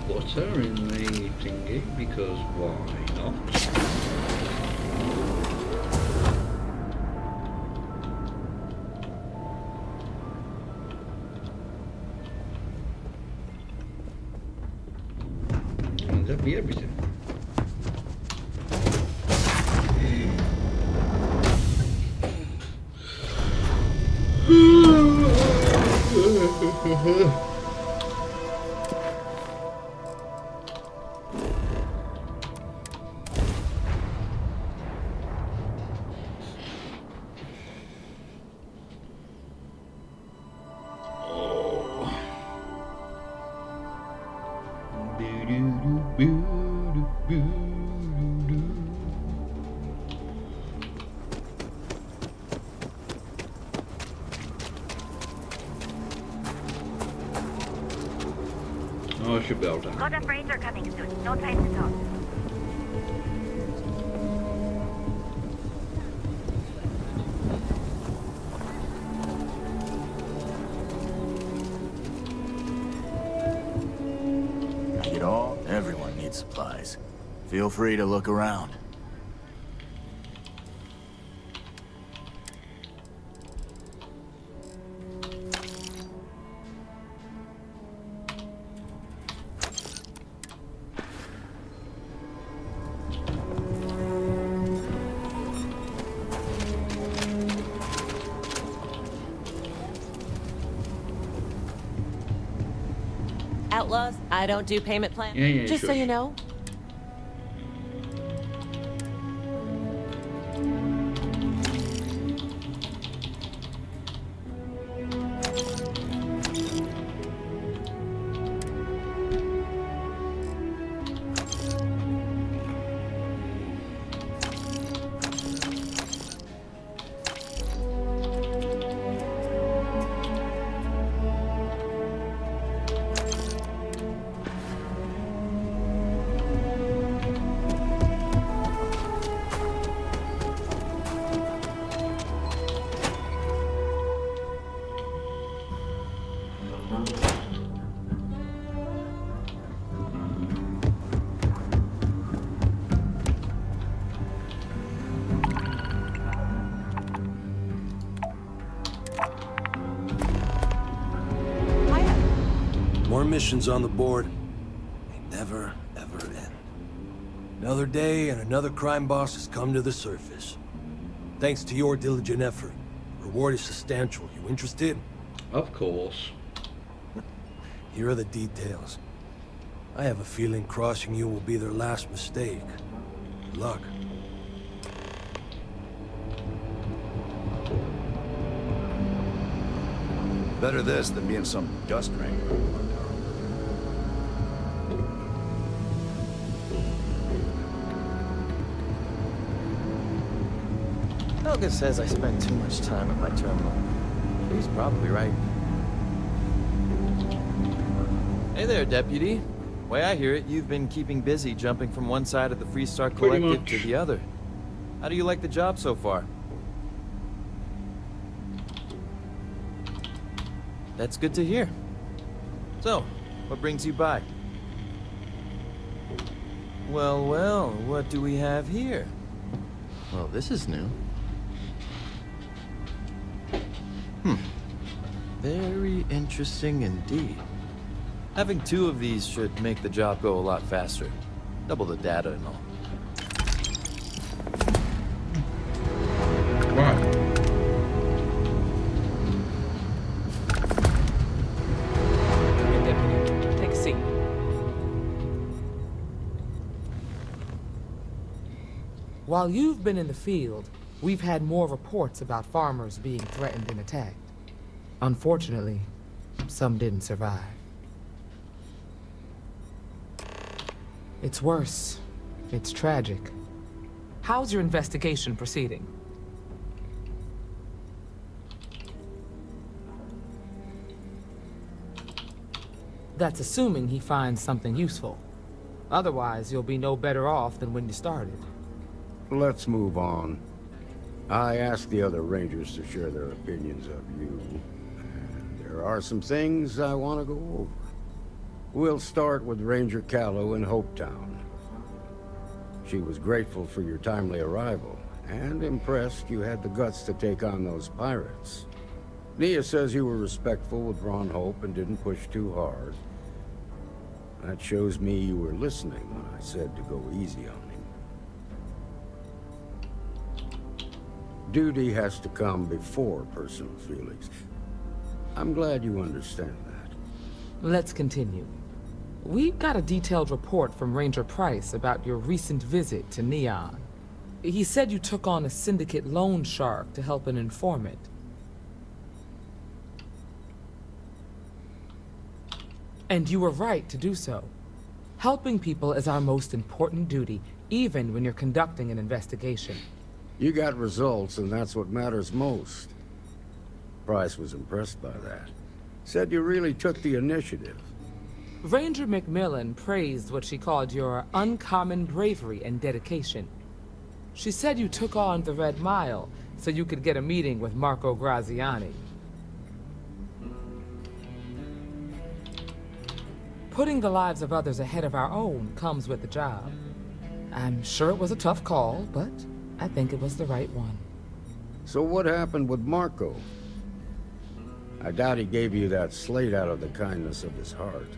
Speaker 1: butter in the thingy because why not? That'd be everything. Oh, I should be able to.
Speaker 3: Got a freighter coming soon. No time to talk.
Speaker 18: Take it all. Everyone needs supplies. Feel free to look around.
Speaker 22: Outlaws, I don't do payment plans.
Speaker 1: Yeah,
Speaker 22: Just
Speaker 1: sure.
Speaker 22: so you know.
Speaker 13: More missions on the board. They never, ever end. Another day and another crime boss has come to the surface. Thanks to your diligent effort. Reward is substantial. You interested?
Speaker 1: Of course.
Speaker 13: Here are the details. I have a feeling crossing you will be their last mistake. Good luck.
Speaker 2: Better this than being some dust wrangler.
Speaker 20: Helga says I spend too much time at my terminal. He's probably right. Hey there, Deputy. Way I hear it, you've been keeping busy jumping from one side of the Freestar
Speaker 1: Pretty
Speaker 20: Collective
Speaker 1: much.
Speaker 20: to the other. How do you like the job so far? That's good to hear. So, what brings you by? Well, well, what do we have here? Well, this is new. Very interesting indeed. Having two of these should make the job go a lot faster. Double the data and all.
Speaker 1: Right.
Speaker 14: Come in, Deputy. Take a seat.
Speaker 21: While you've been in the field, we've had more reports about farmers being threatened and attacked. Unfortunately, some didn't survive. It's worse. It's tragic. How's your investigation proceeding? That's assuming he finds something useful. Otherwise, you'll be no better off than when you started.
Speaker 23: Let's move on. I asked the other Rangers to share their opinions of you. And there are some things I want to go over. We'll start with Ranger Callow in Hopetown. She was grateful for your timely arrival, and impressed you had the guts to take on those pirates. Nia says you were respectful with Ron Hope and didn't push too hard. That shows me you were listening when I said to go easy on him. Duty has to come before personal feelings. I'm glad you understand that.
Speaker 21: Let's continue. We've got a detailed report from Ranger Price about your recent visit to Neon. He said you took on a syndicate loan shark to help an informant. And you were right to do so. Helping people is our most important duty, even when you're conducting an investigation.
Speaker 23: You got results, and that's what matters most. Price was impressed by that. Said you really took the initiative.
Speaker 21: Ranger McMillan praised what she called your uncommon bravery and dedication. She said you took on the Red Mile so you could get a meeting with Marco Graziani. Putting the lives of others ahead of our own comes with the job. I'm sure it was a tough call, but I think it was the right one.
Speaker 23: So what happened with Marco? I doubt he gave you that slate out of the kindness of his heart.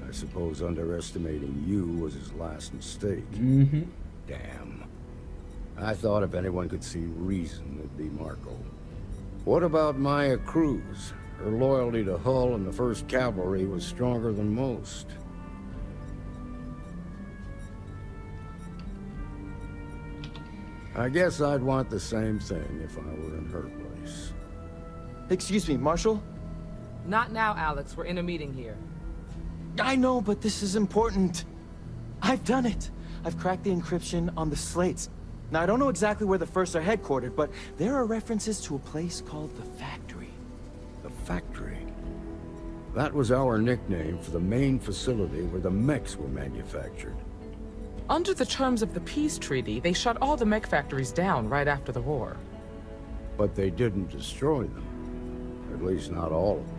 Speaker 23: I suppose underestimating you was his last mistake.
Speaker 1: Mm-hmm.
Speaker 23: Damn. I thought if anyone could see reason, it'd be Marco. What about Maya Cruz? Her loyalty to Hull and the 1st Cavalry was stronger than most. I guess I'd want the same thing if I were in her place.
Speaker 20: Excuse me, Marshal?
Speaker 21: Not now, Alex. We're in a meeting here.
Speaker 20: I know, but this is important. I've done it. I've cracked the encryption on the slates. Now, I don't know exactly where the First are headquartered, but there are references to a place called the Factory.
Speaker 23: The Factory? That was our nickname for the main facility where the mechs were manufactured.
Speaker 21: Under the terms of the peace treaty, they shut all the mech factories down right after the war.
Speaker 23: But they didn't destroy them. At least not all of them.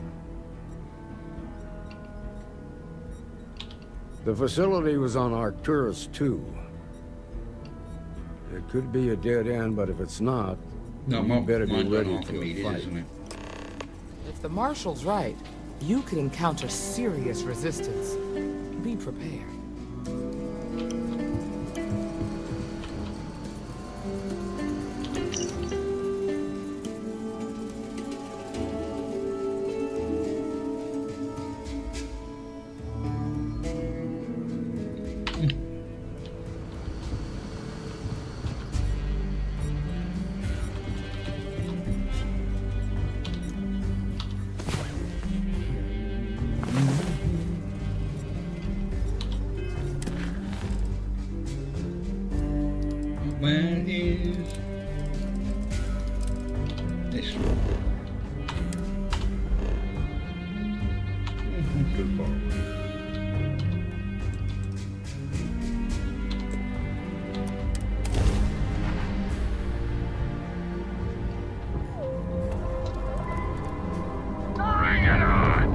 Speaker 23: The facility was on Arcturus 2. It could be a dead end, but if it's not, you better be ready for a fight.
Speaker 1: Isn't it?
Speaker 21: If the Marshal's right, you could encounter serious resistance. Be prepared.
Speaker 1: Where is this one? Too far away.
Speaker 16: Bring it on!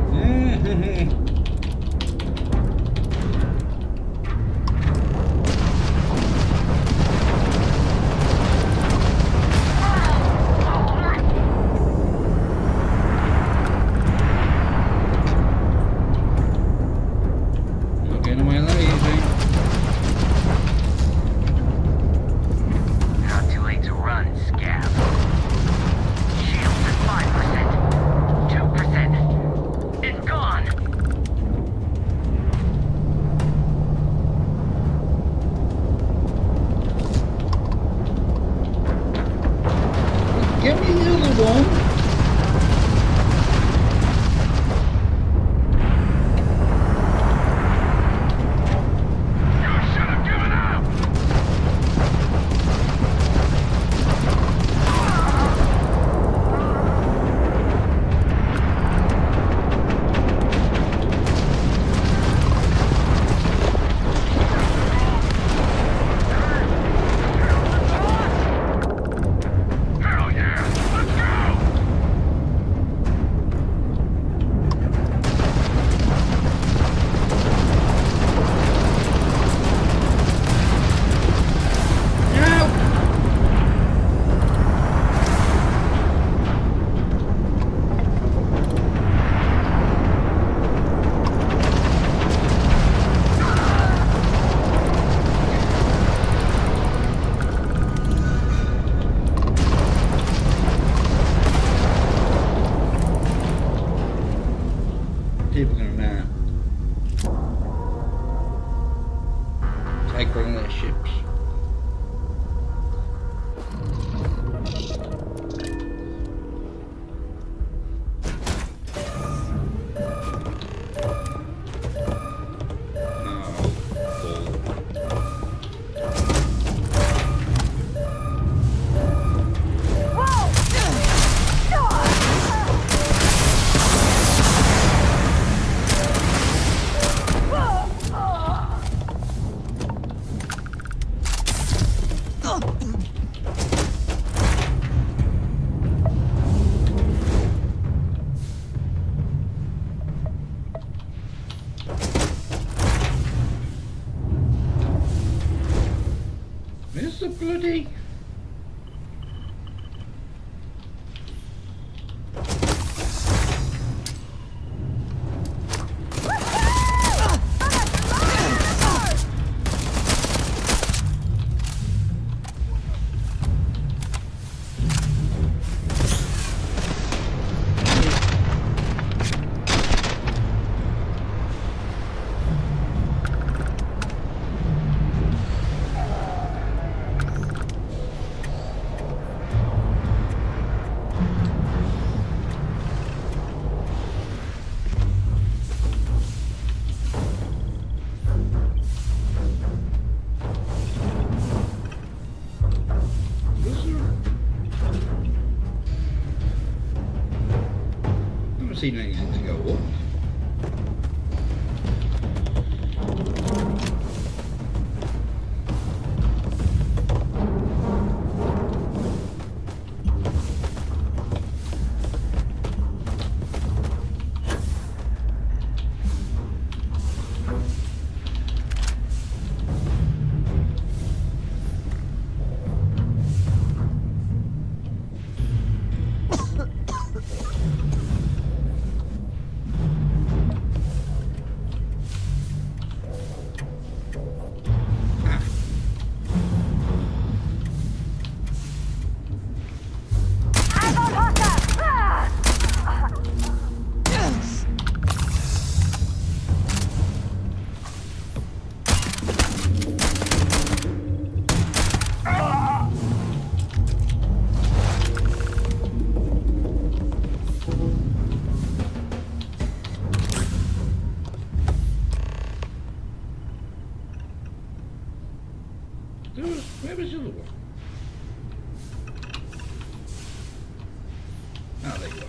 Speaker 25: Not too late to run, scab. Shields at 5%. 2%. It's gone.
Speaker 1: see if we can take one of their ships. Where's the bloody... Seen anything to go up. Where was the other one? Ah, there you go.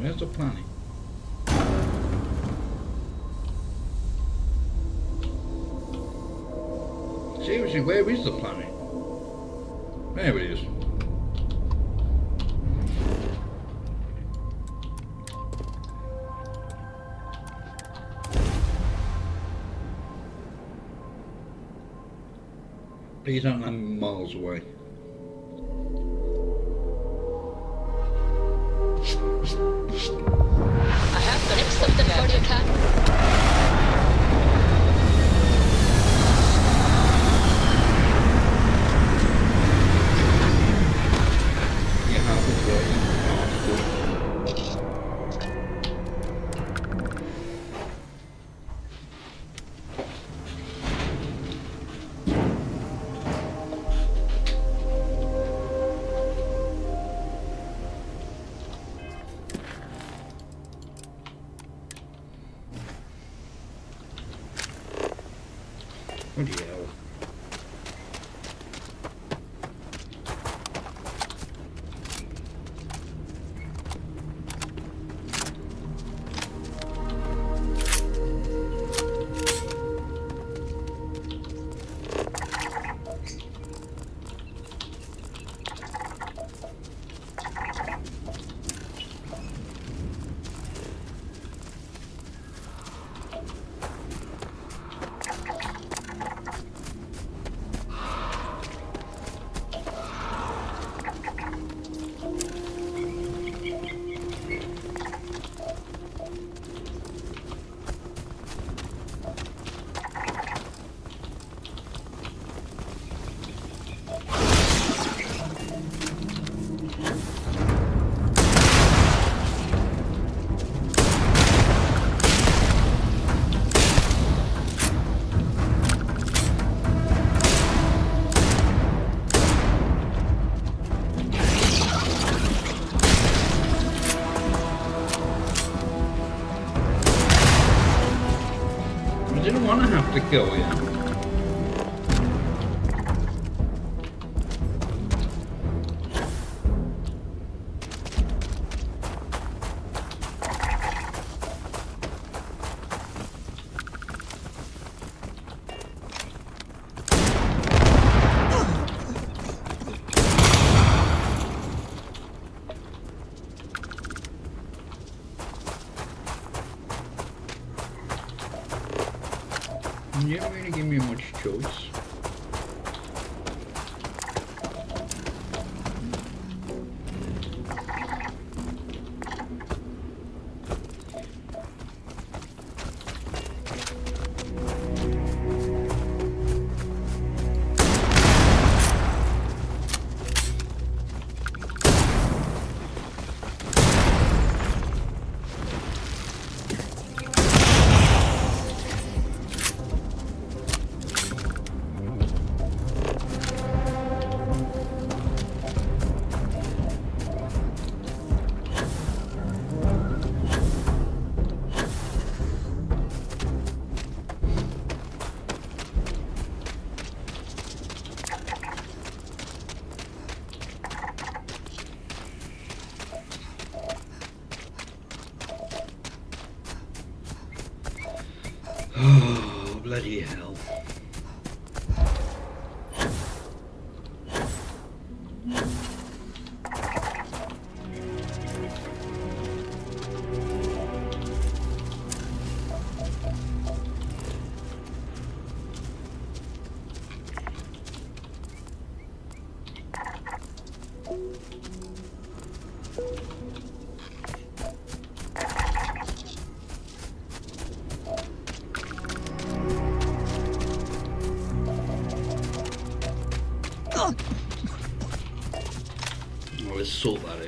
Speaker 1: Where's the planet? Seriously, where is the planet? There it is. Please don't land me miles away.
Speaker 5: I have the next something for you, Cat.
Speaker 1: Oh yeah. You didn't really give me much choice. Oh, bloody hell. Let's sort that out.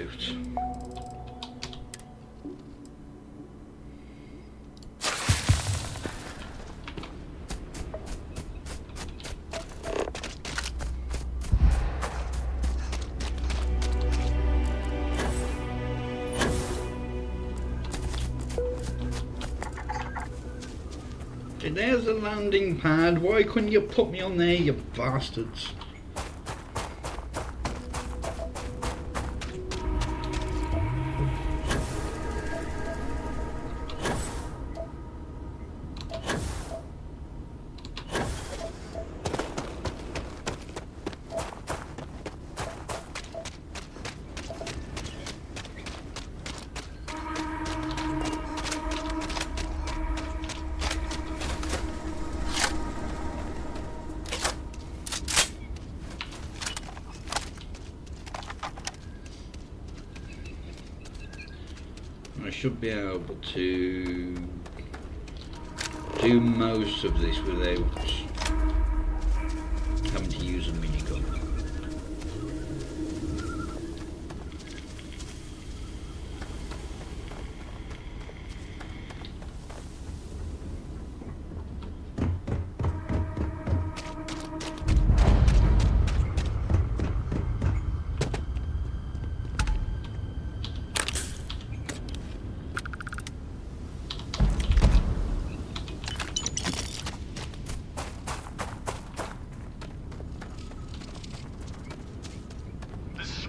Speaker 1: There's a landing pad. Why couldn't you put me on there, you bastards? I should be able to do most of this without having to use a minigun.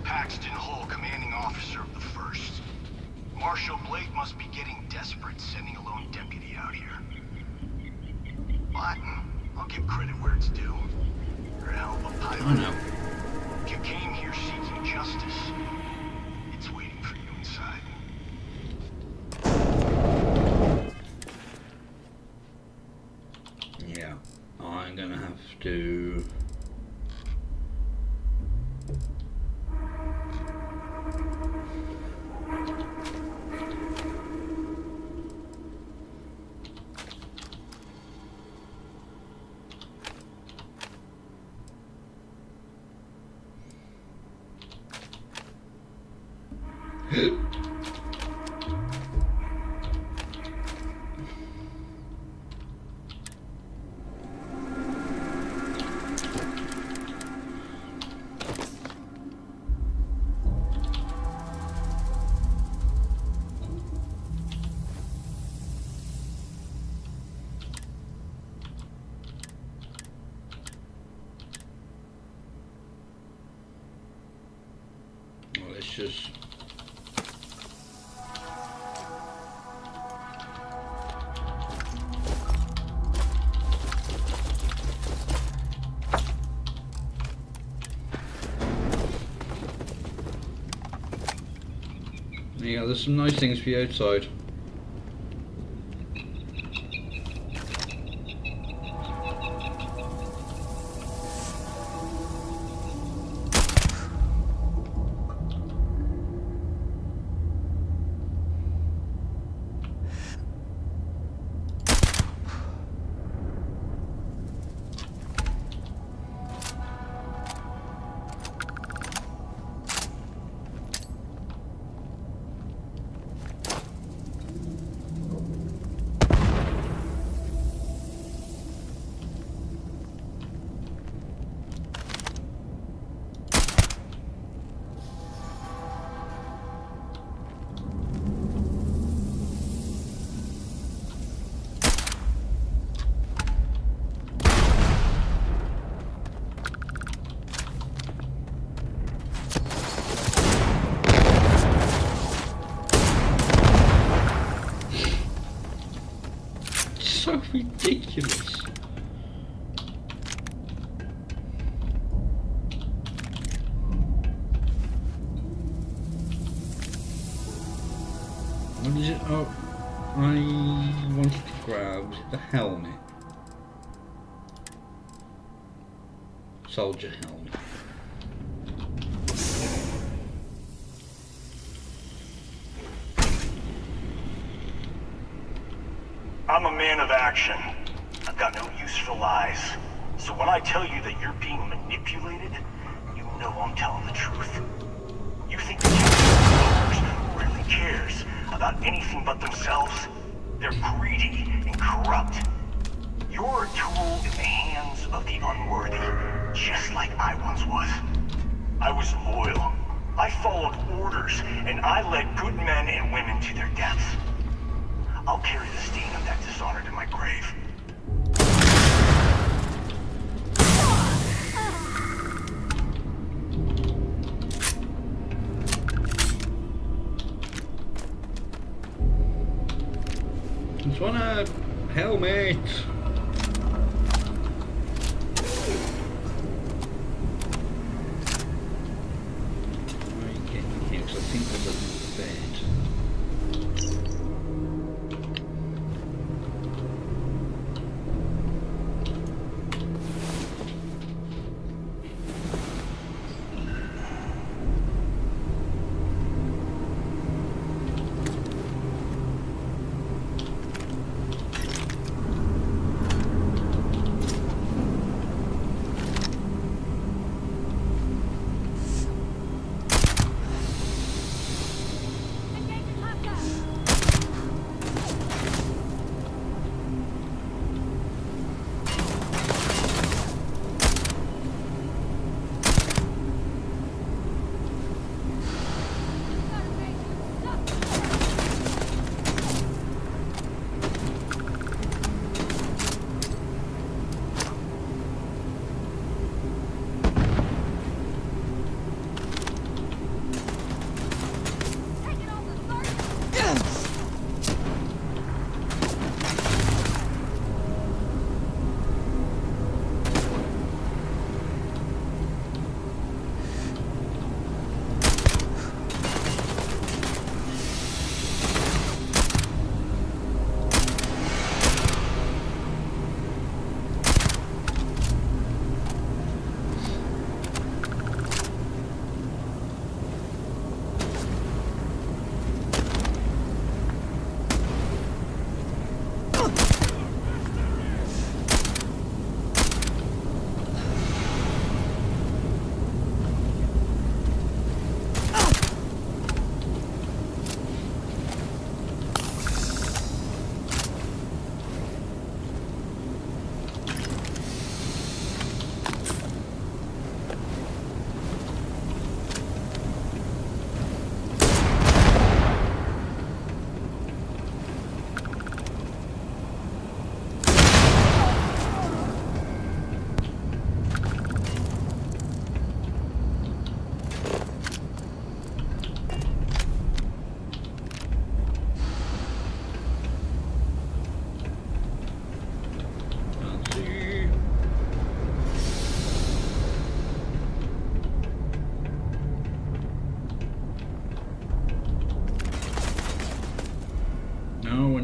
Speaker 6: Paxton Hull, commanding officer of the 1st. Marshal Blake must be getting desperate sending a lone deputy out here. But I'll give credit where it's due. You're a hell of a pilot.
Speaker 1: I know.
Speaker 6: If you came here seeking justice, it's waiting for you inside.
Speaker 1: Yeah, I'm gonna have to... just... Yeah, there's some nice things for you outside. So ridiculous. What is it? Oh, I wanted to grab the helmet. Soldier helmet.
Speaker 6: I'm a man of action. I've got no use for lies. So when I tell you that you're being manipulated, you know I'm telling the truth. You think the Kingston really cares about anything but themselves? They're greedy and corrupt. You're a tool in the hands of the unworthy, just like I once was. I was loyal. I followed orders, and I led good men and women to their deaths. I'll carry the stain of that dishonor to my grave.
Speaker 1: Just want a helmet. Right, get in here, 'cause I think there's a bed.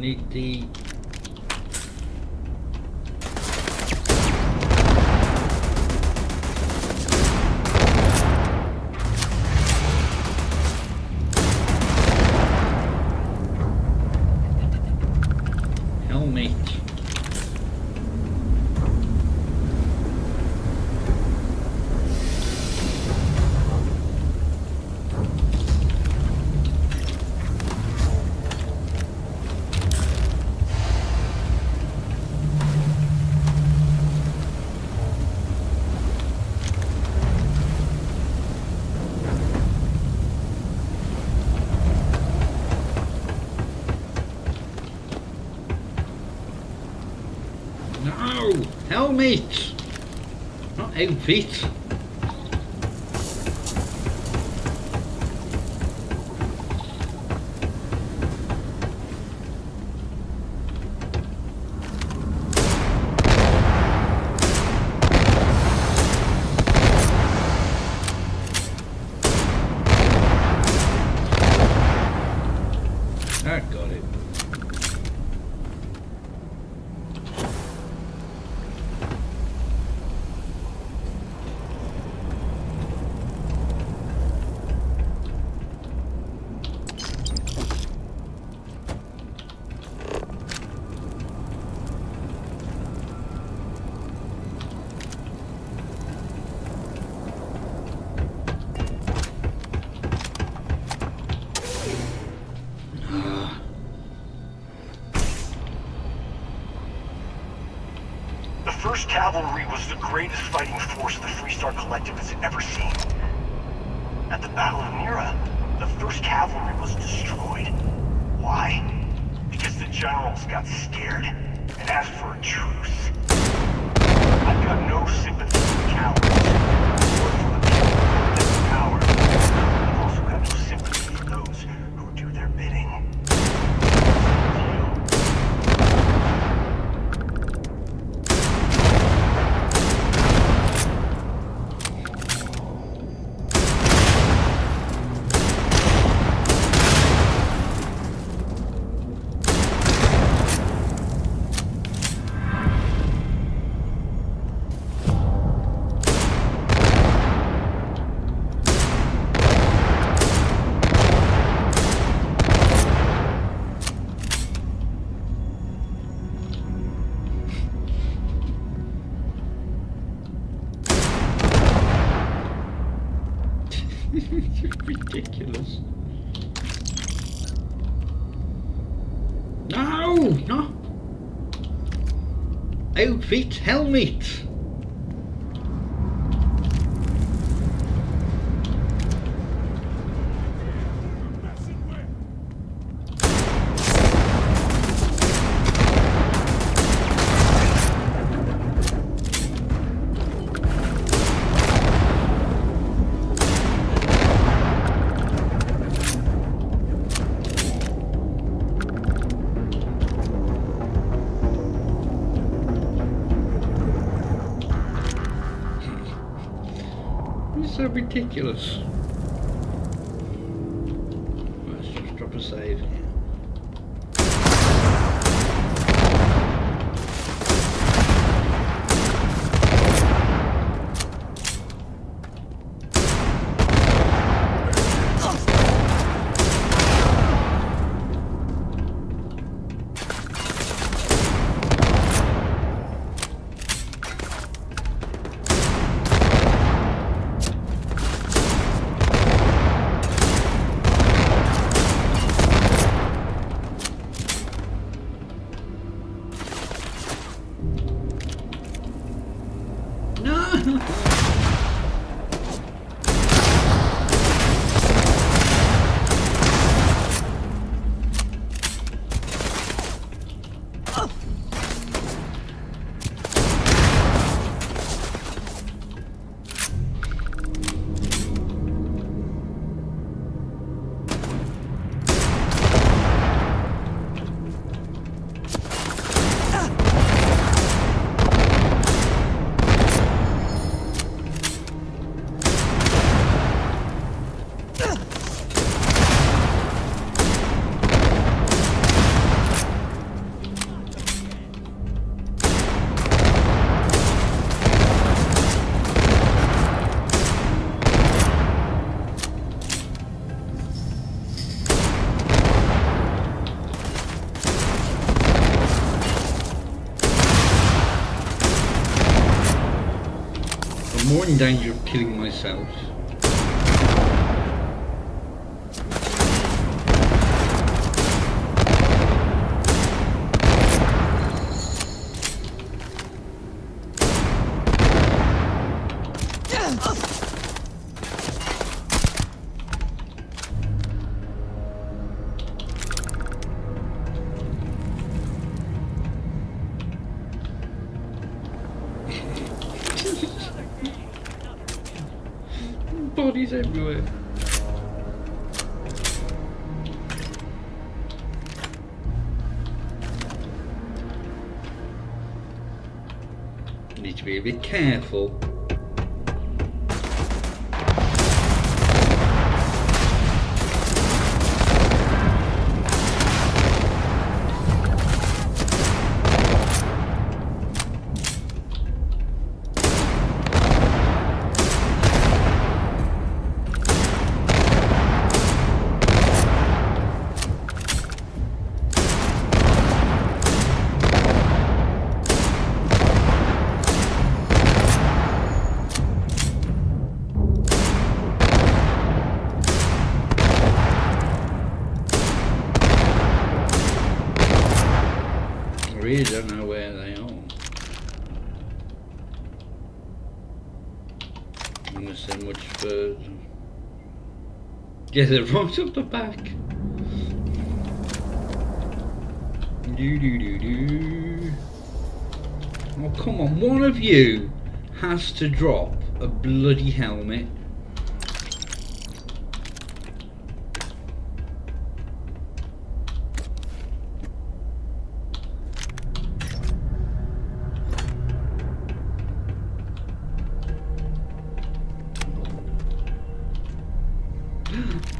Speaker 1: need the... helmet. No! Helmet! Not outfit. I got it.
Speaker 6: The 1st Cavalry was the greatest fighting force the Freestar Collective has ever seen. At the Battle of Mira, the 1st Cavalry was destroyed. Why? Because the generals got scared and asked for a truce. I've got no sympathy for cowards, or for the people who get the power. I've also got no sympathy for those who do their bidding.
Speaker 1: Ridiculous. No! No! Outfit, helmet! So ridiculous. Let's just drop a save. not in danger of killing myself. Bodies everywhere. Need to be a bit careful. I really don't know where they are. Unless they're much further. Yeah, they're right up the back. Do. Oh, come on, one of you has to drop a bloody helmet.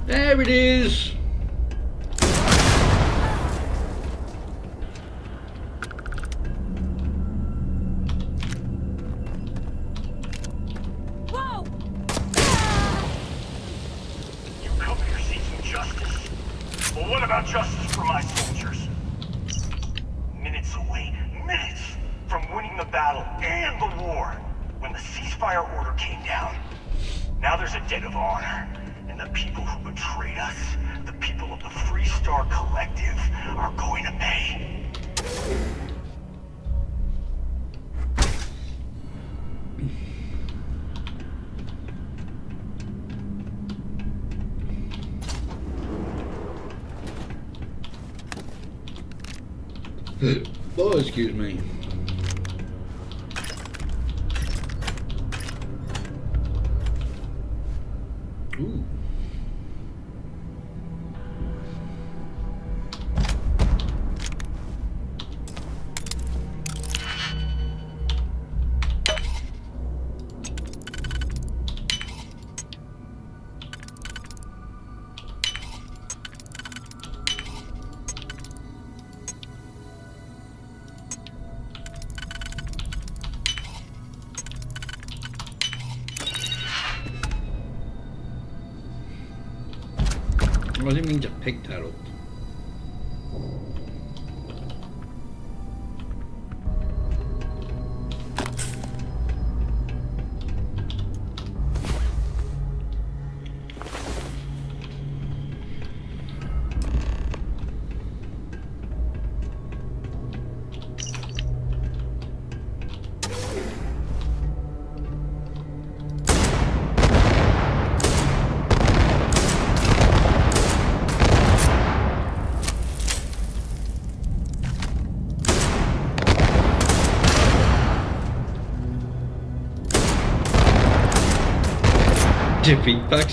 Speaker 1: There it is!
Speaker 6: Whoa! You come here seeking justice? Well, what about justice for my soldiers? Minutes away, minutes from winning the battle and the war, when the ceasefire order came down. Now there's a debt of honor. And the people who betrayed us, the people of the Freestar Collective, are going to pay.
Speaker 1: Oh, excuse me. Ooh. I didn't mean to pick that up. Feedback.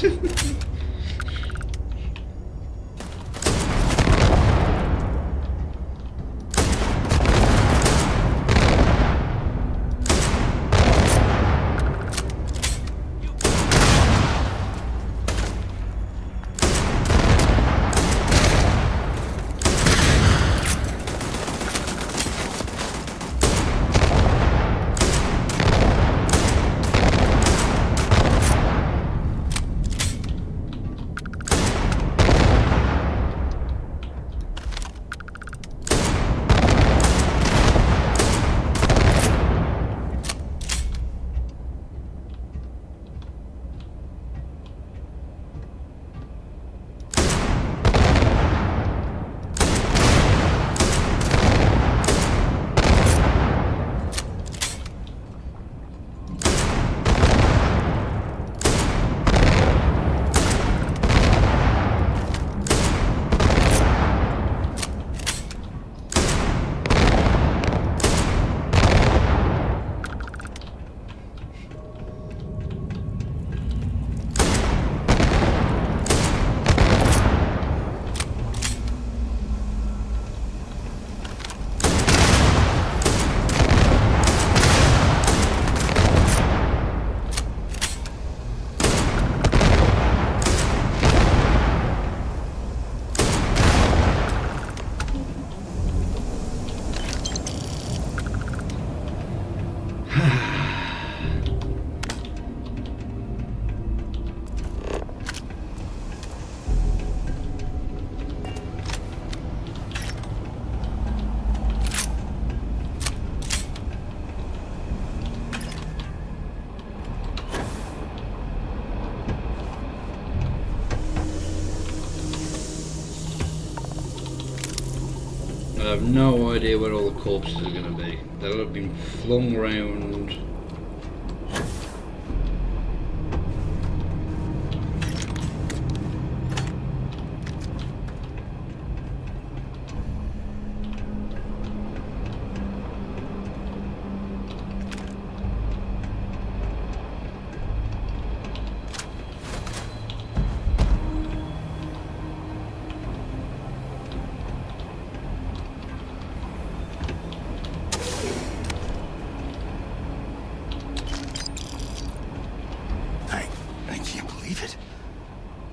Speaker 1: I have no idea where all the corpses are going to be. They'll have been flung around.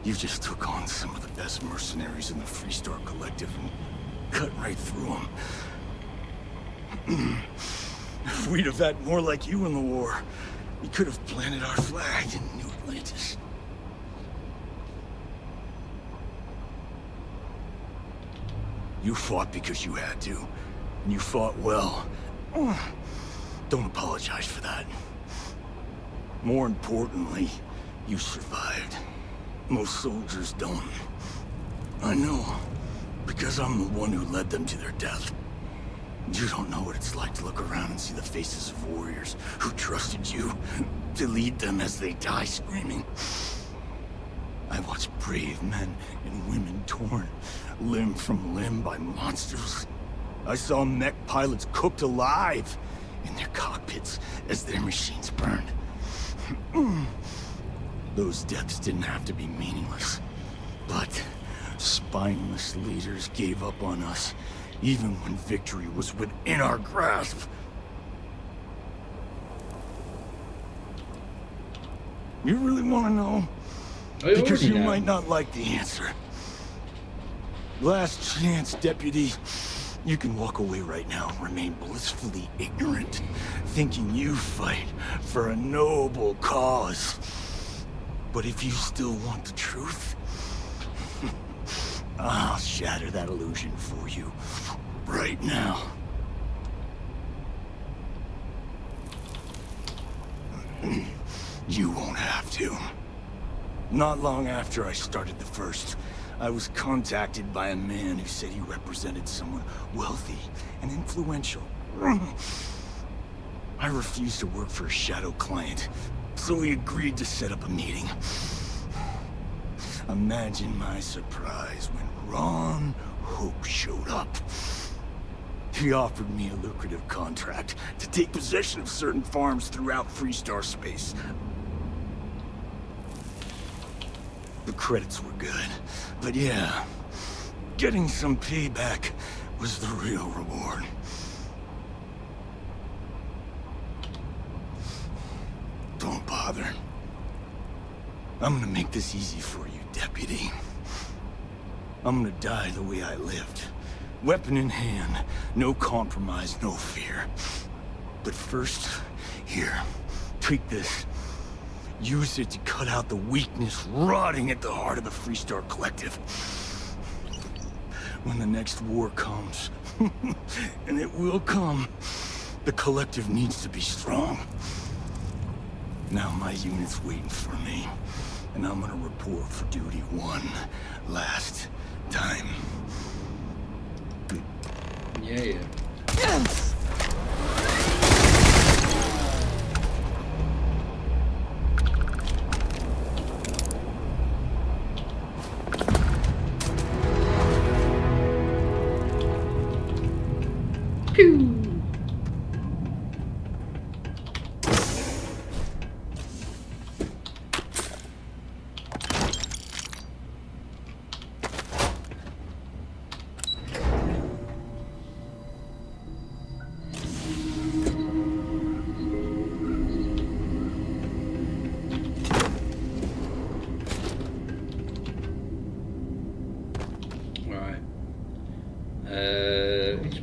Speaker 6: You just took on some of the best mercenaries in the Freestar Collective and cut right through them. If we'd have had more like you in the war, we could have planted our flag in New Atlantis. You fought because you had to, and you fought well. Don't apologize for that. More importantly, you survived. Most soldiers don't. I know, because I'm the one who led them to their death. You don't know what it's like to look around and see the faces of warriors who trusted you to lead them as they die screaming. I watched brave men and women torn limb from limb by monsters. I saw mech pilots cooked alive in their cockpits as their machines burned. Those deaths didn't have to be meaningless, but spineless leaders gave up on us, even when victory was within our grasp. You really want to know? Because you might not like the answer. Last chance, Deputy. You can walk away right now and remain blissfully ignorant, thinking you fight for a noble cause. But if you still want the truth, I'll shatter that illusion for you right now. You won't have to. Not long after I started the First, I was contacted by a man who said he represented someone wealthy and influential. I refused to work for a shadow client, so he agreed to set up a meeting. Imagine my surprise when Ron Hope showed up. He offered me a lucrative contract to take possession of certain farms throughout Freestar space. The credits were good, but yeah, getting some payback was the real reward. Don't bother. I'm gonna make this easy for you, Deputy. I'm gonna die the way I lived. Weapon in hand, no compromise, no fear. But first, here, take this. Use it to cut out the weakness rotting at the heart of the Freestar Collective. When the next war comes, and it will come, the Collective needs to be strong. Now my unit's waiting for me, and I'm gonna report for duty one last time.
Speaker 1: Yeah.
Speaker 6: Yes!
Speaker 1: It's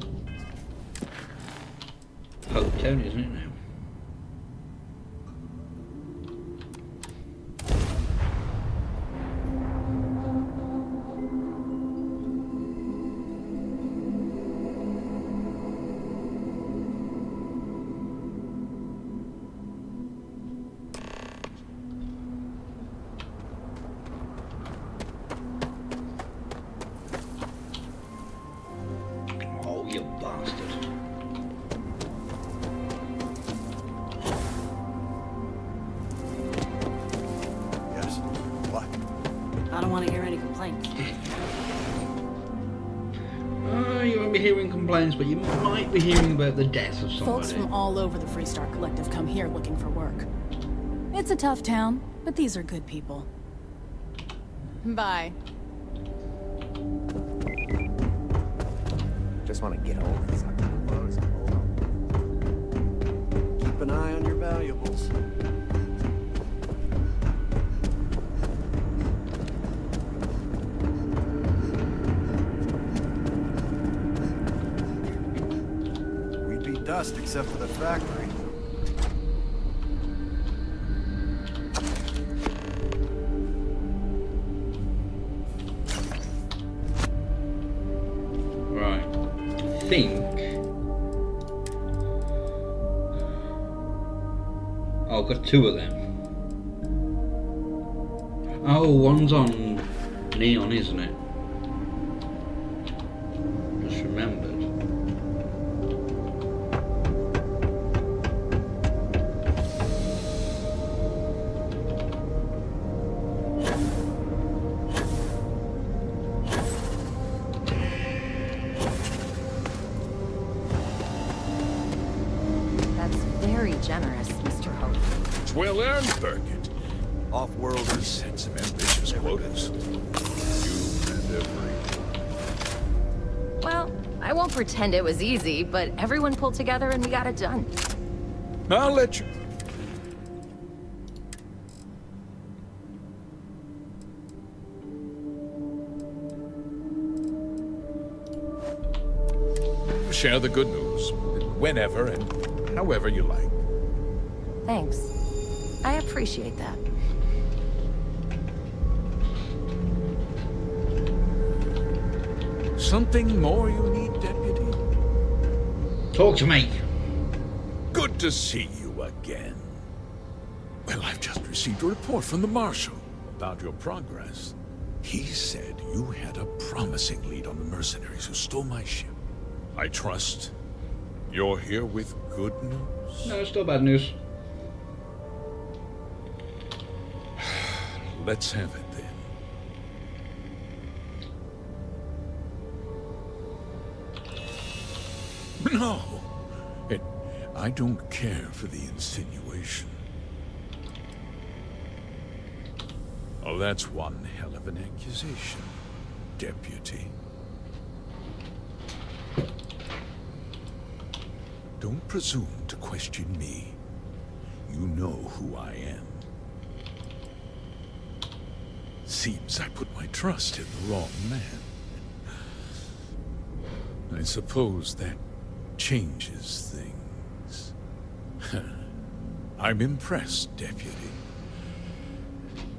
Speaker 1: Hope Town, isn't it now?
Speaker 8: I don't want to hear any complaints.
Speaker 1: You won't be hearing complaints, but you might be hearing about the death of somebody.
Speaker 8: Folks from all over the Freestar Collective come here looking for work. It's a tough town, but these are good people. Bye.
Speaker 18: Just want to get over this. Keep an eye on your valuables. We'd be dust except for the factory.
Speaker 1: I've got two of them. Oh, one's on Neon, isn't it? Just remembered.
Speaker 14: Generous, Mr. Hope.
Speaker 4: It's well earned, Burkett.
Speaker 2: Off-worlders
Speaker 4: set some ambitious quotas. You and everyone.
Speaker 14: Well, I won't pretend it was easy, but everyone pulled together and we got it done.
Speaker 4: I'll let you. Share the good news, whenever and however you like.
Speaker 14: Thanks. I appreciate that.
Speaker 4: Something more you need, Deputy?
Speaker 1: Talk to me.
Speaker 4: Good to see you again. Well, I've just received a report from the Marshal about your progress. He said you had a promising lead on the mercenaries who stole my ship. I trust you're here with good news?
Speaker 1: No, it's still bad news.
Speaker 4: Let's have it then. No! I don't care for the insinuation. Oh, that's one hell of an accusation, Deputy. Don't presume to question me. You know who I am. Seems I put my trust in the wrong man. I suppose that changes things. I'm impressed, Deputy.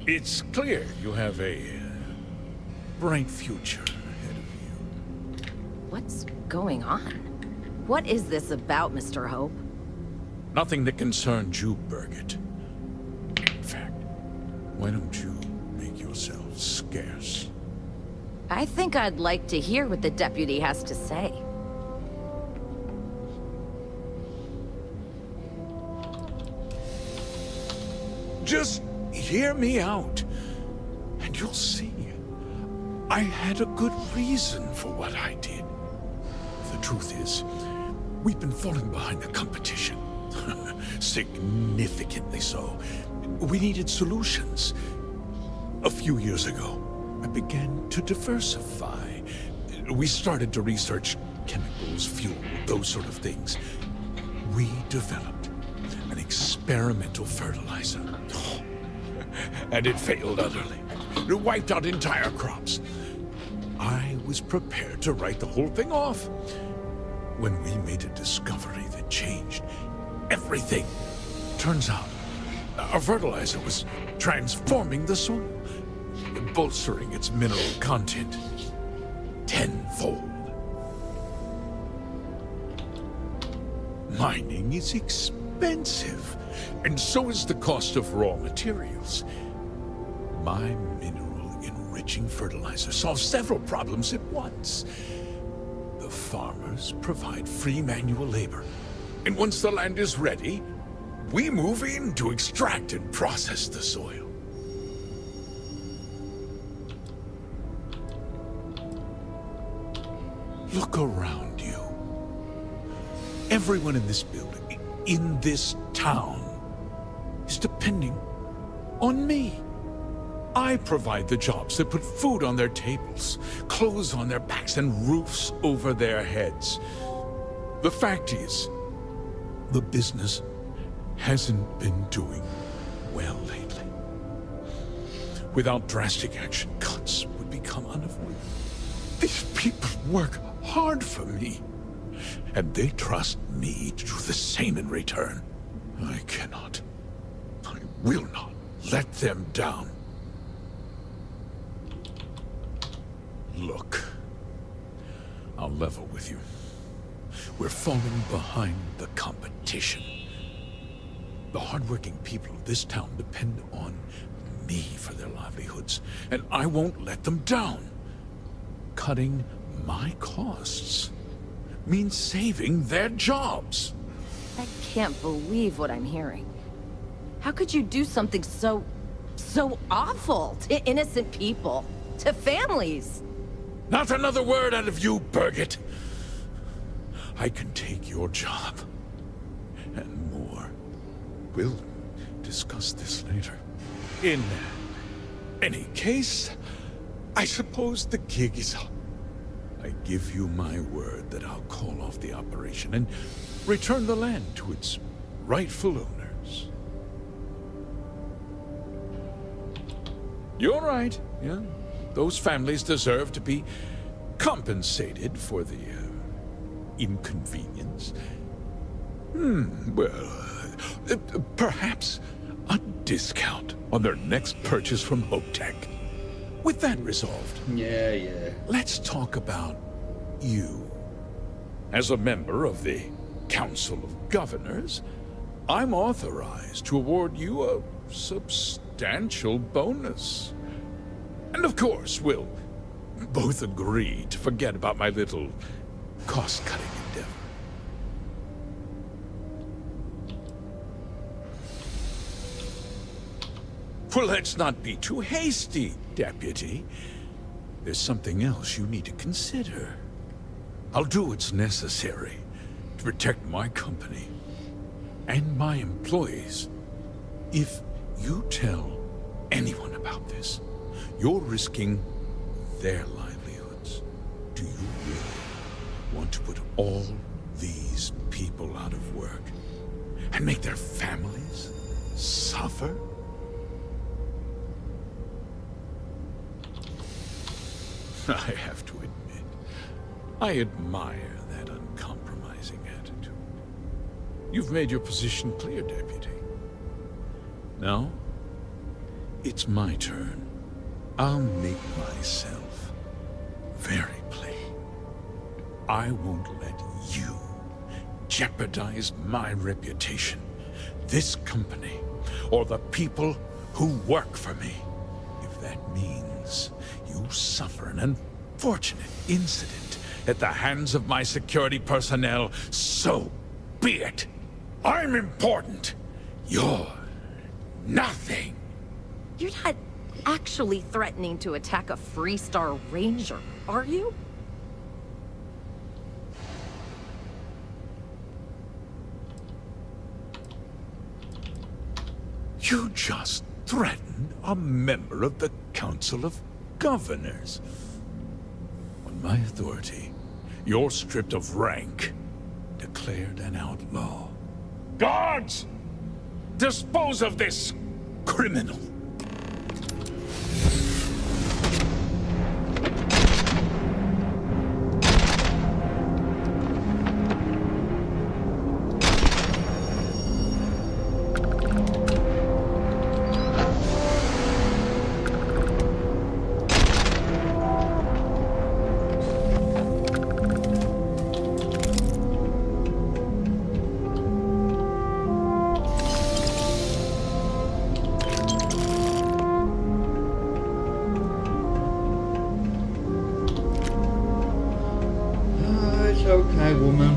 Speaker 4: It's clear you have a bright future ahead of you.
Speaker 14: What's going on? What is this about, Mr. Hope?
Speaker 4: Nothing that concerns you, Burkett. In fact, why don't you make yourself scarce?
Speaker 14: I think I'd like to hear what the deputy has to say.
Speaker 4: Just hear me out, and you'll see. I had a good reason for what I did. The truth is, we've been falling behind the competition. Significantly so. We needed solutions. A few years ago, I began to diversify. We started to research chemicals, fuel, those sort of things. We developed an experimental fertilizer. And it failed utterly. It wiped out entire crops. I was prepared to write the whole thing off when we made a discovery that changed everything. Turns out, our fertilizer was transforming the soil, bolstering its mineral content tenfold. Mining is expensive, and so is the cost of raw materials. My mineral-enriching fertilizer solves several problems at once. The farmers provide free manual labor, and once the land is ready, we move in to extract and process the soil. Look around you. Everyone in this building, in this town, is depending on me. I provide the jobs that put food on their tables, clothes on their backs, and roofs over their heads. The fact is, the business hasn't been doing well lately. Without drastic action, cuts would become unavoidable. These people work hard for me, and they trust me to do the same in return. I cannot, I will not let them down. Look, I'll level with you. We're falling behind the competition. The hardworking people of this town depend on me for their livelihoods, and I won't let them down. Cutting my costs means saving their jobs.
Speaker 5: I can't believe what I'm hearing. How could you do something so awful to innocent people, to families?
Speaker 4: Not another word out of you, Birgit. I can take your job, and more. We'll discuss this later. In any case, I suppose the gig is up. I give you my word that I'll call off the operation and return the land to its rightful owners. You're right, yeah. Those families deserve to be compensated for the inconvenience. Well, perhaps a discount on their next purchase from HopeTech. With that resolved,
Speaker 1: yeah.
Speaker 4: Let's talk about you. As a member of the Council of Governors, I'm authorized to award you a substantial bonus. And of course, we'll both agree to forget about my little cost-cutting endeavor. Well, let's not be too hasty, Deputy. There's something else you need to consider. I'll do what's necessary to protect my company and my employees. If you tell anyone about this, you're risking their livelihoods. Do you really want to put all these people out of work and make their families suffer? I have to admit, I admire that uncompromising attitude. You've made your position clear, Deputy. Now, it's my turn. I'll make myself very plain. I won't let you jeopardize my reputation, this company, or the people who work for me. If that means you suffer an unfortunate incident at the hands of my security personnel, so be it. I'm important. You're nothing.
Speaker 5: You're not actually threatening to attack a Freestar Ranger, are you?
Speaker 4: You just threatened a member of the Council of Governors. On my authority, you're stripped of rank, declared an outlaw. Guards! Dispose of this criminal!
Speaker 1: Okay, woman.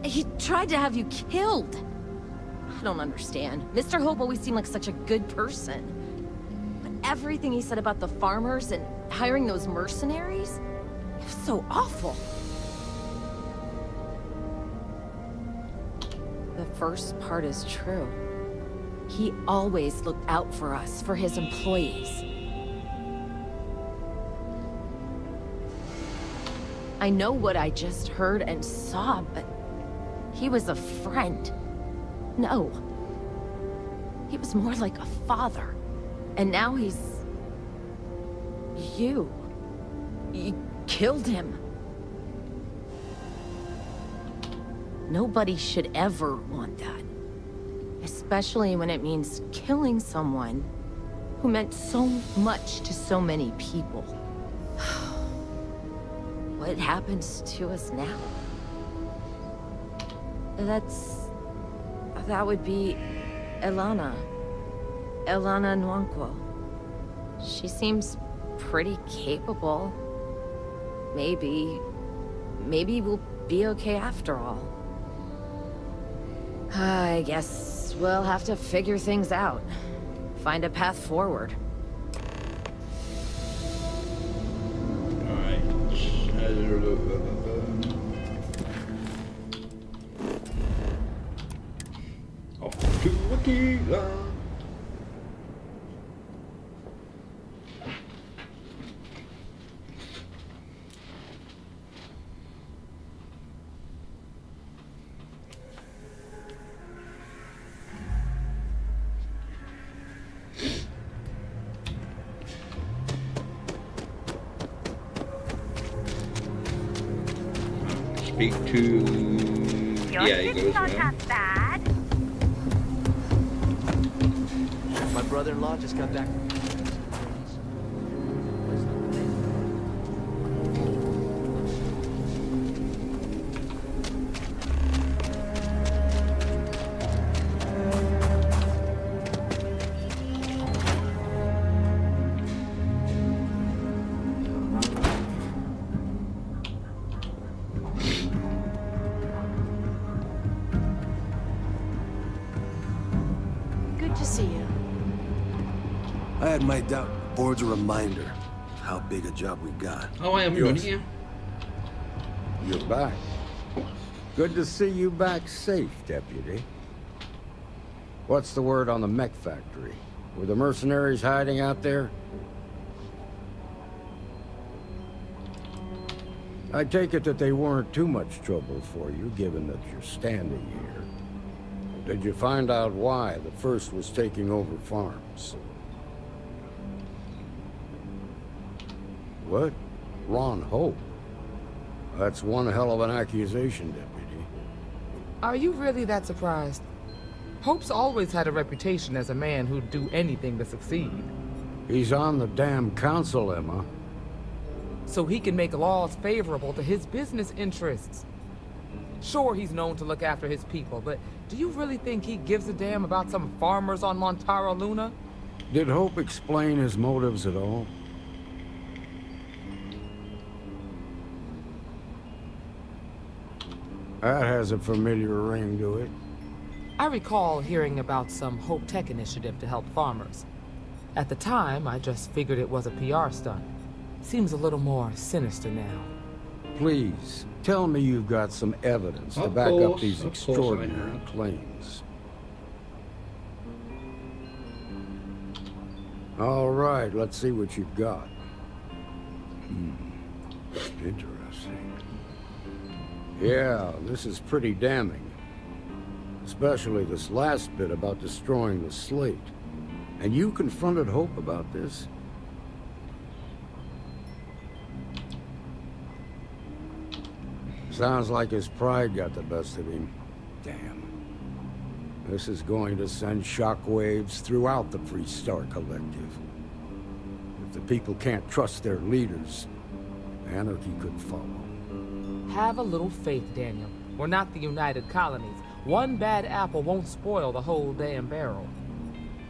Speaker 5: He tried to have you killed. I don't understand. Mr. Hope always seemed like such a good person. But everything he said about the farmers and hiring those mercenaries, it was so awful. The first part is true. He always looked out for us, for his employees. I know what I just heard and saw, but he was a friend. No. He was more like a father. And now he's... You killed him. Nobody should ever want that. Especially when it means killing someone who meant so much to so many people. What happens to us now? That would be Elana Nwankwo. She seems pretty capable. Maybe we'll be okay after all. I guess we'll have to figure things out. Find a path forward.
Speaker 1: Alright. Off to Wakila. Speak to... Yeah, he goes
Speaker 3: not
Speaker 1: around.
Speaker 3: that bad.
Speaker 20: My brother-in-law just got back.
Speaker 15: Good to see you.
Speaker 9: I had my doubt. Board's a reminder how big a job we got.
Speaker 1: Oh, I am
Speaker 23: Yours.
Speaker 1: here.
Speaker 23: You're back. Good to see you back safe, Deputy. What's the word on the mech factory? Were the mercenaries hiding out there? I take it that they weren't too much trouble for you, given that you're standing here. Did you find out why the first was taking over farms? What? Ron Hope? That's one hell of an accusation, Deputy.
Speaker 21: Are you really that surprised? Hope's always had a reputation as a man who'd do anything to succeed.
Speaker 23: He's on the damn council, Emma.
Speaker 21: So he can make laws favorable to his business interests. Sure, he's known to look after his people, but do you really think he gives a damn about some farmers on Montara Luna?
Speaker 23: Did Hope explain his motives at all? That has a familiar ring to it.
Speaker 21: I recall hearing about some Hope Tech initiative to help farmers. At the time, I just figured it was a PR stunt. Seems a little more sinister now.
Speaker 23: Please, tell me you've got some evidence to back up these extraordinary claims. All right, let's see what you've got. Interesting. Yeah, this is pretty damning. Especially this last bit about destroying the slate. And you confronted Hope about this? Sounds like his pride got the best of him. Damn. This is going to send shockwaves throughout the Freestar Collective. If the people can't trust their leaders, anarchy could follow.
Speaker 21: Have a little faith, Daniel. We're not the United Colonies. One bad apple won't spoil the whole damn barrel.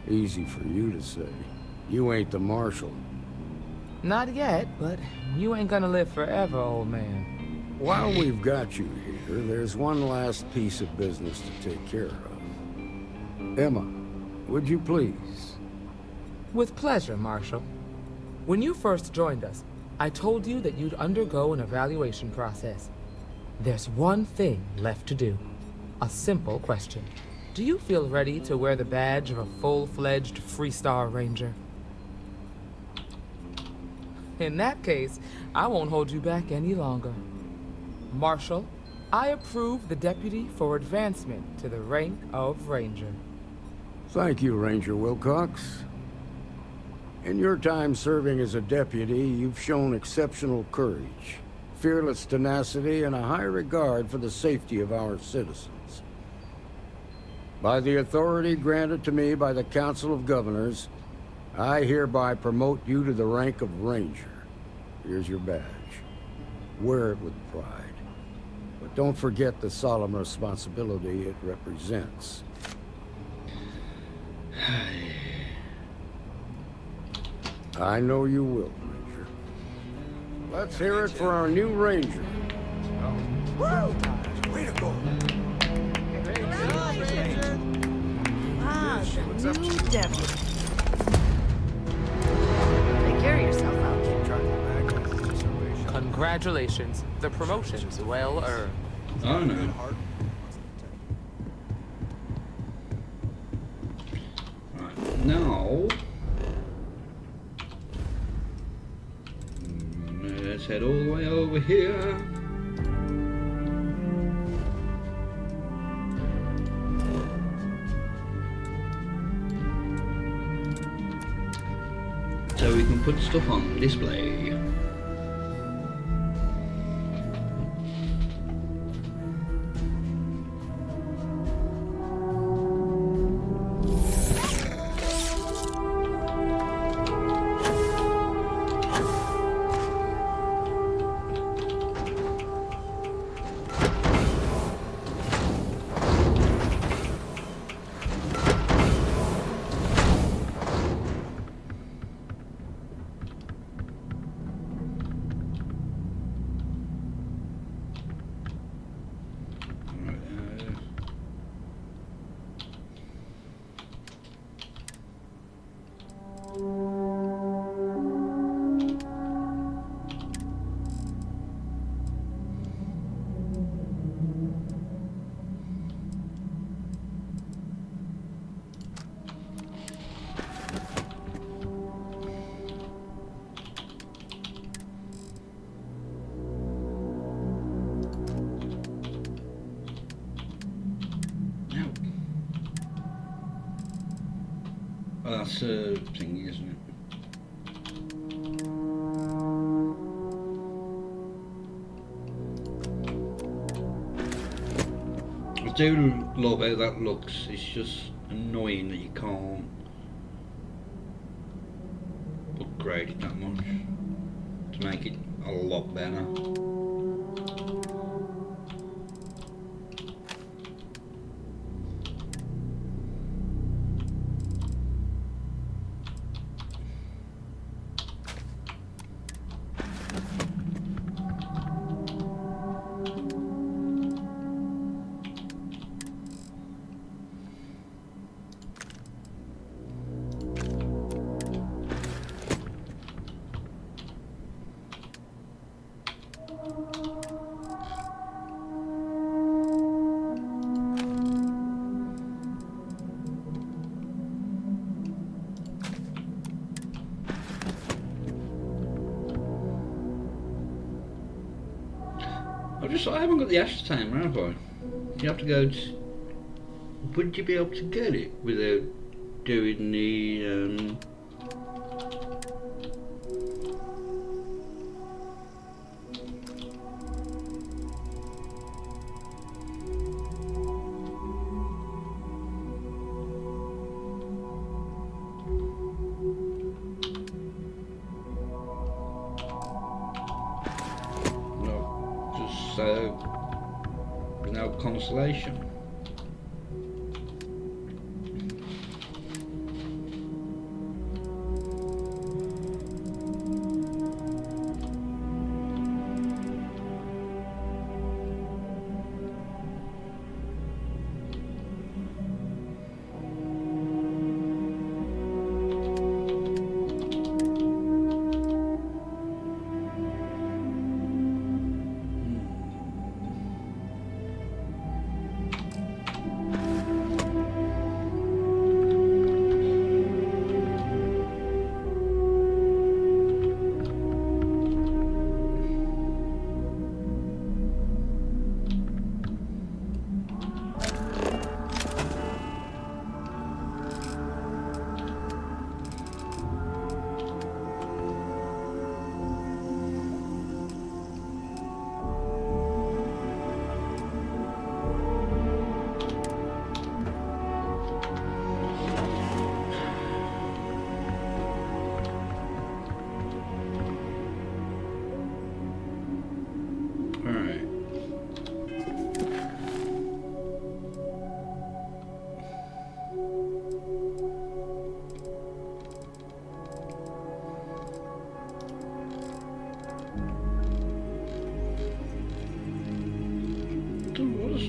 Speaker 23: Easy for you to say. You ain't the marshal.
Speaker 21: Not yet, but you ain't gonna live forever, old man.
Speaker 23: While we've got you here, there's one last piece of business to take care of. Emma, would you please?
Speaker 21: With pleasure, Marshal. When you first joined us, I told you that you'd undergo an evaluation process. There's one thing left to do. A simple question. Do you feel ready to wear the badge of a full-fledged Freestar Ranger? In that case, I won't hold you back any longer. Marshal, I approve the deputy for advancement to the rank of Ranger.
Speaker 23: Thank you, Ranger Wilcox. In your time serving as a deputy, you've shown exceptional courage, fearless tenacity, and a high regard for the safety of our citizens. By the authority granted to me by the Council of Governors, I hereby promote you to the rank of Ranger. Here's your badge. Wear it with pride. But don't forget the solemn responsibility it represents. I know you will, Ranger. Let's hear it for our new Ranger.
Speaker 2: Woo! Way to go!
Speaker 10: Ah, the new deputy. Take care of yourself out there.
Speaker 21: Congratulations. The promotion's well earned.
Speaker 1: Oh no. Right, now let's head all the way over here. So we can put stuff on display. Oh, that's a thingy, isn't it? I do love how that looks. It's just annoying that you can't upgrade it that much to make it a lot better. I haven't got the ascertainer, have I? You have to go to... Would you be able to get it without doing the... So, there's no consolation.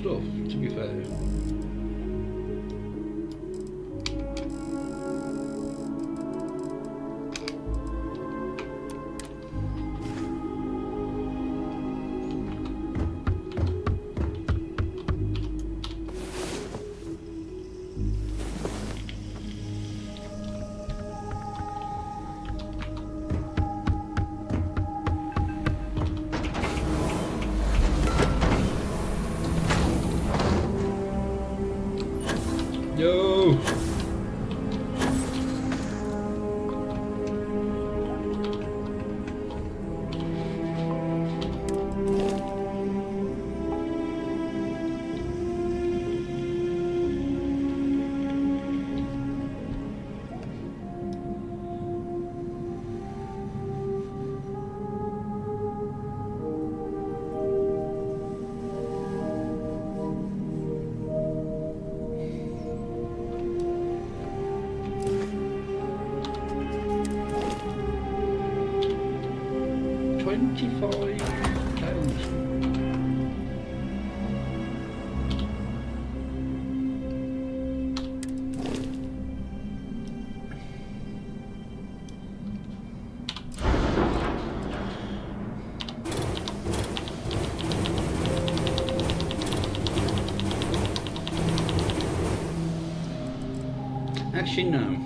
Speaker 1: stuff, to be fair. Yo! Actually, no.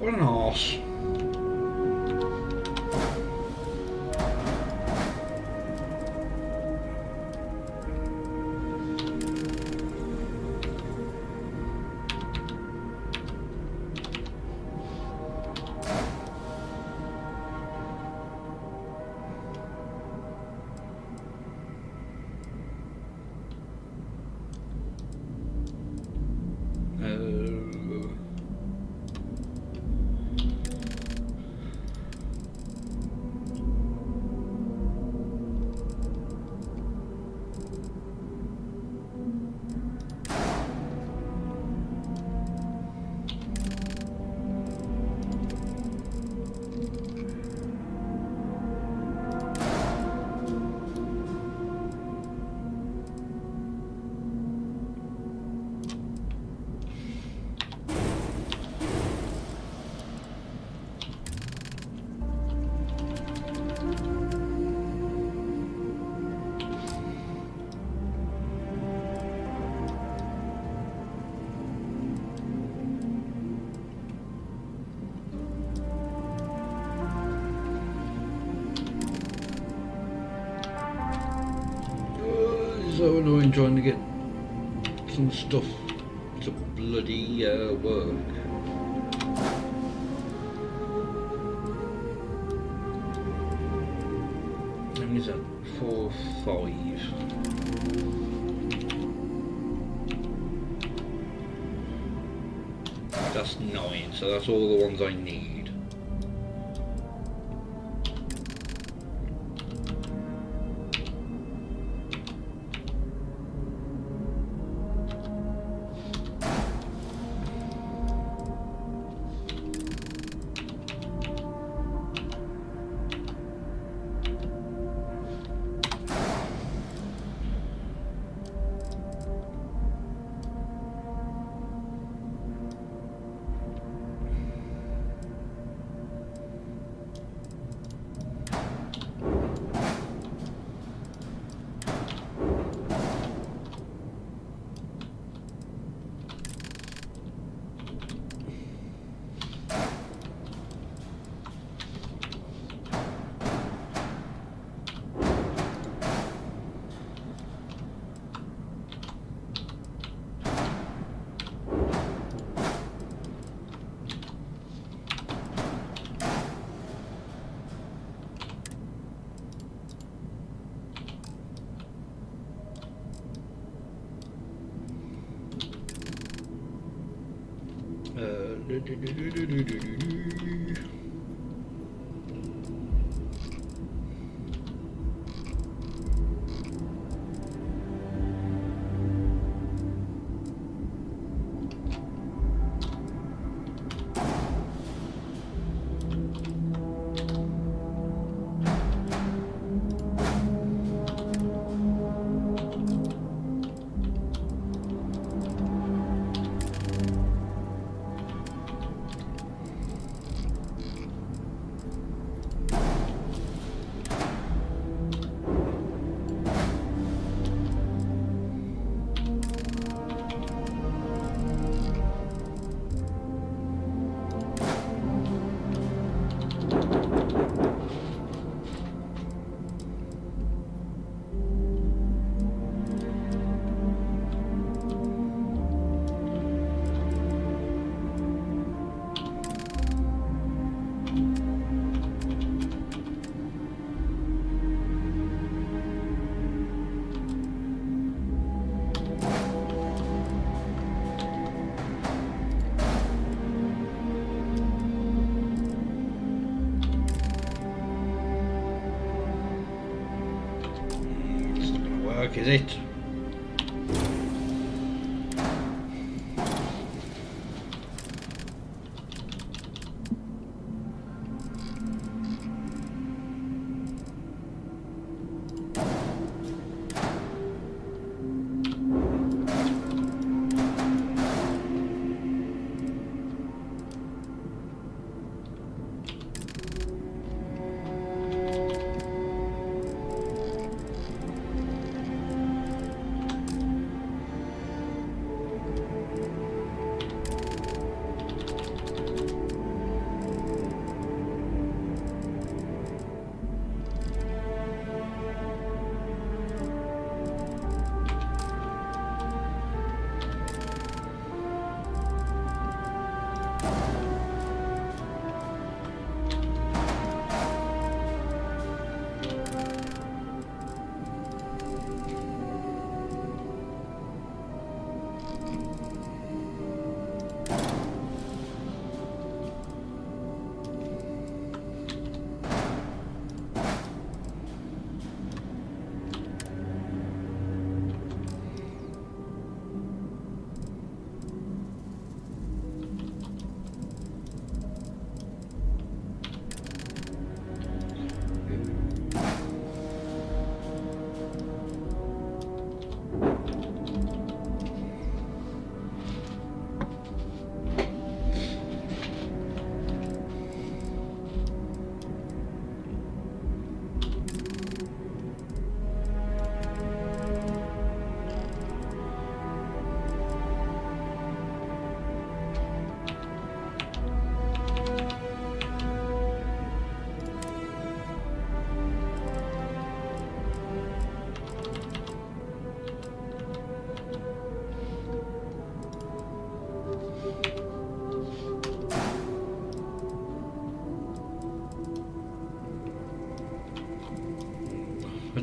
Speaker 1: What an arse. I'm trying to get some stuff to bloody work. How many is that? 4, 5. That's 9, so that's all the ones I need. Is it?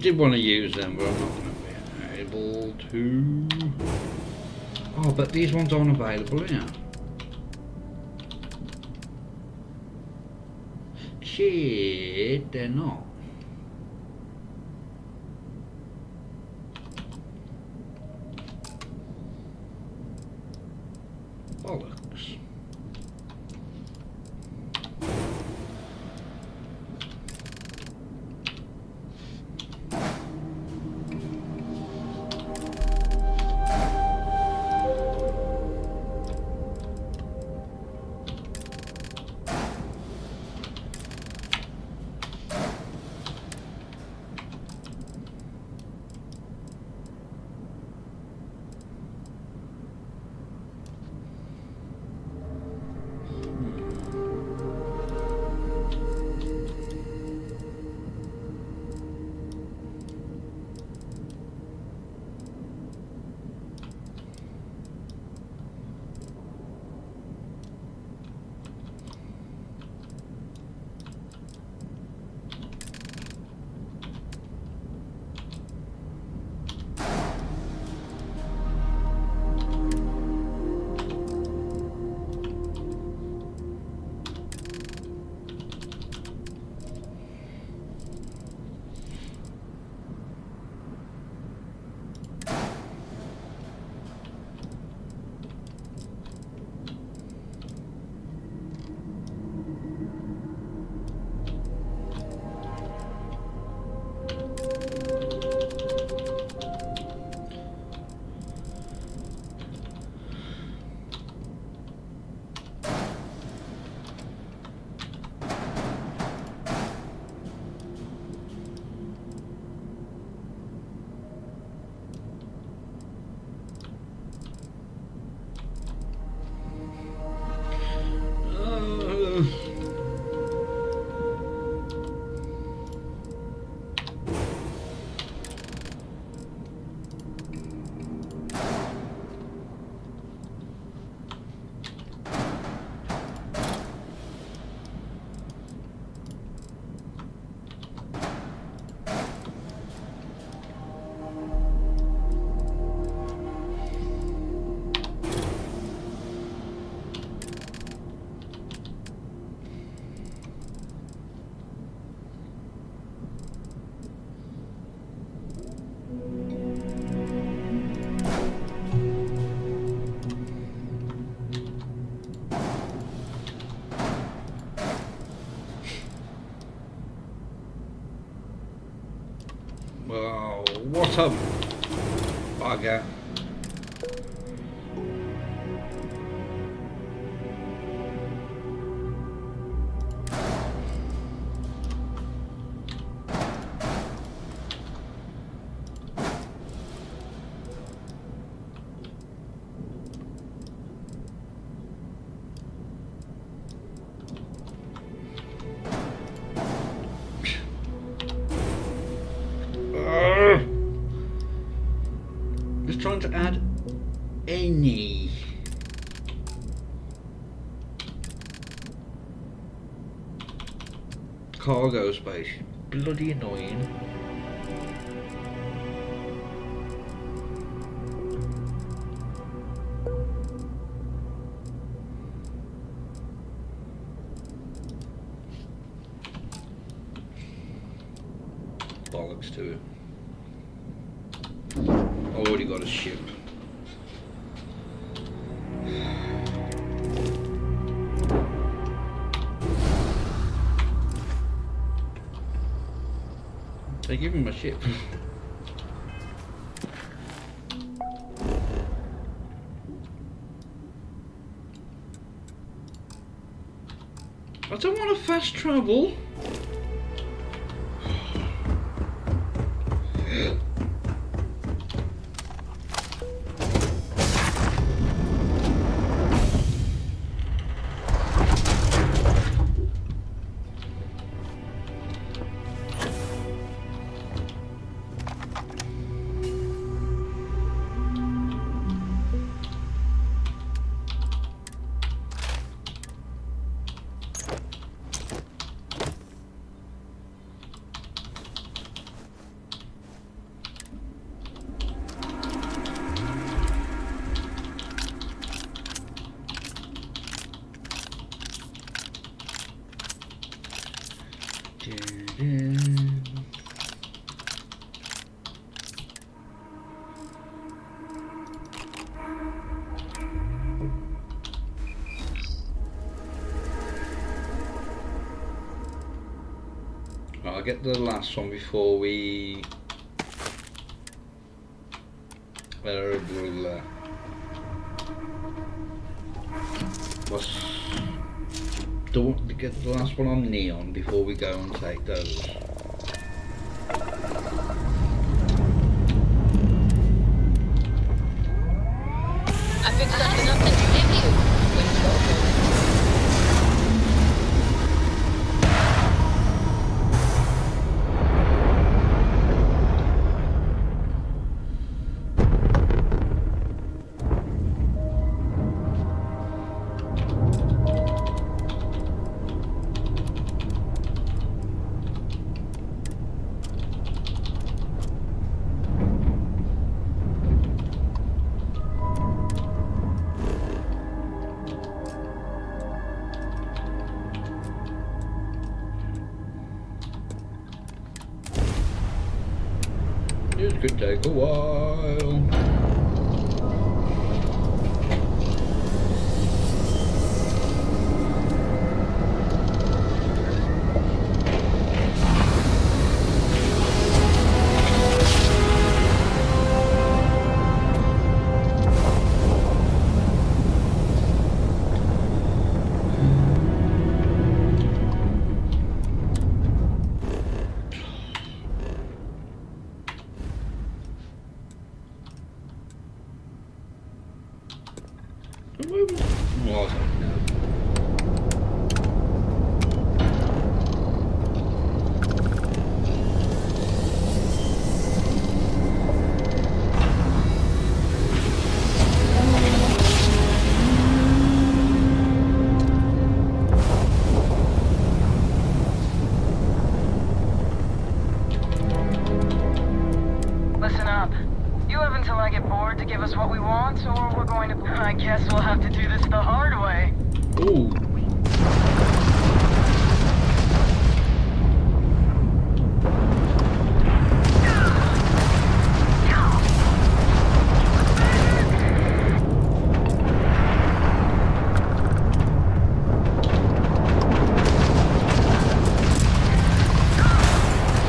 Speaker 1: did want to use them, but I'm not going to be able to. Oh, but these ones aren't available here. Shit, they're not. Bollocks. Well, what a bugger. Just trying to add any. Cargo space. Bloody annoying. Bollocks to it. Already got a ship. They give him a ship. I don't want to fast travel. I'll get the last one before we don't get the last one on Neon before we go and take those.
Speaker 5: I picked something up that you didn't use when you go for it.
Speaker 1: It could take a while. Well, I don't know.
Speaker 11: Listen up. You have until I get bored to give us what we want, or we're going to... I guess we'll have to do this the hard way.
Speaker 1: Ooh.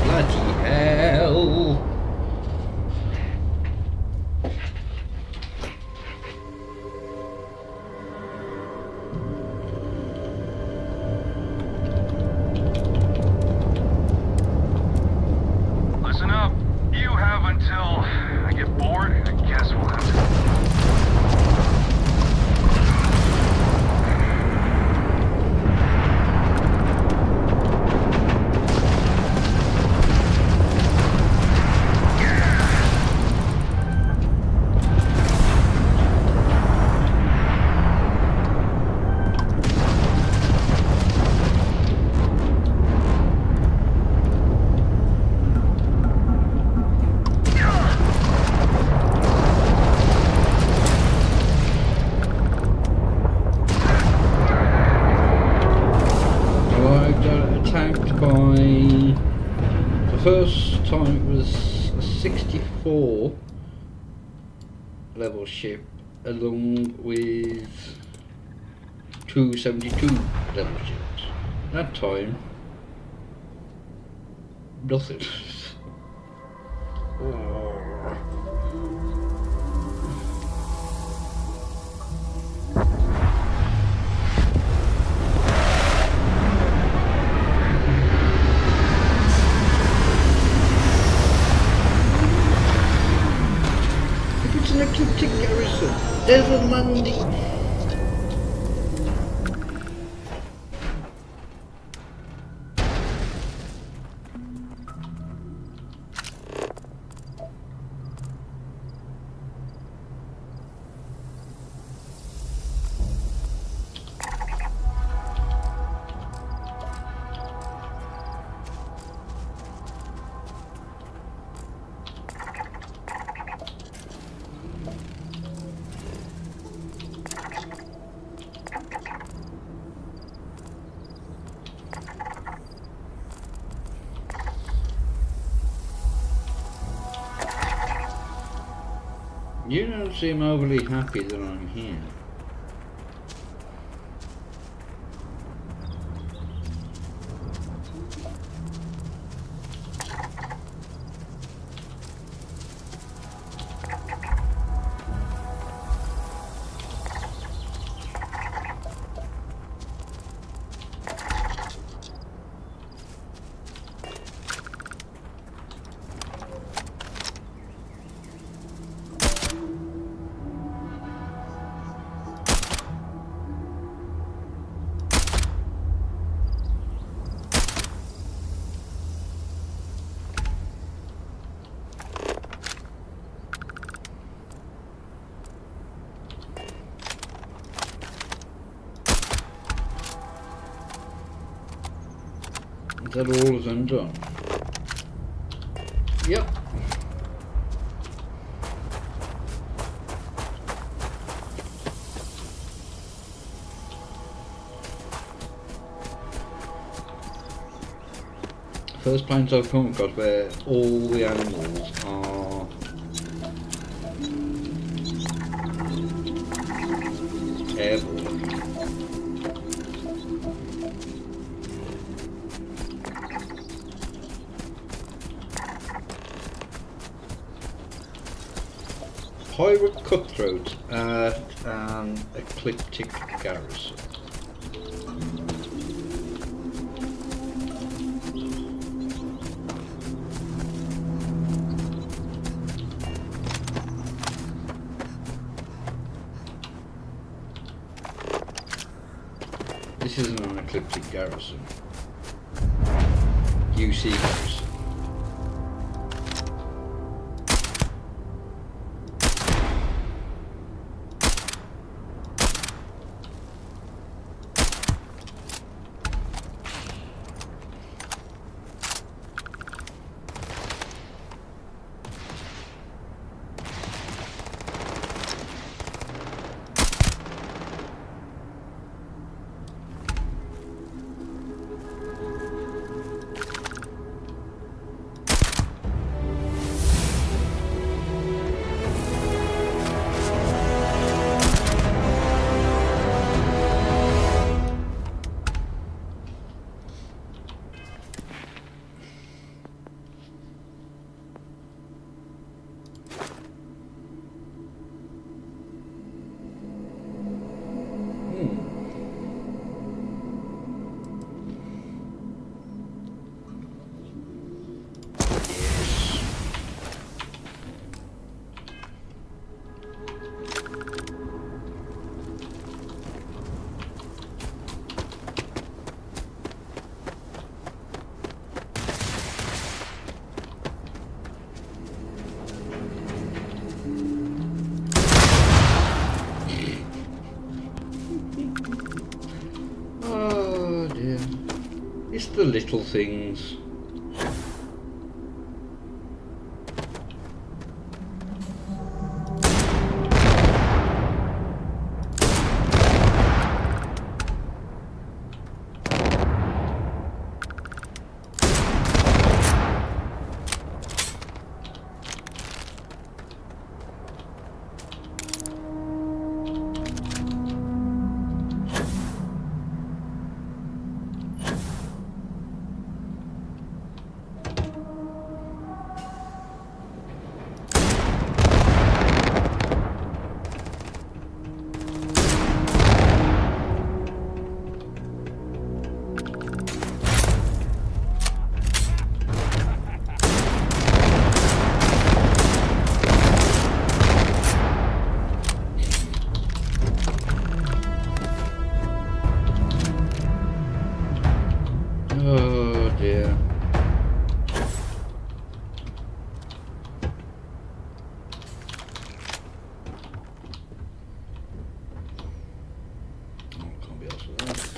Speaker 1: Bloody hell.
Speaker 11: Listen up. You have until I get bored. I guess we'll have to...
Speaker 1: I got attacked by, the first time it was a 64 level ship along with 272 level ships. That time, nothing. It's an ecliptic garrison. There's a landing. You don't seem overly happy that I'm here. Is that all is undone? Yep. First planet I've come across where all the animals are airborne. Pirate cutthroat at an ecliptic garrison. This isn't an ecliptic garrison. UC garrison. It's the little things. Oh dear. Oh, can't be arsed with that.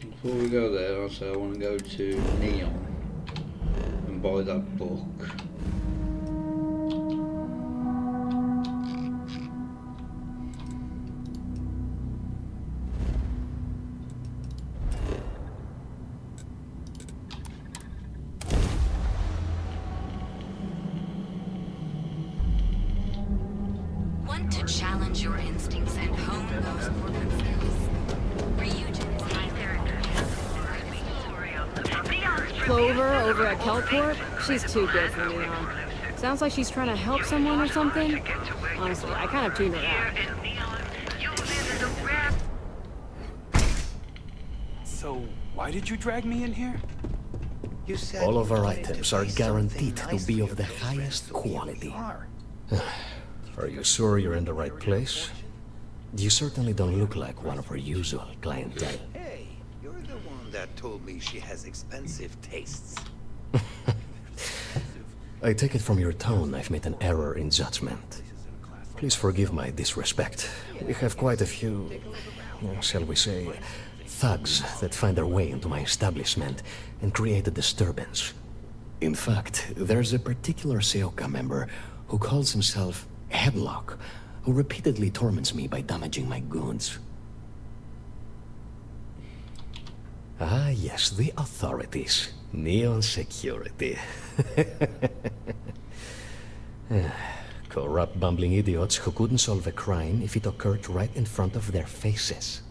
Speaker 1: Before we go there, I'll say I want to go to Neon and buy that book.
Speaker 7: meant to challenge your instincts and hone those corporate skills. Ryujin is
Speaker 15: Clover over at Kelport? She's too good for Leon. Sounds like she's trying to help someone or something. Honestly, I kind of tuned her out.
Speaker 12: So, why did you drag me in here?
Speaker 17: All of our items are guaranteed to be of the highest quality. Are you sure you're in the right place? You certainly don't look like one of our usual clientele.
Speaker 19: Hey, you're the one that told me she has expensive tastes.
Speaker 17: I take it from your tone I've made an error in judgment. Please forgive my disrespect. We have quite a few, shall we say, thugs that find their way into my establishment and create a disturbance. In fact, there's a particular Seoka member who calls himself Headlock, who repeatedly torments me by damaging my goods. Ah, yes, the authorities. Neon security. Corrupt, bumbling idiots who couldn't solve a crime if it occurred right in front of their faces.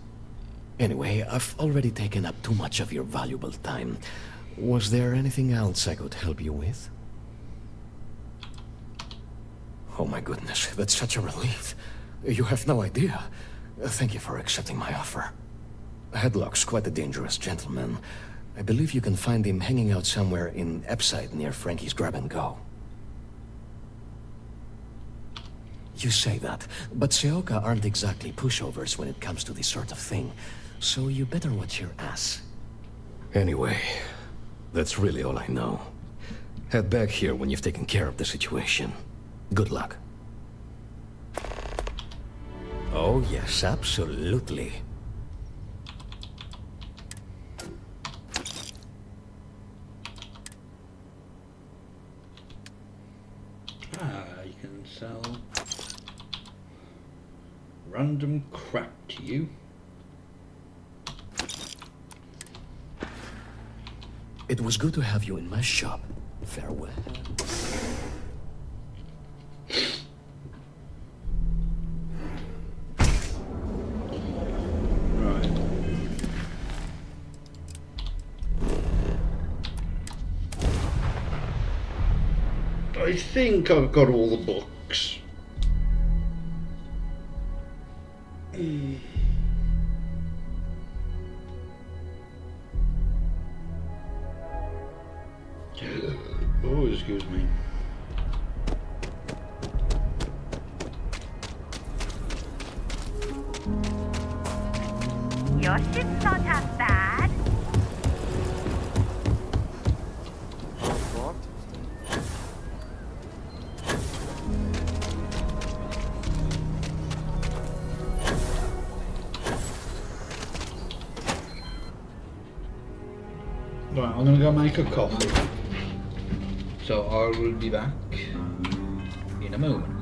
Speaker 17: Anyway, I've already taken up too much of your valuable time. Was there anything else I could help you with? Oh my goodness, that's such a relief. You have no idea. Thank you for accepting my offer. Headlock's quite a dangerous gentleman. I believe you can find him hanging out somewhere in Epside near Frankie's Grab and Go. You say that, but Seoka aren't exactly pushovers when it comes to this sort of thing, so you better watch your ass. Anyway, that's really all I know. Head back here when you've taken care of the situation. Good luck. Oh yes, absolutely.
Speaker 1: You can sell random crap to you.
Speaker 17: It was good to have you in my shop. Farewell.
Speaker 1: Right. I think I've got all the books. Oh, excuse me.
Speaker 3: Your shit's not as bad.
Speaker 1: Right, I'm gonna go make a coffee. So I will be back in a moment.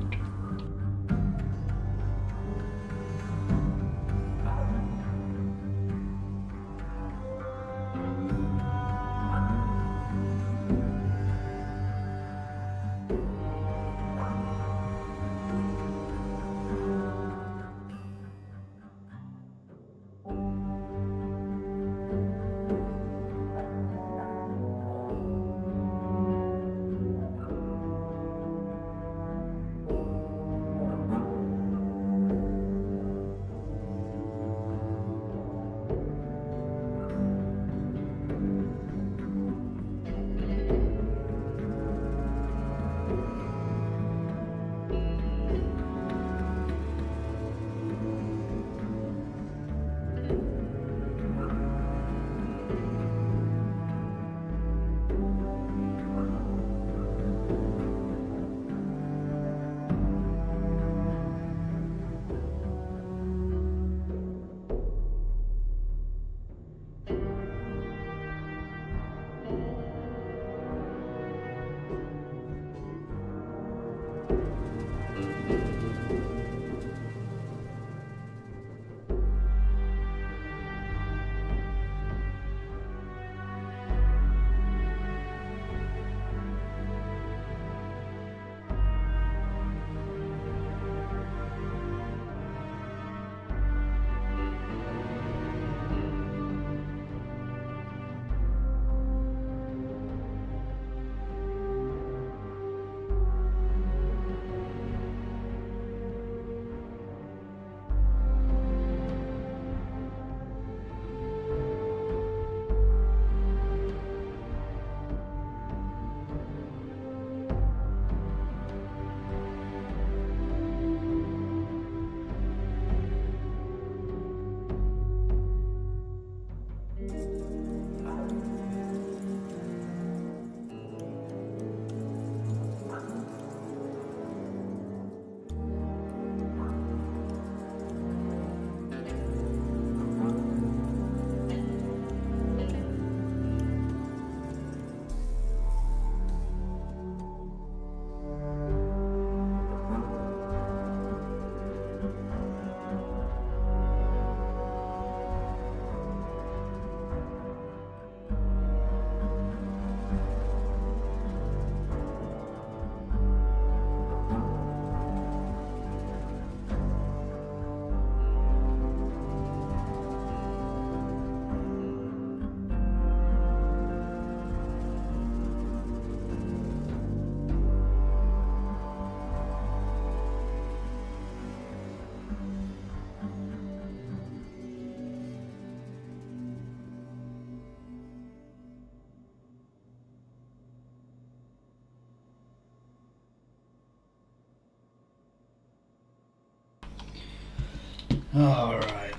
Speaker 1: Alright.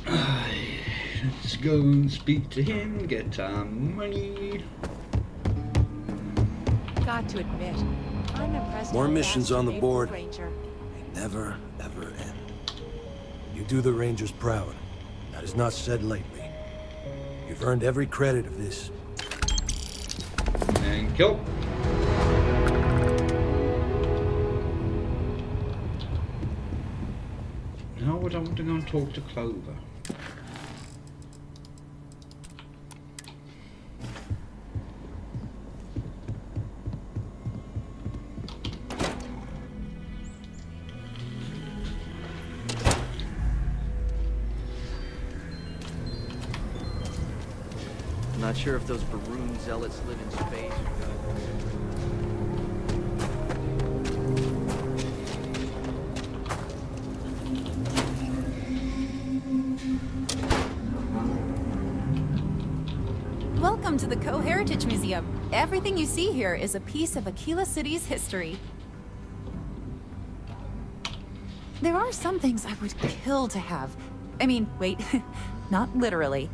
Speaker 1: Let's go and speak to him, get our money.
Speaker 10: Got to admit, I'm impressed.
Speaker 9: More
Speaker 10: how
Speaker 9: missions
Speaker 10: fast
Speaker 9: on
Speaker 10: you
Speaker 9: the
Speaker 10: made
Speaker 9: board.
Speaker 10: Ranger.
Speaker 9: They never, ever end. You do the Rangers proud. That is not said lightly. You've earned every credit of this.
Speaker 1: Thank you. Now would I want to go and talk to Clover?
Speaker 13: I'm not sure if those Baroon zealots live in space or
Speaker 16: Welcome to the Co-Heritage Museum. Everything you see here is a piece of Aquila City's history. There are some things I would kill to have. I mean, wait, not literally.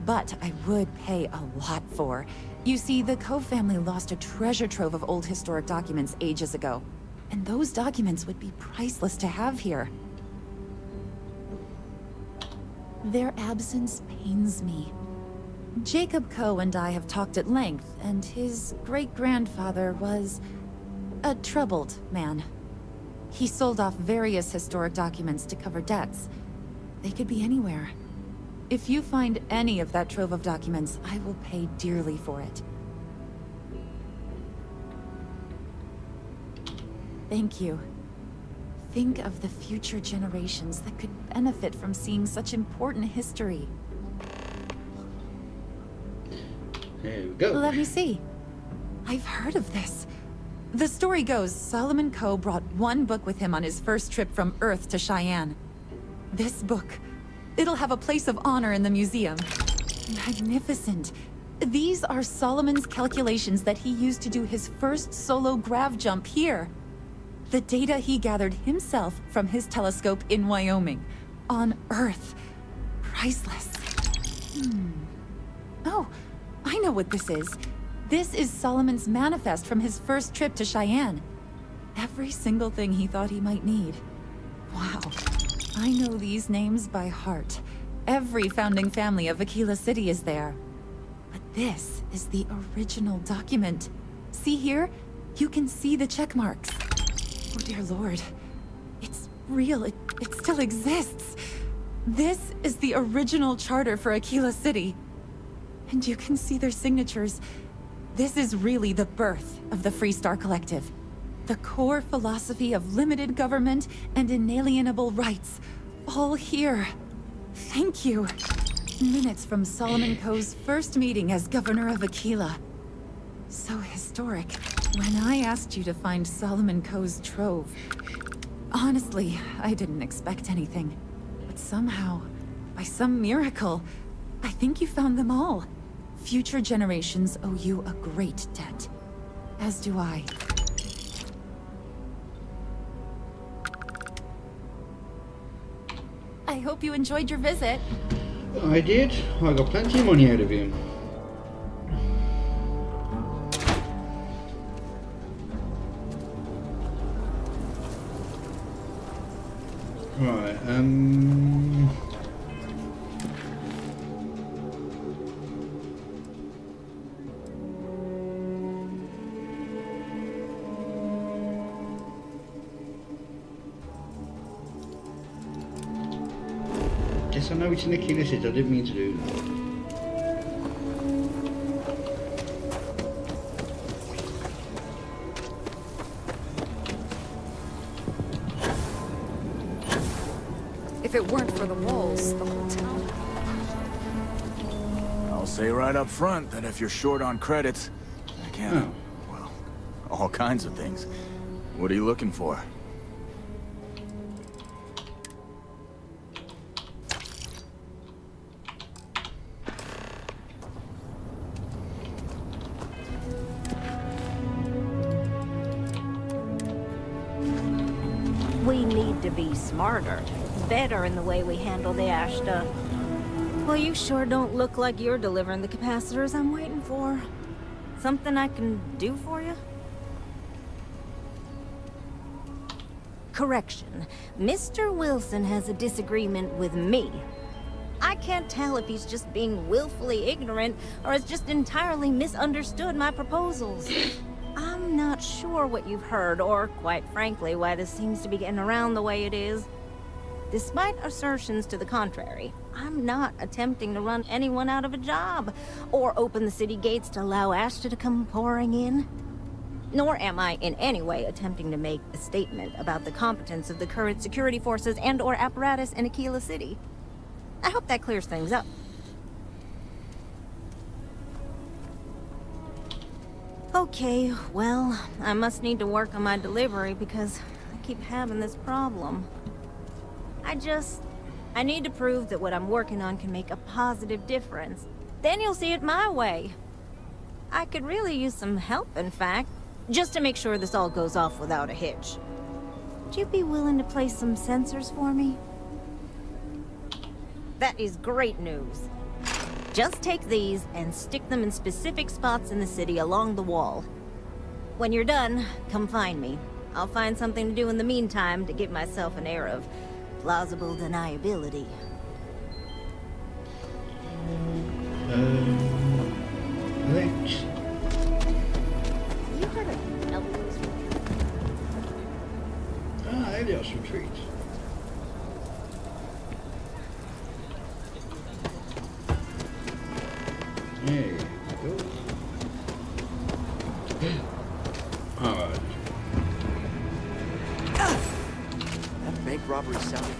Speaker 16: But I would pay a lot for. You see, the Cove family lost a treasure trove of old historic documents ages ago. And those documents would be priceless to have here. Their absence pains me. Jacob Coe and I have talked at length, and his great-grandfather was a troubled man. He sold off various historic documents to cover debts. They could be anywhere. If you find any of that trove of documents, I will pay dearly for it. Thank you. Think of the future generations that could benefit from seeing such important history.
Speaker 1: There we go.
Speaker 16: Let me see. I've heard of this. The story goes, Solomon Coe brought one book with him on his first trip from Earth to Cheyenne. This book, it'll have a place of honor in the museum. Magnificent. These are Solomon's calculations that he used to do his first solo grav jump here. The data he gathered himself from his telescope in Wyoming, on Earth. Priceless. Oh, I know what this is. This is Solomon's manifest from his first trip to Cheyenne. Every single thing he thought he might need. Wow. I know these names by heart. Every founding family of Aquila City is there. But this is the original document. See here? You can see the check marks. Oh dear Lord. It's real. It still exists. This is the original charter for Aquila City. And you can see their signatures. This is really the birth of the Freestar Collective. The core philosophy of limited government and inalienable rights. All here. Thank you. Minutes from Solomon Coe's first meeting as governor of Aquila. So historic. When I asked you to find Solomon Coe's trove, honestly, I didn't expect anything. But somehow, by some miracle, I think you found them all. Future generations owe you a great debt. As do I. I hope you enjoyed your visit.
Speaker 1: I did. I got plenty of money out of him. Right, Guess I know it's in the Aquila City. I didn't mean to do that.
Speaker 16: If it weren't for the walls, the whole town...
Speaker 18: I'll say right up front that if you're short on credits, I can't... Well, all kinds of things. What are you looking for?
Speaker 10: We need to be smarter.
Speaker 6: better in the way we handle the Ashta. Well, you sure don't look like you're delivering the capacitors I'm waiting for. Something I can do for you? Correction. Mr. Wilson has a disagreement with me. I can't tell if he's just being willfully ignorant or has just entirely misunderstood my proposals. I'm not sure what you've heard, or quite frankly, why this seems to be getting around the way it is. Despite assertions to the contrary, I'm not attempting to run anyone out of a job, or open the city gates to allow Ashta to come pouring in. Nor am I in any way attempting to make a statement about the competence of the current security forces and/or apparatus in Aquila City. I hope that clears things up. Okay, well, I must need to work on my delivery because I keep having this problem. I need to prove that what I'm working on can make a positive difference. Then you'll see it my way. I could really use some help, in fact, just to make sure this all goes off without a hitch. Would you be willing to place some sensors for me? That is great news. Just take these and stick them in specific spots in the city along the wall. When you're done, come find me. I'll find something to do in the meantime to give myself an air of plausible deniability.
Speaker 1: Let's...
Speaker 6: You heard of Elbows?
Speaker 1: Elias retreat. There you go. Alright.
Speaker 13: That bank robbery sounded...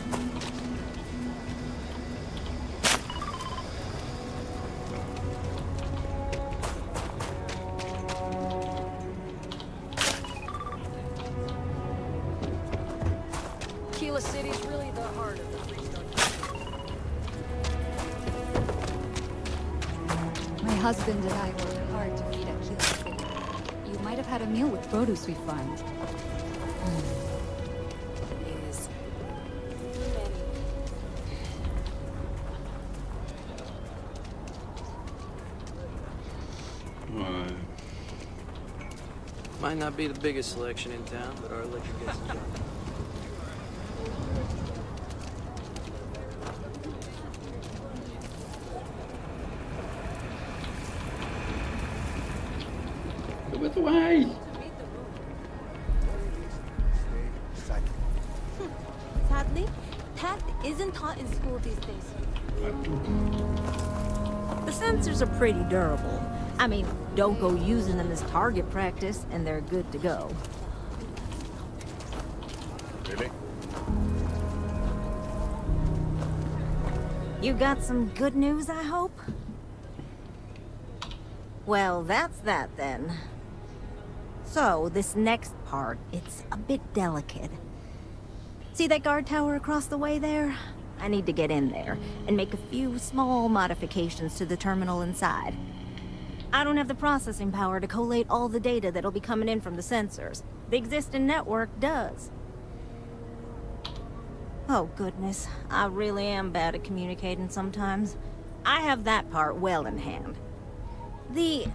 Speaker 8: Aquila City's really the heart of the restart.
Speaker 16: My husband and I worked hard to feed Aquila City. You might have had a meal with produce we farmed.
Speaker 8: Is
Speaker 1: Right.
Speaker 13: Might not be the biggest selection in town, but our liquor gets the job.
Speaker 1: Go the way.
Speaker 6: Sadly, tact isn't taught in school these days. The sensors are pretty durable. I mean, don't go using them as target practice, and they're good to go.
Speaker 18: Really?
Speaker 6: You got some good news, I hope? Well, that's that then. So, this next part, it's a bit delicate. See that guard tower across the way there? I need to get in there and make a few small modifications to the terminal inside. I don't have the processing power to collate all the data that'll be coming in from the sensors. The existing network does. Oh goodness, I really am bad at communicating sometimes. I have that part well in hand. The,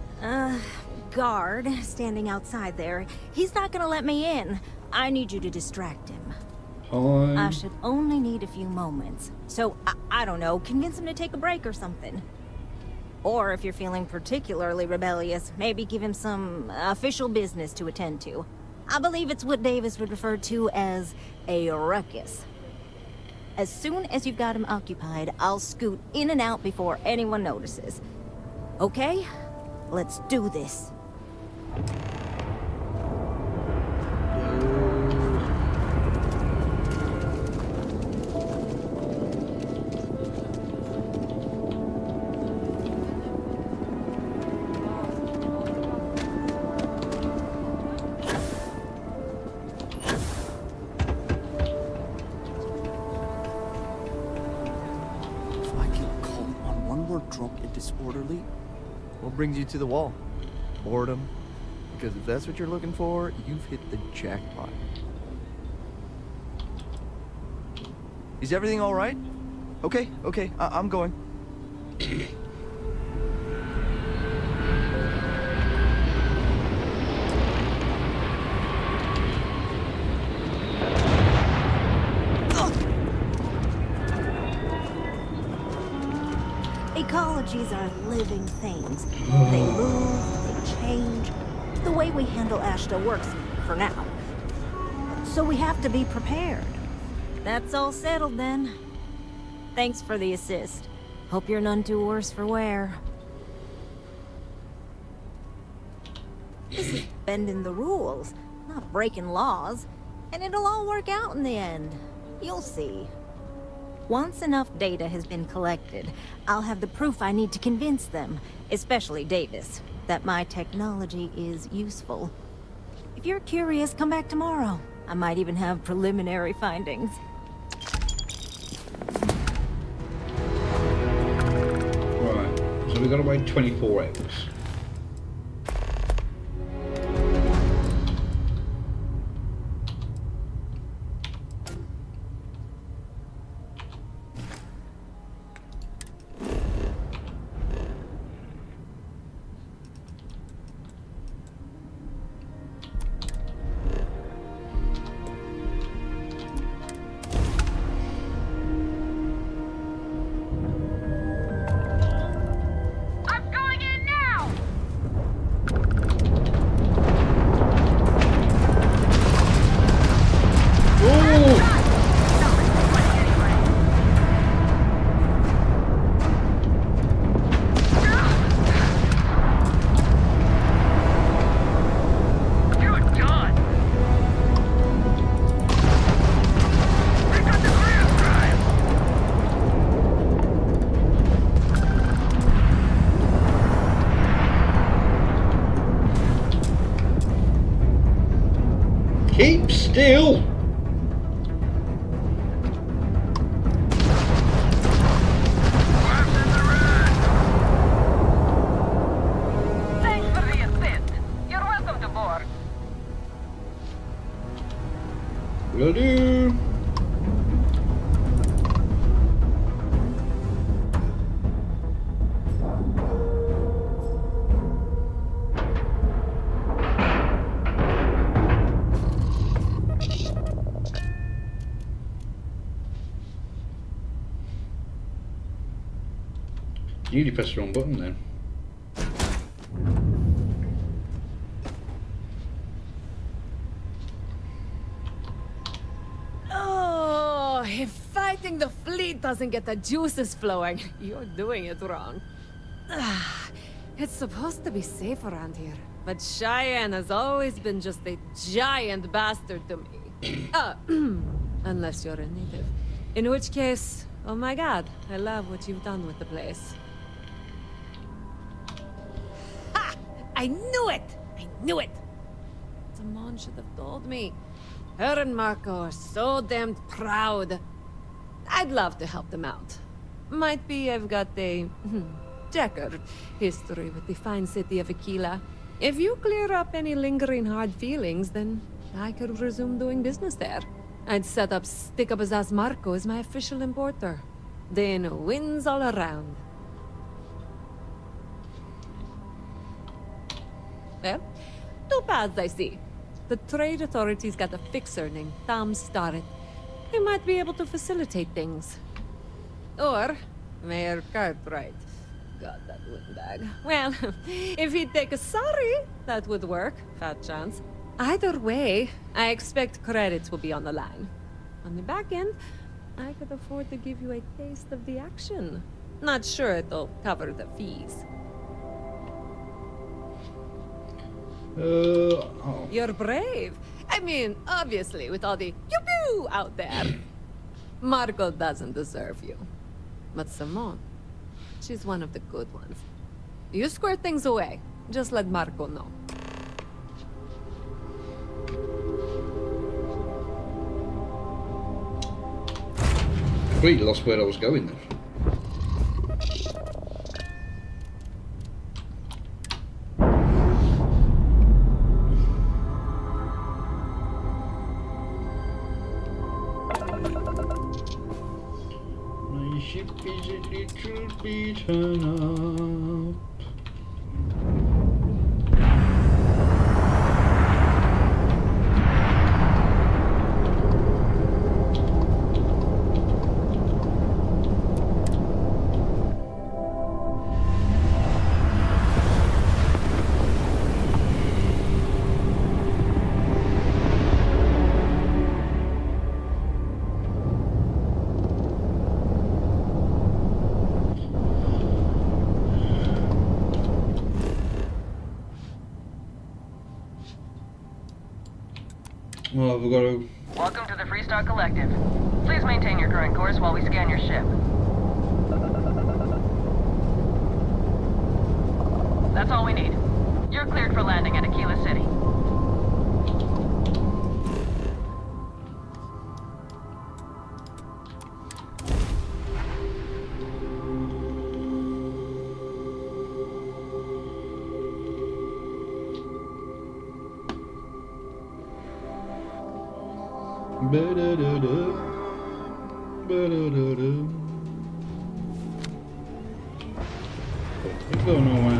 Speaker 6: guard standing outside there, he's not gonna let me in. I need you to distract him. I should only need a few moments. So, I don't know, convince him to take a break or something. Or if you're feeling particularly rebellious, maybe give him some official business to attend to. I believe it's what Davis would refer to as a ruckus. As soon as you've got him occupied, I'll scoot in and out before anyone notices. Okay? Let's do this.
Speaker 13: If I keep calm on one word drunk and disorderly, what brings you to the wall? Boredom? Because if that's what you're looking for, you've hit the jackpot. Is everything all right? Okay, I'm going.
Speaker 6: Ecologies are living things. They move, they change. The way we handle Ashta works for now. So we have to be prepared. That's all settled then. Thanks for the assist. Hope you're none too worse for wear. This is bending the rules, not breaking laws. And it'll all work out in the end. You'll see. Once enough data has been collected, I'll have the proof I need to convince them, especially Davis, that my technology is useful. If you're curious, come back tomorrow. I might even have preliminary findings.
Speaker 1: Right, so we've got to wait 24 hours. Keep still!
Speaker 11: Thanks for the assist. You're welcome to board.
Speaker 1: Will do. You nearly pressed the wrong button then.
Speaker 10: Oh, if fighting the fleet doesn't get the juices flowing, you're doing it wrong. It's supposed to be safe around here, but Cheyenne has always been just a giant bastard to me. Unless you're a native. In which case, oh my god, I love what you've done with the place. Ha! I knew it! I knew it! Simone should have told me. Her and Marco are so damned proud. I'd love to help them out. Might be I've got a checkered history with the fine city of Aquila. If you clear up any lingering hard feelings, then I could resume doing business there. I'd set up Stick-Up-His-Ass Marco as my official importer. Then wins all around. Well, two paths I see. The trade authorities got a fixer named Tom Starrett. He might be able to facilitate things. Or Mayor Cartwright. God, that windbag. Well, if he'd take a sorry, that would work. Fat chance. Either way, I expect credits will be on the line. On the back end, I could afford to give you a taste of the action. Not sure it'll cover the fees. You're brave. I mean, obviously, with all the pew-pew out there. Marco doesn't deserve you. But Simone, she's one of the good ones. You square things away. Just let Marco know.
Speaker 1: Completely lost where I was going then. we turn up. Well, we've got to...
Speaker 11: Welcome to the Freestar Collective. Please maintain your current course while we scan your ship. That's all we need. You're cleared for landing at Aquila City.
Speaker 1: Ba-da-da-da. Ba-da-da-da. You're going away.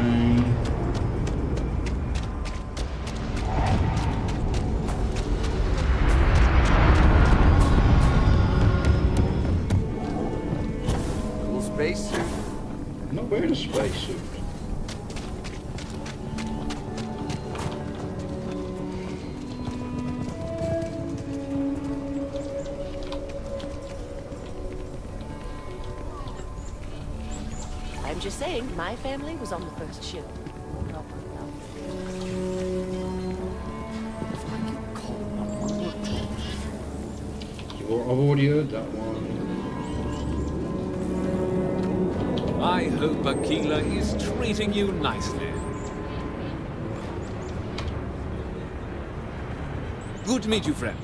Speaker 13: Little spacesuit.
Speaker 1: I'm not wearing a spacesuit.
Speaker 15: I'm just saying, my family was on the first ship.
Speaker 1: I've already heard that one.
Speaker 4: I hope Aquila is treating you nicely. Good to meet you, friend.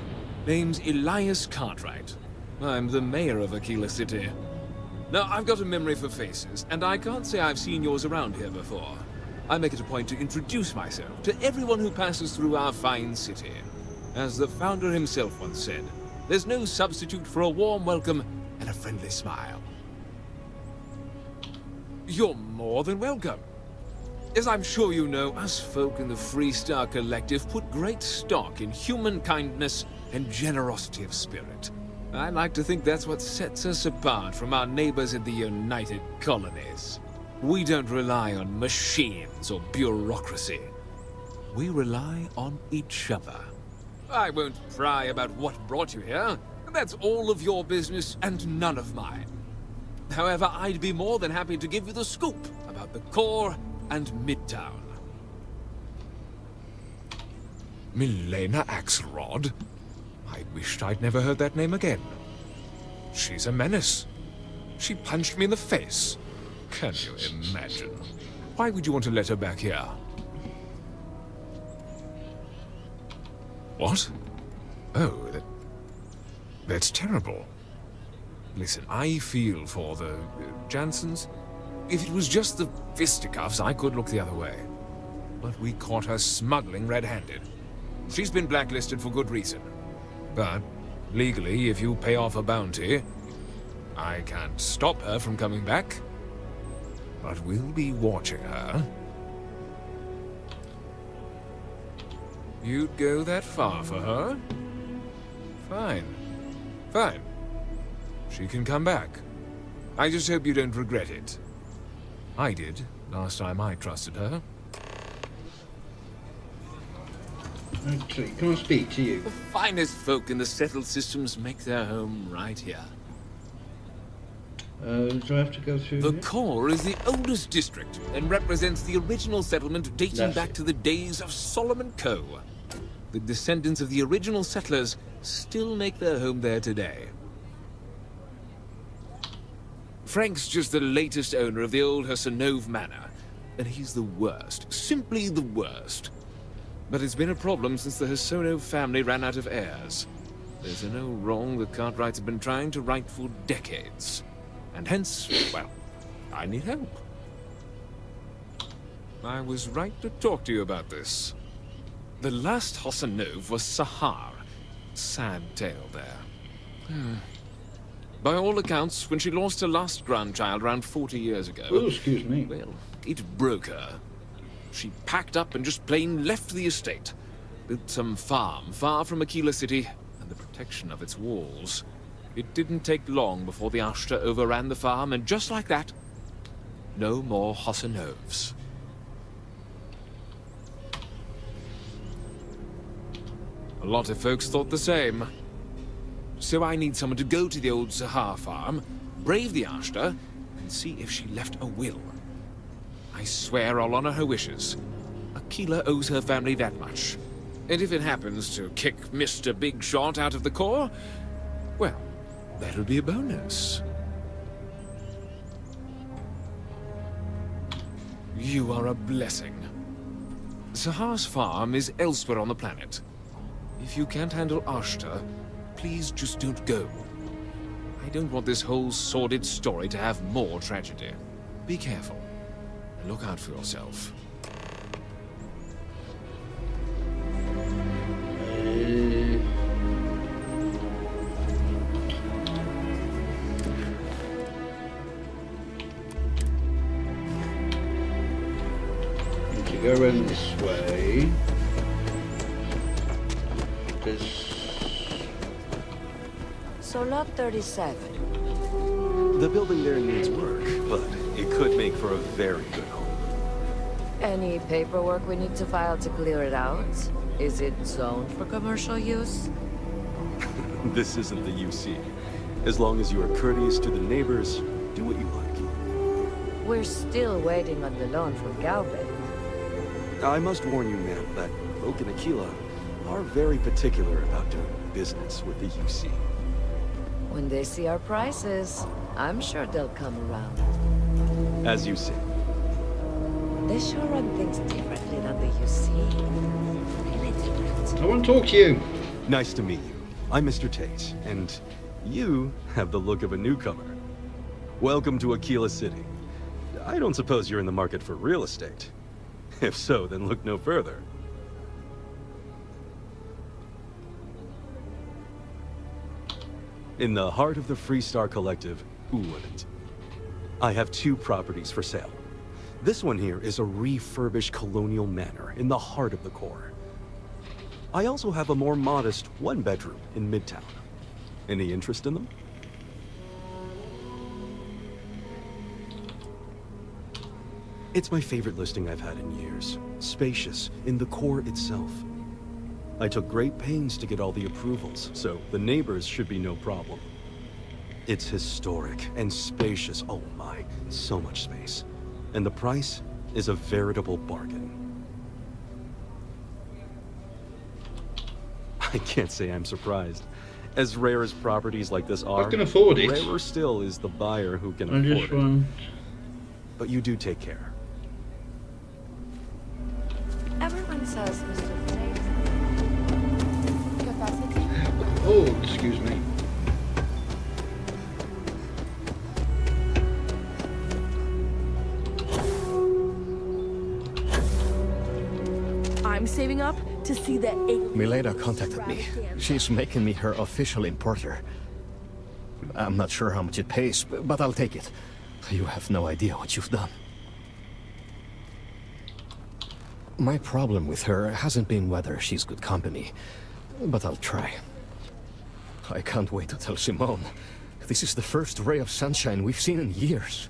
Speaker 4: Name's Elias Cartwright. I'm the mayor of Aquila City. Now, I've got a memory for faces, and I can't say I've seen yours around here before. I make it a point to introduce myself to everyone who passes through our fine city. As the founder himself once said, there's no substitute for a warm welcome and a friendly smile. You're more than welcome. As I'm sure you know, us folk in the Freestar Collective put great stock in human kindness and generosity of spirit. I like to think that's what sets us apart from our neighbors in the United Colonies. We don't rely on machines or bureaucracy. We rely on each other. I won't pry about what brought you here. That's all of your business and none of mine. However, I'd be more than happy to give you the scoop about the core and Midtown.
Speaker 14: Milena Axelrod? I wished I'd never heard that name again. She's a menace. She punched me in the face. Can you imagine? Why would you want to let her back here? What? Oh, that's terrible. Listen, I feel for the Jansons. If it was just the fisticuffs, I could look the other way. But we caught her smuggling red-handed. She's been blacklisted for good reason. But, legally, if you pay off a bounty, I can't stop her from coming back. But we'll be watching her. You'd go that far for her? Fine. Fine. She can come back. I just hope you don't regret it. I did, last time I trusted her.
Speaker 1: Actually, can I speak to you?
Speaker 4: The finest folk in the settled systems make their home right here.
Speaker 1: Do I have to go through
Speaker 4: The
Speaker 1: here?
Speaker 4: core is the oldest district and represents the original settlement dating back to the days of Solomon Coe. The descendants of the original settlers still make their home there today. Frank's just the latest owner of the old Hersenove Manor, and he's the worst, simply the worst. But it's been a problem since the Hersenove family ran out of heirs. There's no wrong the Cartwrights have been trying to right for decades. And hence, well, I need help. I was right to talk to you about this. The last Hersenove was Sahar. Sad tale there. By all accounts, when she lost her last grandchild around 40 years ago...
Speaker 1: Oh, excuse me.
Speaker 4: Well, it broke her. She packed up and just plain left the estate. Built some farm far from Aquila City and the protection of its walls. It didn't take long before the Ashta overran the farm, and just like that, no more Hossanovs. A lot of folks thought the same. So I need someone to go to the old Sahar farm, brave the Ashta, and see if she left a will. I swear I'll honor her wishes. Aquila owes her family that much. And if it happens to kick Mr. Big Shot out of the Corps, well, that'll be a bonus. You are a blessing. Sahar's farm is elsewhere on the planet. If you can't handle Ashta, please just don't go. I don't want this whole sordid story to have more tragedy. Be careful. And look out for yourself.
Speaker 1: Need to go around this way.
Speaker 20: So lot 37.
Speaker 22: The building there needs work, but it could make for a very good home.
Speaker 20: Any paperwork we need to file to clear it out? Is it zoned for commercial use?
Speaker 22: This isn't the UC. As long as you are courteous to the neighbors, do what you like.
Speaker 20: We're still waiting on the loan from Galvin.
Speaker 22: I must warn you, ma'am, that folk in Aquila are very particular about doing business with the UC.
Speaker 20: When they see our prices, I'm sure they'll come around.
Speaker 22: As you say.
Speaker 20: They sure run things differently than the UC. Really different.
Speaker 1: I want to talk to you.
Speaker 22: Nice to meet you. I'm Mr. Tate, and you have the look of a newcomer. Welcome to Aquila City. I don't suppose you're in the market for real estate. If so, then look no further. In the heart of the Freestar Collective, who wouldn't? I have 2 properties for sale. This one here is a refurbished colonial manor in the heart of the core. I also have a more modest 1-bedroom in Midtown. Any interest in them? It's my favorite listing I've had in years. Spacious, in the core itself. I took great pains to get all the approvals, so the neighbors should be no problem. It's historic and spacious, oh my, so much space. And the price is a veritable bargain. I can't say I'm surprised. As rare as properties like this are,
Speaker 1: I can afford it.
Speaker 22: Rarer still is the buyer who can
Speaker 1: I
Speaker 22: afford
Speaker 1: just
Speaker 22: it.
Speaker 1: want...
Speaker 22: But you do take care.
Speaker 20: Everyone says Mr. Tate. Capacity?
Speaker 1: Oh, excuse me.
Speaker 20: I'm saving up to see the 8.
Speaker 17: Milena contacted me. She's making me her official importer. I'm not sure how much it pays, but I'll take it. You have no idea what you've done. My problem with her hasn't been whether she's good company, but I'll try. I can't wait to tell Simone. This is the first ray of sunshine we've seen in years.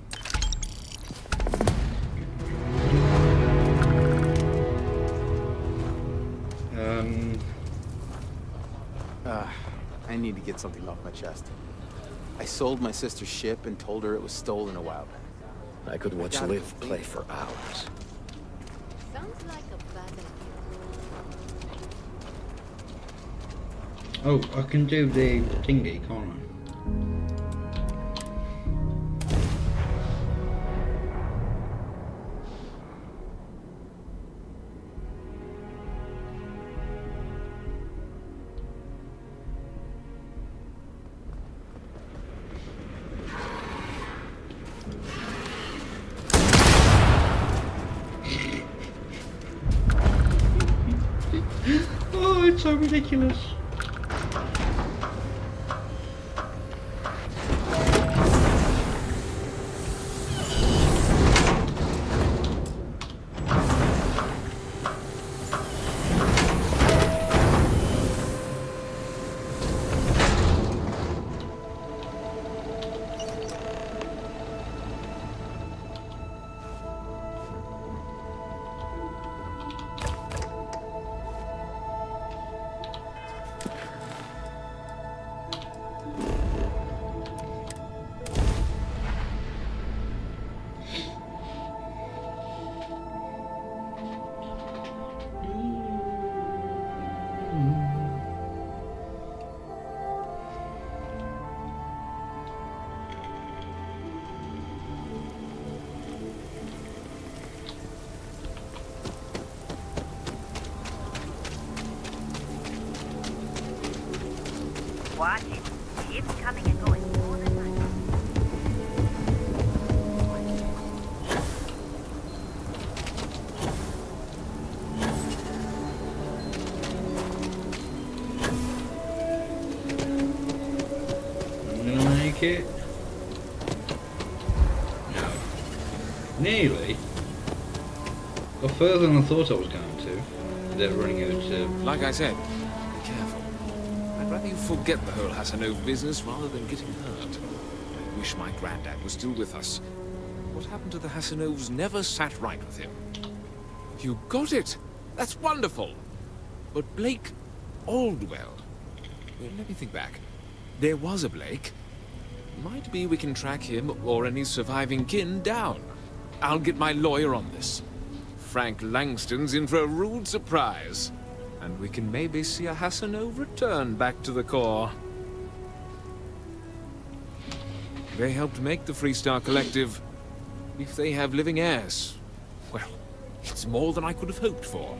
Speaker 23: I need to get something off my chest. I sold my sister's ship and told her it was stolen a while back.
Speaker 17: I could watch Liv play for hours.
Speaker 20: Sounds like a bad idea.
Speaker 1: Oh, I can do the thingy, can't I? Oh, it's so ridiculous.
Speaker 3: Watch it. Ships coming and going all the time.
Speaker 1: I'm gonna make it. No. Nearly. Got further than I thought I was going to. They're running out of...
Speaker 4: Like I said, be careful. I'd rather you forget the whole Hasanov business rather than getting hurt. I wish my granddad was still with us. What happened to the Hasanovs never sat right with him. You got it! That's wonderful! But Blake Aldwell... Let me think back. There was a Blake. Might be we can track him or any surviving kin down. I'll get my lawyer on this. Frank Langston's in for a rude surprise. And we can maybe see a Hasanov return back to the core. They helped make the Freestar Collective. If they have living heirs, well, it's more than I could have hoped for.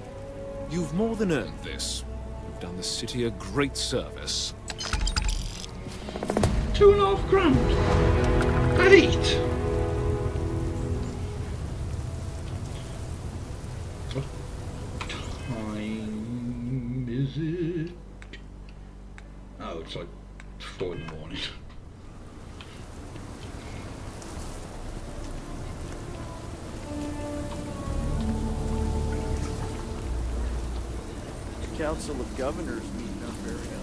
Speaker 4: You've more than earned this. You've done the city a great service.
Speaker 1: $2.5 grand. Great. What time is it? Oh, it's like 4 in the morning.
Speaker 13: Council of Governors meeting up very often.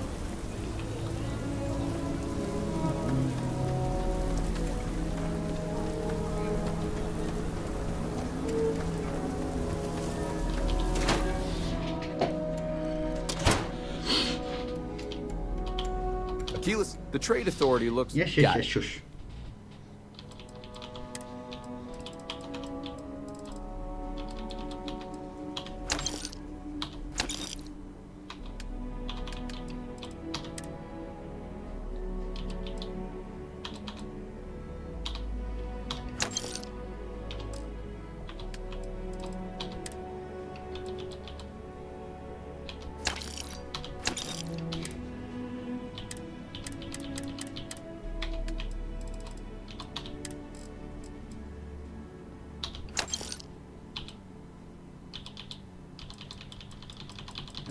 Speaker 18: Achilles, the Trade Authority looks...
Speaker 1: Yes, shush.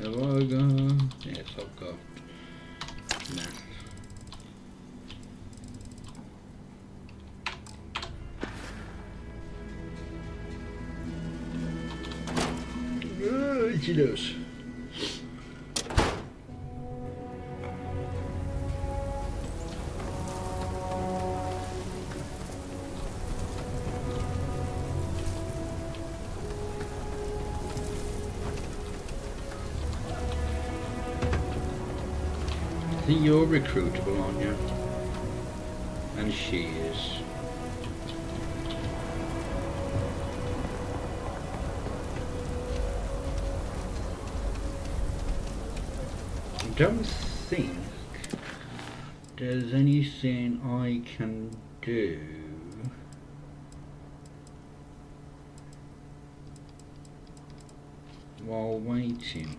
Speaker 1: Have I got? Yes, I've got. No. She does. I think you're recruitable, aren't you? And she is. I don't think there's anything I can do while waiting.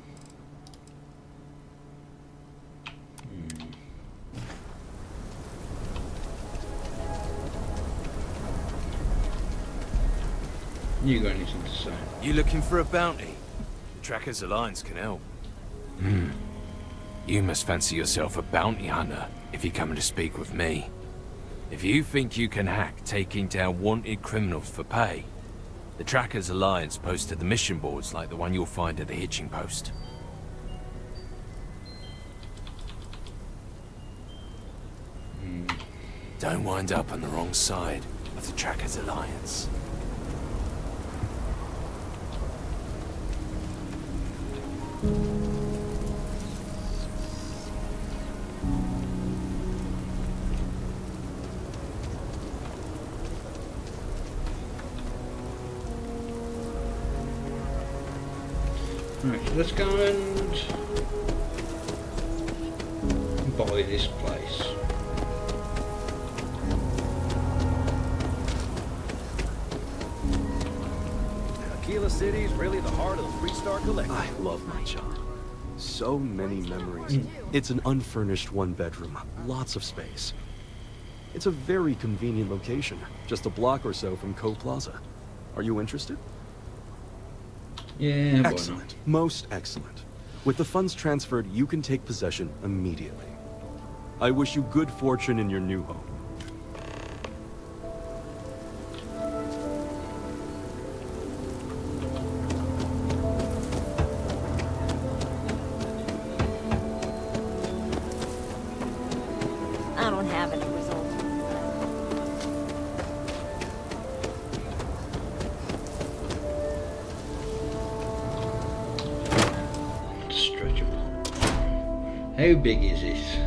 Speaker 1: You got anything to say?
Speaker 2: You looking for a bounty? The Trackers Alliance can help. You must fancy yourself a bounty hunter if you're coming to speak with me. If you think you can hack taking down wanted criminals for pay, the Trackers Alliance posted the mission boards like the one you'll find at the hitching post. Don't wind up on the wrong side of the Trackers Alliance.
Speaker 1: Right, let's go and buy this place.
Speaker 9: Aquila City is really the heart of the Freestar Collective.
Speaker 22: I love my job. So many memories. It's an unfurnished one-bedroom, lots of space. It's a very convenient location, just a block or so from Co Plaza. Are you interested?
Speaker 1: Yeah,
Speaker 22: excellent. Most excellent. With the funds transferred, you can take possession immediately. I wish you good fortune in your new home.
Speaker 6: I don't have any results.
Speaker 1: Stretchable. How big is it?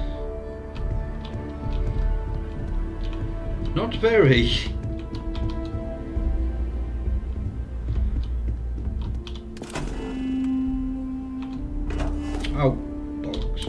Speaker 1: Not very. Oh, bollocks.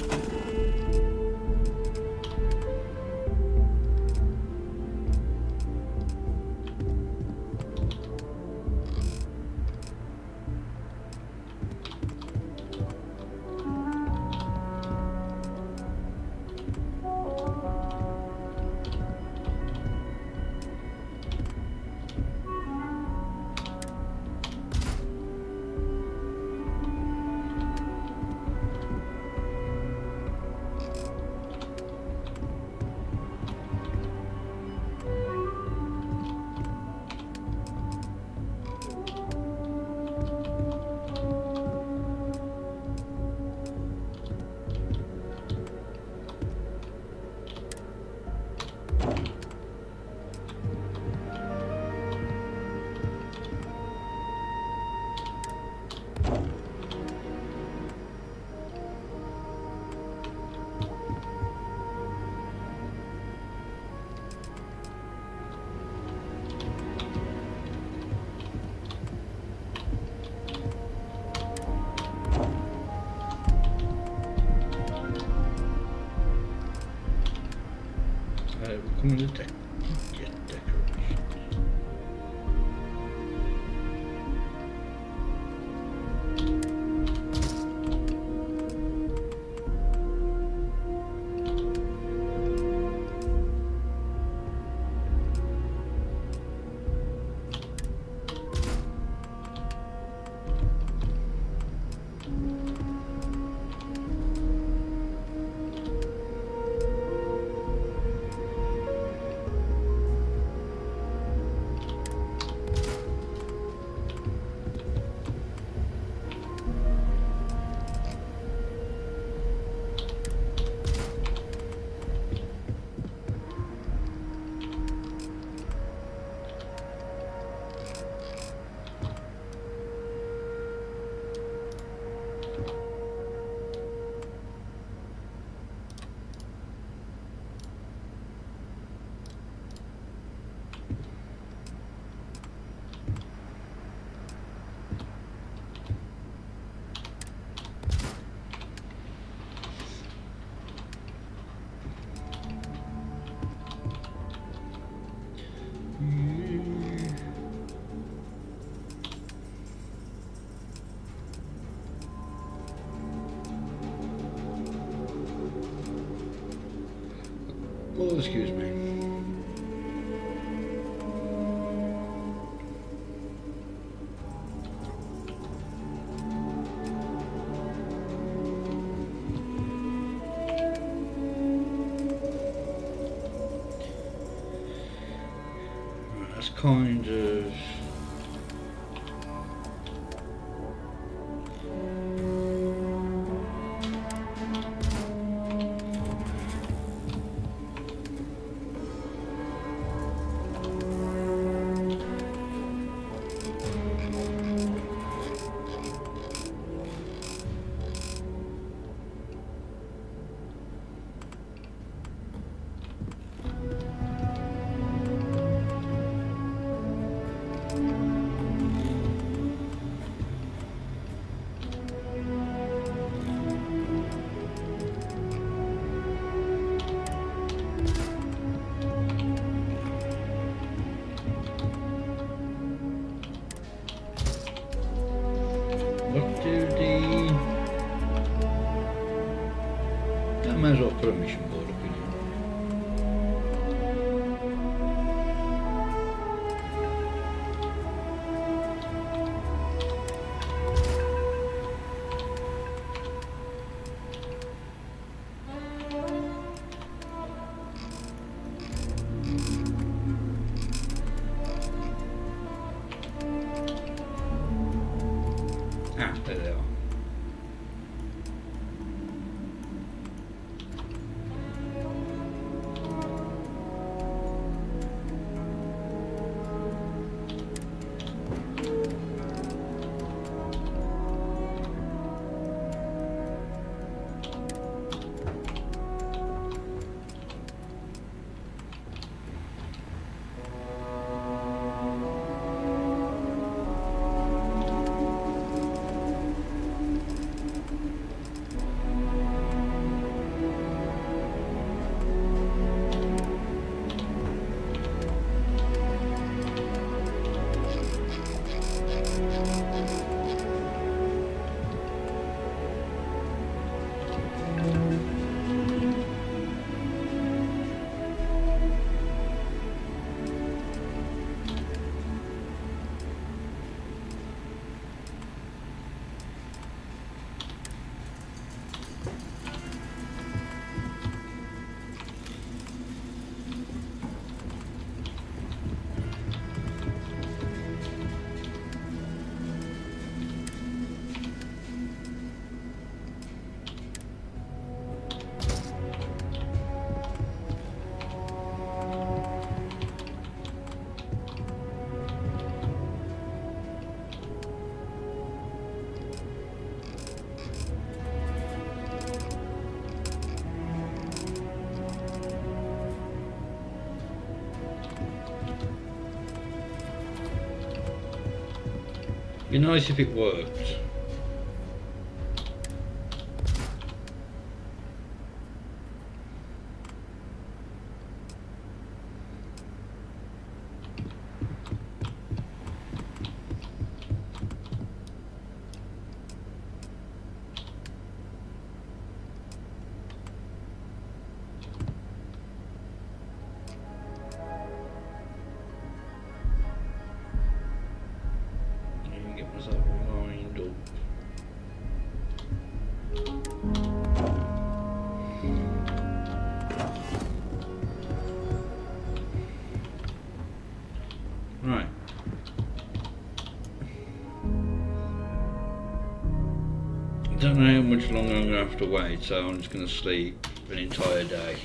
Speaker 1: We're coming to get decorations. Oh, excuse me. That's kind of... May as well put a mission board up in here. Ah, there they are. Be nice if it worked. Right. I don't know how much longer I'm going to have to wait, so I'm just going to sleep an entire day.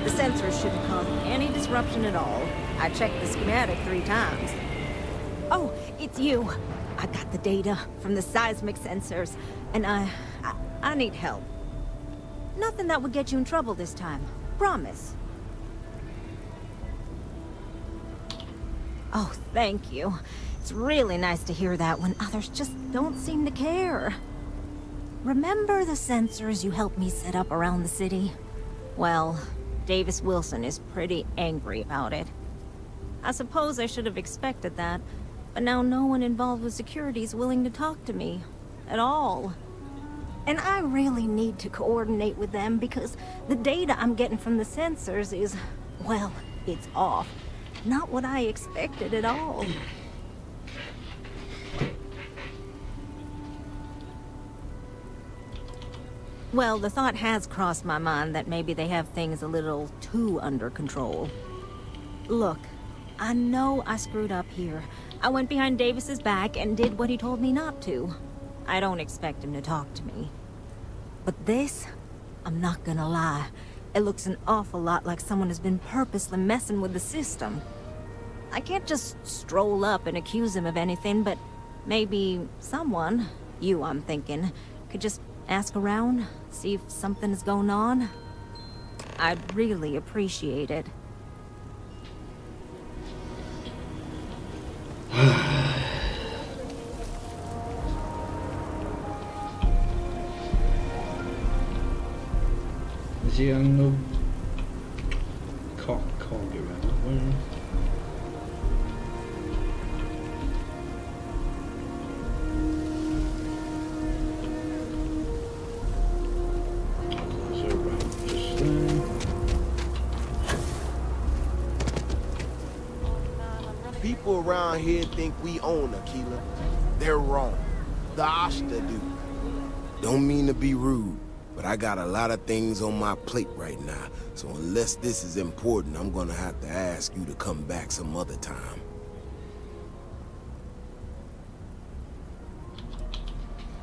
Speaker 6: The sensors shouldn't cause any disruption at all. I checked the schematic 3 times. Oh, it's you. I got the data from the seismic sensors, and I need help. Nothing that would get you in trouble this time. Promise. Oh, thank you. It's really nice to hear that when others just don't seem to care. Remember the sensors you helped me set up around the city? Well, Davis Wilson is pretty angry about it. I suppose I should have expected that, but now no one involved with security is willing to talk to me. At all. And I really need to coordinate with them because the data I'm getting from the sensors is, well, it's off. Not what I expected at all. Well, the thought has crossed my mind that maybe they have things a little too under control. Look, I know I screwed up here. I went behind Davis's back and did what he told me not to. I don't expect him to talk to me. But this, I'm not gonna lie, it looks an awful lot like someone has been purposely messing with the system. I can't just stroll up and accuse him of anything, but maybe someone, you I'm thinking, could just ask around, see if something is going on. I'd really appreciate it.
Speaker 1: Is he on the cog around that way?
Speaker 5: People around here think we own Aquila. They're wrong. The Ashta do. Don't mean to be rude, but I got a lot of things on my plate right now, so unless this is important, I'm gonna have to ask you to come back some other time.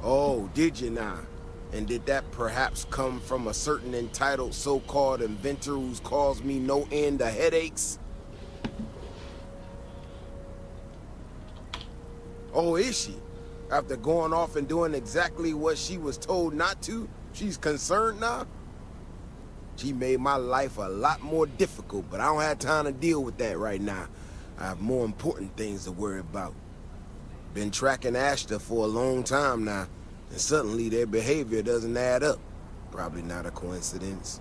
Speaker 5: Oh, did you now? And did that perhaps come from a certain entitled so-called inventor who's caused me no end of headaches? Oh, is she? After going off and doing exactly what she was told not to, she's concerned now? She made my life a lot more difficult, but I don't have time to deal with that right now. I have more important things to worry about. Been tracking Ashta for a long time now, and suddenly their behavior doesn't add up. Probably not a coincidence.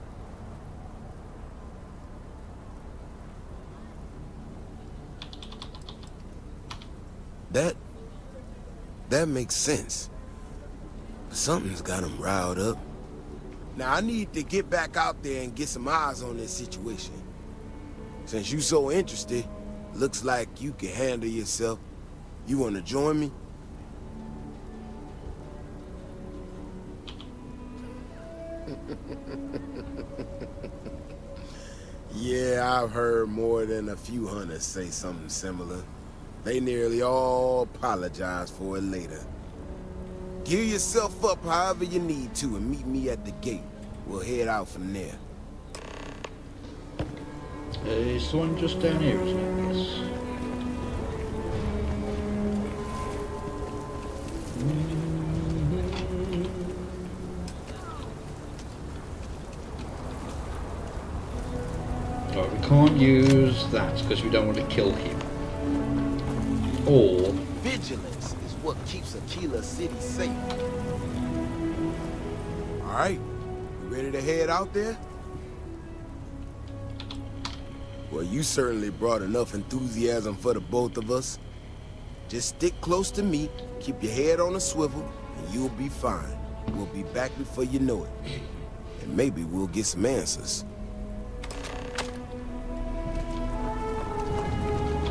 Speaker 5: That makes sense. Something's got them riled up. Now I need to get back out there and get some eyes on this situation. Since you so interested, looks like you can handle yourself. You want to join me? Yeah, I've heard more than a few hunters say something similar. They nearly all apologize for it later. Gear yourself up however you need to and meet me at the gate. We'll head out from there.
Speaker 1: It's the one just down here, isn't it? Yes. Right, we can't use that because we don't want to kill him. Or
Speaker 5: vigilance is what keeps Aquila City safe. All right, you ready to head out there? Well, you certainly brought enough enthusiasm for the both of us. Just stick close to me, keep your head on a swivel, and you'll be fine. We'll be back before you know it. And maybe we'll get some answers.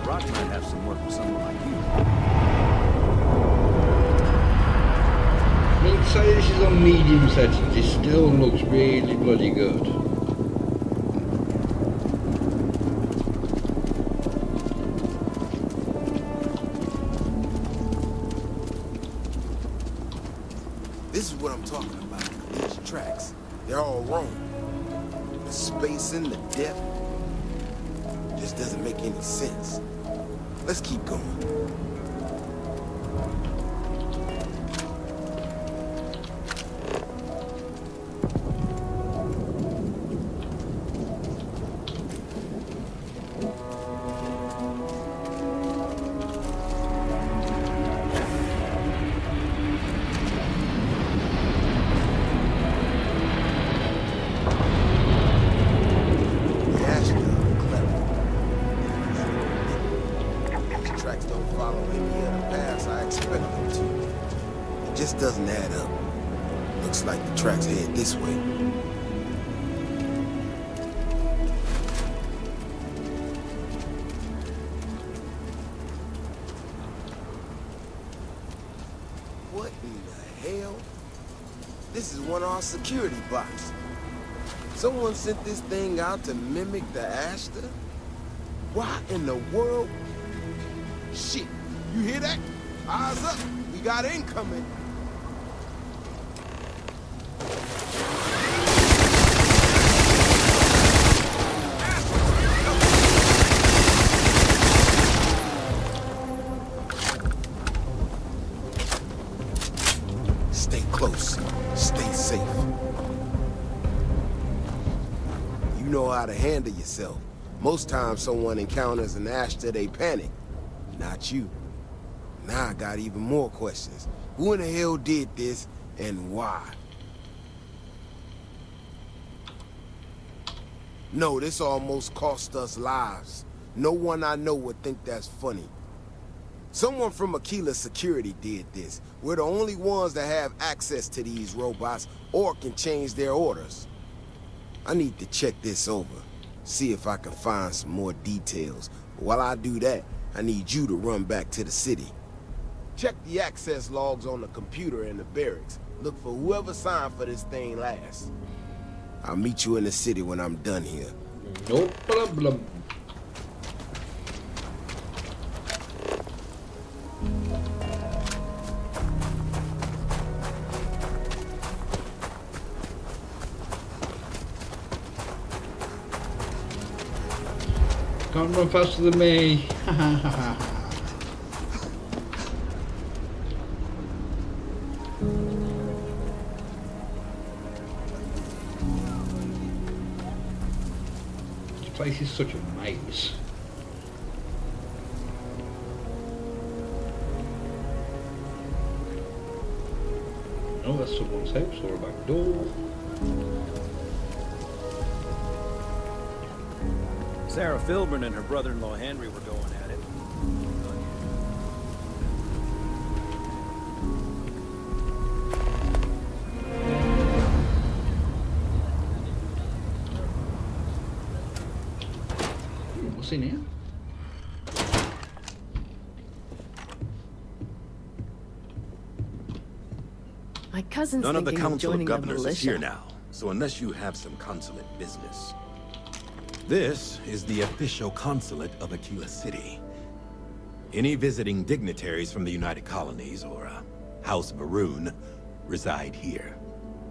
Speaker 7: Rock might have some work with someone like you.
Speaker 1: I mean, say this is on medium settings, it still looks really bloody good.
Speaker 5: This is what I'm talking about. These tracks, they're all wrong. The spacing, the depth, just doesn't make any sense. Let's keep going. Looks like the tracks head this way. What in the hell? This is one of our security bots. Someone sent this thing out to mimic the Ashta? Why in the world? Shit, you hear that? Eyes up, we got incoming. Stay close, stay safe. You know how to handle yourself. Most times someone encounters an Ashta, they panic. Not you. Now I got even more questions. Who in the hell did this, and why? No, this almost cost us lives. No one I know would think that's funny. Someone from Aquila Security did this. We're the only ones that have access to these robots or can change their orders. I need to check this over, see if I can find some more details. But while I do that, I need you to run back to the city. Check the access logs on the computer in the barracks. Look for whoever signed for this thing last. I'll meet you in the city when I'm done here.
Speaker 1: No problem. Can't run faster than me. This place is such a maze. Oh, that's someone's house or a back door.
Speaker 7: Sarah Filburn and her brother-in-law Henry were going at it.
Speaker 1: What's in here?
Speaker 15: My cousin's
Speaker 12: None of the
Speaker 15: thinking
Speaker 12: Council of
Speaker 15: joining the
Speaker 12: Governors is
Speaker 15: militia.
Speaker 12: here now, so unless you have some consulate business. This is the official consulate of Aquila City. Any visiting dignitaries from the United Colonies or House Varun reside here.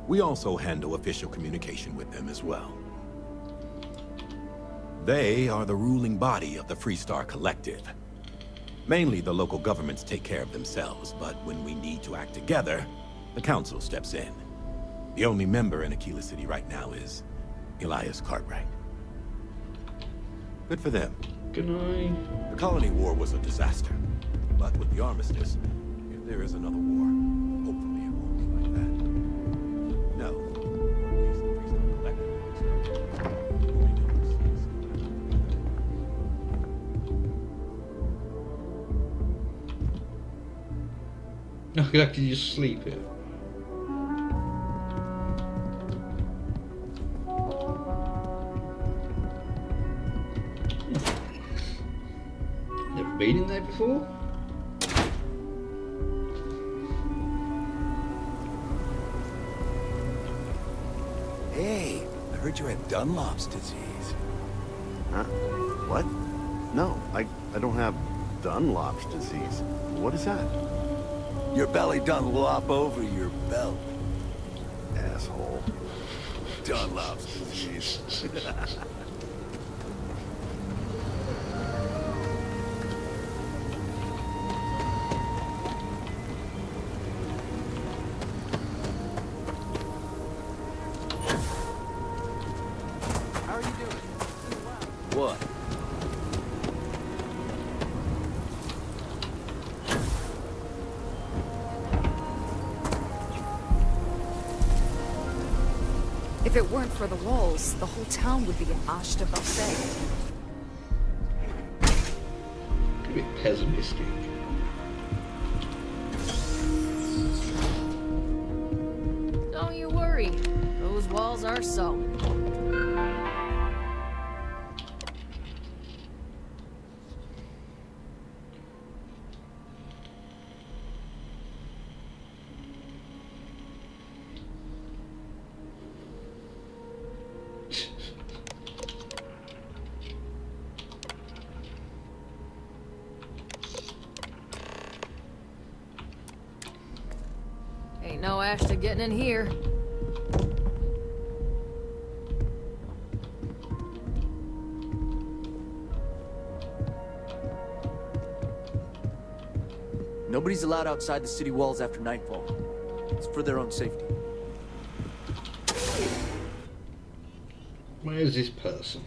Speaker 12: We also handle official communication with them as well. They are the ruling body of the Freestar Collective. Mainly the local governments take care of themselves, but when we need to act together, the Council steps in. The only member in Aquila City right now is Elias Cartwright. Good for them.
Speaker 1: Good night.
Speaker 12: The Colony War was a disaster, but with the armistice, if there is another war, hopefully it won't be like that. No, or at least the Freestar Collective will make it
Speaker 1: No, I could actually just sleep here. Never been in there before.
Speaker 19: Hey, I heard you had Dunlop's disease.
Speaker 21: Huh? What? No, I don't have Dunlop's disease. What is that?
Speaker 19: Your belly done lop over your belt.
Speaker 21: Asshole.
Speaker 19: Dunlop's disease.
Speaker 23: How are you doing?
Speaker 19: What?
Speaker 8: If it weren't for the walls, the whole town would be an Ashta buffet.
Speaker 1: A bit pessimistic.
Speaker 15: Oh,
Speaker 8: walls are solid. Ain't no Ashton getting in here.
Speaker 13: Nobody's allowed outside the city walls after nightfall. It's for their own safety.
Speaker 1: Where is this person?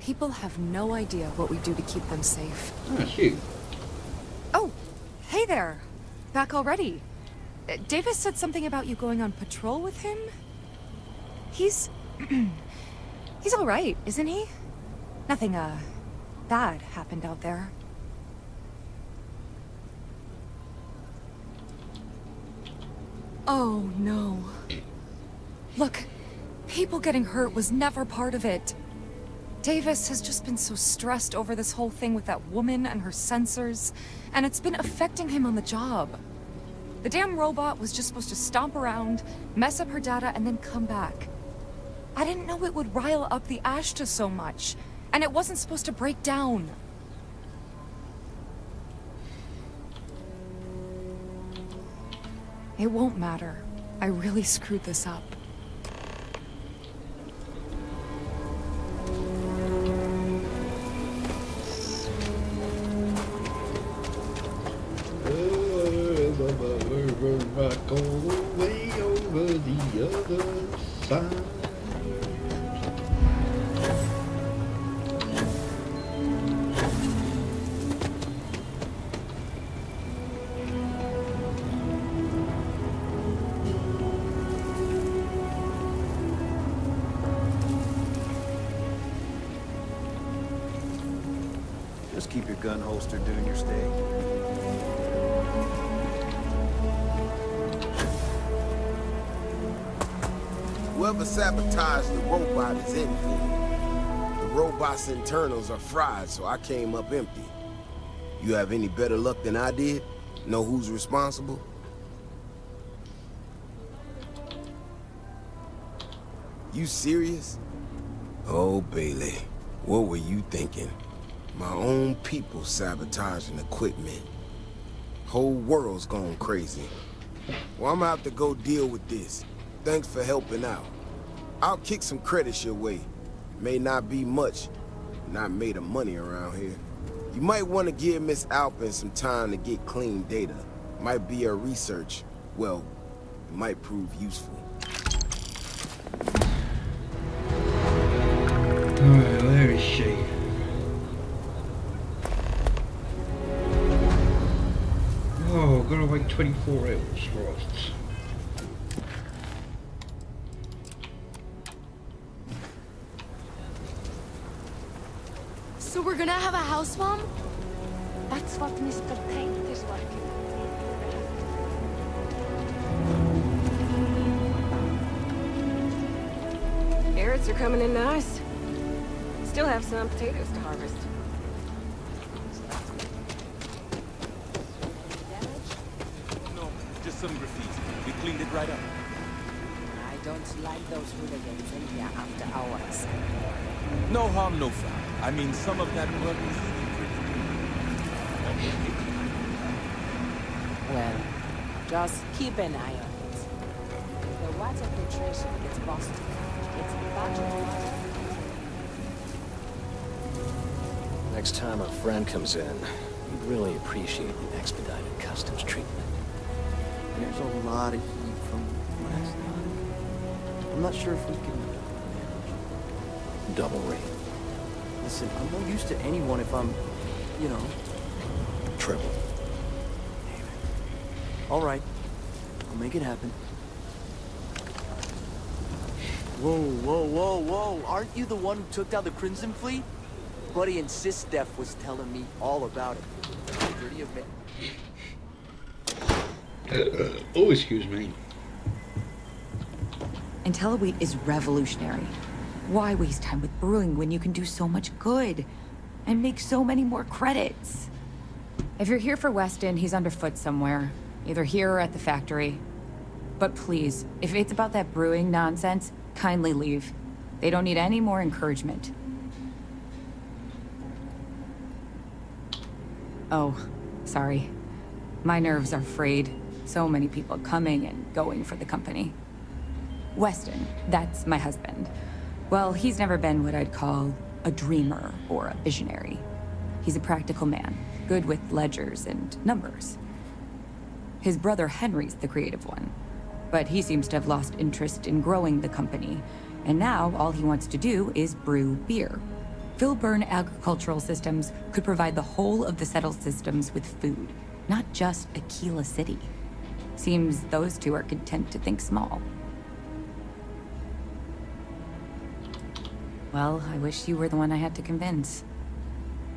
Speaker 8: People have no idea what we do to keep them safe.
Speaker 1: Ah, it's you.
Speaker 8: Oh, hey there. Back already. Davis said something about you going on patrol with him? He's... he's all right, isn't he? Nothing, bad happened out there. Oh, no. Look, people getting hurt was never part of it. Davis has just been so stressed over this whole thing with that woman and her sensors, and it's been affecting him on the job. The damn robot was just supposed to stomp around, mess up her data, and then come back. I didn't know it would rile up the Ashta so much, and it wasn't supposed to break down. It won't matter. I really screwed this up.
Speaker 1: Back all the way over the other side.
Speaker 7: Just keep your gun holstered during your stay.
Speaker 5: Whoever sabotaged the robot is in for it. The robot's internals are fried, so I came up empty. You have any better luck than I did? Know who's responsible? You serious? Oh, Bailey, what were you thinking? My own people sabotaging equipment. Whole world's gone crazy. Well, I'm gonna have to go deal with this. Thanks for helping out. I'll kick some credits your way. May not be much. Not made of money around here. You might want to give Miss Alpin some time to get clean data. Might be her research. Well, it might prove useful.
Speaker 1: Alright, where is she? Oh, gotta wait 24 hours, right.
Speaker 15: So we're gonna have a house bomb? That's what Mr. Taint is working on.
Speaker 10: Carrots are coming in nice. Still have some potatoes to harvest.
Speaker 11: No, just some graffiti. We cleaned it right up.
Speaker 16: I don't like those hooligans in here after hours.
Speaker 11: No harm, no foul. I mean, some of that work is
Speaker 16: Well, just keep an eye on it. If the water filtration gets busted, it's battered water.
Speaker 17: Next time a friend comes in, we'd really appreciate the expedited customs treatment.
Speaker 13: There's a lot of heat from last night. I'm not sure if we can...
Speaker 17: Double rate.
Speaker 13: Listen, I'm no use to anyone if I'm, you know...
Speaker 17: Triple.
Speaker 13: All right. I'll make it happen. Whoa, whoa, whoa, whoa. Aren't you the one who took down the Crimson Fleet? Buddy and Sis Steph was telling me all about it. Dirty of me.
Speaker 1: Oh, excuse me.
Speaker 3: IntelliWheat is revolutionary. Why waste time with brewing when you can do so much good? And make so many more credits? If you're here for Weston, he's underfoot somewhere. Either here or at the factory. But please, if it's about that brewing nonsense, kindly leave. They don't need any more encouragement. Oh, sorry. My nerves are frayed. So many people coming and going for the company. Weston, that's my husband. Well, he's never been what I'd call a dreamer or a visionary. He's a practical man, good with ledgers and numbers. His brother Henry's the creative one, but he seems to have lost interest in growing the company, and now all he wants to do is brew beer. Filburn Agricultural Systems could provide the whole of the settled systems with food, not just Aquila City. Seems those two are content to think small. Well, I wish you were the one I had to convince.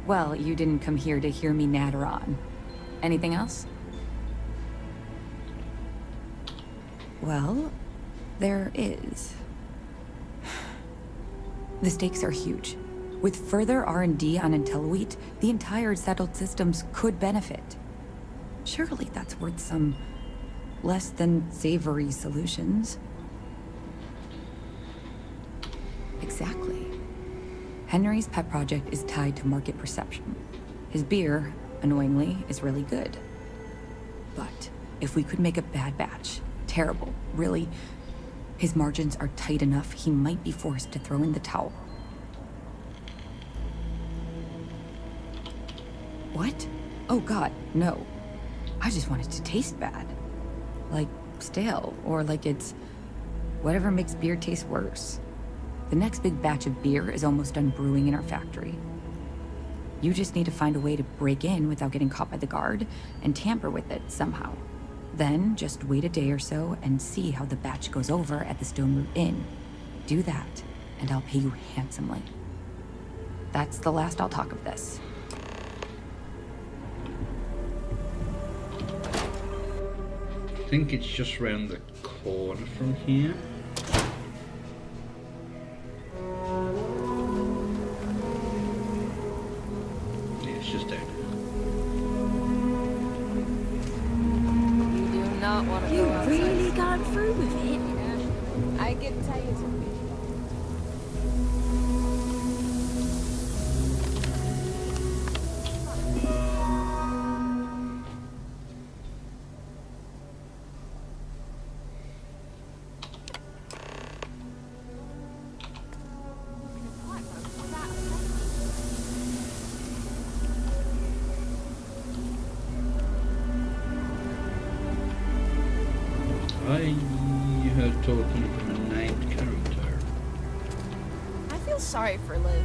Speaker 3: Well, you didn't come here to hear me natter on. Anything else? Well, there is. The stakes are huge. With further R&D on IntelliWheat, the entire settled systems could benefit. Surely that's worth some less than savory solutions. Exactly. Henry's pet project is tied to market perception. His beer, annoyingly, is really good. But if we could make a bad batch, terrible, really, his margins are tight enough he might be forced to throw in the towel. What? Oh god, no. I just want it to taste bad. Like stale, or like it's whatever makes beer taste worse. The next big batch of beer is almost done brewing in our factory. You just need to find a way to break in without getting caught by the guard and tamper with it somehow. Then just wait a day or so and see how the batch goes over at the Stone Root Inn. Do that, and I'll pay you handsomely. That's the last I'll talk of this.
Speaker 1: I think it's just round the corner from here. Yeah, it's just down here.
Speaker 10: You do not want to
Speaker 6: You
Speaker 10: go outside.
Speaker 6: really gone through with it?
Speaker 10: Yeah. I get tired of it.
Speaker 1: I heard talking from a named character.
Speaker 14: I feel sorry for Liv.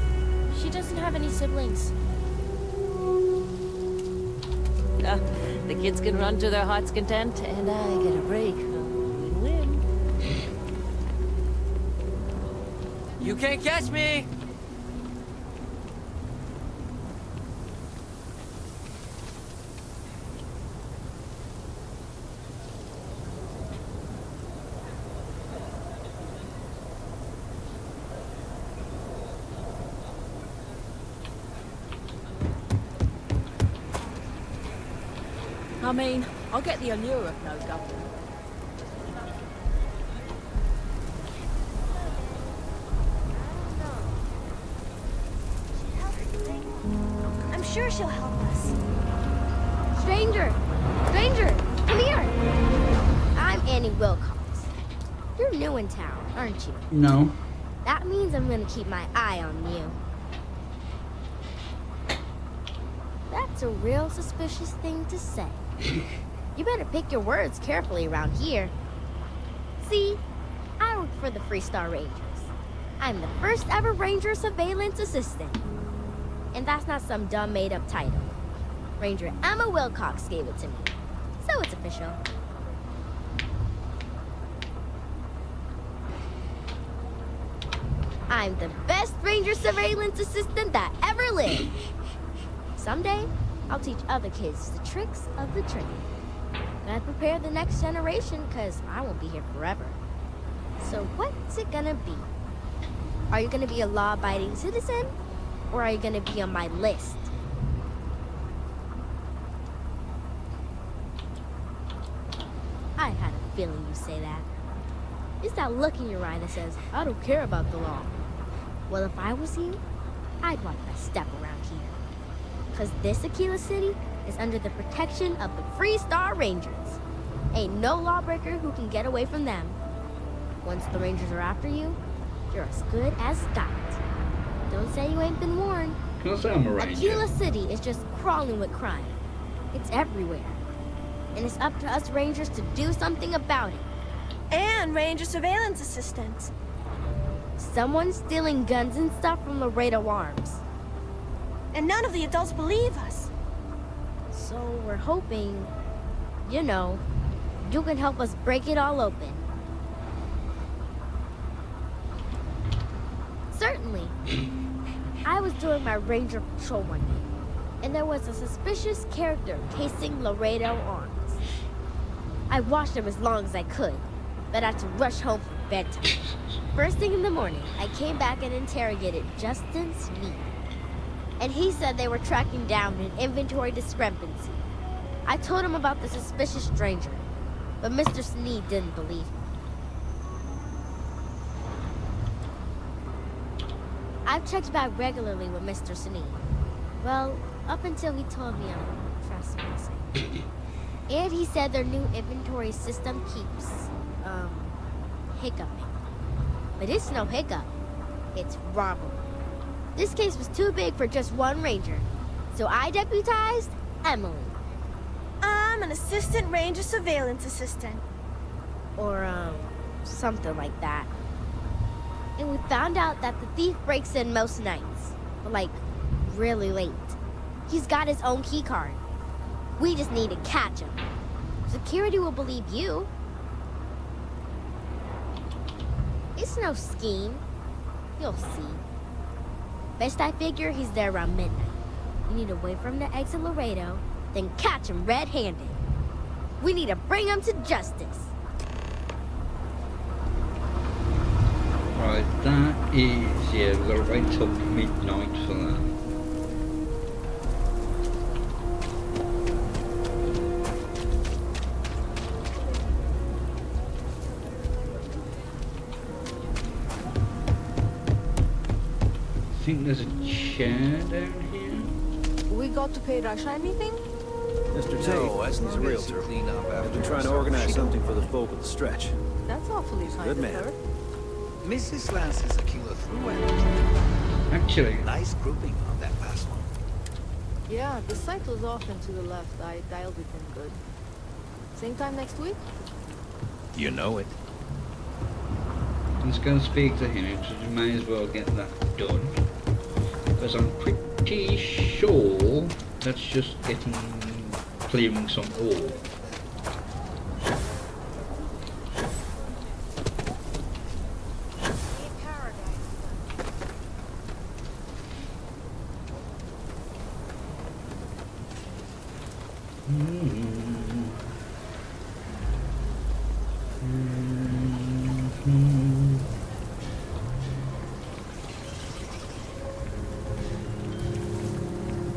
Speaker 14: She doesn't have any siblings.
Speaker 6: The kids can run to their heart's content, and I get a break. Win-win.
Speaker 20: You can't catch me!
Speaker 14: I mean, I'll get the allure of no government.
Speaker 24: I'm sure she'll help us. Stranger! Stranger! Come here! I'm Annie Wilcox. You're new in town, aren't you?
Speaker 1: No.
Speaker 24: That means I'm gonna keep my eye on you. That's a real suspicious thing to say. You better pick your words carefully around here. See, I work for the Freestar Rangers. I'm the first ever Ranger Surveillance Assistant. And that's not some dumb made-up title. Ranger Emma Wilcox gave it to me. So it's official. I'm the best Ranger Surveillance Assistant that ever lived. Someday, I'll teach other kids the tricks of the trade. And I prepare the next generation, because I won't be here forever. So what's it gonna be? Are you gonna be a law-abiding citizen? Or are you gonna be on my list? I had a feeling you'd say that. It's that look in your eye that says, I don't care about the law. Well, if I was you, I'd watch my step around here. Because this Aquila City is under the protection of the Freestar Rangers. Ain't no lawbreaker who can get away from them. Once the Rangers are after you, you're as good as got. Don't say you ain't been warned.
Speaker 1: Can I say I'm a ranger?
Speaker 24: Aquila City is just crawling with crime. It's everywhere. And it's up to us Rangers to do something about it.
Speaker 14: And Ranger surveillance assistants.
Speaker 24: Someone's stealing guns and stuff from Laredo Arms.
Speaker 14: And none of the adults believe us.
Speaker 24: So we're hoping, you know, you can help us break it all open. Certainly. I was doing my ranger patrol one day, and there was a suspicious character casing Laredo Arms. I watched him as long as I could, but I had to rush home for bedtime. First thing in the morning, I came back and interrogated Justin Sneed. And he said they were tracking down an inventory discrepancy. I told him about the suspicious stranger, but Mr. Sneed didn't believe me. I've checked back regularly with Mr. Sneed. Well, up until he told me I'm trespassing. And he said their new inventory system keeps, hiccuping. But it's no hiccup. It's robbery. This case was too big for just one ranger, so I deputized Emily.
Speaker 14: I'm an assistant ranger surveillance assistant.
Speaker 24: Or, something like that. And we found out that the thief breaks in most nights, but like, really late. He's got his own key card. We just need to catch him. Security will believe you. It's no scheme. You'll see. Best I figure he's there around midnight. We need to wait for him to exit Laredo, then catch him red-handed. We need to bring him to justice.
Speaker 1: Right, that is, yeah, we've got to wait till midnight for that. I think there's a chair down here.
Speaker 10: We got to pay Russia anything?
Speaker 7: Mr. Tate, he's a realtor. I've been trying to organize something for the folk of the stretch.
Speaker 10: That's awfully kind
Speaker 7: Good
Speaker 10: of
Speaker 7: man.
Speaker 10: her.
Speaker 2: Mrs. Lance's Aquila through and
Speaker 1: actually,
Speaker 2: nice grouping on that last one.
Speaker 10: Yeah, the site was off and to the left. I dialed it in good. Same time next week?
Speaker 2: You know it.
Speaker 1: Let's go and speak to him, so we may as well get that done. Because I'm pretty sure that's just clearing some ore.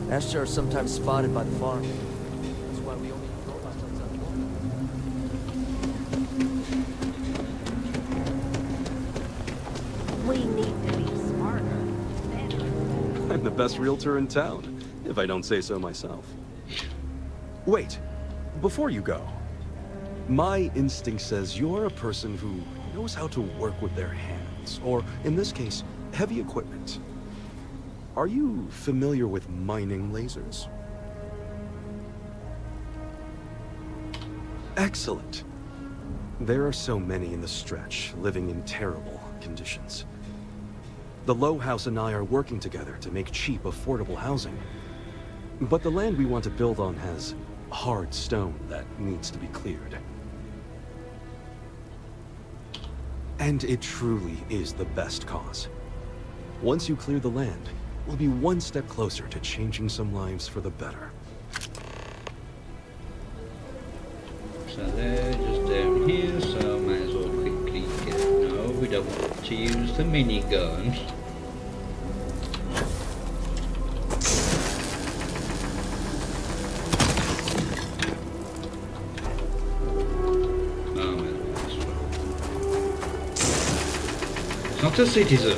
Speaker 13: Ashtar are sometimes spotted by the farm. That's why we only know about them.
Speaker 24: We need to be smarter.
Speaker 22: I'm the best realtor in town, if I don't say so myself. Wait, before you go, my instinct says you're a person who knows how to work with their hands, or in this case, heavy equipment. Are you familiar with mining lasers? Excellent. There are so many in the stretch, living in terrible conditions. The Low House and I are working together to make cheap, affordable housing. But the land we want to build on has hard stone that needs to be cleared. And it truly is the best cause. Once you clear the land, we'll be one step closer to changing some lives for the better.
Speaker 1: So they're just down here, so I might as well quickly get... No, able to use the minigun. Not a citizen.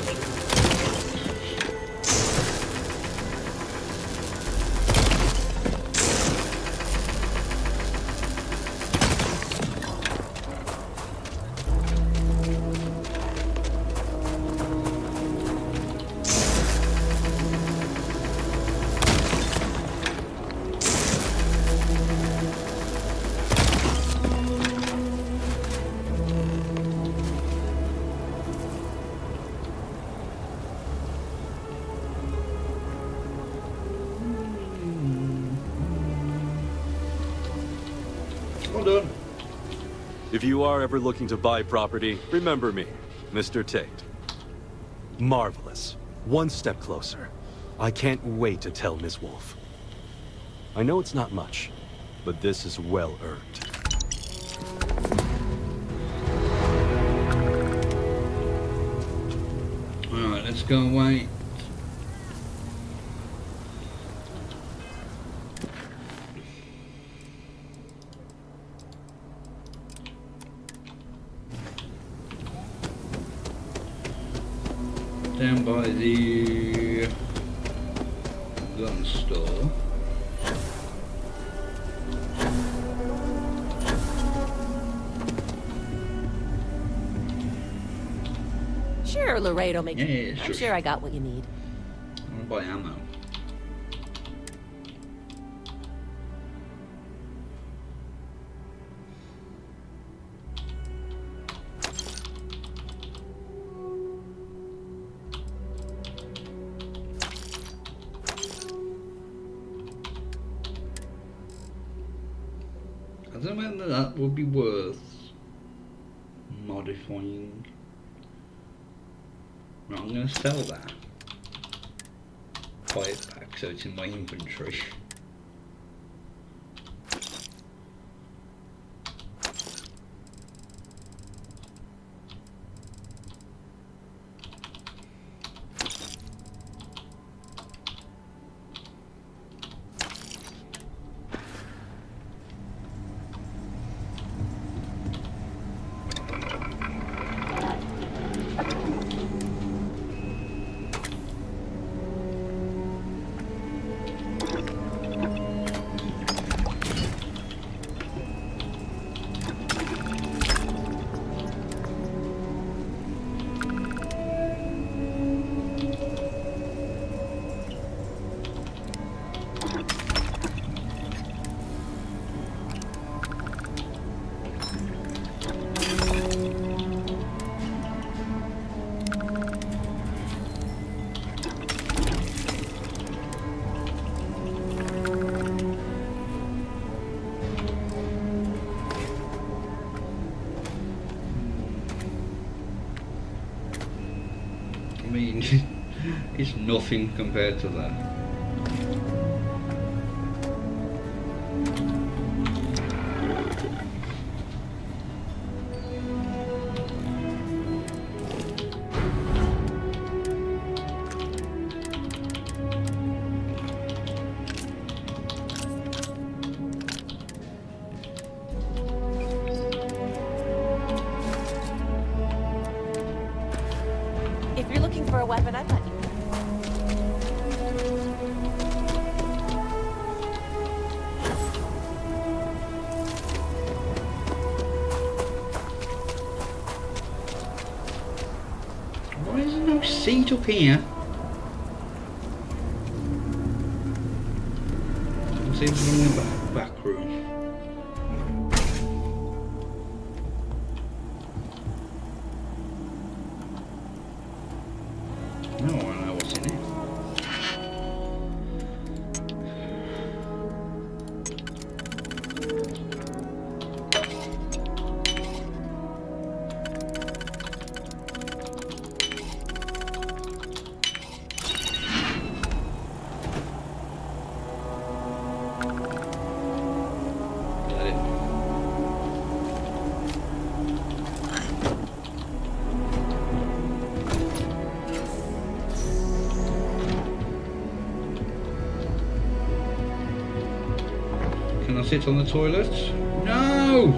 Speaker 1: Well done.
Speaker 22: If you are ever looking to buy property, remember me, Mr. Tate. Marvelous. One step closer. I can't wait to tell Ms. Wolf. I know it's not much, but this is well earned.
Speaker 1: Alright, let's go away. Down by the gun store.
Speaker 16: Sure, Laredo make
Speaker 1: Yeah,
Speaker 16: I'm
Speaker 1: sure.
Speaker 16: sure I got what you need.
Speaker 1: I want to buy ammo. I don't know whether that would be worth modifying. Right, I'm going to sell that. Buy it back so it's in my inventory. I mean, it's nothing compared to that.
Speaker 16: If you're looking for a weapon, I've got you.
Speaker 1: Why is there no seat up here? It seems to be in the back room. No, I know what's in it. sit on the toilet? No!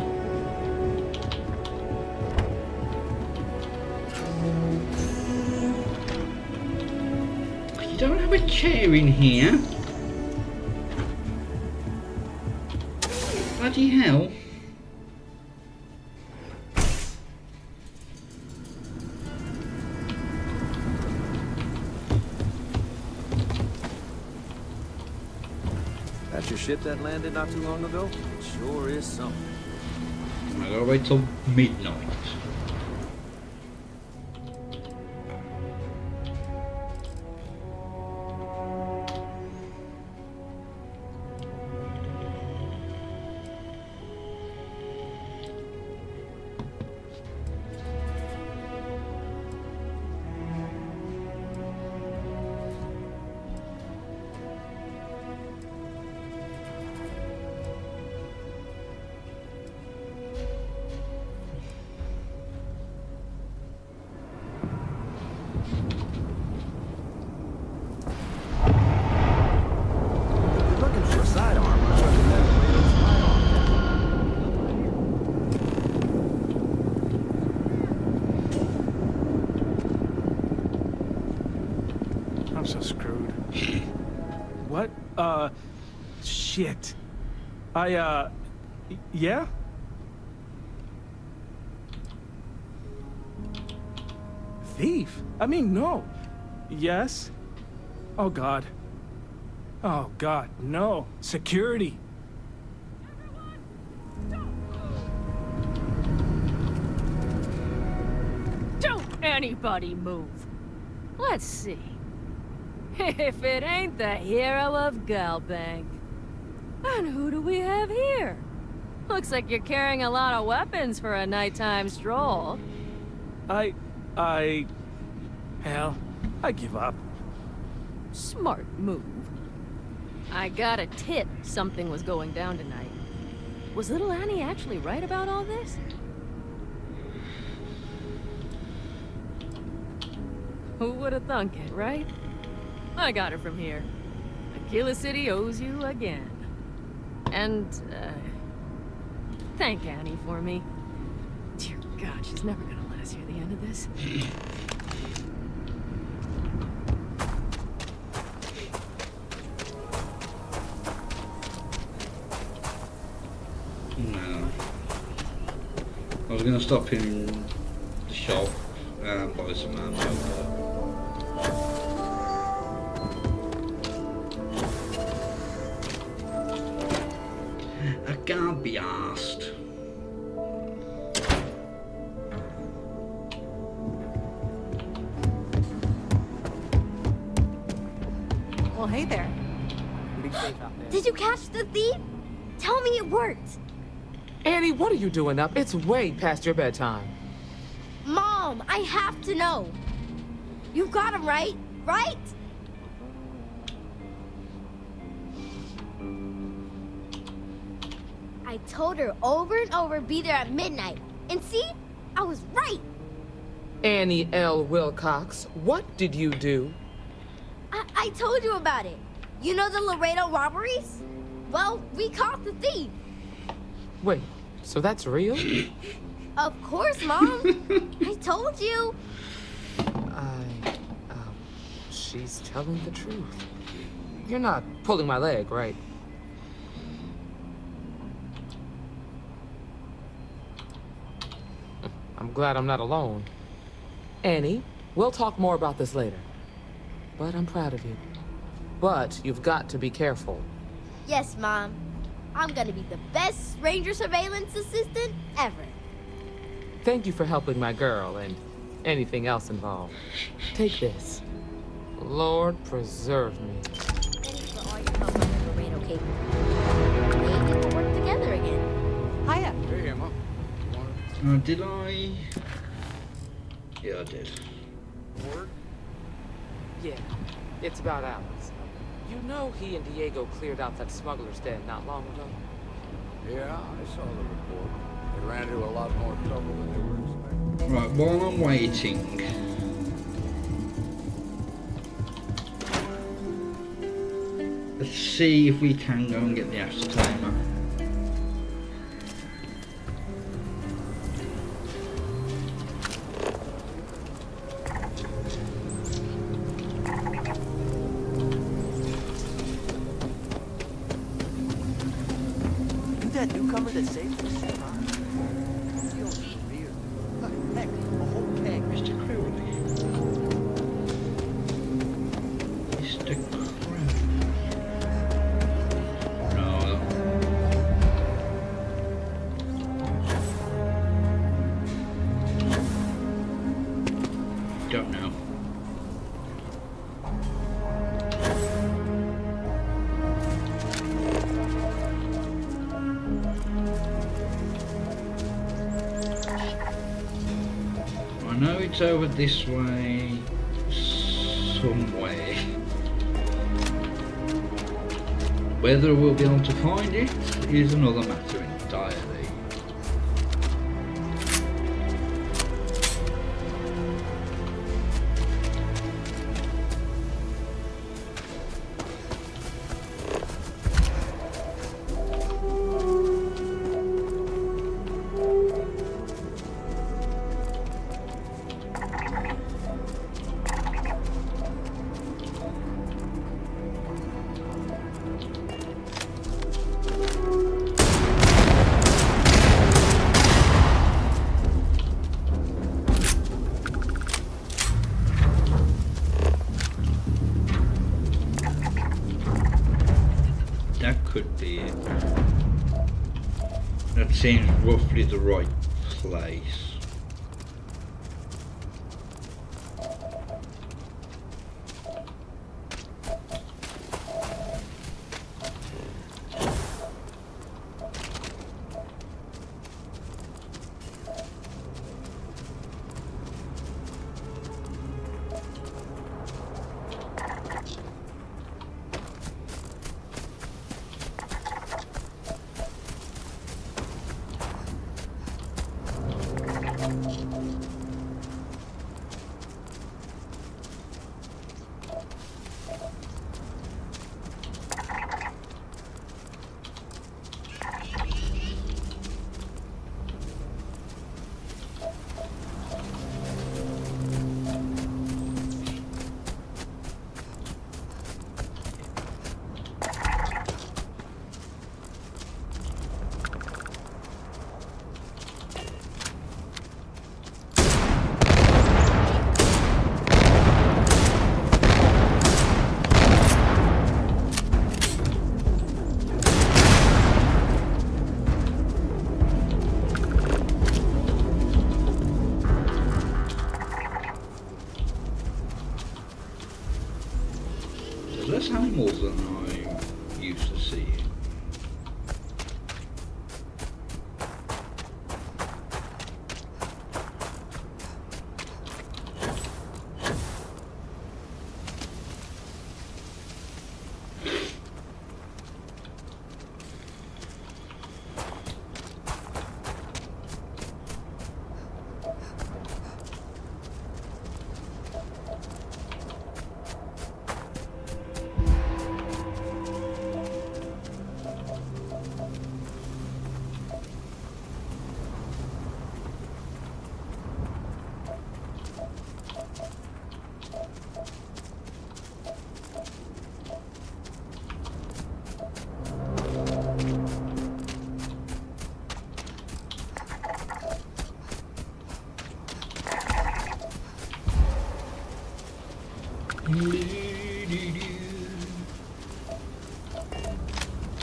Speaker 1: You don't have a chair in here? Bloody hell.
Speaker 7: That's your ship that landed not too long ago? It sure is something.
Speaker 1: I gotta wait till midnight.
Speaker 11: I'm so screwed. What? Shit. Yeah? Thief? I mean, no. Yes? Oh, God. Oh, God, no. Security.
Speaker 4: Don't anybody move. Let's see. If it ain't the hero of Galbank. And who do we have here? Looks like you're carrying a lot of weapons for a nighttime stroll.
Speaker 11: Hell, I give up.
Speaker 4: Smart move. I got a tip something was going down tonight. Was little Annie actually right about all this? Who would have thunk it, right? I got it from here. Aquila City owes you again. And, thank Annie for me. Dear God, she's never gonna let us hear the end of this.
Speaker 1: No. I was gonna stop in the shop and buy some ammo. I can't be asked.
Speaker 16: Well, hey there. Be safe out there.
Speaker 24: Did you catch the thief? Tell me it worked.
Speaker 20: Annie, what are you doing up? It's way past your bedtime.
Speaker 24: Mom, I have to know. You got him right? Right? I told her over and over be there at midnight. And see? I was right.
Speaker 20: Annie L. Wilcox, what did you do?
Speaker 24: I told you about it. You know the Laredo robberies? Well, we caught the thief.
Speaker 20: Wait, so that's real?
Speaker 24: Of course, Mom. I told you.
Speaker 20: She's telling the truth. You're not pulling my leg, right? I'm glad I'm not alone. Annie, we'll talk more about this later. But I'm proud of you. But you've got to be careful.
Speaker 24: Yes, Mom. I'm gonna be the best ranger surveillance assistant ever.
Speaker 20: Thank you for helping my girl and anything else involved. Take this. Lord preserve me.
Speaker 24: Thanks for all your help on the Laredo cable. Maybe we'll work together again.
Speaker 16: Hiya.
Speaker 11: Hey, Emma.
Speaker 1: Did I? Yeah, I did.
Speaker 20: Word? Yeah, it's about Alex. You know he and Diego cleared out that smuggler's den not long ago?
Speaker 9: Yeah, I saw the report. They ran into a lot more trouble than they were expecting.
Speaker 1: Right, while I'm waiting. Let's see if we can go and get the ascertainer.
Speaker 13: that newcomer that saved us? Heck, a whole keg.
Speaker 1: Mr. Crowley. Mr. Crowley. No. Don't know. I know it's over this way somewhere. Whether we'll be able to find it is another matter entirely. That could be it. That seems roughly the right place. There's less animals than I used to see.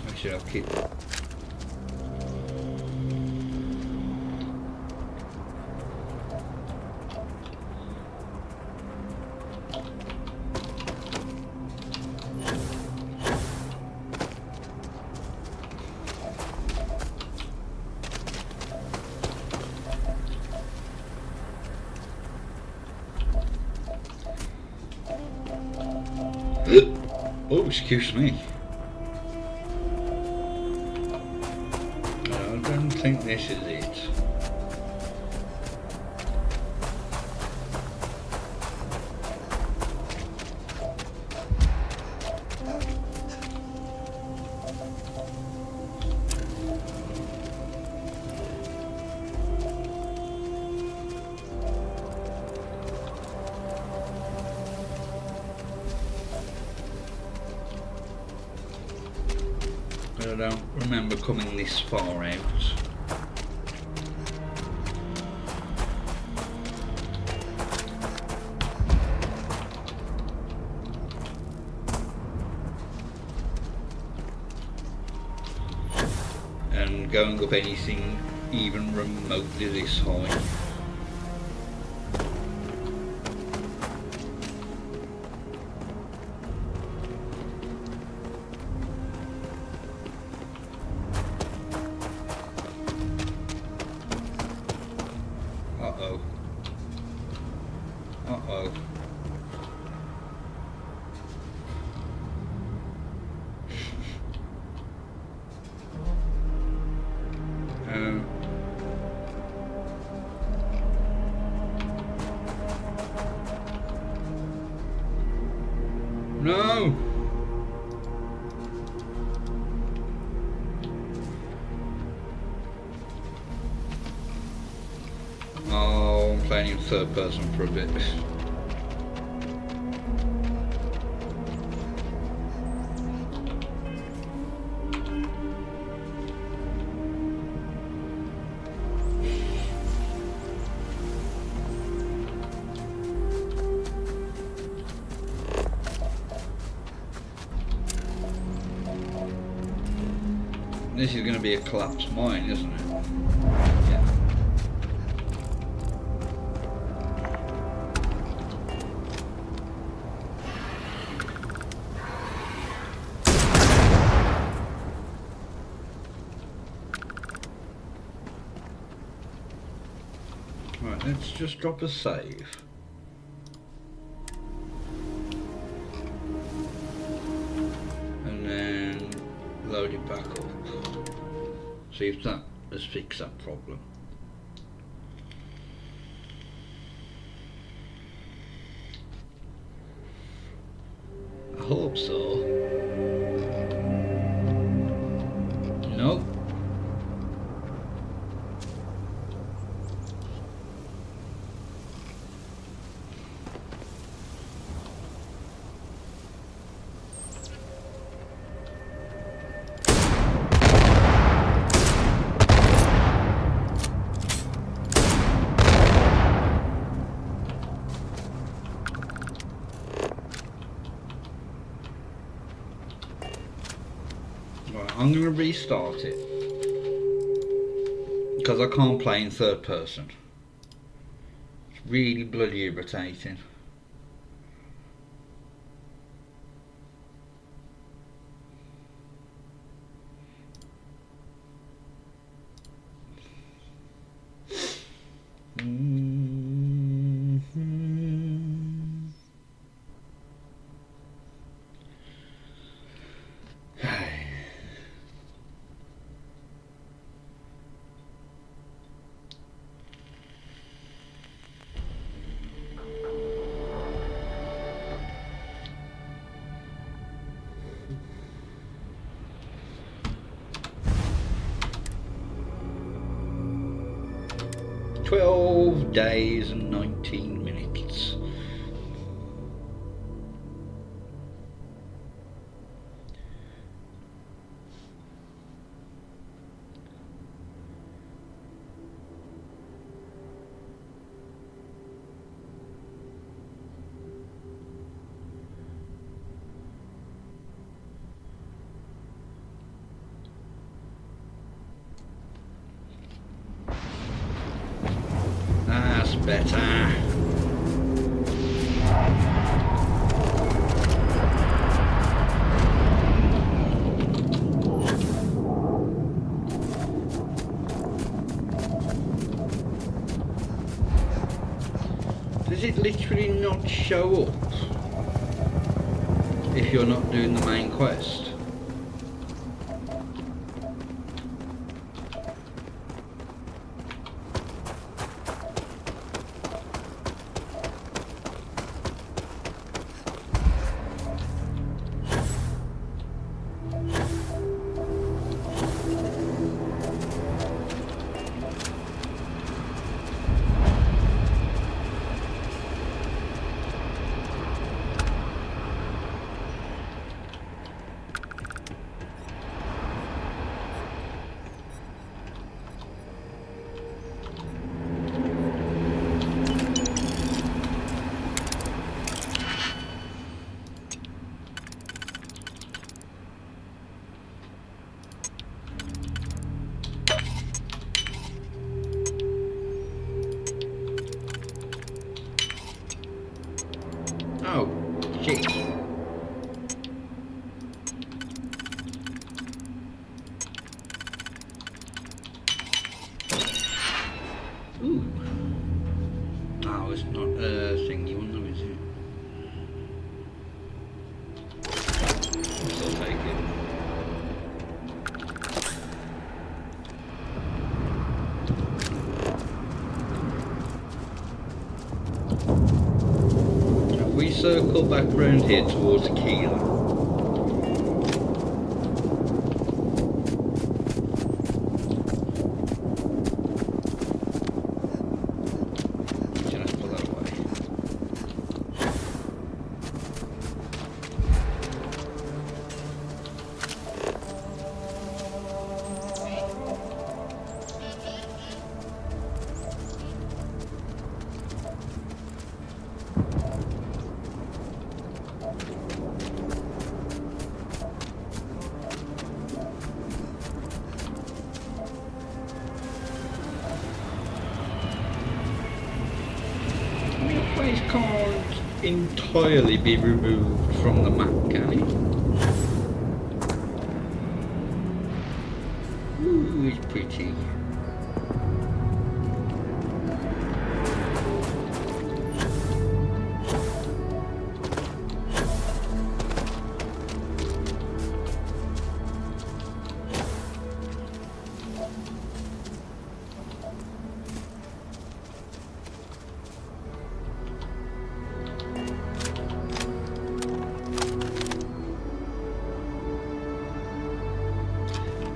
Speaker 1: Actually, I'll keep. Oh, excuse me. I don't think this is it. I don't remember coming this far out. And going up anything even remotely this high. Uh-oh. Uh-oh. No! Oh, I'm playing in third person for a bit. This is going to be a collapsed mine, isn't it? Yeah. Right, let's just drop a save. And then load it back up. See if that has fixed that problem. I hope so. Nope. I'm going to restart it because I can't play in third person. It's really bloody irritating. Days and 19 minutes. That's better. Does it literally not show up if you're not doing the main quest? Shit. Ooh. Oh, it's not a thingy one though, is it? I'll still take it. If we circle back round here towards the keel. Can't entirely be removed from the map, can it? Ooh, it's pretty.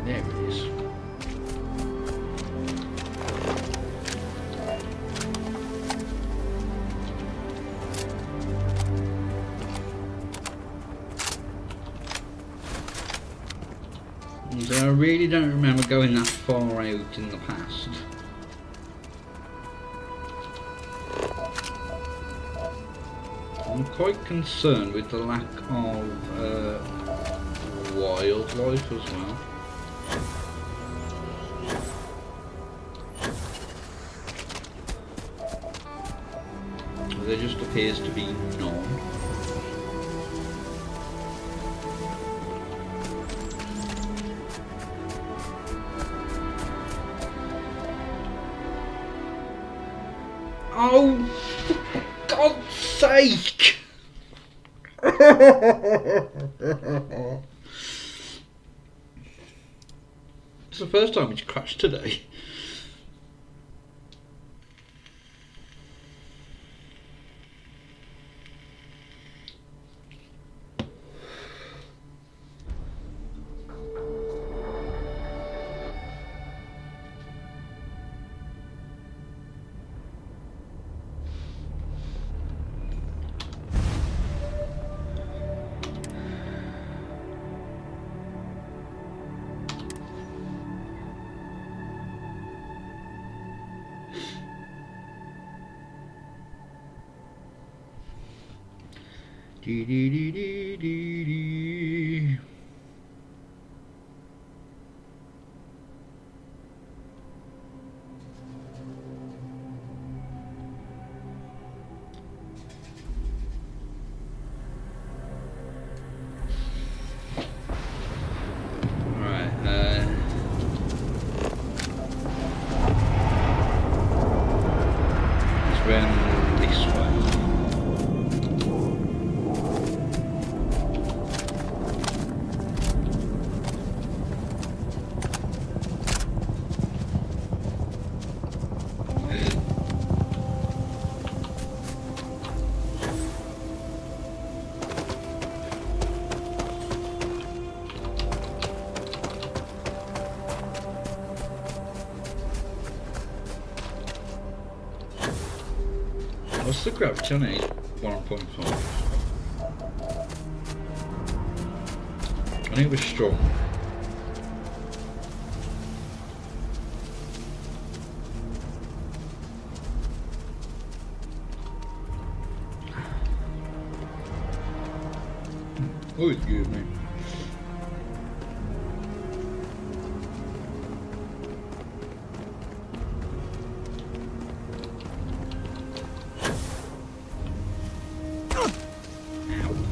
Speaker 1: There it is. So I really don't remember going that far out in the past. I'm quite concerned with the lack of wildlife as well. There just appears to be none. Oh, for God's sake! It's the first time it's crashed today. Dee dee dee dee dee dee. Let's run this way. What's the gravity on it? 1.5. I think it was strong. Oh, excuse me. Ow.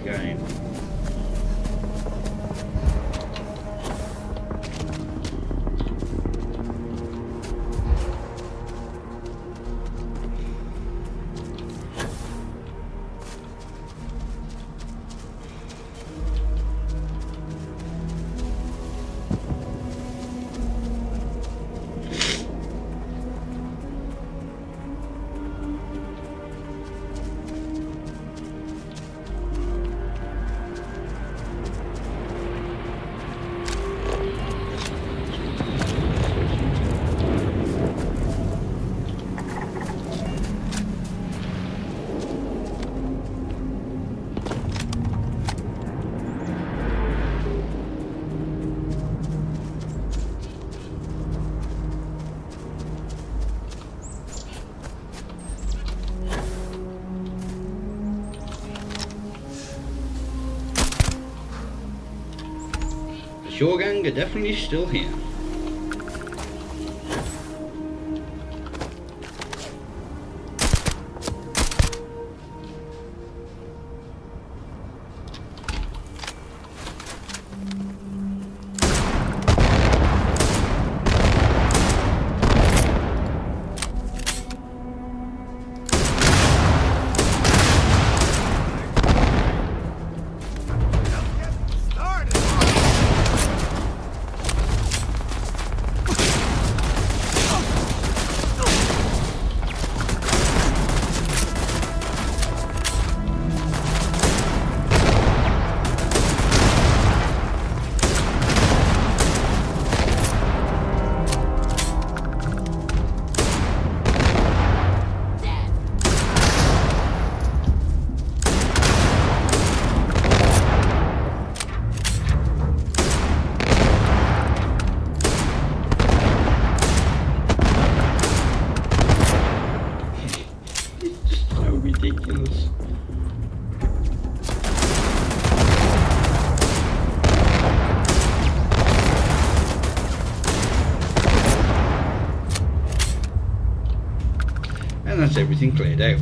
Speaker 1: game. Shore gang are definitely still here. Ridiculous. And that's everything cleared out.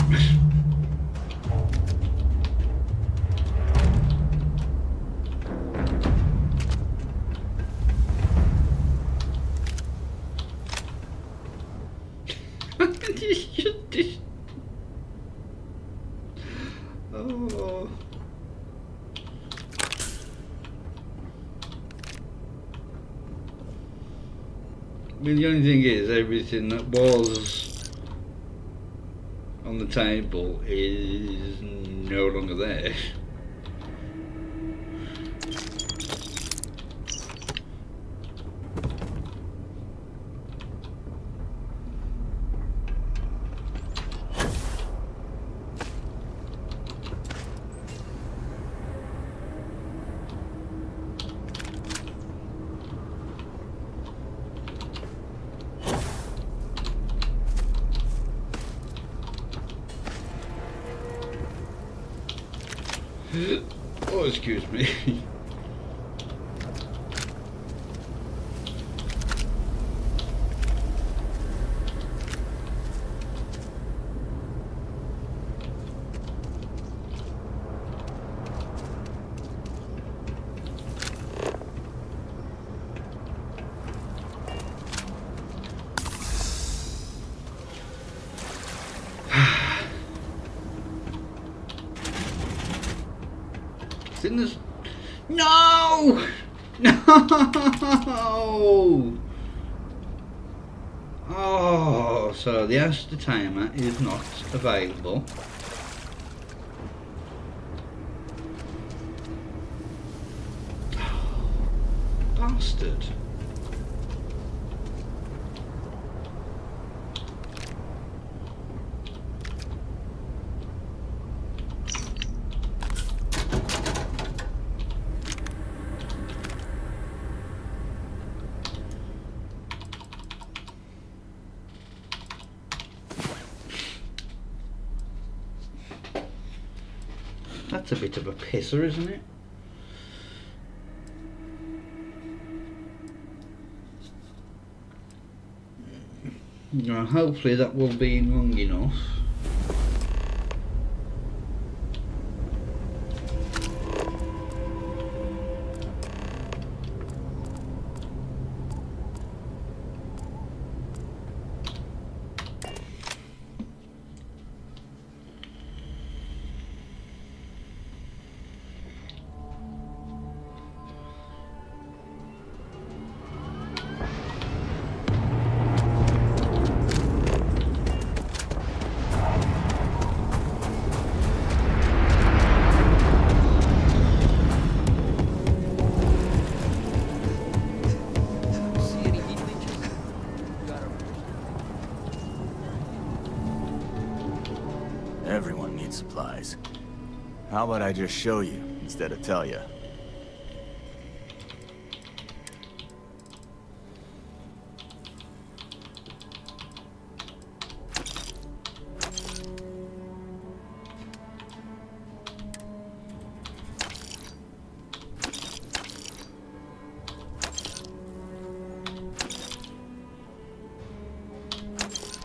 Speaker 1: Oh. I mean, the only thing is, everything that was on the table is no longer there. Oh, excuse me. No! No! Oh, so the Asta timer is not available. Bastard. That's a bit of a pisser, isn't it? Well, hopefully that will be long enough.
Speaker 12: Everyone needs supplies. How about I just show you instead of tell you?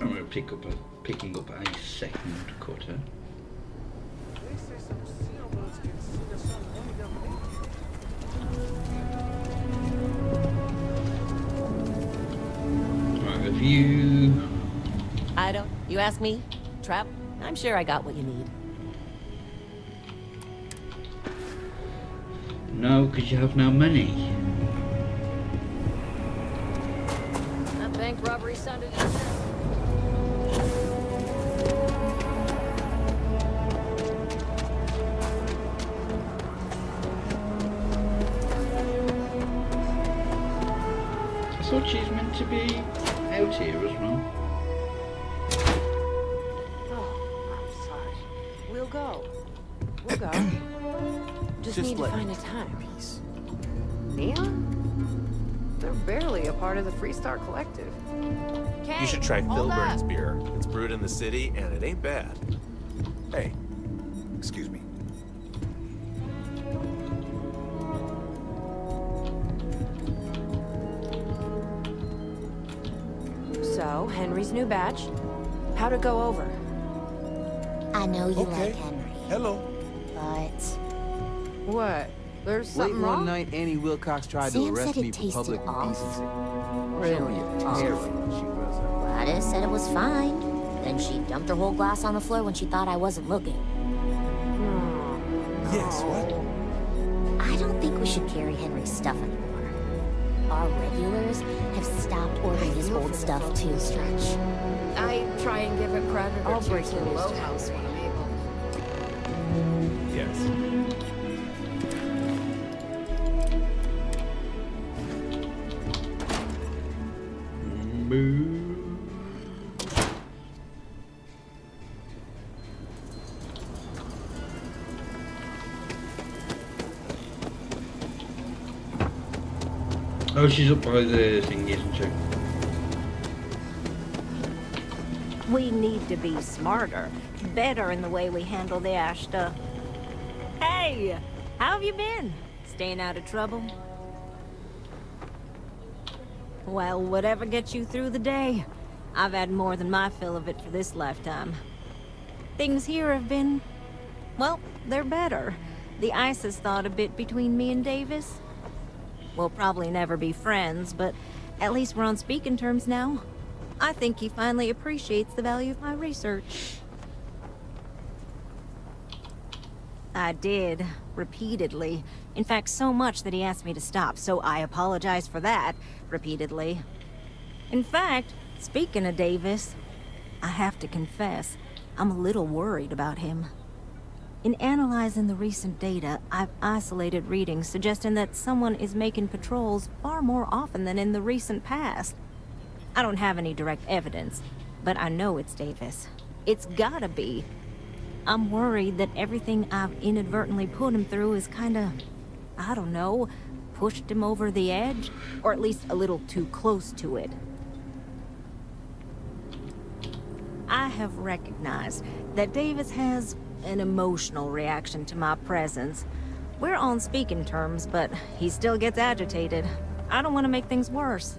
Speaker 1: I'm going to picking up a second cutter. Right, have you...
Speaker 18: I don't. You ask me? Trap? I'm sure I got what you need.
Speaker 1: No, because you have no money.
Speaker 4: That bank robbery sounded
Speaker 1: I thought she's meant to be out here as well.
Speaker 16: Oh, I'm sorry. We'll go. We'll go. Just need to find a time.
Speaker 21: Neon? They're barely a part of the Freestar Collective.
Speaker 11: You should try Philburn's beer. It's brewed in the city, and it ain't bad.
Speaker 19: Hey, excuse me.
Speaker 15: So, Henry's new badge. How'd it go over?
Speaker 24: I know you
Speaker 19: Okay.
Speaker 24: like Henry,
Speaker 19: Hello.
Speaker 24: but
Speaker 21: What? There's
Speaker 2: Late
Speaker 21: something
Speaker 2: one
Speaker 21: wrong?
Speaker 2: night, Annie Wilcox tried to
Speaker 24: Sam
Speaker 2: arrest
Speaker 24: said
Speaker 2: me
Speaker 24: it
Speaker 2: for
Speaker 24: tasted
Speaker 2: public
Speaker 24: off.
Speaker 2: indecency.
Speaker 21: Really?
Speaker 24: Gladys said it was fine. Then she dumped her whole glass on the floor when she thought I wasn't looking.
Speaker 19: Yes, what?
Speaker 24: I don't think we should carry Henry's stuff anymore. Our regulars have stopped ordering his old stuff too, Stretch.
Speaker 10: I try and give a credit or
Speaker 15: I'll
Speaker 10: two
Speaker 15: break
Speaker 10: to
Speaker 15: the
Speaker 10: the
Speaker 15: news
Speaker 10: Low
Speaker 15: to him.
Speaker 10: House when I'm able.
Speaker 11: Yes.
Speaker 1: Oh, she's up by the thing, isn't she?
Speaker 6: We need to be smarter, better in the way we handle the ash stuff. Hey, how have you been? Staying out of trouble? Well, whatever gets you through the day. I've had more than my fill of it for this lifetime. Things here have been... well, they're better. The ice has thawed a bit between me and Davis. We'll probably never be friends, but at least we're on speaking terms now. I think he finally appreciates the value of my research. I did, repeatedly. In fact, so much that he asked me to stop, so I apologized for that, repeatedly. In fact, speaking of Davis, I have to confess, I'm a little worried about him. In analyzing the recent data, I've isolated readings suggesting that someone is making patrols far more often than in the recent past. I don't have any direct evidence, but I know it's Davis. It's gotta be. I'm worried that everything I've inadvertently put him through is kinda, I don't know, pushed him over the edge, or at least a little too close to it. I have recognized that Davis has an emotional reaction to my presence. We're on speaking terms, but he still gets agitated. I don't want to make things worse.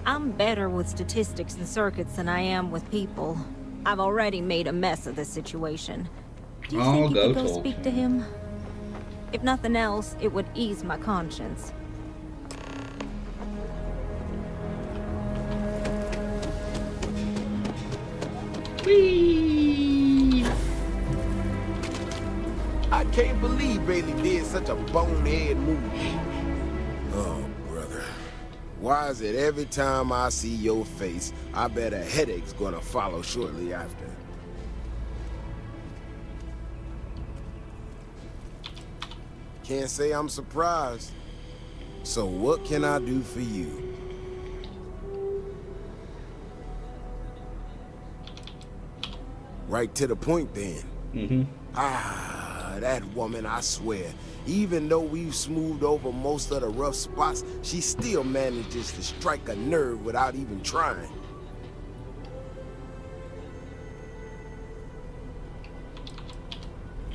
Speaker 6: I'm better with statistics and circuits than I am with people. I've already made a mess of this situation. Do you think you could go speak to him? If nothing else, it would ease my conscience.
Speaker 5: Whee! I can't believe Bailey did such a bonehead move. Oh, brother. Why is it every time I see your face, I bet a headache's gonna follow shortly after? Can't say I'm surprised. So what can I do for you? Right to the point then.
Speaker 1: Mm-hmm.
Speaker 5: Ah, that woman, I swear. Even though we've smoothed over most of the rough spots, she still manages to strike a nerve without even trying.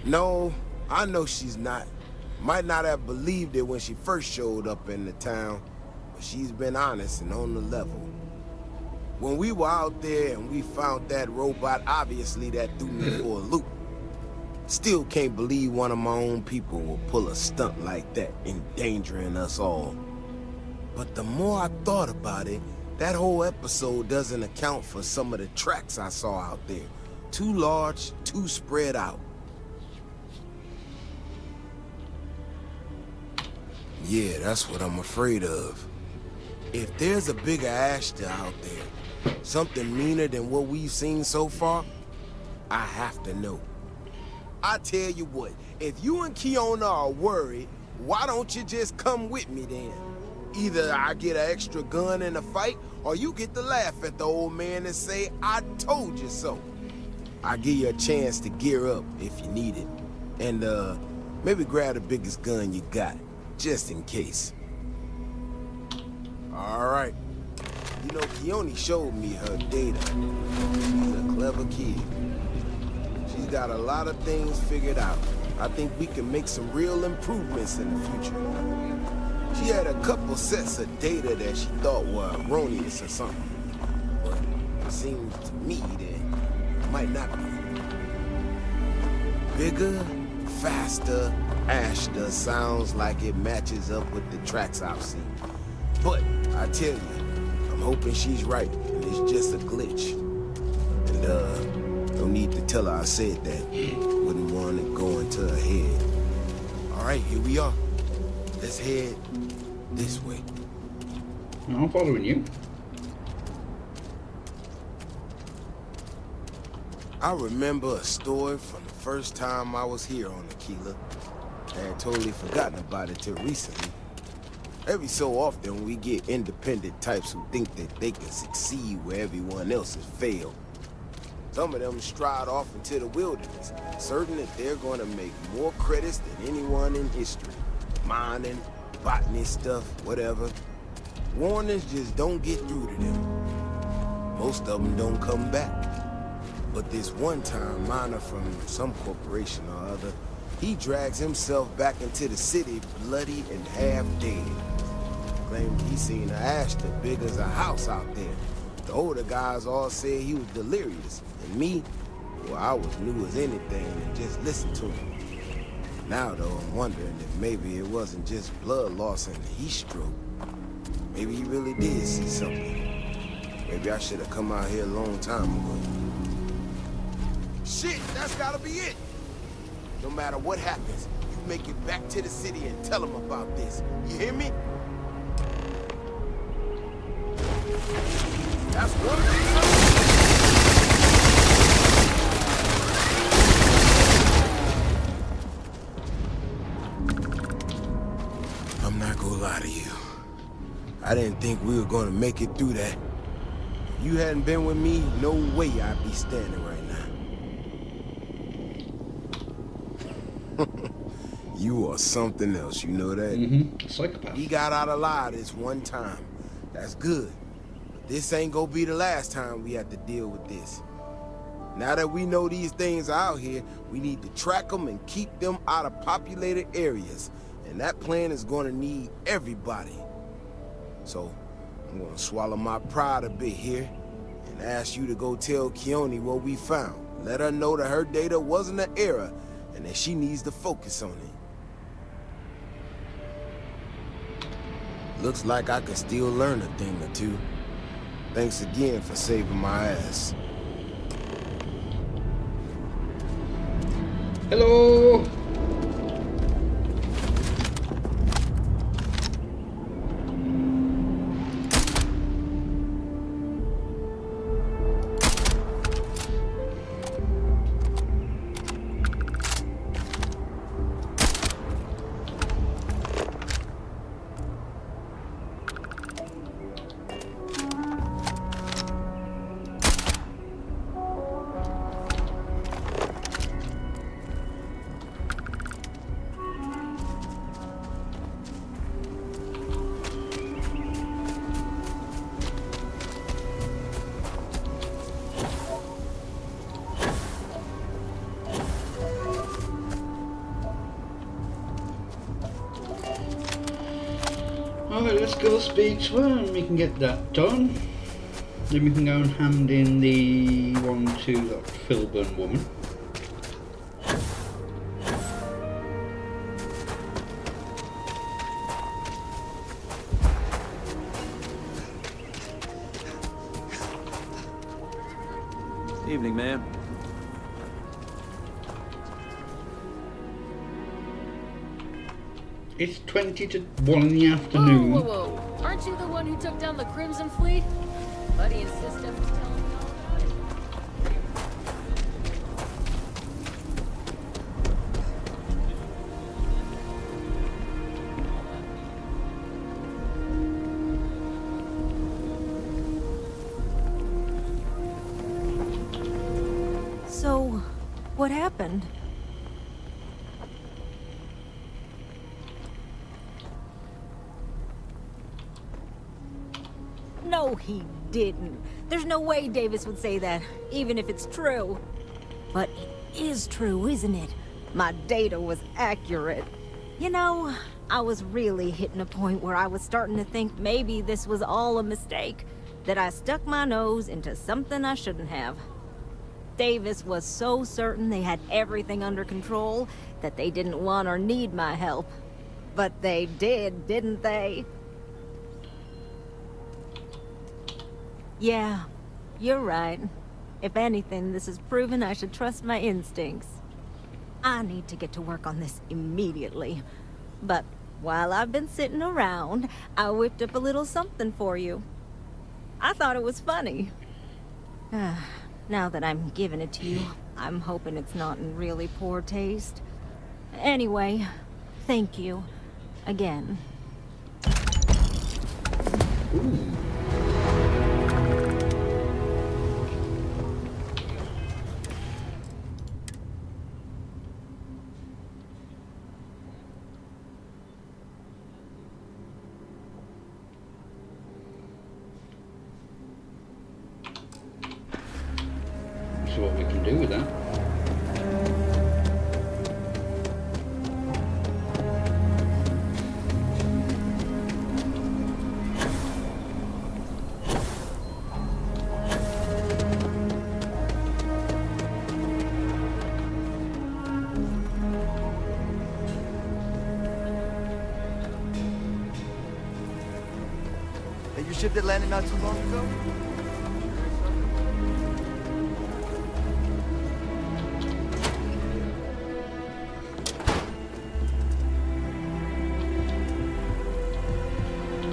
Speaker 5: No, I know she's not. Might not have believed it when she first showed up in the town, but she's been honest and on the level. When we were out there and we found that robot, obviously that threw me for a loop. Still can't believe one of my own people will pull a stunt like that, endangering us all. But the more I thought about it, that whole episode doesn't account for some of the tracks I saw out there. Too large, too spread out. Yeah, that's what I'm afraid of. If there's a bigger Ashta out there, something meaner than what we've seen so far, I have to know. I tell you what, if you and Kiona are worried, why don't you just come with me then? Either I get an extra gun in a fight, or you get to laugh at the old man and say, I told you so. I'll give you a chance to gear up if you need it. And maybe grab the biggest gun you got, just in case. All right. You know, Kioni showed me her data. She's a clever kid. She's got a lot of things figured out. I think we can make some real improvements in the future. She had a couple sets of data that she thought were erroneous or something. But it seems to me that it might not be. Bigger, faster, Ashta sounds like it matches up with the tracks I've seen. But I tell you, I'm hoping she's right, and it's just a glitch. And no need to tell her I said that. Wouldn't want it going to her head. All right, here we are. Let's head this way.
Speaker 1: I'm following you.
Speaker 5: I remember a story from the first time I was here on Aquila. I had totally forgotten about it till recently. Every so often, we get independent types who think that they can succeed where everyone else has failed. Some of them stride off into the wilderness, certain that they're going to make more credits than anyone in history. Mining, botany stuff, whatever. Warnings just don't get through to them. Most of them don't come back. But this one-time miner from some corporation or other, he drags himself back into the city bloody and half dead. Claimed he seen an Ashta big as a house out there. The older guys all said he was delirious. And me, well, I was new as anything and just listened to him. Now, though, I'm wondering if maybe it wasn't just blood loss and heat stroke. Maybe he really did see something. Maybe I should have come out here a long time ago. Shit, that's gotta be it! No matter what happens, you make it back to the city and tell them about this. You hear me? That's one of these. I'm not gonna lie to you. I didn't think we were gonna make it through that. If you hadn't been with me, no way I'd be standing right now. You are something else, you know that?
Speaker 1: Mm-hmm. Psychopath.
Speaker 5: He got out alive this one time. That's good. But this ain't gonna be the last time we have to deal with this. Now that we know these things are out here, we need to track them and keep them out of populated areas. And that plan is gonna need everybody. So, I'm gonna swallow my pride a bit here and ask you to go tell Kioni what we found. Let her know that her data wasn't an error and that she needs to focus on it. Looks like I can still learn a thing or two. Thanks again for saving my ass.
Speaker 1: Hello! let's go speak to her and we can get that done. Then we can go and hand in the one to that Filburn woman.
Speaker 7: Evening, ma'am.
Speaker 1: It's 20 to 1 in the afternoon.
Speaker 4: Whoa, whoa, whoa. Aren't you the one who took down the Crimson Fleet? Buddy and sister was telling me all about it.
Speaker 6: So, what happened? No, he didn't. There's no way Davis would say that, even if it's true. But it is true, isn't it? My data was accurate. You know, I was really hitting a point where I was starting to think maybe this was all a mistake, that I stuck my nose into something I shouldn't have. Davis was so certain they had everything under control that they didn't want or need my help. But they did, didn't they? Yeah, you're right. If anything, this has proven I should trust my instincts. I need to get to work on this immediately. But while I've been sitting around, I whipped up a little something for you. I thought it was funny. Now that I'm giving it to you, I'm hoping it's not in really poor taste. Anyway, thank you. Again.
Speaker 1: Ooh. So what we can do with that.
Speaker 13: Hey, your ship that landed not too long ago?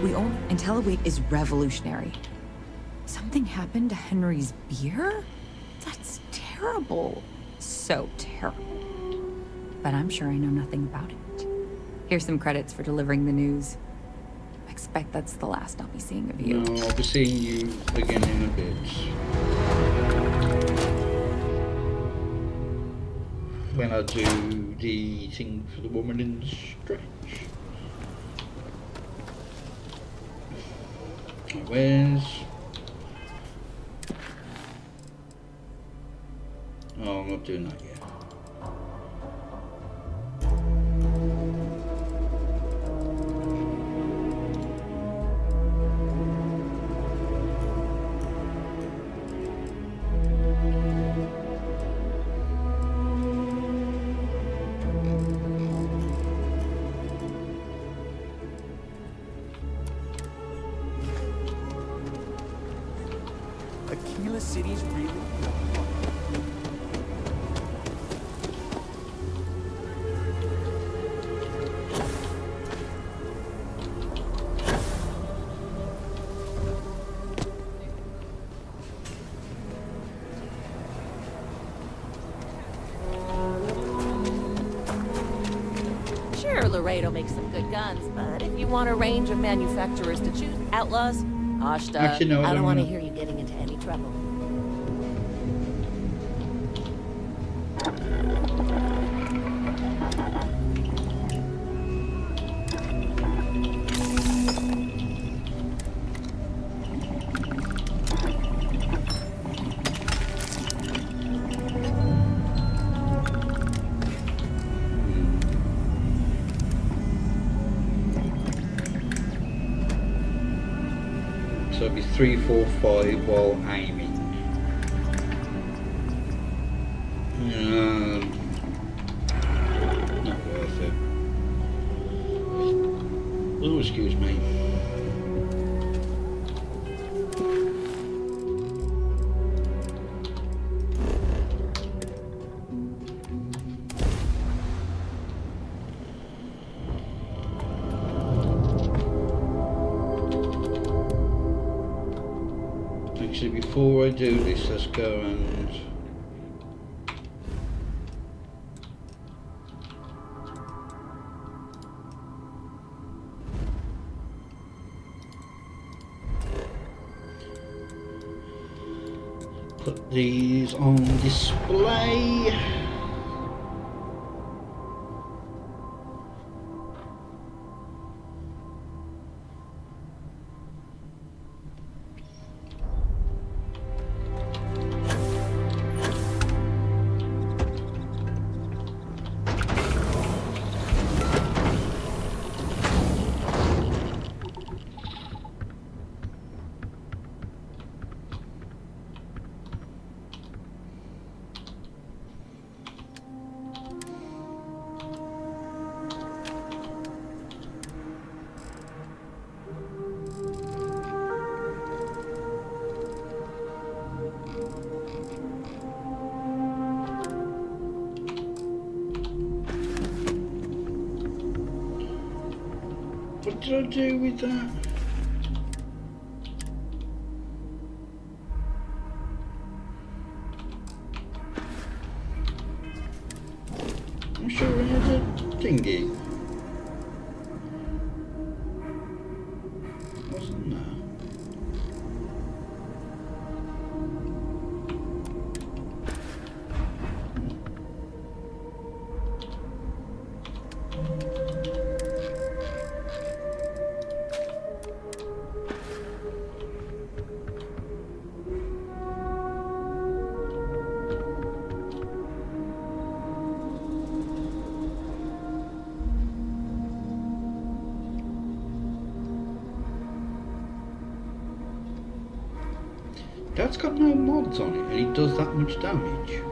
Speaker 3: We own IntelliWeek is revolutionary. Something happened to Henry's beer? That's terrible. So terrible. But I'm sure I know nothing about it. Here's some credits for delivering the news. I expect that's the last I'll be seeing of you.
Speaker 1: No, I'll be seeing you again in a bit. When I do the thing for the woman in the stretch. Where's... Oh, I'm not doing that yet.
Speaker 13: Aquila City's really...
Speaker 18: Sure, Laredo makes some good guns, but if you want a range of manufacturers to choose, Outlaws, Ashta,
Speaker 1: Actually, no,
Speaker 18: I don't want to
Speaker 1: wanna.
Speaker 18: hear you getting into any trouble.
Speaker 1: 3, 4, 5 while aiming. Not worth it. Oh, excuse me. Actually, before I do this, let's go and put these on display. What did I do with that? I'm sure I had a thingy. Wasn't there? That's got no mods on it, and it does that much damage.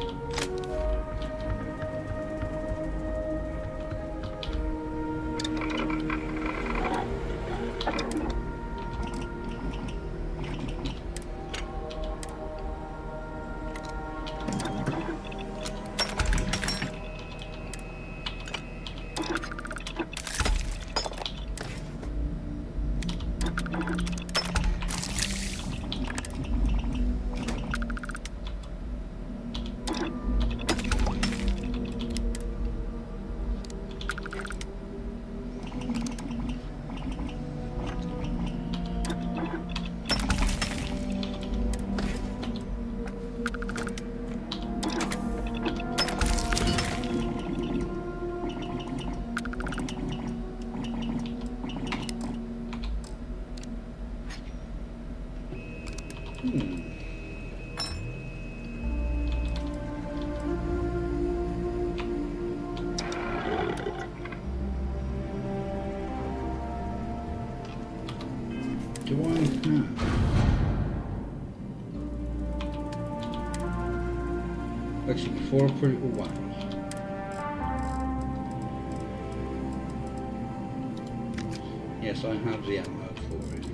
Speaker 1: Do I have? Actually, before I put it away. Yes, I have the ammo for it.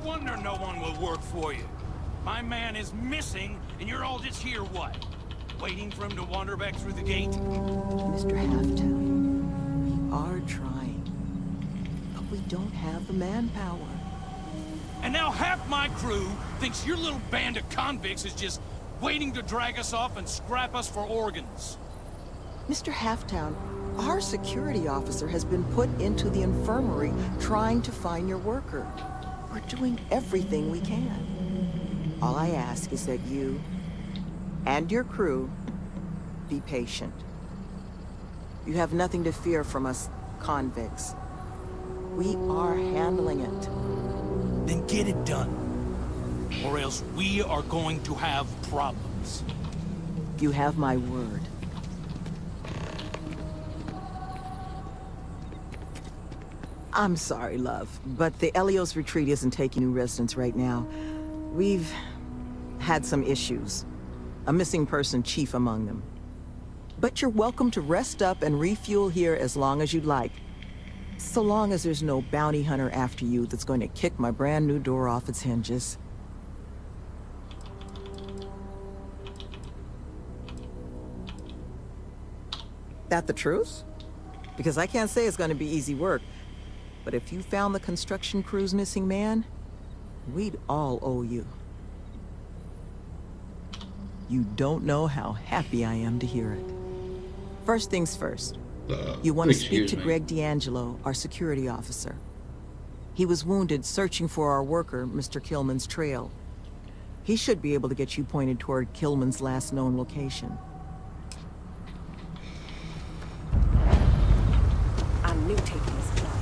Speaker 8: wonder no one will work for you. My man is missing, and you're all just here, what? Waiting for him to wander back through the gate?
Speaker 14: Mr. Halftown, we are trying, but we don't have the manpower.
Speaker 8: And now half my crew thinks your little band of convicts is just waiting to drag us off and scrap us for organs.
Speaker 14: Mr. Halftown, our security officer has been put into the infirmary trying to find your worker. We're doing everything we can. All I ask is that you and your crew be patient. You have nothing to fear from us convicts. We are handling it.
Speaker 8: Then get it done, or else we are going to have problems.
Speaker 14: You have my word. I'm sorry, love, but the Elios retreat isn't taking new residents right now. We've had some issues. A missing person chief among them. But you're welcome to rest up and refuel here as long as you'd like. So long as there's no bounty hunter after you that's going to kick my brand new door off its hinges. That the truth? Because I can't say it's going to be easy work. But if you found the construction crew's missing man, we'd all owe you. You don't know how happy I am to hear it. First things first. You want to speak to Greg D'Angelo, our security officer. He was wounded searching for our worker, Mr. Killman's trail. He should be able to get you pointed toward Killman's last known location.
Speaker 15: I knew taking his job.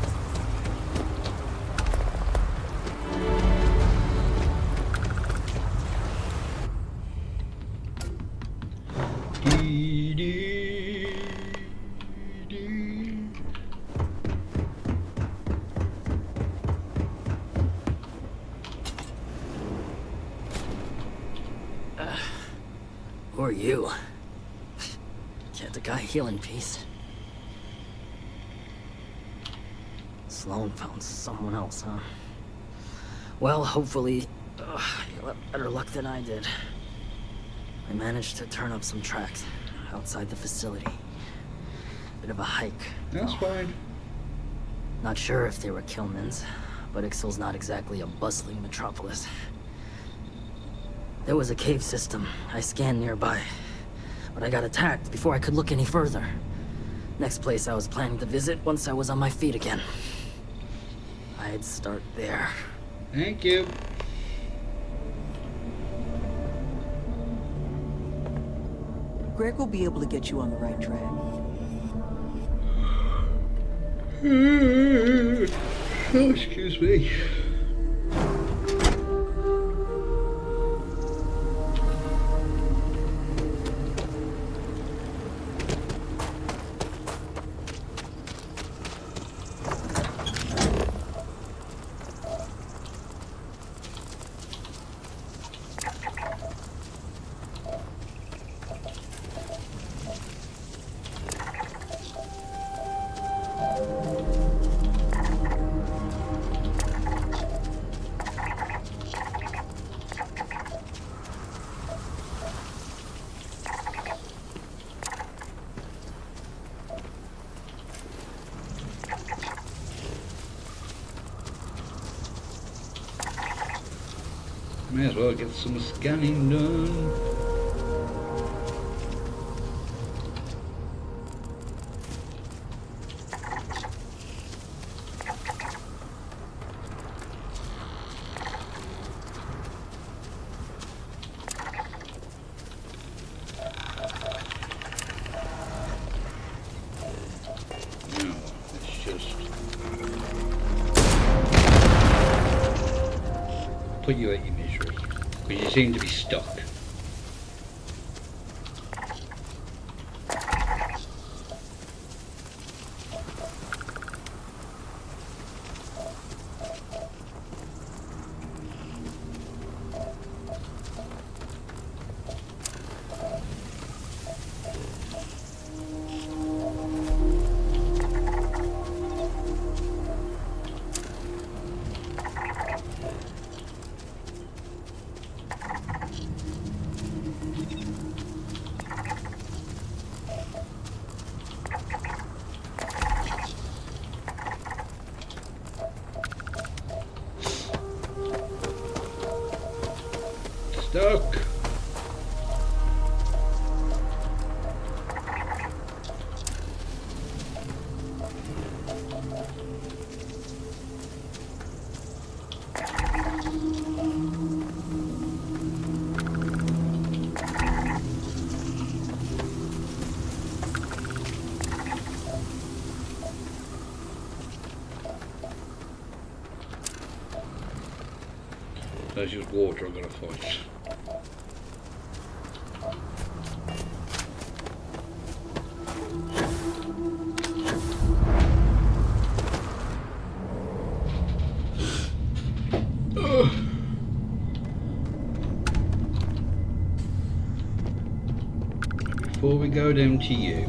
Speaker 17: Who are you? Can't the guy heal in peace? Sloan found someone else, huh? Well, hopefully, you'll have better luck than I did. I managed to turn up some tracks outside the facility. Bit of a hike.
Speaker 1: That's fine.
Speaker 17: Not sure if they were Killman's, but Ixtal's not exactly a bustling metropolis. There was a cave system I scanned nearby, but I got attacked before I could look any further. Next place I was planning to visit once I was on my feet again. I'd start there.
Speaker 1: Thank you.
Speaker 14: Greg will be able to get you on the right track.
Speaker 1: Oh, excuse me. May as well get some scanning done. Put you at your misery, because you seem to be stuck. Duck! There's just water I'm gonna fight. Before we go down to you.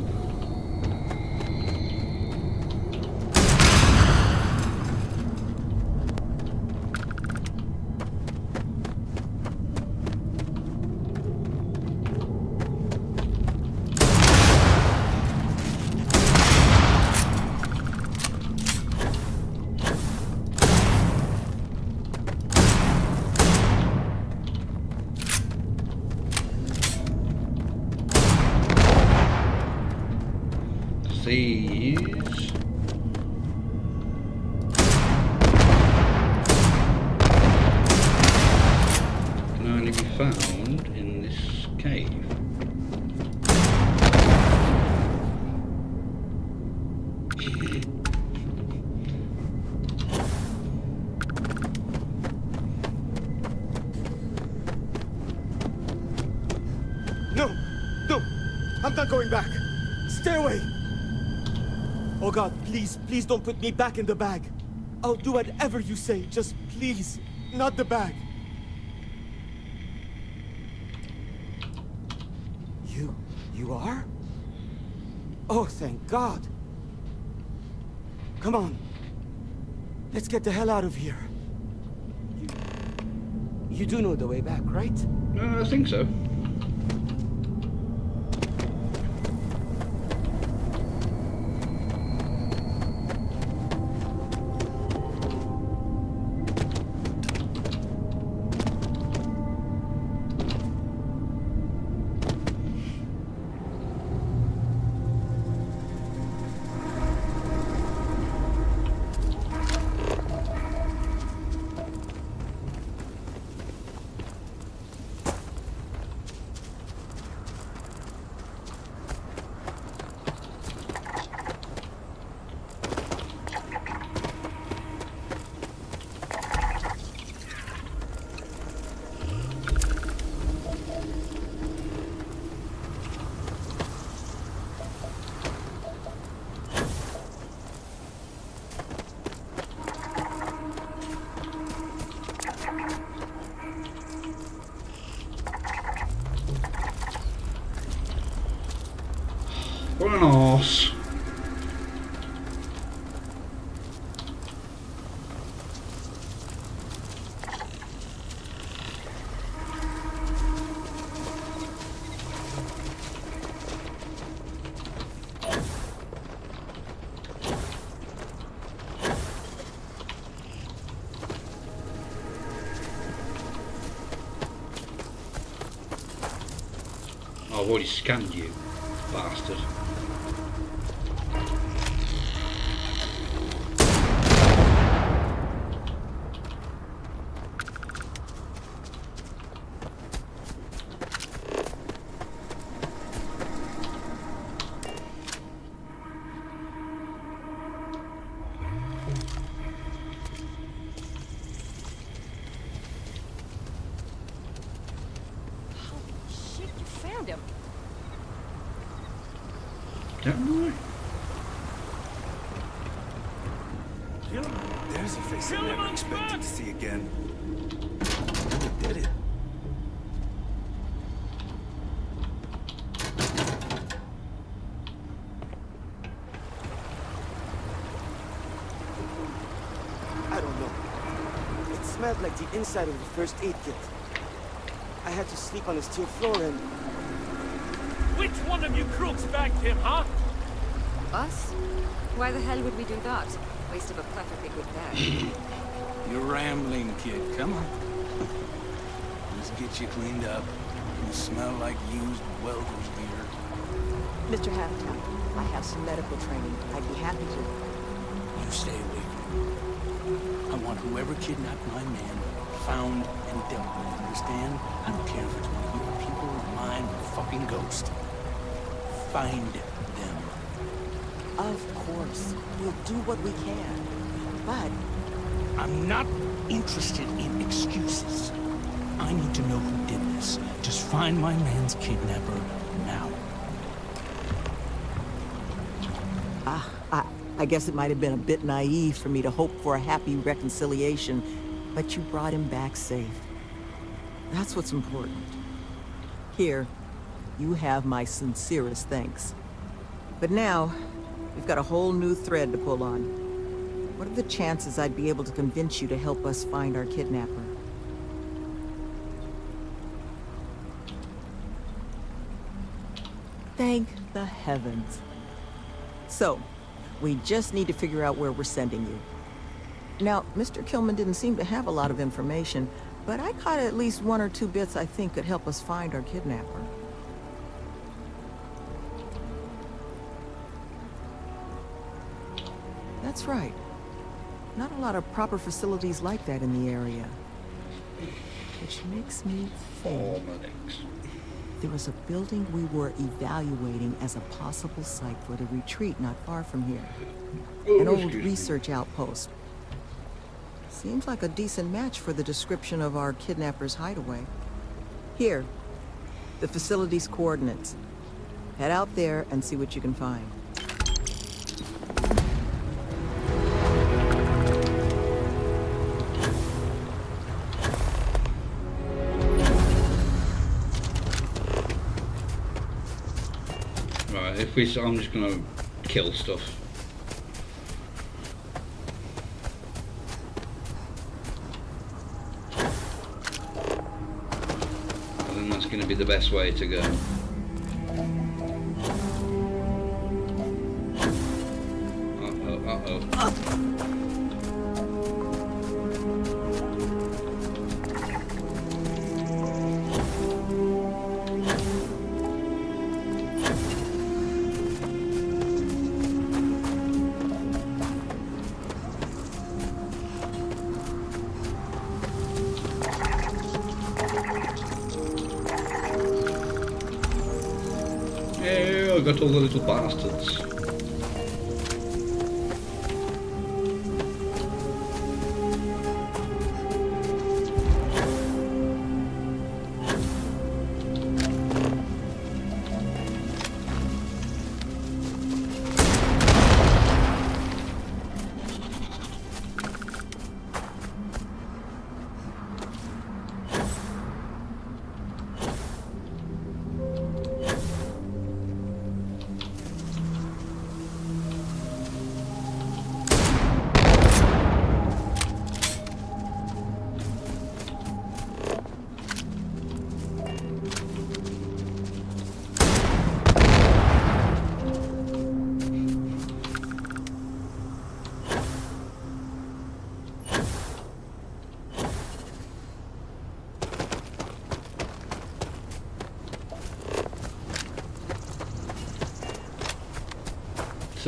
Speaker 1: These can only be found in this cave.
Speaker 9: No! No! I'm not going back! Stay away! Oh God, please, please don't put me back in the bag. I'll do whatever you say, just please, not the bag. You are? Oh, thank God. Come on. Let's get the hell out of here. You do know the way back, right?
Speaker 1: I think so. What an arse. I've already scanned you, bastard.
Speaker 19: There's a face I never expected to see again. Who did it?
Speaker 9: I don't know. It smelled like the inside of the first aid kit. I had to sleep on a steel floor and...
Speaker 8: Which one of you crooks bagged him, huh?
Speaker 20: Us? Why the hell would we do that? Waste of a perfectly good bag.
Speaker 8: You're rambling, kid. Come on.
Speaker 19: Let's get you cleaned up. You smell like used welder's beer.
Speaker 14: Mr. Halftown, I have some medical training. I'd be happy to.
Speaker 8: You stay away from me. I want whoever kidnapped my man found and dealt with, understand? I don't care if it's one of your people or mine or a fucking ghost. Find them.
Speaker 14: Of course. We'll do what we can. But
Speaker 8: I'm not interested in excuses. I need to know who did this. Just find my man's kidnapper now.
Speaker 14: I guess it might have been a bit naive for me to hope for a happy reconciliation, but you brought him back safe. That's what's important. Here, you have my sincerest thanks. But now, we've got a whole new thread to pull on. What are the chances I'd be able to convince you to help us find our kidnapper? Thank the heavens. So, we just need to figure out where we're sending you. Now, Mr. Kilman didn't seem to have a lot of information, but I caught at least one or two bits I think could help us find our kidnapper. That's right. Not a lot of proper facilities like that in the area. Which makes me think there was a building we were evaluating as a possible site for the retreat not far from here. An old research outpost. Seems like a decent match for the description of our kidnapper's hideaway. Here, the facility's coordinates. Head out there and see what you can find.
Speaker 1: I'm just gonna kill stuff. I think that's gonna be the best way to go. Uh-oh. I got all the little bastards.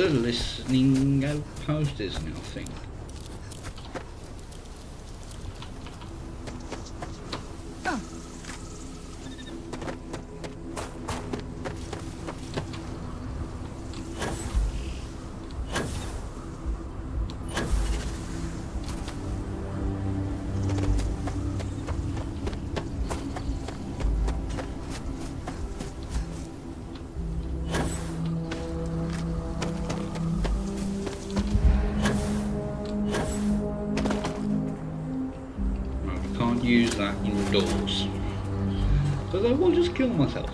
Speaker 1: It's a listening outpost, isn't it, I think? Use that indoors, because I will just kill myself.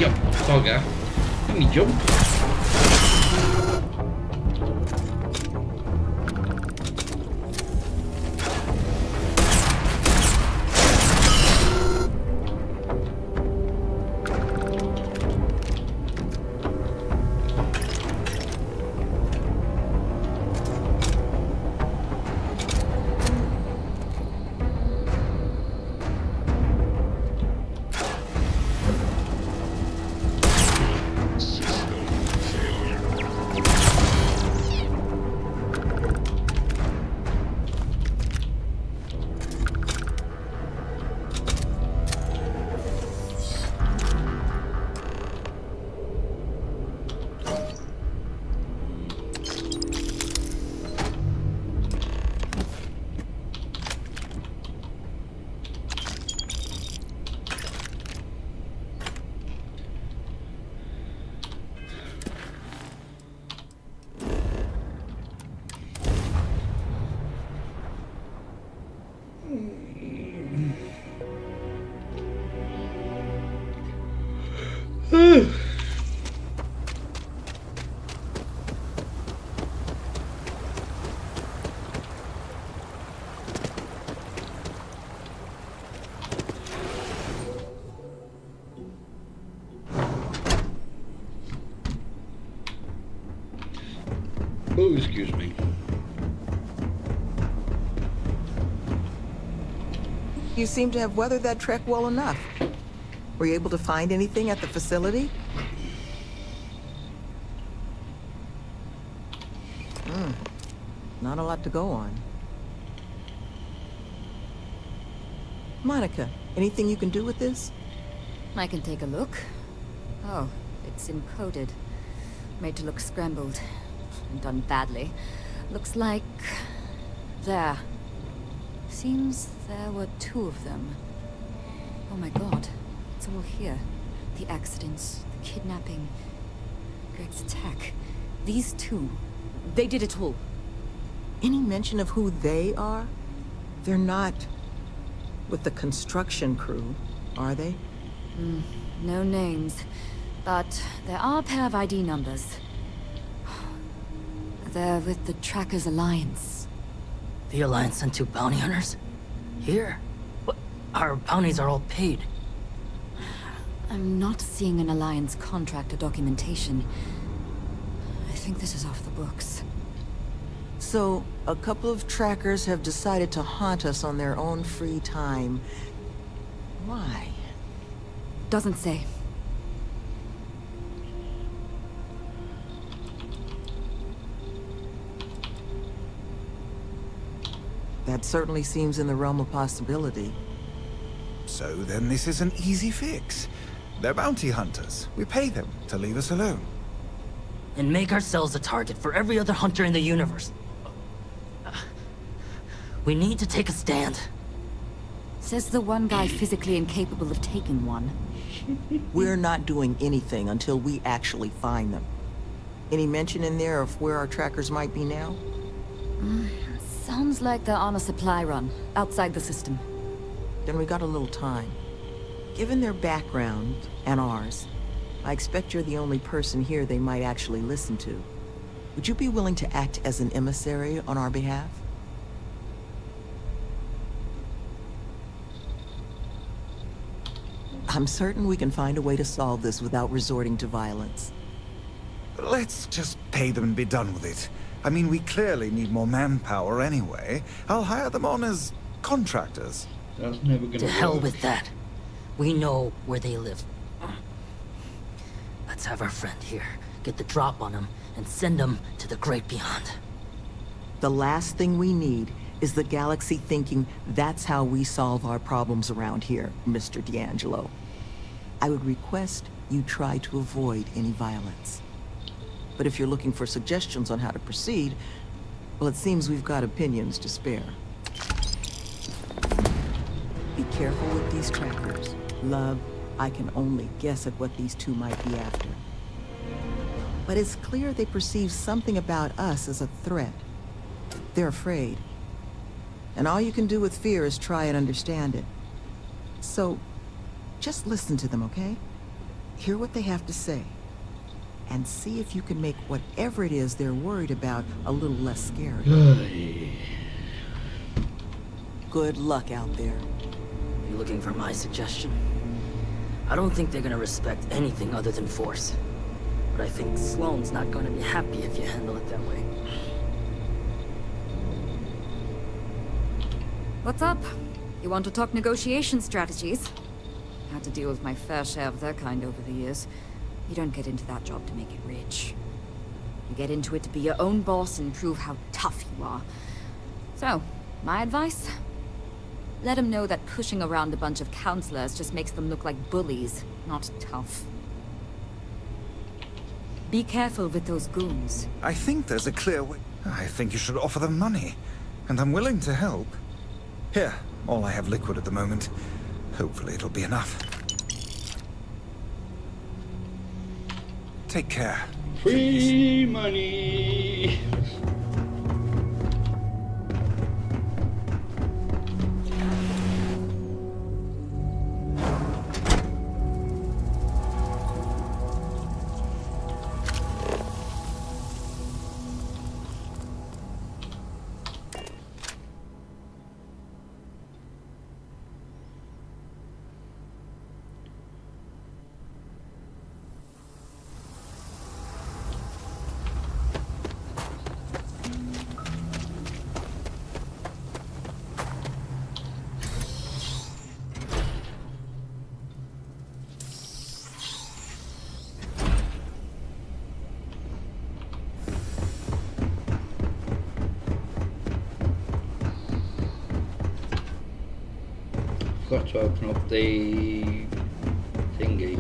Speaker 1: You bugger. Let me jump. Oh, excuse me.
Speaker 14: You seem to have weathered that trek well enough. Were you able to find anything at the facility? Not a lot to go on. Monica, anything you can do with this?
Speaker 3: I can take a look. Oh, it's encoded. Made to look scrambled. And done badly. Looks like... there. Seems there were 2 of them. Oh my god. It's all here. The accidents, the kidnapping, Greg's attack. These 2. They did it all.
Speaker 14: Any mention of who they are? They're not with the construction crew, are they?
Speaker 3: No names. But there are a pair of ID numbers. They're with the Trackers Alliance.
Speaker 17: The Alliance sent 2 bounty hunters? Here? What? Our bounties are all paid.
Speaker 3: I'm not seeing an Alliance contract or documentation. I think this is off the books.
Speaker 14: So, a couple of trackers have decided to haunt us on their own free time. Why?
Speaker 3: Doesn't say.
Speaker 14: That certainly seems in the realm of possibility.
Speaker 12: So then this is an easy fix. They're bounty hunters. We pay them to leave us alone.
Speaker 17: And make ourselves a target for every other hunter in the universe. We need to take a stand.
Speaker 3: Says the one guy physically incapable of taking one.
Speaker 14: We're not doing anything until we actually find them. Any mention in there of where our trackers might be now?
Speaker 3: Sounds like they're on a supply run, outside the system.
Speaker 14: Then we got a little time. Given their background, and ours, I expect you're the only person here they might actually listen to. Would you be willing to act as an emissary on our behalf? I'm certain we can find a way to solve this without resorting to violence.
Speaker 12: Let's just pay them and be done with it. I mean, we clearly need more manpower anyway. I'll hire them on as contractors.
Speaker 1: That's never gonna
Speaker 17: To hell with that. We know where they live. Let's have our friend here get the drop on them and send them to the great beyond.
Speaker 14: The last thing we need is the galaxy thinking that's how we solve our problems around here, Mr. D'Angelo. I would request you try to avoid any violence. But if you're looking for suggestions on how to proceed, well, it seems we've got opinions to spare. Be careful with these trackers. Love, I can only guess at what these 2 might be after. But it's clear they perceive something about us as a threat. They're afraid. And all you can do with fear is try and understand it. So, just listen to them, okay? Hear what they have to say. And see if you can make whatever it is they're worried about a little less scary. Good luck out there.
Speaker 17: You looking for my suggestion? I don't think they're gonna respect anything other than force. But I think Sloane's not gonna be happy if you handle it that way.
Speaker 20: What's up? You want to talk negotiation strategies? Had to deal with my fair share of their kind over the years. You don't get into that job to make it rich. You get into it to be your own boss and prove how tough you are. So, my advice? Let them know that pushing around a bunch of counselors just makes them look like bullies, not tough. Be careful with those goons.
Speaker 12: I think there's a clear way. I think you should offer them money. And I'm willing to help. Here, all I have liquid at the moment. Hopefully it'll be enough. Take care.
Speaker 1: Free money. Got to open up the thingy.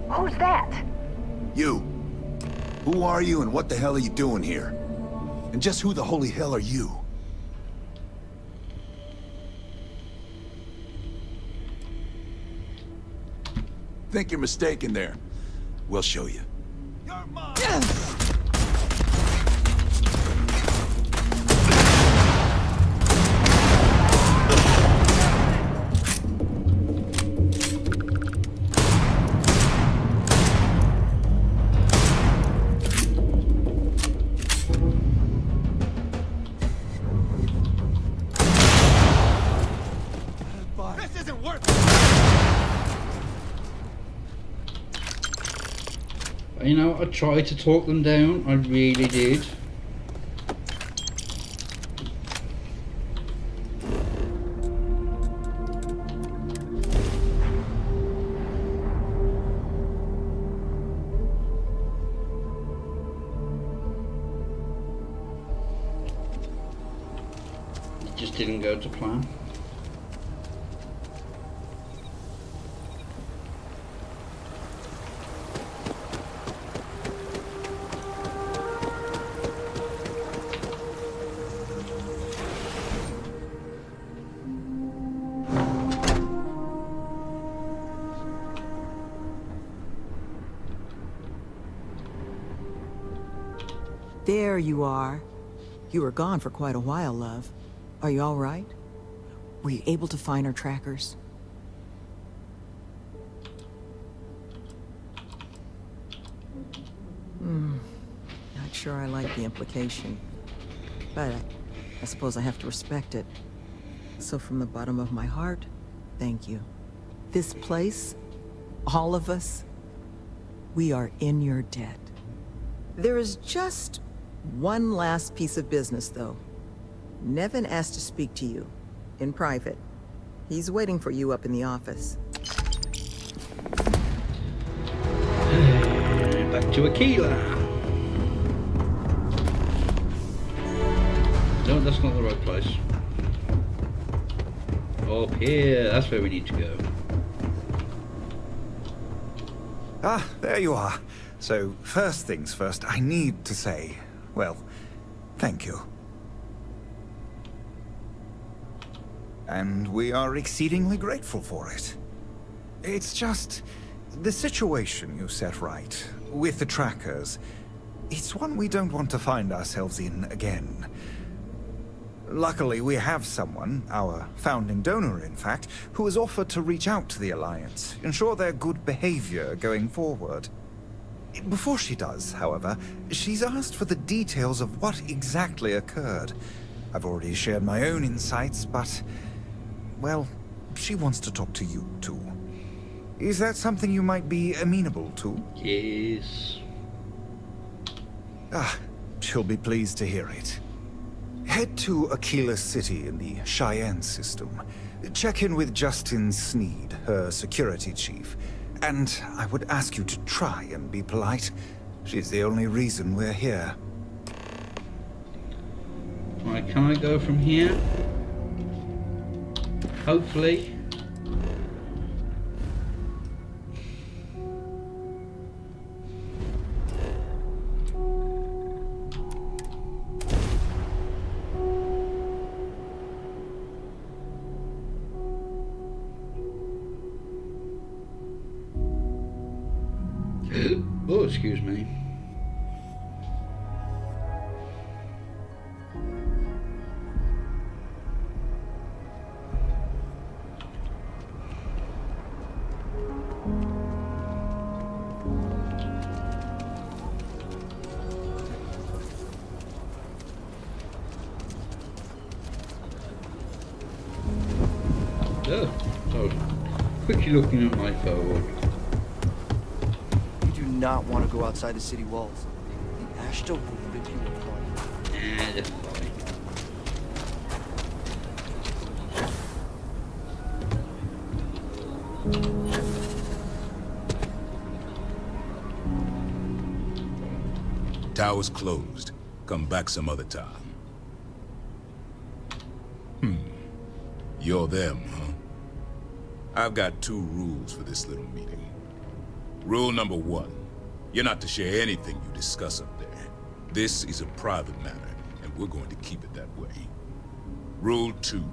Speaker 2: Who's that?
Speaker 16: You. Who are you and what the hell are you doing here? And just who the holy hell are you? Think you're mistaken there. We'll show you.
Speaker 1: You know, I tried to talk them down, I really did. It just didn't go to plan.
Speaker 14: There you are. You were gone for quite a while, love. Are you all right? Were you able to find our trackers? Not sure I like the implication. But I suppose I have to respect it. So from the bottom of my heart, thank you. This place, all of us, we are in your debt. There is just one last piece of business, though. Nevin asked to speak to you, in private. He's waiting for you up in the office.
Speaker 1: Back to Aquila. No, that's not the right place. Up here, that's where we need to go.
Speaker 12: Ah, there you are. So, first things first, I need to say, well, thank you. And we are exceedingly grateful for it. It's just the situation you set right with the trackers. It's one we don't want to find ourselves in again. Luckily, we have someone, our founding donor in fact, who has offered to reach out to the Alliance, ensure their good behavior going forward. Before she does, however, she's asked for the details of what exactly occurred. I've already shared my own insights, but, well, she wants to talk to you too. Is that something you might be amenable to?
Speaker 1: Yes.
Speaker 12: Ah, she'll be pleased to hear it. Head to Aquila City in the Cheyenne system. Check in with Justin Sneed, her security chief. And I would ask you to try and be polite. She's the only reason we're here.
Speaker 1: Right, can I go from here? Hopefully. Oh, excuse me. Oh, I was quickly looking at my phone.
Speaker 13: Not want to go outside the city walls. The Ashta will rip you apart.
Speaker 1: That's fine.
Speaker 16: Tower's closed. Come back some other time. You're them, huh? I've got 2 rules for this little meeting. Rule number 1. You're not to share anything you discuss up there. This is a private matter, and we're going to keep it that way. Rule 2.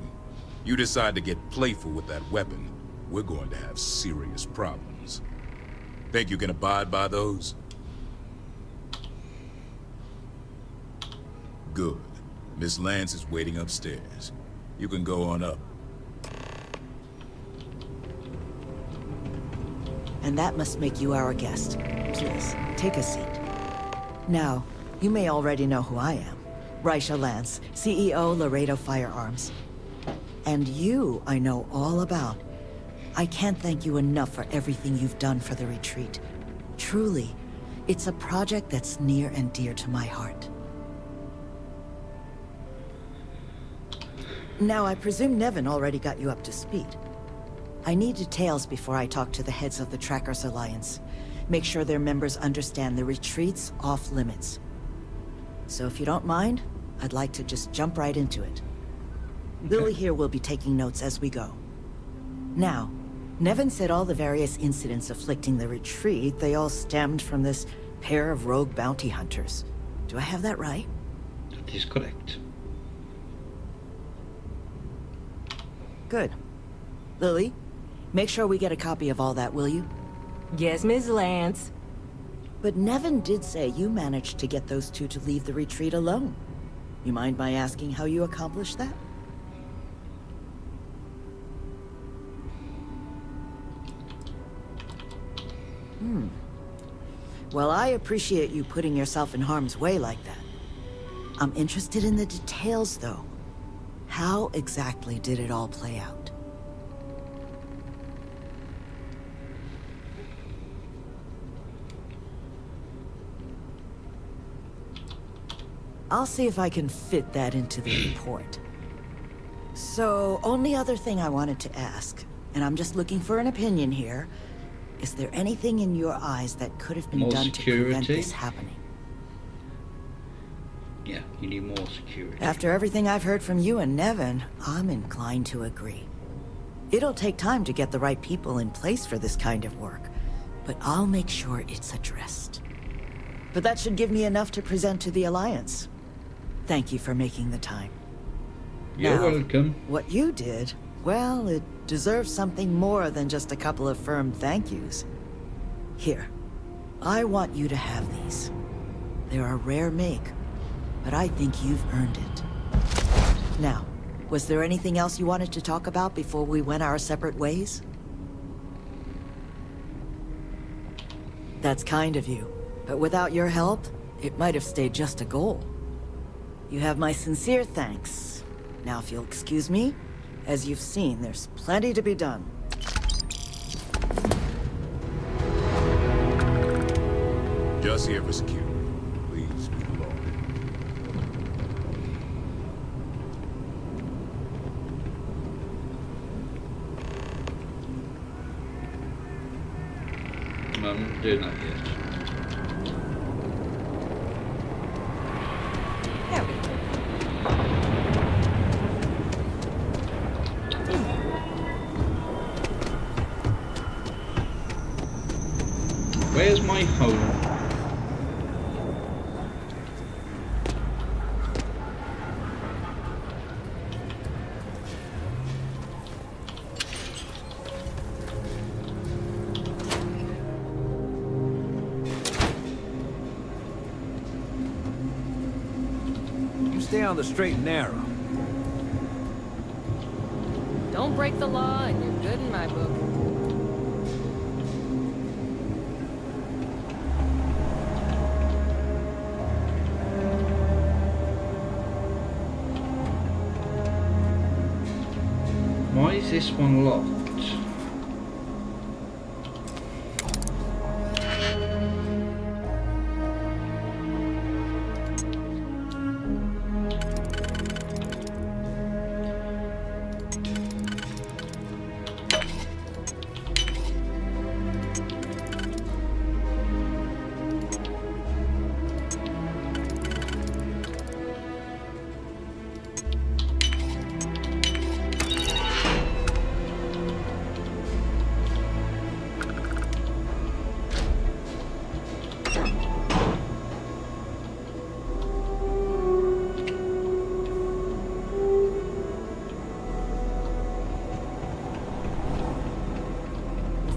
Speaker 16: You decide to get playful with that weapon, we're going to have serious problems. Think you can abide by those? Good. Miss Lance is waiting upstairs. You can go on up.
Speaker 14: And that must make you our guest. Please, take a seat. Now, you may already know who I am. Raisha Lance, CEO, Laredo Firearms. And you, I know all about. I can't thank you enough for everything you've done for the retreat. Truly, it's a project that's near and dear to my heart. Now, I presume Nevin already got you up to speed. I need details before I talk to the heads of the Trackers Alliance. Make sure their members understand the retreat's off limits. So if you don't mind, I'd like to just jump right into it. Lily here will be taking notes as we go. Now, Nevin said all the various incidents afflicting the retreat, they all stemmed from this pair of rogue bounty hunters. Do I have that right?
Speaker 1: That is correct.
Speaker 14: Good. Lily, make sure we get a copy of all that, will you?
Speaker 6: Yes, Ms. Lance.
Speaker 14: But Nevin did say you managed to get those 2 to leave the retreat alone. You mind my asking how you accomplished that? Well, I appreciate you putting yourself in harm's way like that. I'm interested in the details, though. How exactly did it all play out? I'll see if I can fit that into the report. So, only other thing I wanted to ask, and I'm just looking for an opinion here, is there anything in your eyes that could have been
Speaker 1: More
Speaker 14: done
Speaker 1: security?
Speaker 14: to prevent this happening?
Speaker 1: Yeah, you need more security.
Speaker 14: After everything I've heard from you and Nevin, I'm inclined to agree. It'll take time to get the right people in place for this kind of work.
Speaker 21: but I'll make sure it's addressed. But that should give me enough to present to the Alliance. Thank you for making the time.
Speaker 1: You're
Speaker 21: Now,
Speaker 1: welcome.
Speaker 21: what you did, well, it deserves something more than just a couple of firm thank yous. Here, I want you to have these. They're a rare make, but I think you've earned it. Now, was there anything else you wanted to talk about before we went our separate ways? That's kind of you, but without your help, it might have stayed just a goal. You have my sincere thanks. Now if you'll excuse me, as you've seen, there's plenty to be done.
Speaker 16: Just here for security. Please move along.
Speaker 1: I'm doing that yet. Where's my home?
Speaker 7: You stay on the straight and narrow.
Speaker 4: Don't break the law and you're good in my book.
Speaker 1: Why is this one locked?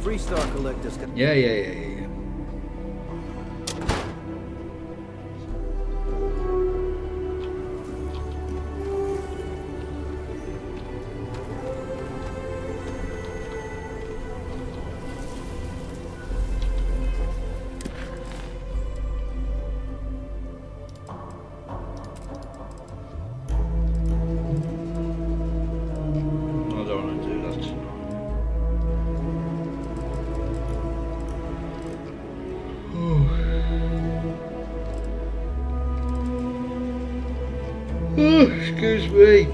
Speaker 7: Freestar collectors can...
Speaker 1: Yeah. I don't want to do that tonight. Oh, excuse me.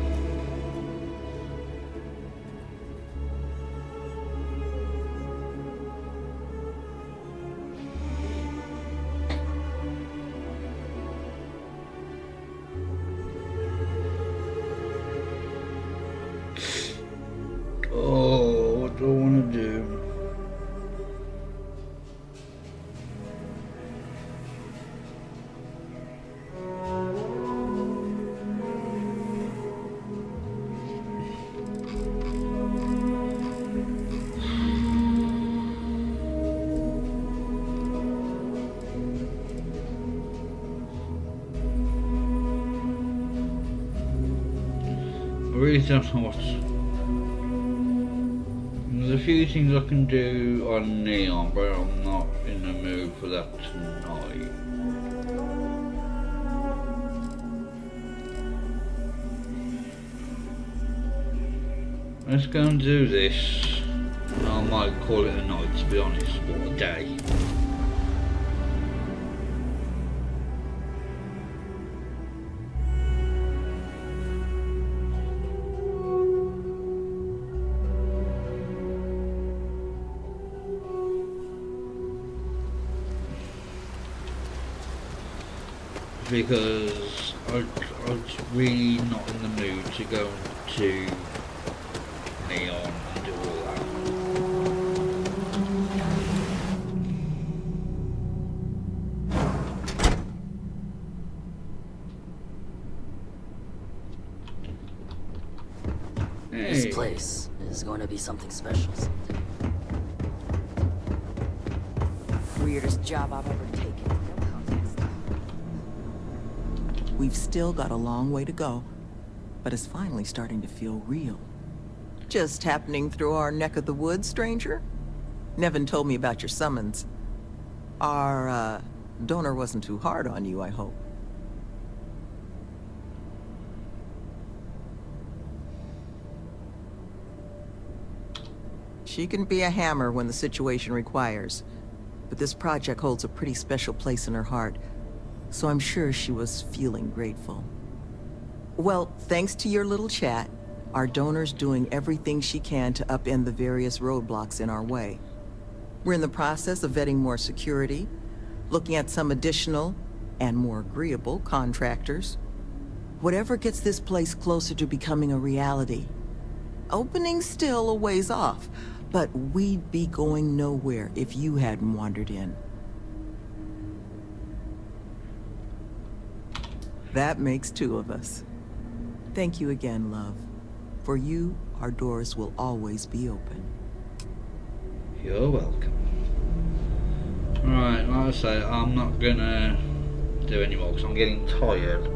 Speaker 1: Oh, what do I want to do? I really don't know what. There's a few things I can do on Neon, but I'm not in the mood for that tonight. Let's go and do this. I might call it a night, to be honest, or a day. Because I'm really not in the mood to go to Neon and do all that.
Speaker 17: This place is going to be something special someday.
Speaker 18: Weirdest job I've ever taken. No context.
Speaker 14: We've still got a long way to go, but it's finally starting to feel real. Just happening through our neck of the woods, stranger? Nevin told me about your summons. Our, donor wasn't too hard on you, I hope. She can be a hammer when the situation requires, but this project holds a pretty special place in her heart, so I'm sure she was feeling grateful. Well, thanks to your little chat, our donor's doing everything she can to upend the various roadblocks in our way. We're in the process of vetting more security, looking at some additional and more agreeable contractors. Whatever gets this place closer to becoming a reality. Opening's still a ways off, but we'd be going nowhere if you hadn't wandered in. That makes two of us. Thank you again, love. For you, our doors will always be open.
Speaker 1: You're welcome. Right, like I say, I'm not gonna do any more because I'm getting tired.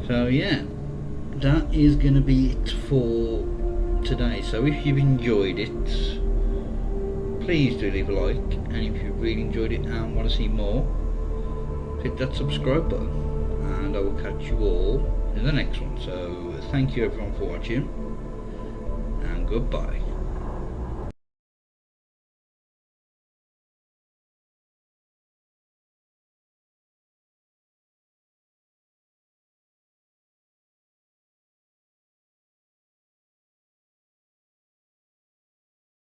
Speaker 1: So yeah, that is gonna be it for today. So if you've enjoyed it, please do leave a like, and if you really enjoyed it and want to see more, hit that subscribe button, and I will catch you all in the next one. So thank you everyone for watching, and goodbye.